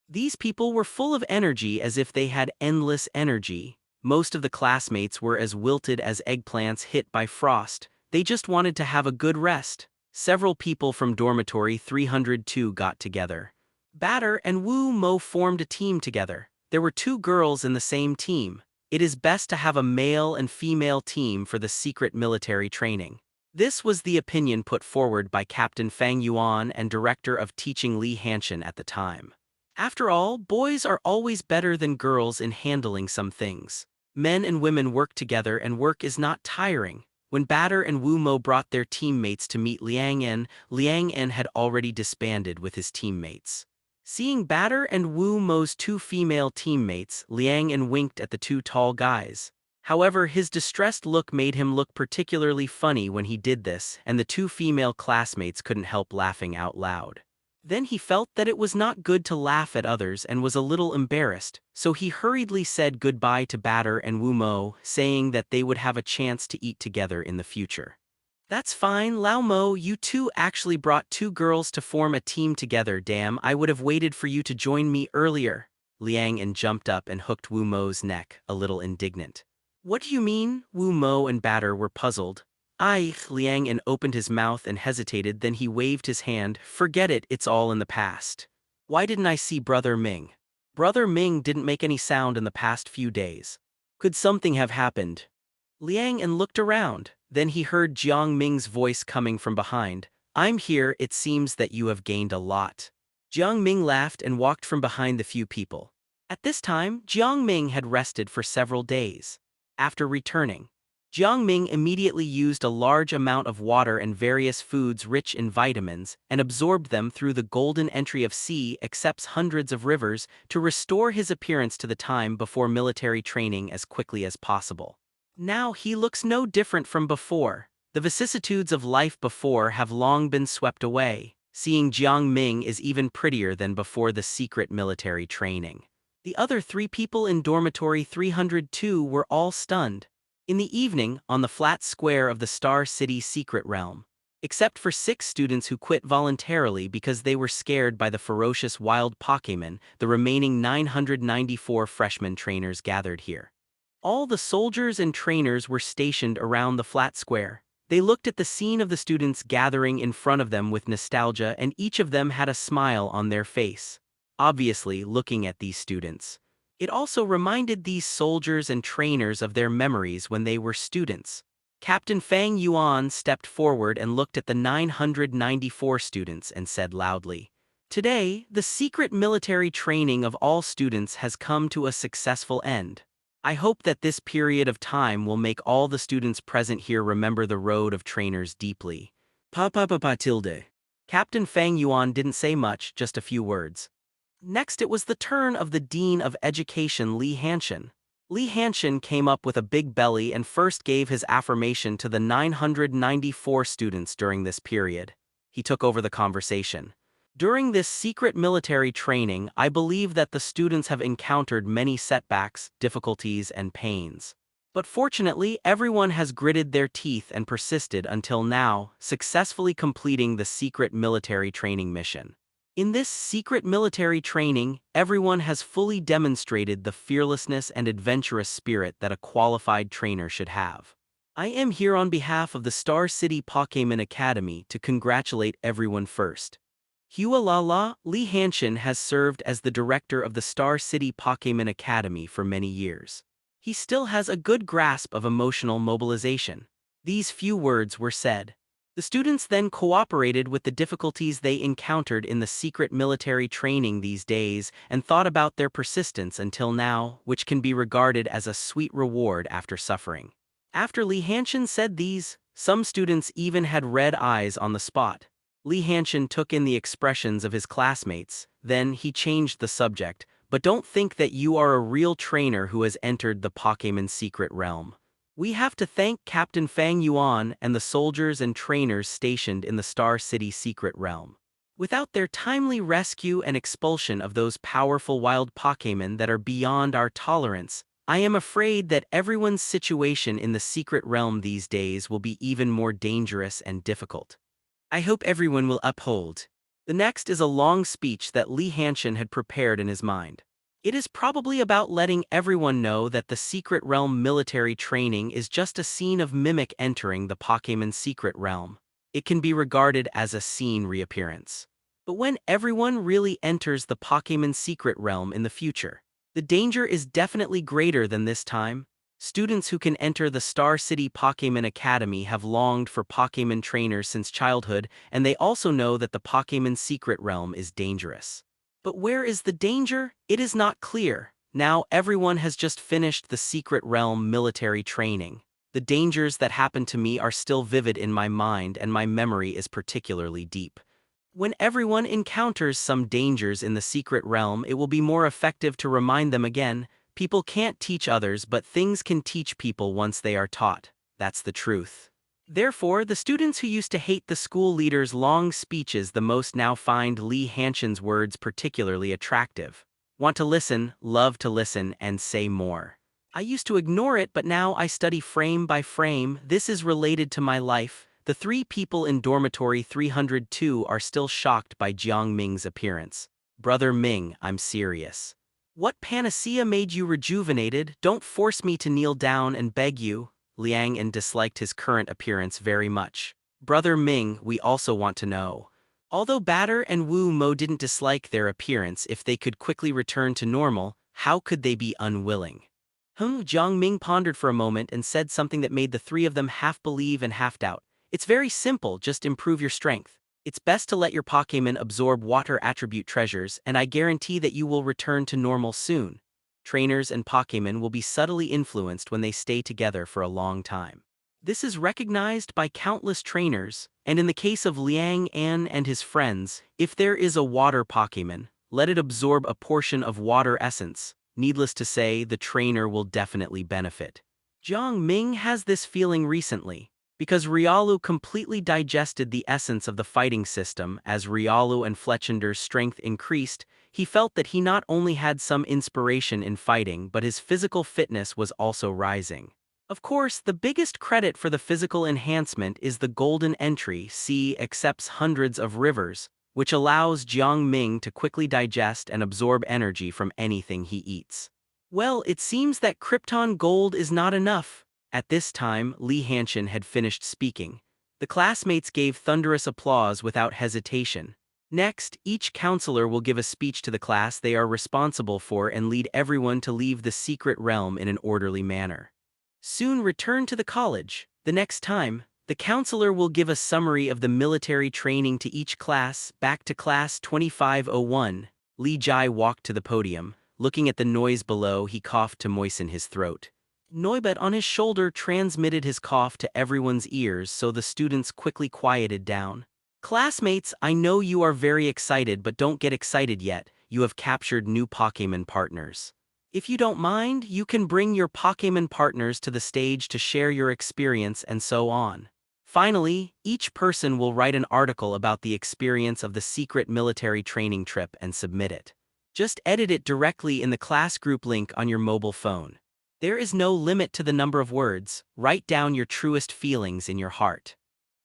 These people were full of energy as if they had endless energy. Most of the classmates were as wilted as eggplants hit by frost. They just wanted to have a good rest. Several people from Dormitory 302 got together. Batter and Wu Mo formed a team together. There were 2 girls in the same team. It is best to have a male and female team for the secret military training. This was the opinion put forward by Captain Fang Yuan and Director of Teaching Li Hanshan at the time. After all, boys are always better than girls in handling some things. Men and women work together and work is not tiring. When Batter and Wu Mo brought their teammates to meet Liang En had already disbanded with his teammates. Seeing Batter and Wu Mo's 2 female teammates, Liang En winked at the 2 tall guys. However, his distressed look made him look particularly funny when he did this, and the 2 female classmates couldn't help laughing out loud. Then he felt that it was not good to laugh at others and was a little embarrassed, so he hurriedly said goodbye to Batter and Wu Mo, saying that they would have a chance to eat together in the future. That's fine, Lao Mo, you 2 actually brought 2 girls to form a team together. Damn, I would have waited for you to join me earlier. Liang En jumped up and hooked Wu Mo's neck, a little indignant. What do you mean? Wu Mo and Batter were puzzled. Liang En opened his mouth and hesitated, then he waved his hand. Forget it, it's all in the past. Why didn't I see Brother Ming? Brother Ming didn't make any sound in the past few days. Could something have happened? Liang En looked around. Then he heard Jiang Ming's voice coming from behind. I'm here, it seems that you have gained a lot. Jiang Ming laughed and walked from behind the few people. At this time, Jiang Ming had rested for several days. After returning, Jiang Ming immediately used a large amount of water and various foods rich in vitamins and absorbed them through the golden entry of sea accepts hundreds of rivers to restore his appearance to the time before military training as quickly as possible. Now he looks no different from before. The vicissitudes of life before have long been swept away. Seeing Jiang Ming is even prettier than before the secret military training. The other 3 people in Dormitory 302 were all stunned. In the evening, on the flat square of the Star City Secret Realm, except for 6 students who quit voluntarily because they were scared by the ferocious wild Pokémon, the remaining 994 freshman trainers gathered here. All the soldiers and trainers were stationed around the flat square. They looked at the scene of the students gathering in front of them with nostalgia, and each of them had a smile on their face, obviously looking at these students. It also reminded these soldiers and trainers of their memories when they were students. Captain Fang Yuan stepped forward and looked at the 994 students and said loudly, "Today, the secret military training of all students has come to a successful end. I hope that this period of time will make all the students present here remember the road of trainers deeply." Tilde. Captain Fang Yuan didn't say much, just a few words. Next, it was the turn of the Dean of Education, Li Hanshan. Li Hanshan came up with a big belly and first gave his affirmation to the 994 students during this period. He took over the conversation. "During this secret military training, I believe that the students have encountered many setbacks, difficulties, and pains. But fortunately, everyone has gritted their teeth and persisted until now, successfully completing the secret military training mission. In this secret military training, everyone has fully demonstrated the fearlessness and adventurous spirit that a qualified trainer should have. I am here on behalf of the Star City Pokémon Academy to congratulate everyone first. Hualala, Li Hanshan has served as the director of the Star City Pokémon Academy for many years. He still has a good grasp of emotional mobilization." These few words were said. The students then cooperated with the difficulties they encountered in the secret military training these days and thought about their persistence until now, which can be regarded as a sweet reward after suffering. After Li Hanshan said these, some students even had red eyes on the spot. Li Hanshan took in the expressions of his classmates, then he changed the subject. "But don't think that you are a real trainer who has entered the Pokémon secret realm. We have to thank Captain Fang Yuan and the soldiers and trainers stationed in the Star City secret realm. Without their timely rescue and expulsion of those powerful wild Pokémon that are beyond our tolerance, I am afraid that everyone's situation in the secret realm these days will be even more dangerous and difficult. I hope everyone will uphold." The next is a long speech that Li Hanshan had prepared in his mind. It is probably about letting everyone know that the secret realm military training is just a scene of Mimic entering the Pokémon secret realm. It can be regarded as a scene reappearance. But when everyone really enters the Pokémon secret realm in the future, the danger is definitely greater than this time. Students who can enter the Star City Pokémon Academy have longed for Pokémon trainers since childhood, and they also know that the Pokémon secret realm is dangerous. But where is the danger? It is not clear. Now everyone has just finished the secret realm military training. The dangers that happened to me are still vivid in my mind, and my memory is particularly deep. When everyone encounters some dangers in the secret realm, it will be more effective to remind them again. People can't teach others, but things can teach people once they are taught. That's the truth. Therefore, the students who used to hate the school leader's long speeches the most now find Li Hanshan's words particularly attractive. Want to listen, love to listen, and say more. I used to ignore it, but now I study frame by frame. This is related to my life. The three people in Dormitory 302 are still shocked by Jiang Ming's appearance. "Brother Ming, I'm serious. What panacea made you rejuvenated? Don't force me to kneel down and beg you." Liang and disliked his current appearance very much. "Brother Ming, we also want to know." Although Batter and Wu Mo didn't dislike their appearance, if they could quickly return to normal, how could they be unwilling? Jiang Ming pondered for a moment and said something that made the three of them half believe and half doubt. "It's very simple, just improve your strength. It's best to let your Pokémon absorb water attribute treasures, and I guarantee that you will return to normal soon. Trainers and Pokémon will be subtly influenced when they stay together for a long time. This is recognized by countless trainers, and in the case of Liang An and his friends, if there is a water Pokémon, let it absorb a portion of water essence. Needless to say, the trainer will definitely benefit." Jiang Ming has this feeling recently. Because Riolu completely digested the essence of the fighting system, as Riolu and Fletchinder's strength increased, he felt that he not only had some inspiration in fighting, but his physical fitness was also rising. Of course, the biggest credit for the physical enhancement is the golden entry sea accepts hundreds of rivers, which allows Jiang Ming to quickly digest and absorb energy from anything he eats. Well, it seems that Krypton Gold is not enough. At this time, Li Hanshin had finished speaking. The classmates gave thunderous applause without hesitation. Next, each counselor will give a speech to the class they are responsible for and lead everyone to leave the secret realm in an orderly manner. Soon return to the college. The next time, the counselor will give a summary of the military training to each class. Back to class 2501. Li Jai walked to the podium. Looking at the noise below, he coughed to moisten his throat. Noibet on his shoulder transmitted his cough to everyone's ears, so the students quickly quieted down. Classmates, I know you are very excited, but don't get excited yet. You have captured new Pokémon partners. If you don't mind, you can bring your Pokémon partners to the stage to share your experience and so on. Finally, each person will write an article about the experience of the secret military training trip and submit it. Just edit it directly in the class group link on your mobile phone. There is no limit to the number of words. Write down your truest feelings in your heart.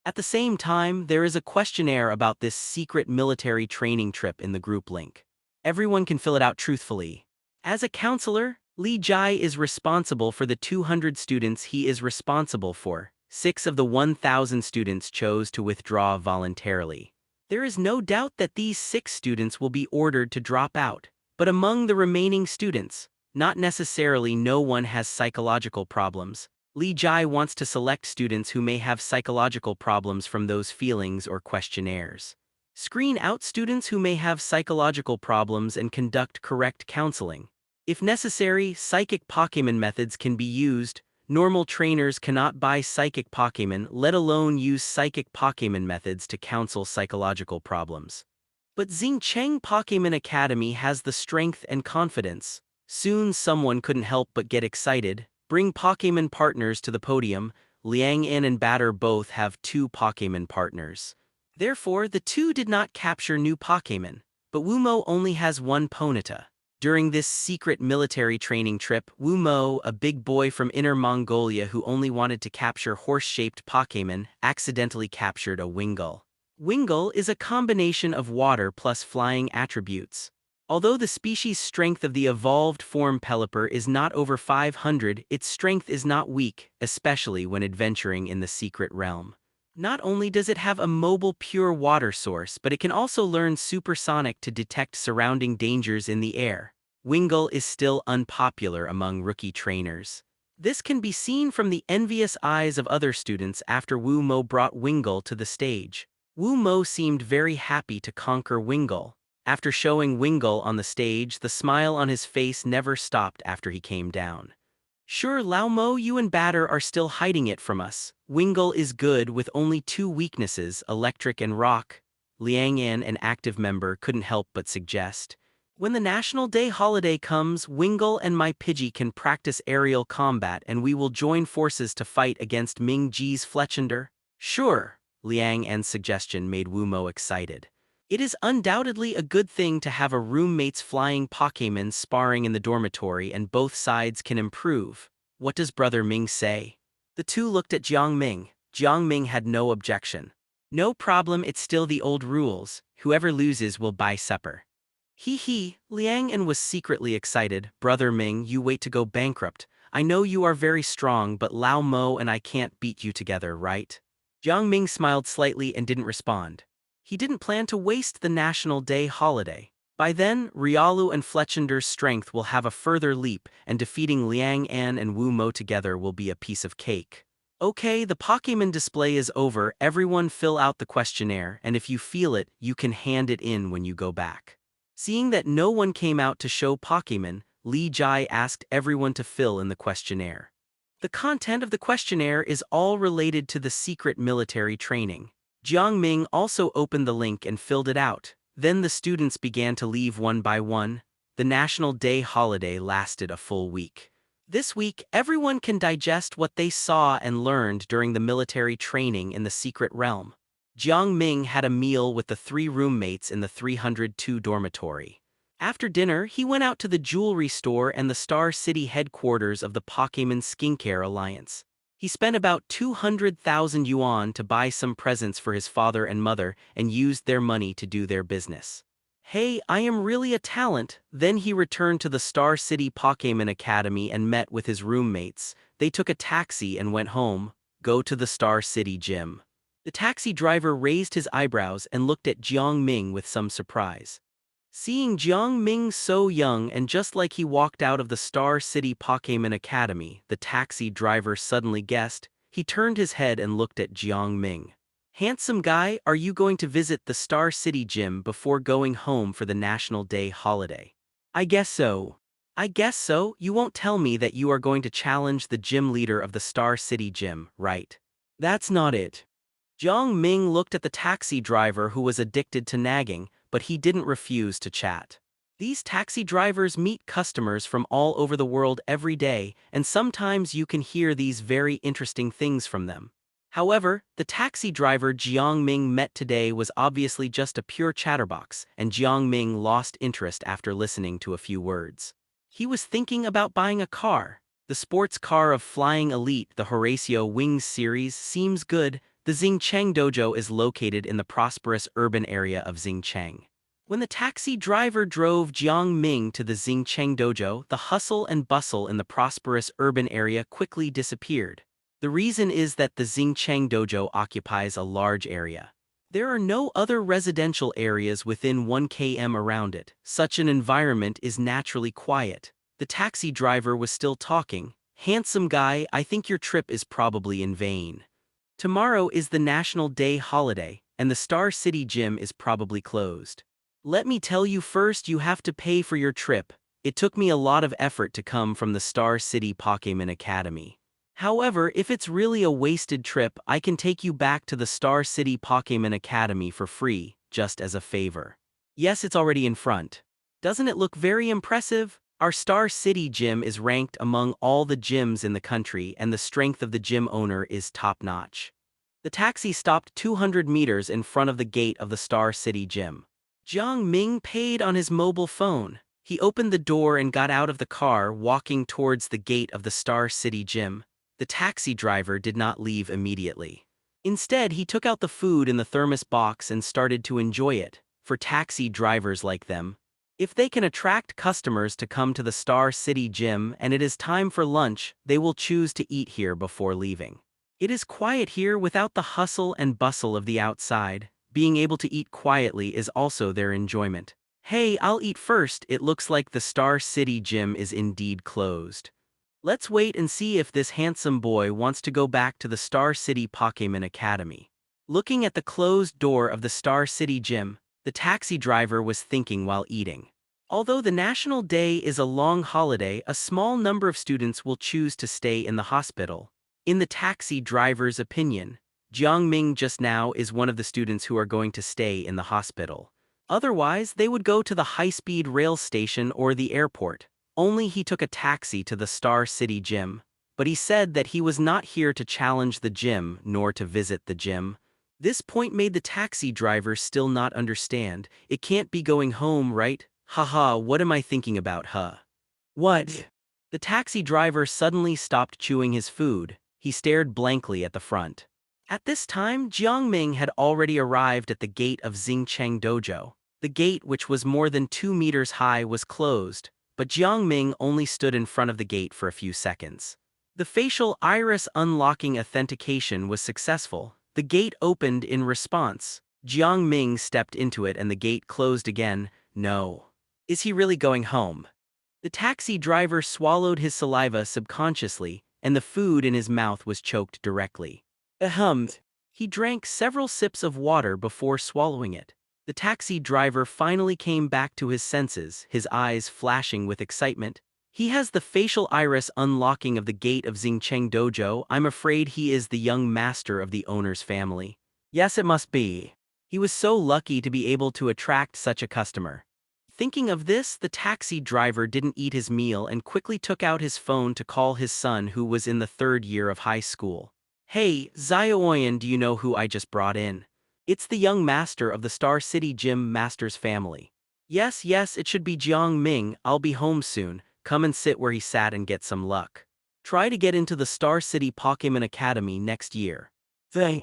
At the same time, there is a questionnaire about this secret military training trip in the group link. Everyone can fill it out truthfully. As a counselor, Li Jai is responsible for the 200 students he is responsible for. 6 of the 1,000 students chose to withdraw voluntarily. There is no doubt that these 6 students will be ordered to drop out. But among the remaining students, not necessarily no one has psychological problems. Li Jai wants to select students who may have psychological problems from those feelings or questionnaires. Screen out students who may have psychological problems and conduct correct counseling. If necessary, psychic Pokémon methods can be used. Normal trainers cannot buy psychic Pokémon, let alone use psychic Pokémon methods to counsel psychological problems. But Xingcheng Pokémon Academy has the strength and confidence. Soon someone couldn't help but get excited. Bring Pokémon partners to the podium. Liang Yin and Batter both have 2 Pokémon partners. Therefore, the 2 did not capture new Pokémon, but Wumo only has 1 Ponyta. During this secret military training trip, Wumo, a big boy from Inner Mongolia who only wanted to capture horse-shaped Pokémon, accidentally captured a Wingull. Wingull is a combination of water plus flying attributes. Although the species strength of the evolved form Pelipper is not over 500, its strength is not weak, especially when adventuring in the secret realm. Not only does it have a mobile pure water source, but it can also learn supersonic to detect surrounding dangers in the air. Wingull is still unpopular among rookie trainers. This can be seen from the envious eyes of other students after Wu Mo brought Wingull to the stage. Wu Mo seemed very happy to conquer Wingull. After showing Wingull on the stage, the smile on his face never stopped after he came down. Sure, Lao Mo, you and Batter are still hiding it from us. Wingull is good with only 2 weaknesses, electric and rock. Liang Yin, an active member, couldn't help but suggest. When the National Day holiday comes, Wingull and my Pidgey can practice aerial combat and we will join forces to fight against Ming Ji's Fletchender. Sure, Liang Yin's suggestion made Wu Mo excited. It is undoubtedly a good thing to have a roommate's flying Pokémon sparring in the dormitory and both sides can improve. What does Brother Ming say? The 2 looked at Jiang Ming. Jiang Ming had no objection. No problem, it's still the old rules. Whoever loses will buy supper. Hee, Liang Yin was secretly excited. Brother Ming, you wait to go bankrupt. I know you are very strong, but Lao Mo and I can't beat you together, right? Jiang Ming smiled slightly and didn't respond. He didn't plan to waste the National Day holiday. By then, Riolu and Fletchender's strength will have a further leap, and defeating Liang Yin and Wu Mo together will be a piece of cake. Okay, the Pokémon display is over. Everyone fill out the questionnaire, and if you feel it, you can hand it in when you go back. Seeing that no one came out to show Pokémon, Li Jai asked everyone to fill in the questionnaire. The content of the questionnaire is all related to the secret military training. Jiang Ming also opened the link and filled it out. Then the students began to leave one by one. The National Day holiday lasted a full week. This week, everyone can digest what they saw and learned during the military training in the secret realm. Jiang Ming had a meal with the 3 roommates in the 302 dormitory. After dinner, he went out to the jewelry store and the Star City headquarters of the Pokémon Skincare Alliance. He spent about 200,000 yuan to buy some presents for his father and mother and used their money to do their business. Hey, I am really a talent. Then he returned to the Star City Pokémon Academy and met with his roommates. they took a taxi and went home, go to the Star City gym. The taxi driver raised his eyebrows and looked at Jiang Ming with some surprise. Seeing Jiang Ming so young and just like he walked out of the Star City Pokémon Academy, the taxi driver suddenly guessed. He turned his head and looked at Jiang Ming. "Handsome guy, are you going to visit the Star City gym before going home for the National Day holiday?" "I guess so." "I guess so. You won't tell me that you are going to challenge the gym leader of the Star City gym, right?" "That's not it." Jiang Ming looked at the taxi driver who was addicted to nagging, but he didn't refuse to chat. These taxi drivers meet customers from all over the world every day, and sometimes you can hear these very interesting things from them. However, the taxi driver Jiang Ming met today was obviously just a pure chatterbox, and Jiang Ming lost interest after listening to a few words. He was thinking about buying a car. The sports car of Flying Elite, the Horatio Wings series, seems good. The Xingcheng Dojo is located in the prosperous urban area of Xingcheng. When the taxi driver drove Jiang Ming to the Xingcheng Dojo, the hustle and bustle in the prosperous urban area quickly disappeared. The reason is that the Xingcheng Dojo occupies a large area. There are no other residential areas within 1 km around it. Such an environment is naturally quiet. The taxi driver was still talking. "Handsome guy, I think your trip is probably in vain. Tomorrow is the National Day holiday, and the Star City gym is probably closed. Let me tell you first, you have to pay for your trip. It took me a lot of effort to come from the Star City Pokémon Academy. However, if it's really a wasted trip, I can take you back to the Star City Pokémon Academy for free, just as a favor." Yes, it's already in front. Doesn't it look very impressive? Our Star City gym is ranked among all the gyms in the country, and the strength of the gym owner is top-notch. The taxi stopped 200 meters in front of the gate of the Star City gym. Jiang Ming paid on his mobile phone. He opened the door and got out of the car, walking towards the gate of the Star City gym. The taxi driver did not leave immediately. Instead, he took out the food in the thermos box and started to enjoy it. For taxi drivers like them, if they can attract customers to come to the Star City gym and it is time for lunch, they will choose to eat here before leaving. It is quiet here without the hustle and bustle of the outside. Being able to eat quietly is also their enjoyment. "Hey, I'll eat first. It looks like the Star City gym is indeed closed. Let's wait and see if this handsome boy wants to go back to the Star City Pokémon Academy." Looking at the closed door of the Star City gym, the taxi driver was thinking while eating. Although the National Day is a long holiday, a small number of students will choose to stay in the hospital. In the taxi driver's opinion, Jiang Ming just now is one of the students who are going to stay in the hospital. Otherwise, they would go to the high-speed rail station or the airport. Only he took a taxi to the Star City gym. But he said that he was not here to challenge the gym nor to visit the gym. This point made the taxi driver still not understand. "It can't be going home, right? Haha, what am I thinking about, huh?" "What?" The taxi driver suddenly stopped chewing his food. He stared blankly at the front. At this time, Jiang Ming had already arrived at the gate of Xingcheng Dojo. The gate, which was more than 2 meters high, was closed, but Jiang Ming only stood in front of the gate for a few seconds. The facial iris unlocking authentication was successful. The gate opened in response. Jiang Ming stepped into it and the gate closed again. No. Is he really going home? The taxi driver swallowed his saliva subconsciously, and the food in his mouth was choked directly. Ahem. He drank several sips of water before swallowing it. The taxi driver finally came back to his senses, his eyes flashing with excitement. He has the facial iris unlocking of the gate of Xingcheng Dojo. I'm afraid he is the young master of the owner's family. Yes, it must be. He was so lucky to be able to attract such a customer. Thinking of this, the taxi driver didn't eat his meal and quickly took out his phone to call his son, who was in the 3rd year of high school. Hey, Xiaoyan, do you know who I just brought in? It's the young master of the Star City Gym master's family. Yes, it should be Jiang Ming. I'll be home soon. Come and sit where he sat and get some luck. Try to get into the Star City Pokémon Academy next year. The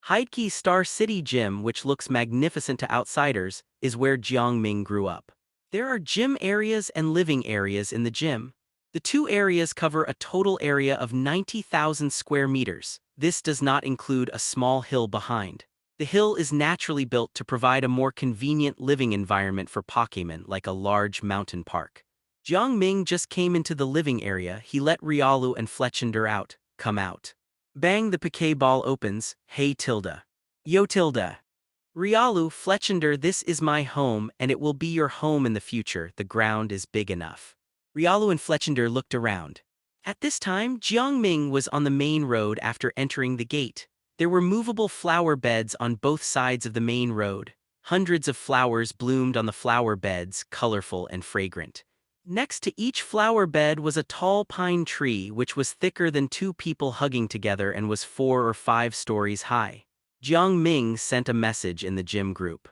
Heidkey Star City Gym, which looks magnificent to outsiders, is where Jiang Ming grew up. There are gym areas and living areas in the gym. The two areas cover a total area of 90,000 square meters. This does not include a small hill behind. The hill is naturally built to provide a more convenient living environment for Pokémon, like a large mountain park. Jiang Ming just came into the living area. He let Riolu and Fletchender out. Come out. Bang, the Pokeball opens. Hey Tilda. Yo Tilda. Riolu, Fletchender, this is my home, and it will be your home in the future. The ground is big enough. Riolu and Fletchender looked around. At this time, Jiang Ming was on the main road after entering the gate. There were movable flower beds on both sides of the main road. Hundreds of flowers bloomed on the flower beds, colorful and fragrant. Next to each flower bed was a tall pine tree which was thicker than two people hugging together and was 4 or 5 stories high. Jiang Ming sent a message in the gym group.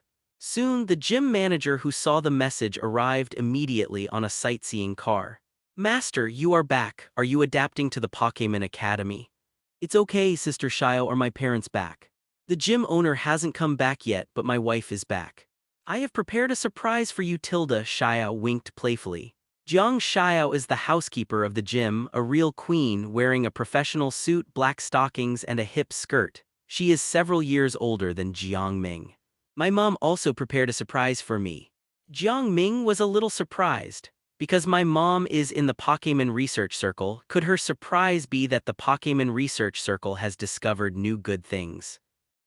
Soon, the gym manager who saw the message arrived immediately on a sightseeing car. Master, you are back. Are you adapting to the Pokémon Academy? It's okay, Sister Shio, or my parents back. The gym owner hasn't come back yet, but my wife is back. I have prepared a surprise for you, Tilda, Shio winked playfully. Jiang Xiao is the housekeeper of the gym, a real queen wearing a professional suit, black stockings, and a hip skirt. She is several years older than Jiang Ming. My mom also prepared a surprise for me. Jiang Ming was a little surprised. Because my mom is in the Pokémon Research Circle, could her surprise be that the Pokémon Research Circle has discovered new good things?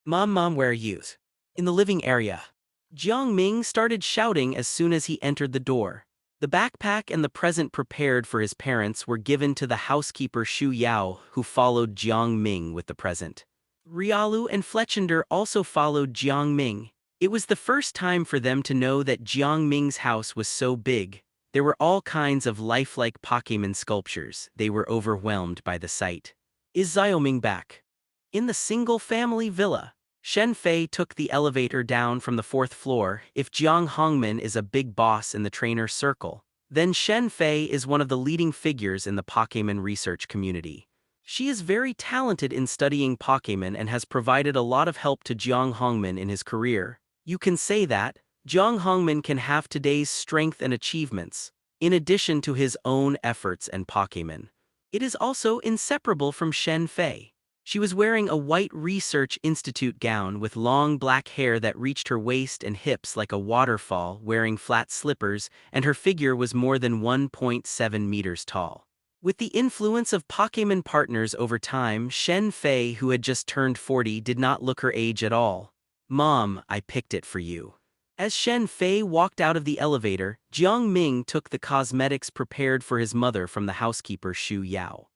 Mom, where are you? In the living area. Jiang Ming started shouting as soon as he entered the door. The backpack and the present prepared for his parents were given to the housekeeper Shu Yao, who followed Jiang Ming with the present. Riolu and Fletchender also followed Jiang Ming. It was the first time for them to know that Jiang Ming's house was so big. There were all kinds of lifelike Pokémon sculptures. They were overwhelmed by the sight. Is Xiaoming back? In the single-family villa, Shen Fei took the elevator down from the 4th floor. If Jiang Hongmen is a big boss in the trainer circle, then Shen Fei is one of the leading figures in the Pokémon research community. She is very talented in studying Pokémon and has provided a lot of help to Jiang Hongmen in his career. You can say that Jiang Hongmen can have today's strength and achievements, in addition to his own efforts and Pokémon. It is also inseparable from Shen Fei. She was wearing a white Research Institute gown with long black hair that reached her waist and hips like a waterfall, wearing flat slippers, and her figure was more than 1.7 meters tall. With the influence of Pokémon partners over time, Shen Fei, who had just turned 40, did not look her age at all. Mom, I picked it for you. As Shen Fei walked out of the elevator, Jiang Ming took the cosmetics prepared for his mother from the housekeeper Shu Yao.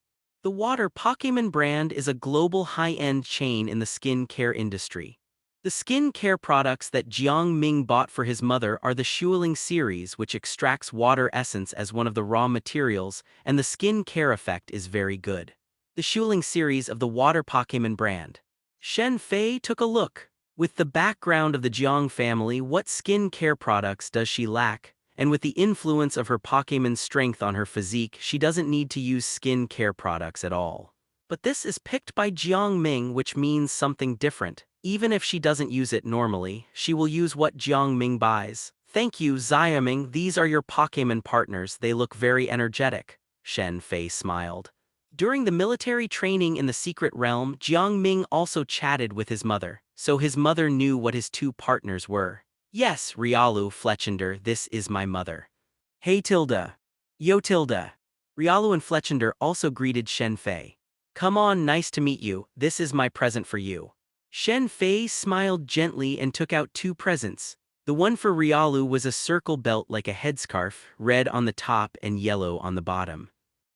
The Water Pokémon brand is a global high-end chain in the skin care industry. The skin care products that Jiang Ming bought for his mother are the Shuling series, which extracts water essence as one of the raw materials, and the skin care effect is very good. The Shuling series of the Water Pokémon brand. Shen Fei took a look. With the background of the Jiang family, what skin care products does she lack? And with the influence of her Pokémon's strength on her physique, she doesn't need to use skin care products at all. But this is picked by Jiang Ming, which means something different. Even if she doesn't use it normally, she will use what Jiang Ming buys. Thank you, Xiaoming. These are your Pokémon partners. They look very energetic. Shen Fei smiled. During the military training in the secret realm, Jiang Ming also chatted with his mother, so his mother knew what his two partners were. Yes, Riolu, Fletchender, this is my mother. Hey Tilda. Yo Tilda. Riolu and Fletchender also greeted Shen Fei. Come on, nice to meet you. This is my present for you. Shen Fei smiled gently and took out two presents. The one for Riolu was a circle belt like a headscarf, red on the top and yellow on the bottom.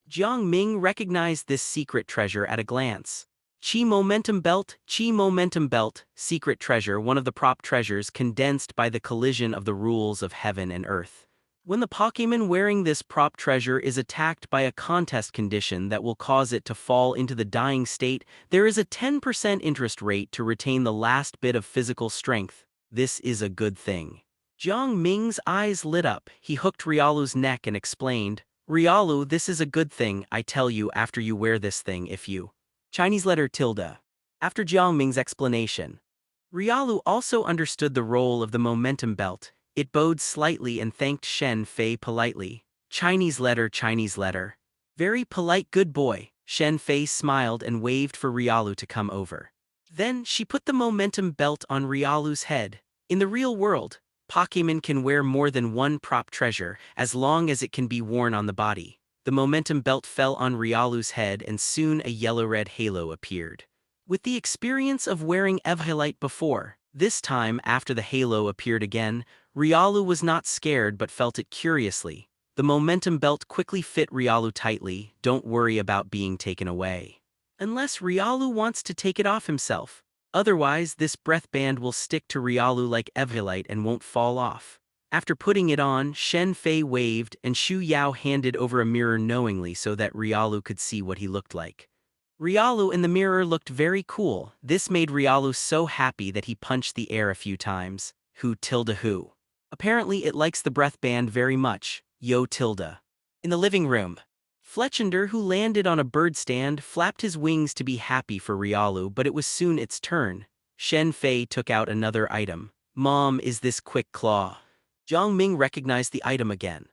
Jiang Ming recognized this secret treasure at a glance. Chi Momentum Belt, secret treasure, one of the prop treasures condensed by the collision of the rules of heaven and earth. When the Pokémon wearing this prop treasure is attacked by a contest condition that will cause it to fall into the dying state, there is a 10% interest rate to retain the last bit of physical strength. This is a good thing. Jiang Ming's eyes lit up. He hooked Riolu's neck and explained, Riolu, this is a good thing, I tell you, after you wear this thing, if you... Chinese letter tilde. After Jiang Ming's explanation, Riolu also understood the role of the momentum belt. It bowed slightly and thanked Shen Fei politely. Chinese letter. Very polite good boy, Shen Fei smiled and waved for Riolu to come over. Then she put the momentum belt on Riolu's head. In the real world, Pokémon can wear more than one prop treasure as long as it can be worn on the body. The momentum belt fell on Riolu's head and soon a yellow-red halo appeared. With the experience of wearing Evhilite before, this time after the halo appeared again, Riolu was not scared but felt it curiously. The momentum belt quickly fit Riolu tightly. Don't worry about being taken away. Unless Riolu wants to take it off himself. Otherwise, this breath band will stick to Riolu like Evhilite and won't fall off. After putting it on, Shen Fei waved and Shu Yao handed over a mirror knowingly so that Riolu could see what he looked like. Riolu in the mirror looked very cool. This made Riolu so happy that he punched the air a few times. Who. Apparently it likes the breath band very much. Yo tilde. In the living room, Fletchender, who landed on a bird stand, flapped his wings to be happy for Riolu, but it was soon its turn. Shen Fei took out another item. Mom, is this Quick Claw? Jiang Ming recognized the item again.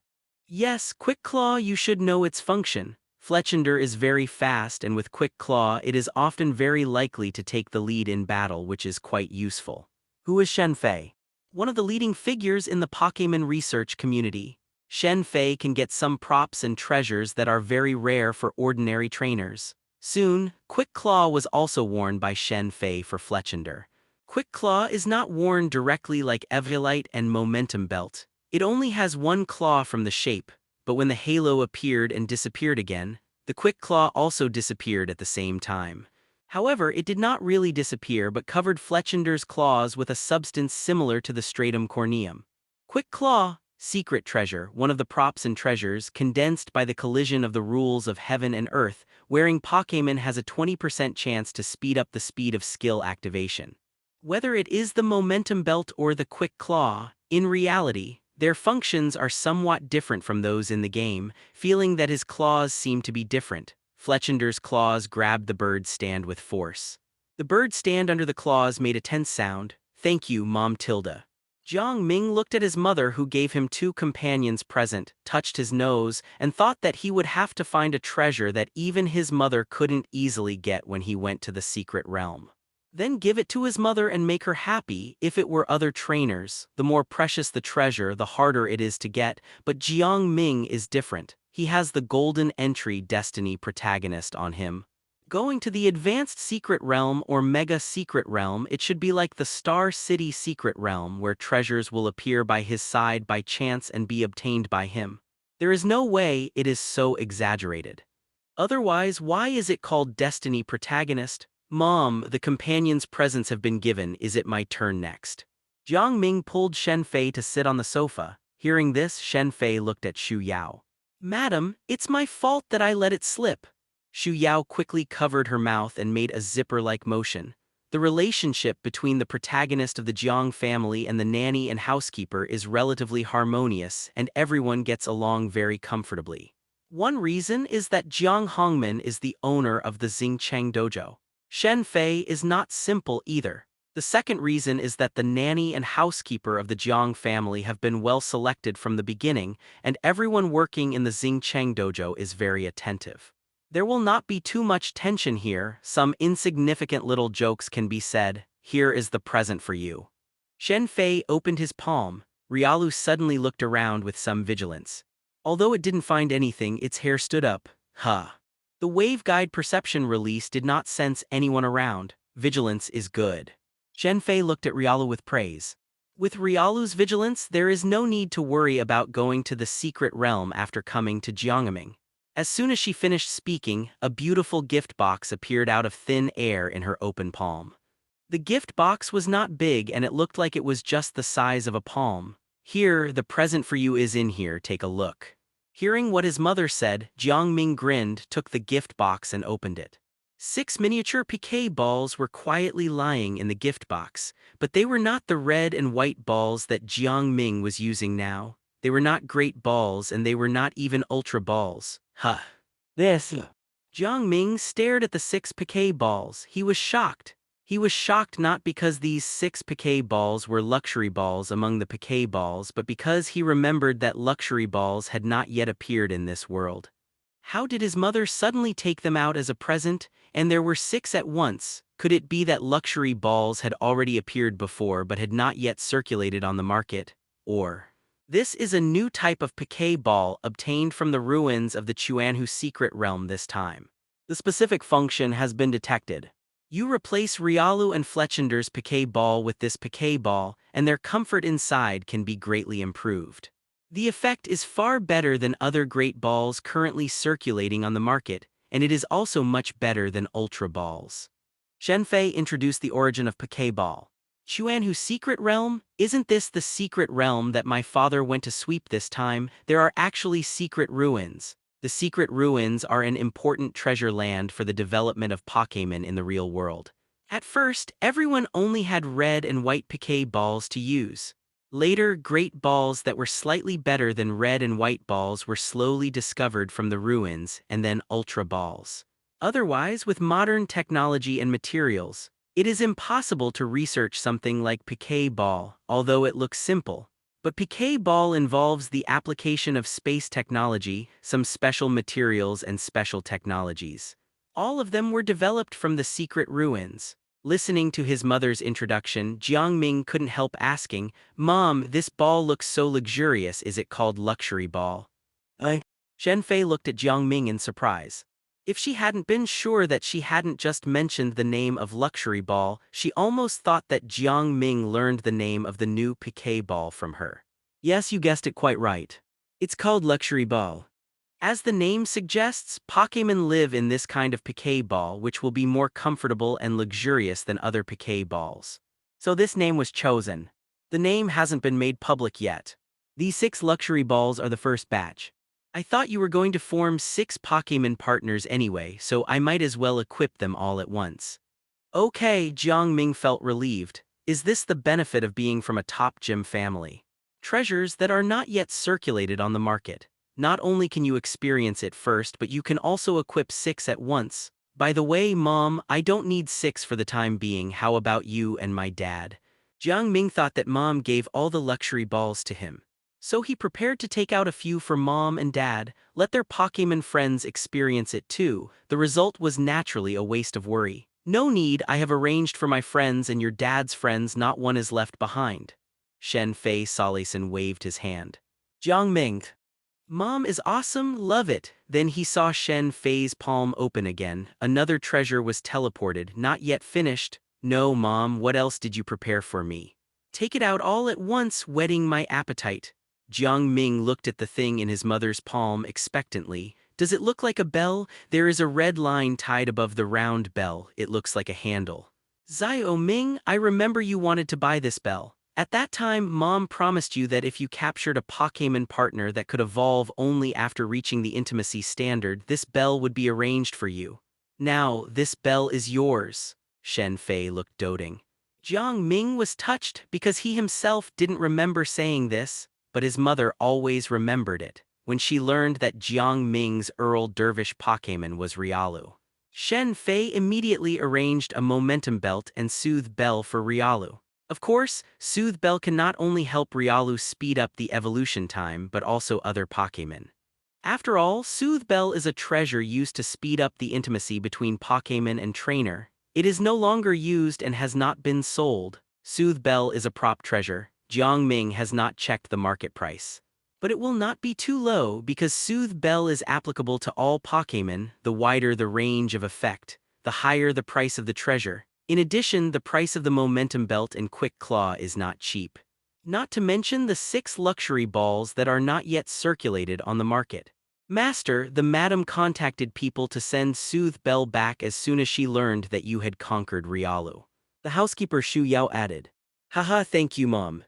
Yes, Quick Claw, you should know its function. Fletchender is very fast, and with Quick Claw it is often very likely to take the lead in battle, which is quite useful. Who is Shen Fei? One of the leading figures in the Pokémon research community. Shen Fei can get some props and treasures that are very rare for ordinary trainers. Soon, Quick Claw was also worn by Shen Fei for Fletchender. Quick Claw is not worn directly like Evhilite and Momentum Belt. It only has one claw from the shape, but when the halo appeared and disappeared again, the Quick Claw also disappeared at the same time. However, it did not really disappear but covered Fletchender's claws with a substance similar to the stratum corneum. Quick Claw, secret treasure, one of the props and treasures, condensed by the collision of the rules of heaven and earth. Wearing Pokémon has a 20% chance to speed up the speed of skill activation. Whether it is the Momentum Belt or the Quick Claw, in reality, their functions are somewhat different from those in the game. Feeling that his claws seem to be different, Fletchender's claws grabbed the bird stand with force. The bird stand under the claws made a tense sound. Thank you, Mom tilde. Jiang Ming looked at his mother, who gave him 2 companions present, touched his nose, and thought that he would have to find a treasure that even his mother couldn't easily get when he went to the secret realm. Then give it to his mother and make her happy. If it were other trainers, the more precious the treasure, the harder it is to get, but Jiang Ming is different. He has the Golden Entry Destiny protagonist on him. Going to the Advanced Secret Realm or Mega Secret Realm, it should be like the Star City Secret Realm, where treasures will appear by his side by chance and be obtained by him. There is no way it is so exaggerated. Otherwise, why is it called Destiny Protagonist? Mom, the companions' presents have been given. Is it my turn next? Jiang Ming pulled Shen Fei to sit on the sofa. Hearing this, Shen Fei looked at Shu Yao. Madam, it's my fault that I let it slip. Shu Yao quickly covered her mouth and made a zipper-like motion. The relationship between the protagonist of the Jiang family and the nanny and housekeeper is relatively harmonious, and everyone gets along very comfortably. One reason is that Jiang Hongmen is the owner of the Xingcheng Dojo. Shen Fei is not simple either. The second reason is that the nanny and housekeeper of the Jiang family have been well selected from the beginning, and everyone working in the Xingcheng Dojo is very attentive. There will not be too much tension here. Some insignificant little jokes can be said. Here is the present for you. Shen Fei opened his palm. Riolu suddenly looked around with some vigilance. Although it didn't find anything, its hair stood up. The waveguide perception release did not sense anyone around. Vigilance is good. Shen Fei looked at Riolu with praise. With Riolu's vigilance, there is no need to worry about going to the secret realm after coming to Jiang Ming. As soon as she finished speaking, a beautiful gift box appeared out of thin air in her open palm. The gift box was not big and it looked like it was just the size of a palm. Here, the present for you is in here, take a look. Hearing what his mother said, Jiang Ming grinned, took the gift box and opened it. 6 miniature Pokeballs were quietly lying in the gift box, but they were not the red and white balls that Jiang Ming was using now. They were not great balls and they were not even ultra balls. This. Jiang Ming stared at the 6 Pokeballs. He was shocked. He was shocked not because these 6 Pokeballs were luxury balls among the Pokeballs, but because he remembered that luxury balls had not yet appeared in this world. How did his mother suddenly take them out as a present, and there were 6 at once? Could it be that luxury balls had already appeared before but had not yet circulated on the market? Or, this is a new type of Pokeball obtained from the ruins of the Chuanhu secret realm this time. The specific function has been detected. You replace Riolu and Fletchinder's Pokeball with this Pokeball, and their comfort inside can be greatly improved. The effect is far better than other great balls currently circulating on the market, and it is also much better than Ultra Balls. Shenfei introduced the origin of Pokeball. Chuanhu's secret realm? Isn't this the secret realm that my father went to sweep this time? There are actually secret ruins. The secret ruins are an important treasure land for the development of Pokémon in the real world. At first, everyone only had red and white Pokeballs to use. Later, great balls that were slightly better than red and white balls were slowly discovered from the ruins, and then Ultra Balls. Otherwise, with modern technology and materials, it is impossible to research something like Pokeball, although it looks simple. But Pokeball involves the application of space technology, some special materials and special technologies. All of them were developed from the secret ruins. Listening to his mother's introduction, Jiang Ming couldn't help asking, "Mom, this ball looks so luxurious, is it called luxury ball?" Shenfei looked at Jiang Ming in surprise. If she hadn't been sure that she hadn't just mentioned the name of luxury ball, she almost thought that Jiang Ming learned the name of the new Pokeball from her. Yes, you guessed it quite right. It's called luxury ball. As the name suggests, Pokémon live in this kind of Pokeball, which will be more comfortable and luxurious than other Pokeballs. So this name was chosen. The name hasn't been made public yet. These 6 luxury balls are the first batch. I thought you were going to form 6 Pokémon partners anyway, so I might as well equip them all at once. Okay, Jiang Ming felt relieved. Is this the benefit of being from a top gym family? Treasures that are not yet circulated on the market. Not only can you experience it first, but you can also equip 6 at once. By the way, Mom, I don't need 6 for the time being. How about you and my dad? Jiang Ming thought that Mom gave all the luxury balls to him. So he prepared to take out a few for Mom and Dad, let their Pokémon friends experience it too. The result was naturally a waste of worry. No need, I have arranged for my friends and your dad's friends, not one is left behind. Shenfei Soleson waved his hand. Jiang Ming. Mom is awesome, love it. Then he saw Shenfei's palm open again. Another treasure was teleported, not yet finished. No, Mom, what else did you prepare for me? Take it out all at once, whetting my appetite. Jiang Ming looked at the thing in his mother's palm expectantly. Does it look like a bell? There is a red line tied above the round bell. It looks like a handle. Zio Ming, I remember you wanted to buy this bell. At that time, Mom promised you that if you captured a Pokémon partner that could evolve only after reaching the intimacy standard, this bell would be arranged for you. Now, this bell is yours. Shenfei looked doting. Jiang Ming was touched because he himself didn't remember saying this, but his mother always remembered it when she learned that Jiang Ming's Earl Dervish Pokémon was Riolu. Shenfei immediately arranged a momentum belt and soothe bell for Riolu. Of course, Soothe Bell can not only help Riolu speed up the evolution time but also other Pokémon. After all, Soothe Bell is a treasure used to speed up the intimacy between Pokémon and trainer. It is no longer used and has not been sold. Soothe Bell is a prop treasure. Jiang Ming has not checked the market price. But it will not be too low because Soothe Bell is applicable to all Pokémon. The wider the range of effect, the higher the price of the treasure. In addition, the price of the momentum belt and quick claw is not cheap. Not to mention the 6 luxury balls that are not yet circulated on the market. Master, the madam contacted people to send Soothe Bell back as soon as she learned that you had conquered Riolu. The housekeeper Shu Yao added. Haha, thank you, Mom.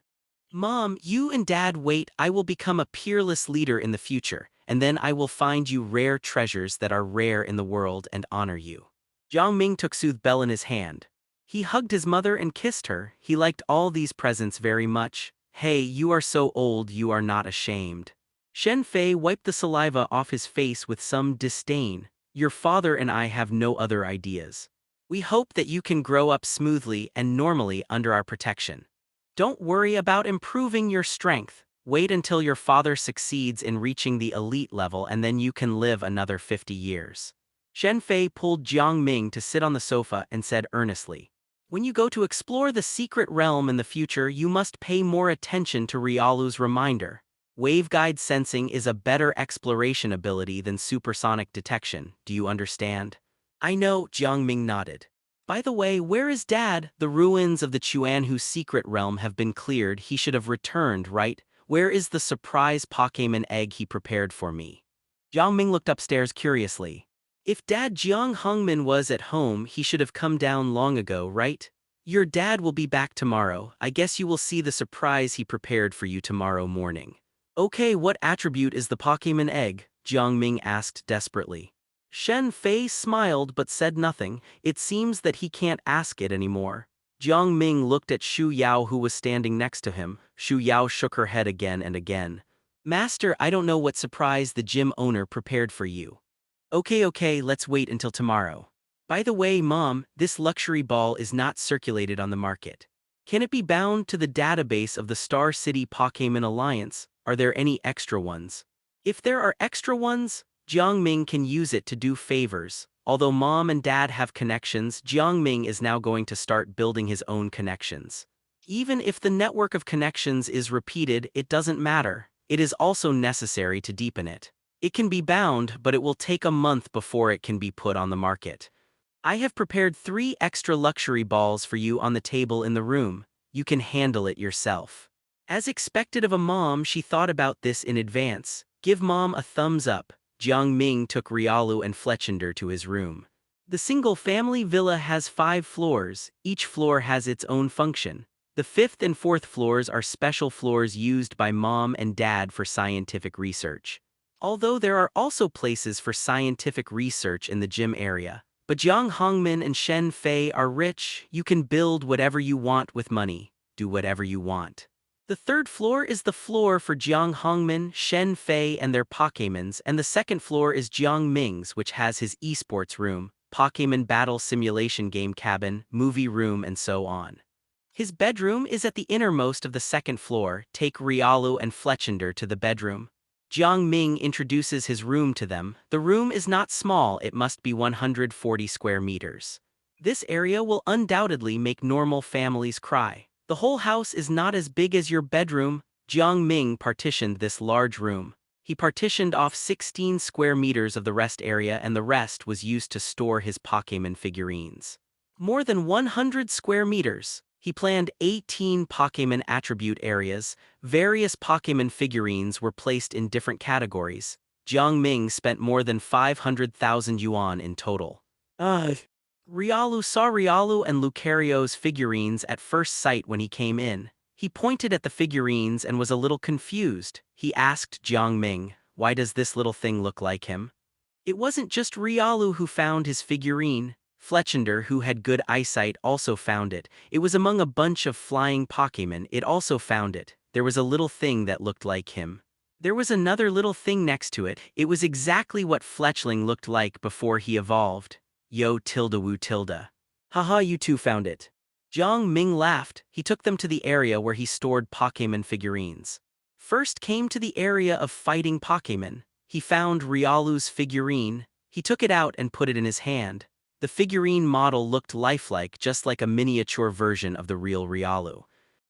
Mom, you and Dad wait, I will become a peerless leader in the future, and then I will find you rare treasures that are rare in the world and honor you. Jiang Ming took Soothe Bell in his hand. He hugged his mother and kissed her. He liked all these presents very much. Hey, you are so old you are not ashamed. Shenfei wiped the saliva off his face with some disdain. Your father and I have no other ideas. We hope that you can grow up smoothly and normally under our protection. Don't worry about improving your strength. Wait until your father succeeds in reaching the elite level and then you can live another 50 years. Shen Fei pulled Jiang Ming to sit on the sofa and said earnestly, "When you go to explore the secret realm in the future, you must pay more attention to Riolu's reminder. Waveguide sensing is a better exploration ability than supersonic detection, do you understand?" "I know," Jiang Ming nodded. "By the way, where is Dad? The ruins of the Chuanhu secret realm have been cleared. He should have returned, right? Where is the surprise Pokémon egg he prepared for me?" Jiang Ming looked upstairs curiously. "If Dad Jiang Hongmin was at home, he should have come down long ago, right? Your dad will be back tomorrow. I guess you will see the surprise he prepared for you tomorrow morning." "Okay, what attribute is the Pokémon egg?" Jiang Ming asked desperately. Shen Fei smiled but said nothing. It seems that he can't ask it anymore. Jiang Ming looked at Shu Yao, who was standing next to him. Shu Yao shook her head again and again. "Master, I don't know what surprise the gym owner prepared for you." Okay, let's wait until tomorrow. By the way, Mom, this luxury ball is not circulated on the market. Can it be bound to the database of the Star City Pokémon Alliance? Are there any extra ones? If there are extra ones, Jiang Ming can use it to do favors. Although Mom and Dad have connections, Jiang Ming is now going to start building his own connections. Even if the network of connections is repeated, it doesn't matter. It is also necessary to deepen it. It can be bound, but it will take a month before it can be put on the market. I have prepared 3 extra luxury balls for you on the table in the room. You can handle it yourself. As expected of a mom, she thought about this in advance. Give Mom a thumbs up. Jiang Ming took Riolu and Fletchender to his room. The single-family villa has 5 floors. Each floor has its own function. The 5th and 4th floors are special floors used by Mom and Dad for scientific research. Although there are also places for scientific research in the gym area. But Jiang Hongmin and Shen Fei are rich. You can build whatever you want with money. Do whatever you want. The 3rd floor is the floor for Jiang Hongmin, Shen Fei and their Pokémons, and the 2nd floor is Jiang Ming's, which has his esports room, Pokémon battle simulation game cabin, movie room and so on. His bedroom is at the innermost of the 2nd floor. Take Riolu and Fletchender to the bedroom. Jiang Ming introduces his room to them. The room is not small, it must be 140 square meters. This area will undoubtedly make normal families cry. The whole house is not as big as your bedroom. Jiang Ming partitioned this large room. He partitioned off 16 square meters of the rest area and the rest was used to store his Pokémon figurines. More than 100 square meters. He planned 18 Pokémon attribute areas. Various Pokémon figurines were placed in different categories. Jiang Ming spent more than 500,000 yuan in total. Riolu saw Riolu and Lucario's figurines at first sight when he came in. He pointed at the figurines and was a little confused. He asked Jiang Ming, "Why does this little thing look like him?" It wasn't just Riolu who found his figurine. Fletchender, who had good eyesight, also found it. It was among a bunch of flying Pokémon. It also found it. There was a little thing that looked like him. There was another little thing next to it. It was exactly what Fletchling looked like before he evolved. Yo tilde woo tilde. Haha, you two found it. Jiang Ming laughed. He took them to the area where he stored Pokémon figurines. First came to the area of fighting Pokémon. He found Riolu's figurine. He took it out and put it in his hand. The figurine model looked lifelike, just like a miniature version of the real Riolu.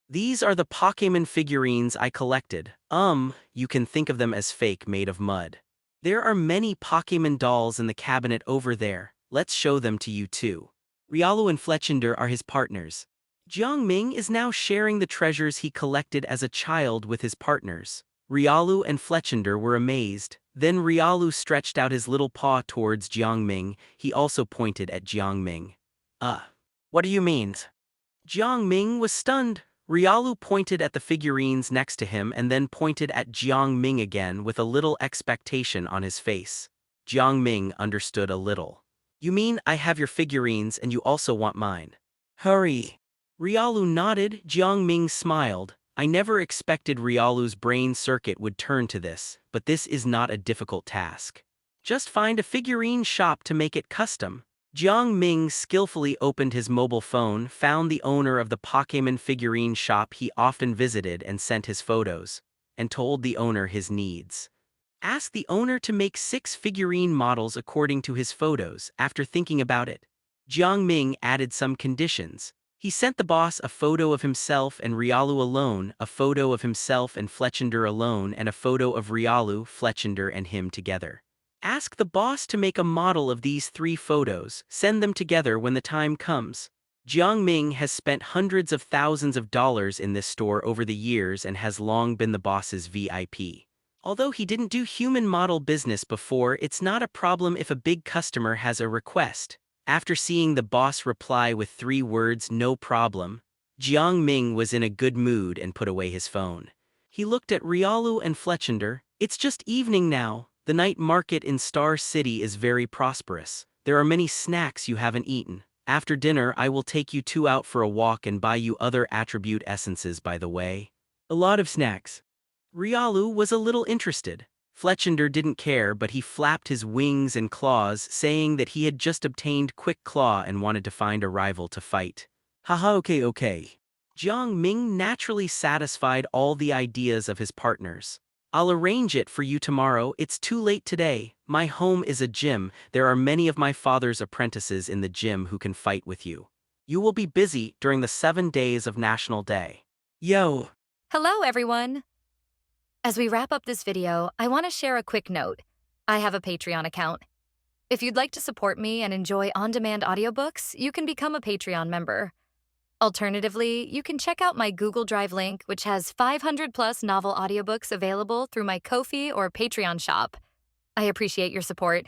These are the Pokémon figurines I collected. You can think of them as fake, made of mud. There are many Pokémon dolls in the cabinet over there. Let's show them to you too. Riolu and Fletchender are his partners. Jiang Ming is now sharing the treasures he collected as a child with his partners. Riolu and Fletchender were amazed. Then Riolu stretched out his little paw towards Jiang Ming. He also pointed at Jiang Ming. What do you mean? Jiang Ming was stunned. Riolu pointed at the figurines next to him and then pointed at Jiang Ming again with a little expectation on his face. Jiang Ming understood a little. You mean I have your figurines and you also want mine? Hurry. Riolu nodded. Jiang Ming smiled. I never expected Riolu's brain circuit would turn to this, but this is not a difficult task. Just find a figurine shop to make it custom. Jiang Ming skillfully opened his mobile phone, found the owner of the Pokémon figurine shop he often visited and sent his photos. and told the owner his needs. Ask the owner to make 6 figurine models according to his photos. After thinking about it, Jiang Ming added some conditions. He sent the boss a photo of himself and Riolu alone, a photo of himself and Fletchender alone, and a photo of Riolu, Fletchender, and him together. Ask the boss to make a model of these 3 photos, send them together when the time comes. Jiang Ming has spent hundreds of thousands of dollars in this store over the years and has long been the boss's VIP. Although he didn't do human model business before, it's not a problem if a big customer has a request. After seeing the boss reply with 3 words, "No problem," Jiang Ming was in a good mood and put away his phone. He looked at Riolu and Fletchender. "It's just evening now. The night market in Star City is very prosperous. There are many snacks you haven't eaten. After dinner, I will take you 2 out for a walk and buy you other attribute essences, by the way." "A lot of snacks." Riolu was a little interested. Fletchender didn't care, but he flapped his wings and claws, saying that he had just obtained Quick Claw and wanted to find a rival to fight. "Haha, okay. Jiang Ming naturally satisfied all the ideas of his partners. "I'll arrange it for you tomorrow. It's too late today. My home is a gym. There are many of my father's apprentices in the gym who can fight with you. You will be busy during the 7 days of National Day." Yo! Hello, everyone! As we wrap up this video, I want to share a quick note. I have a Patreon account. If you'd like to support me and enjoy on-demand audiobooks, you can become a Patreon member. Alternatively, you can check out my Google Drive link, which has 500+ novel audiobooks available through my Ko-fi or Patreon shop. I appreciate your support.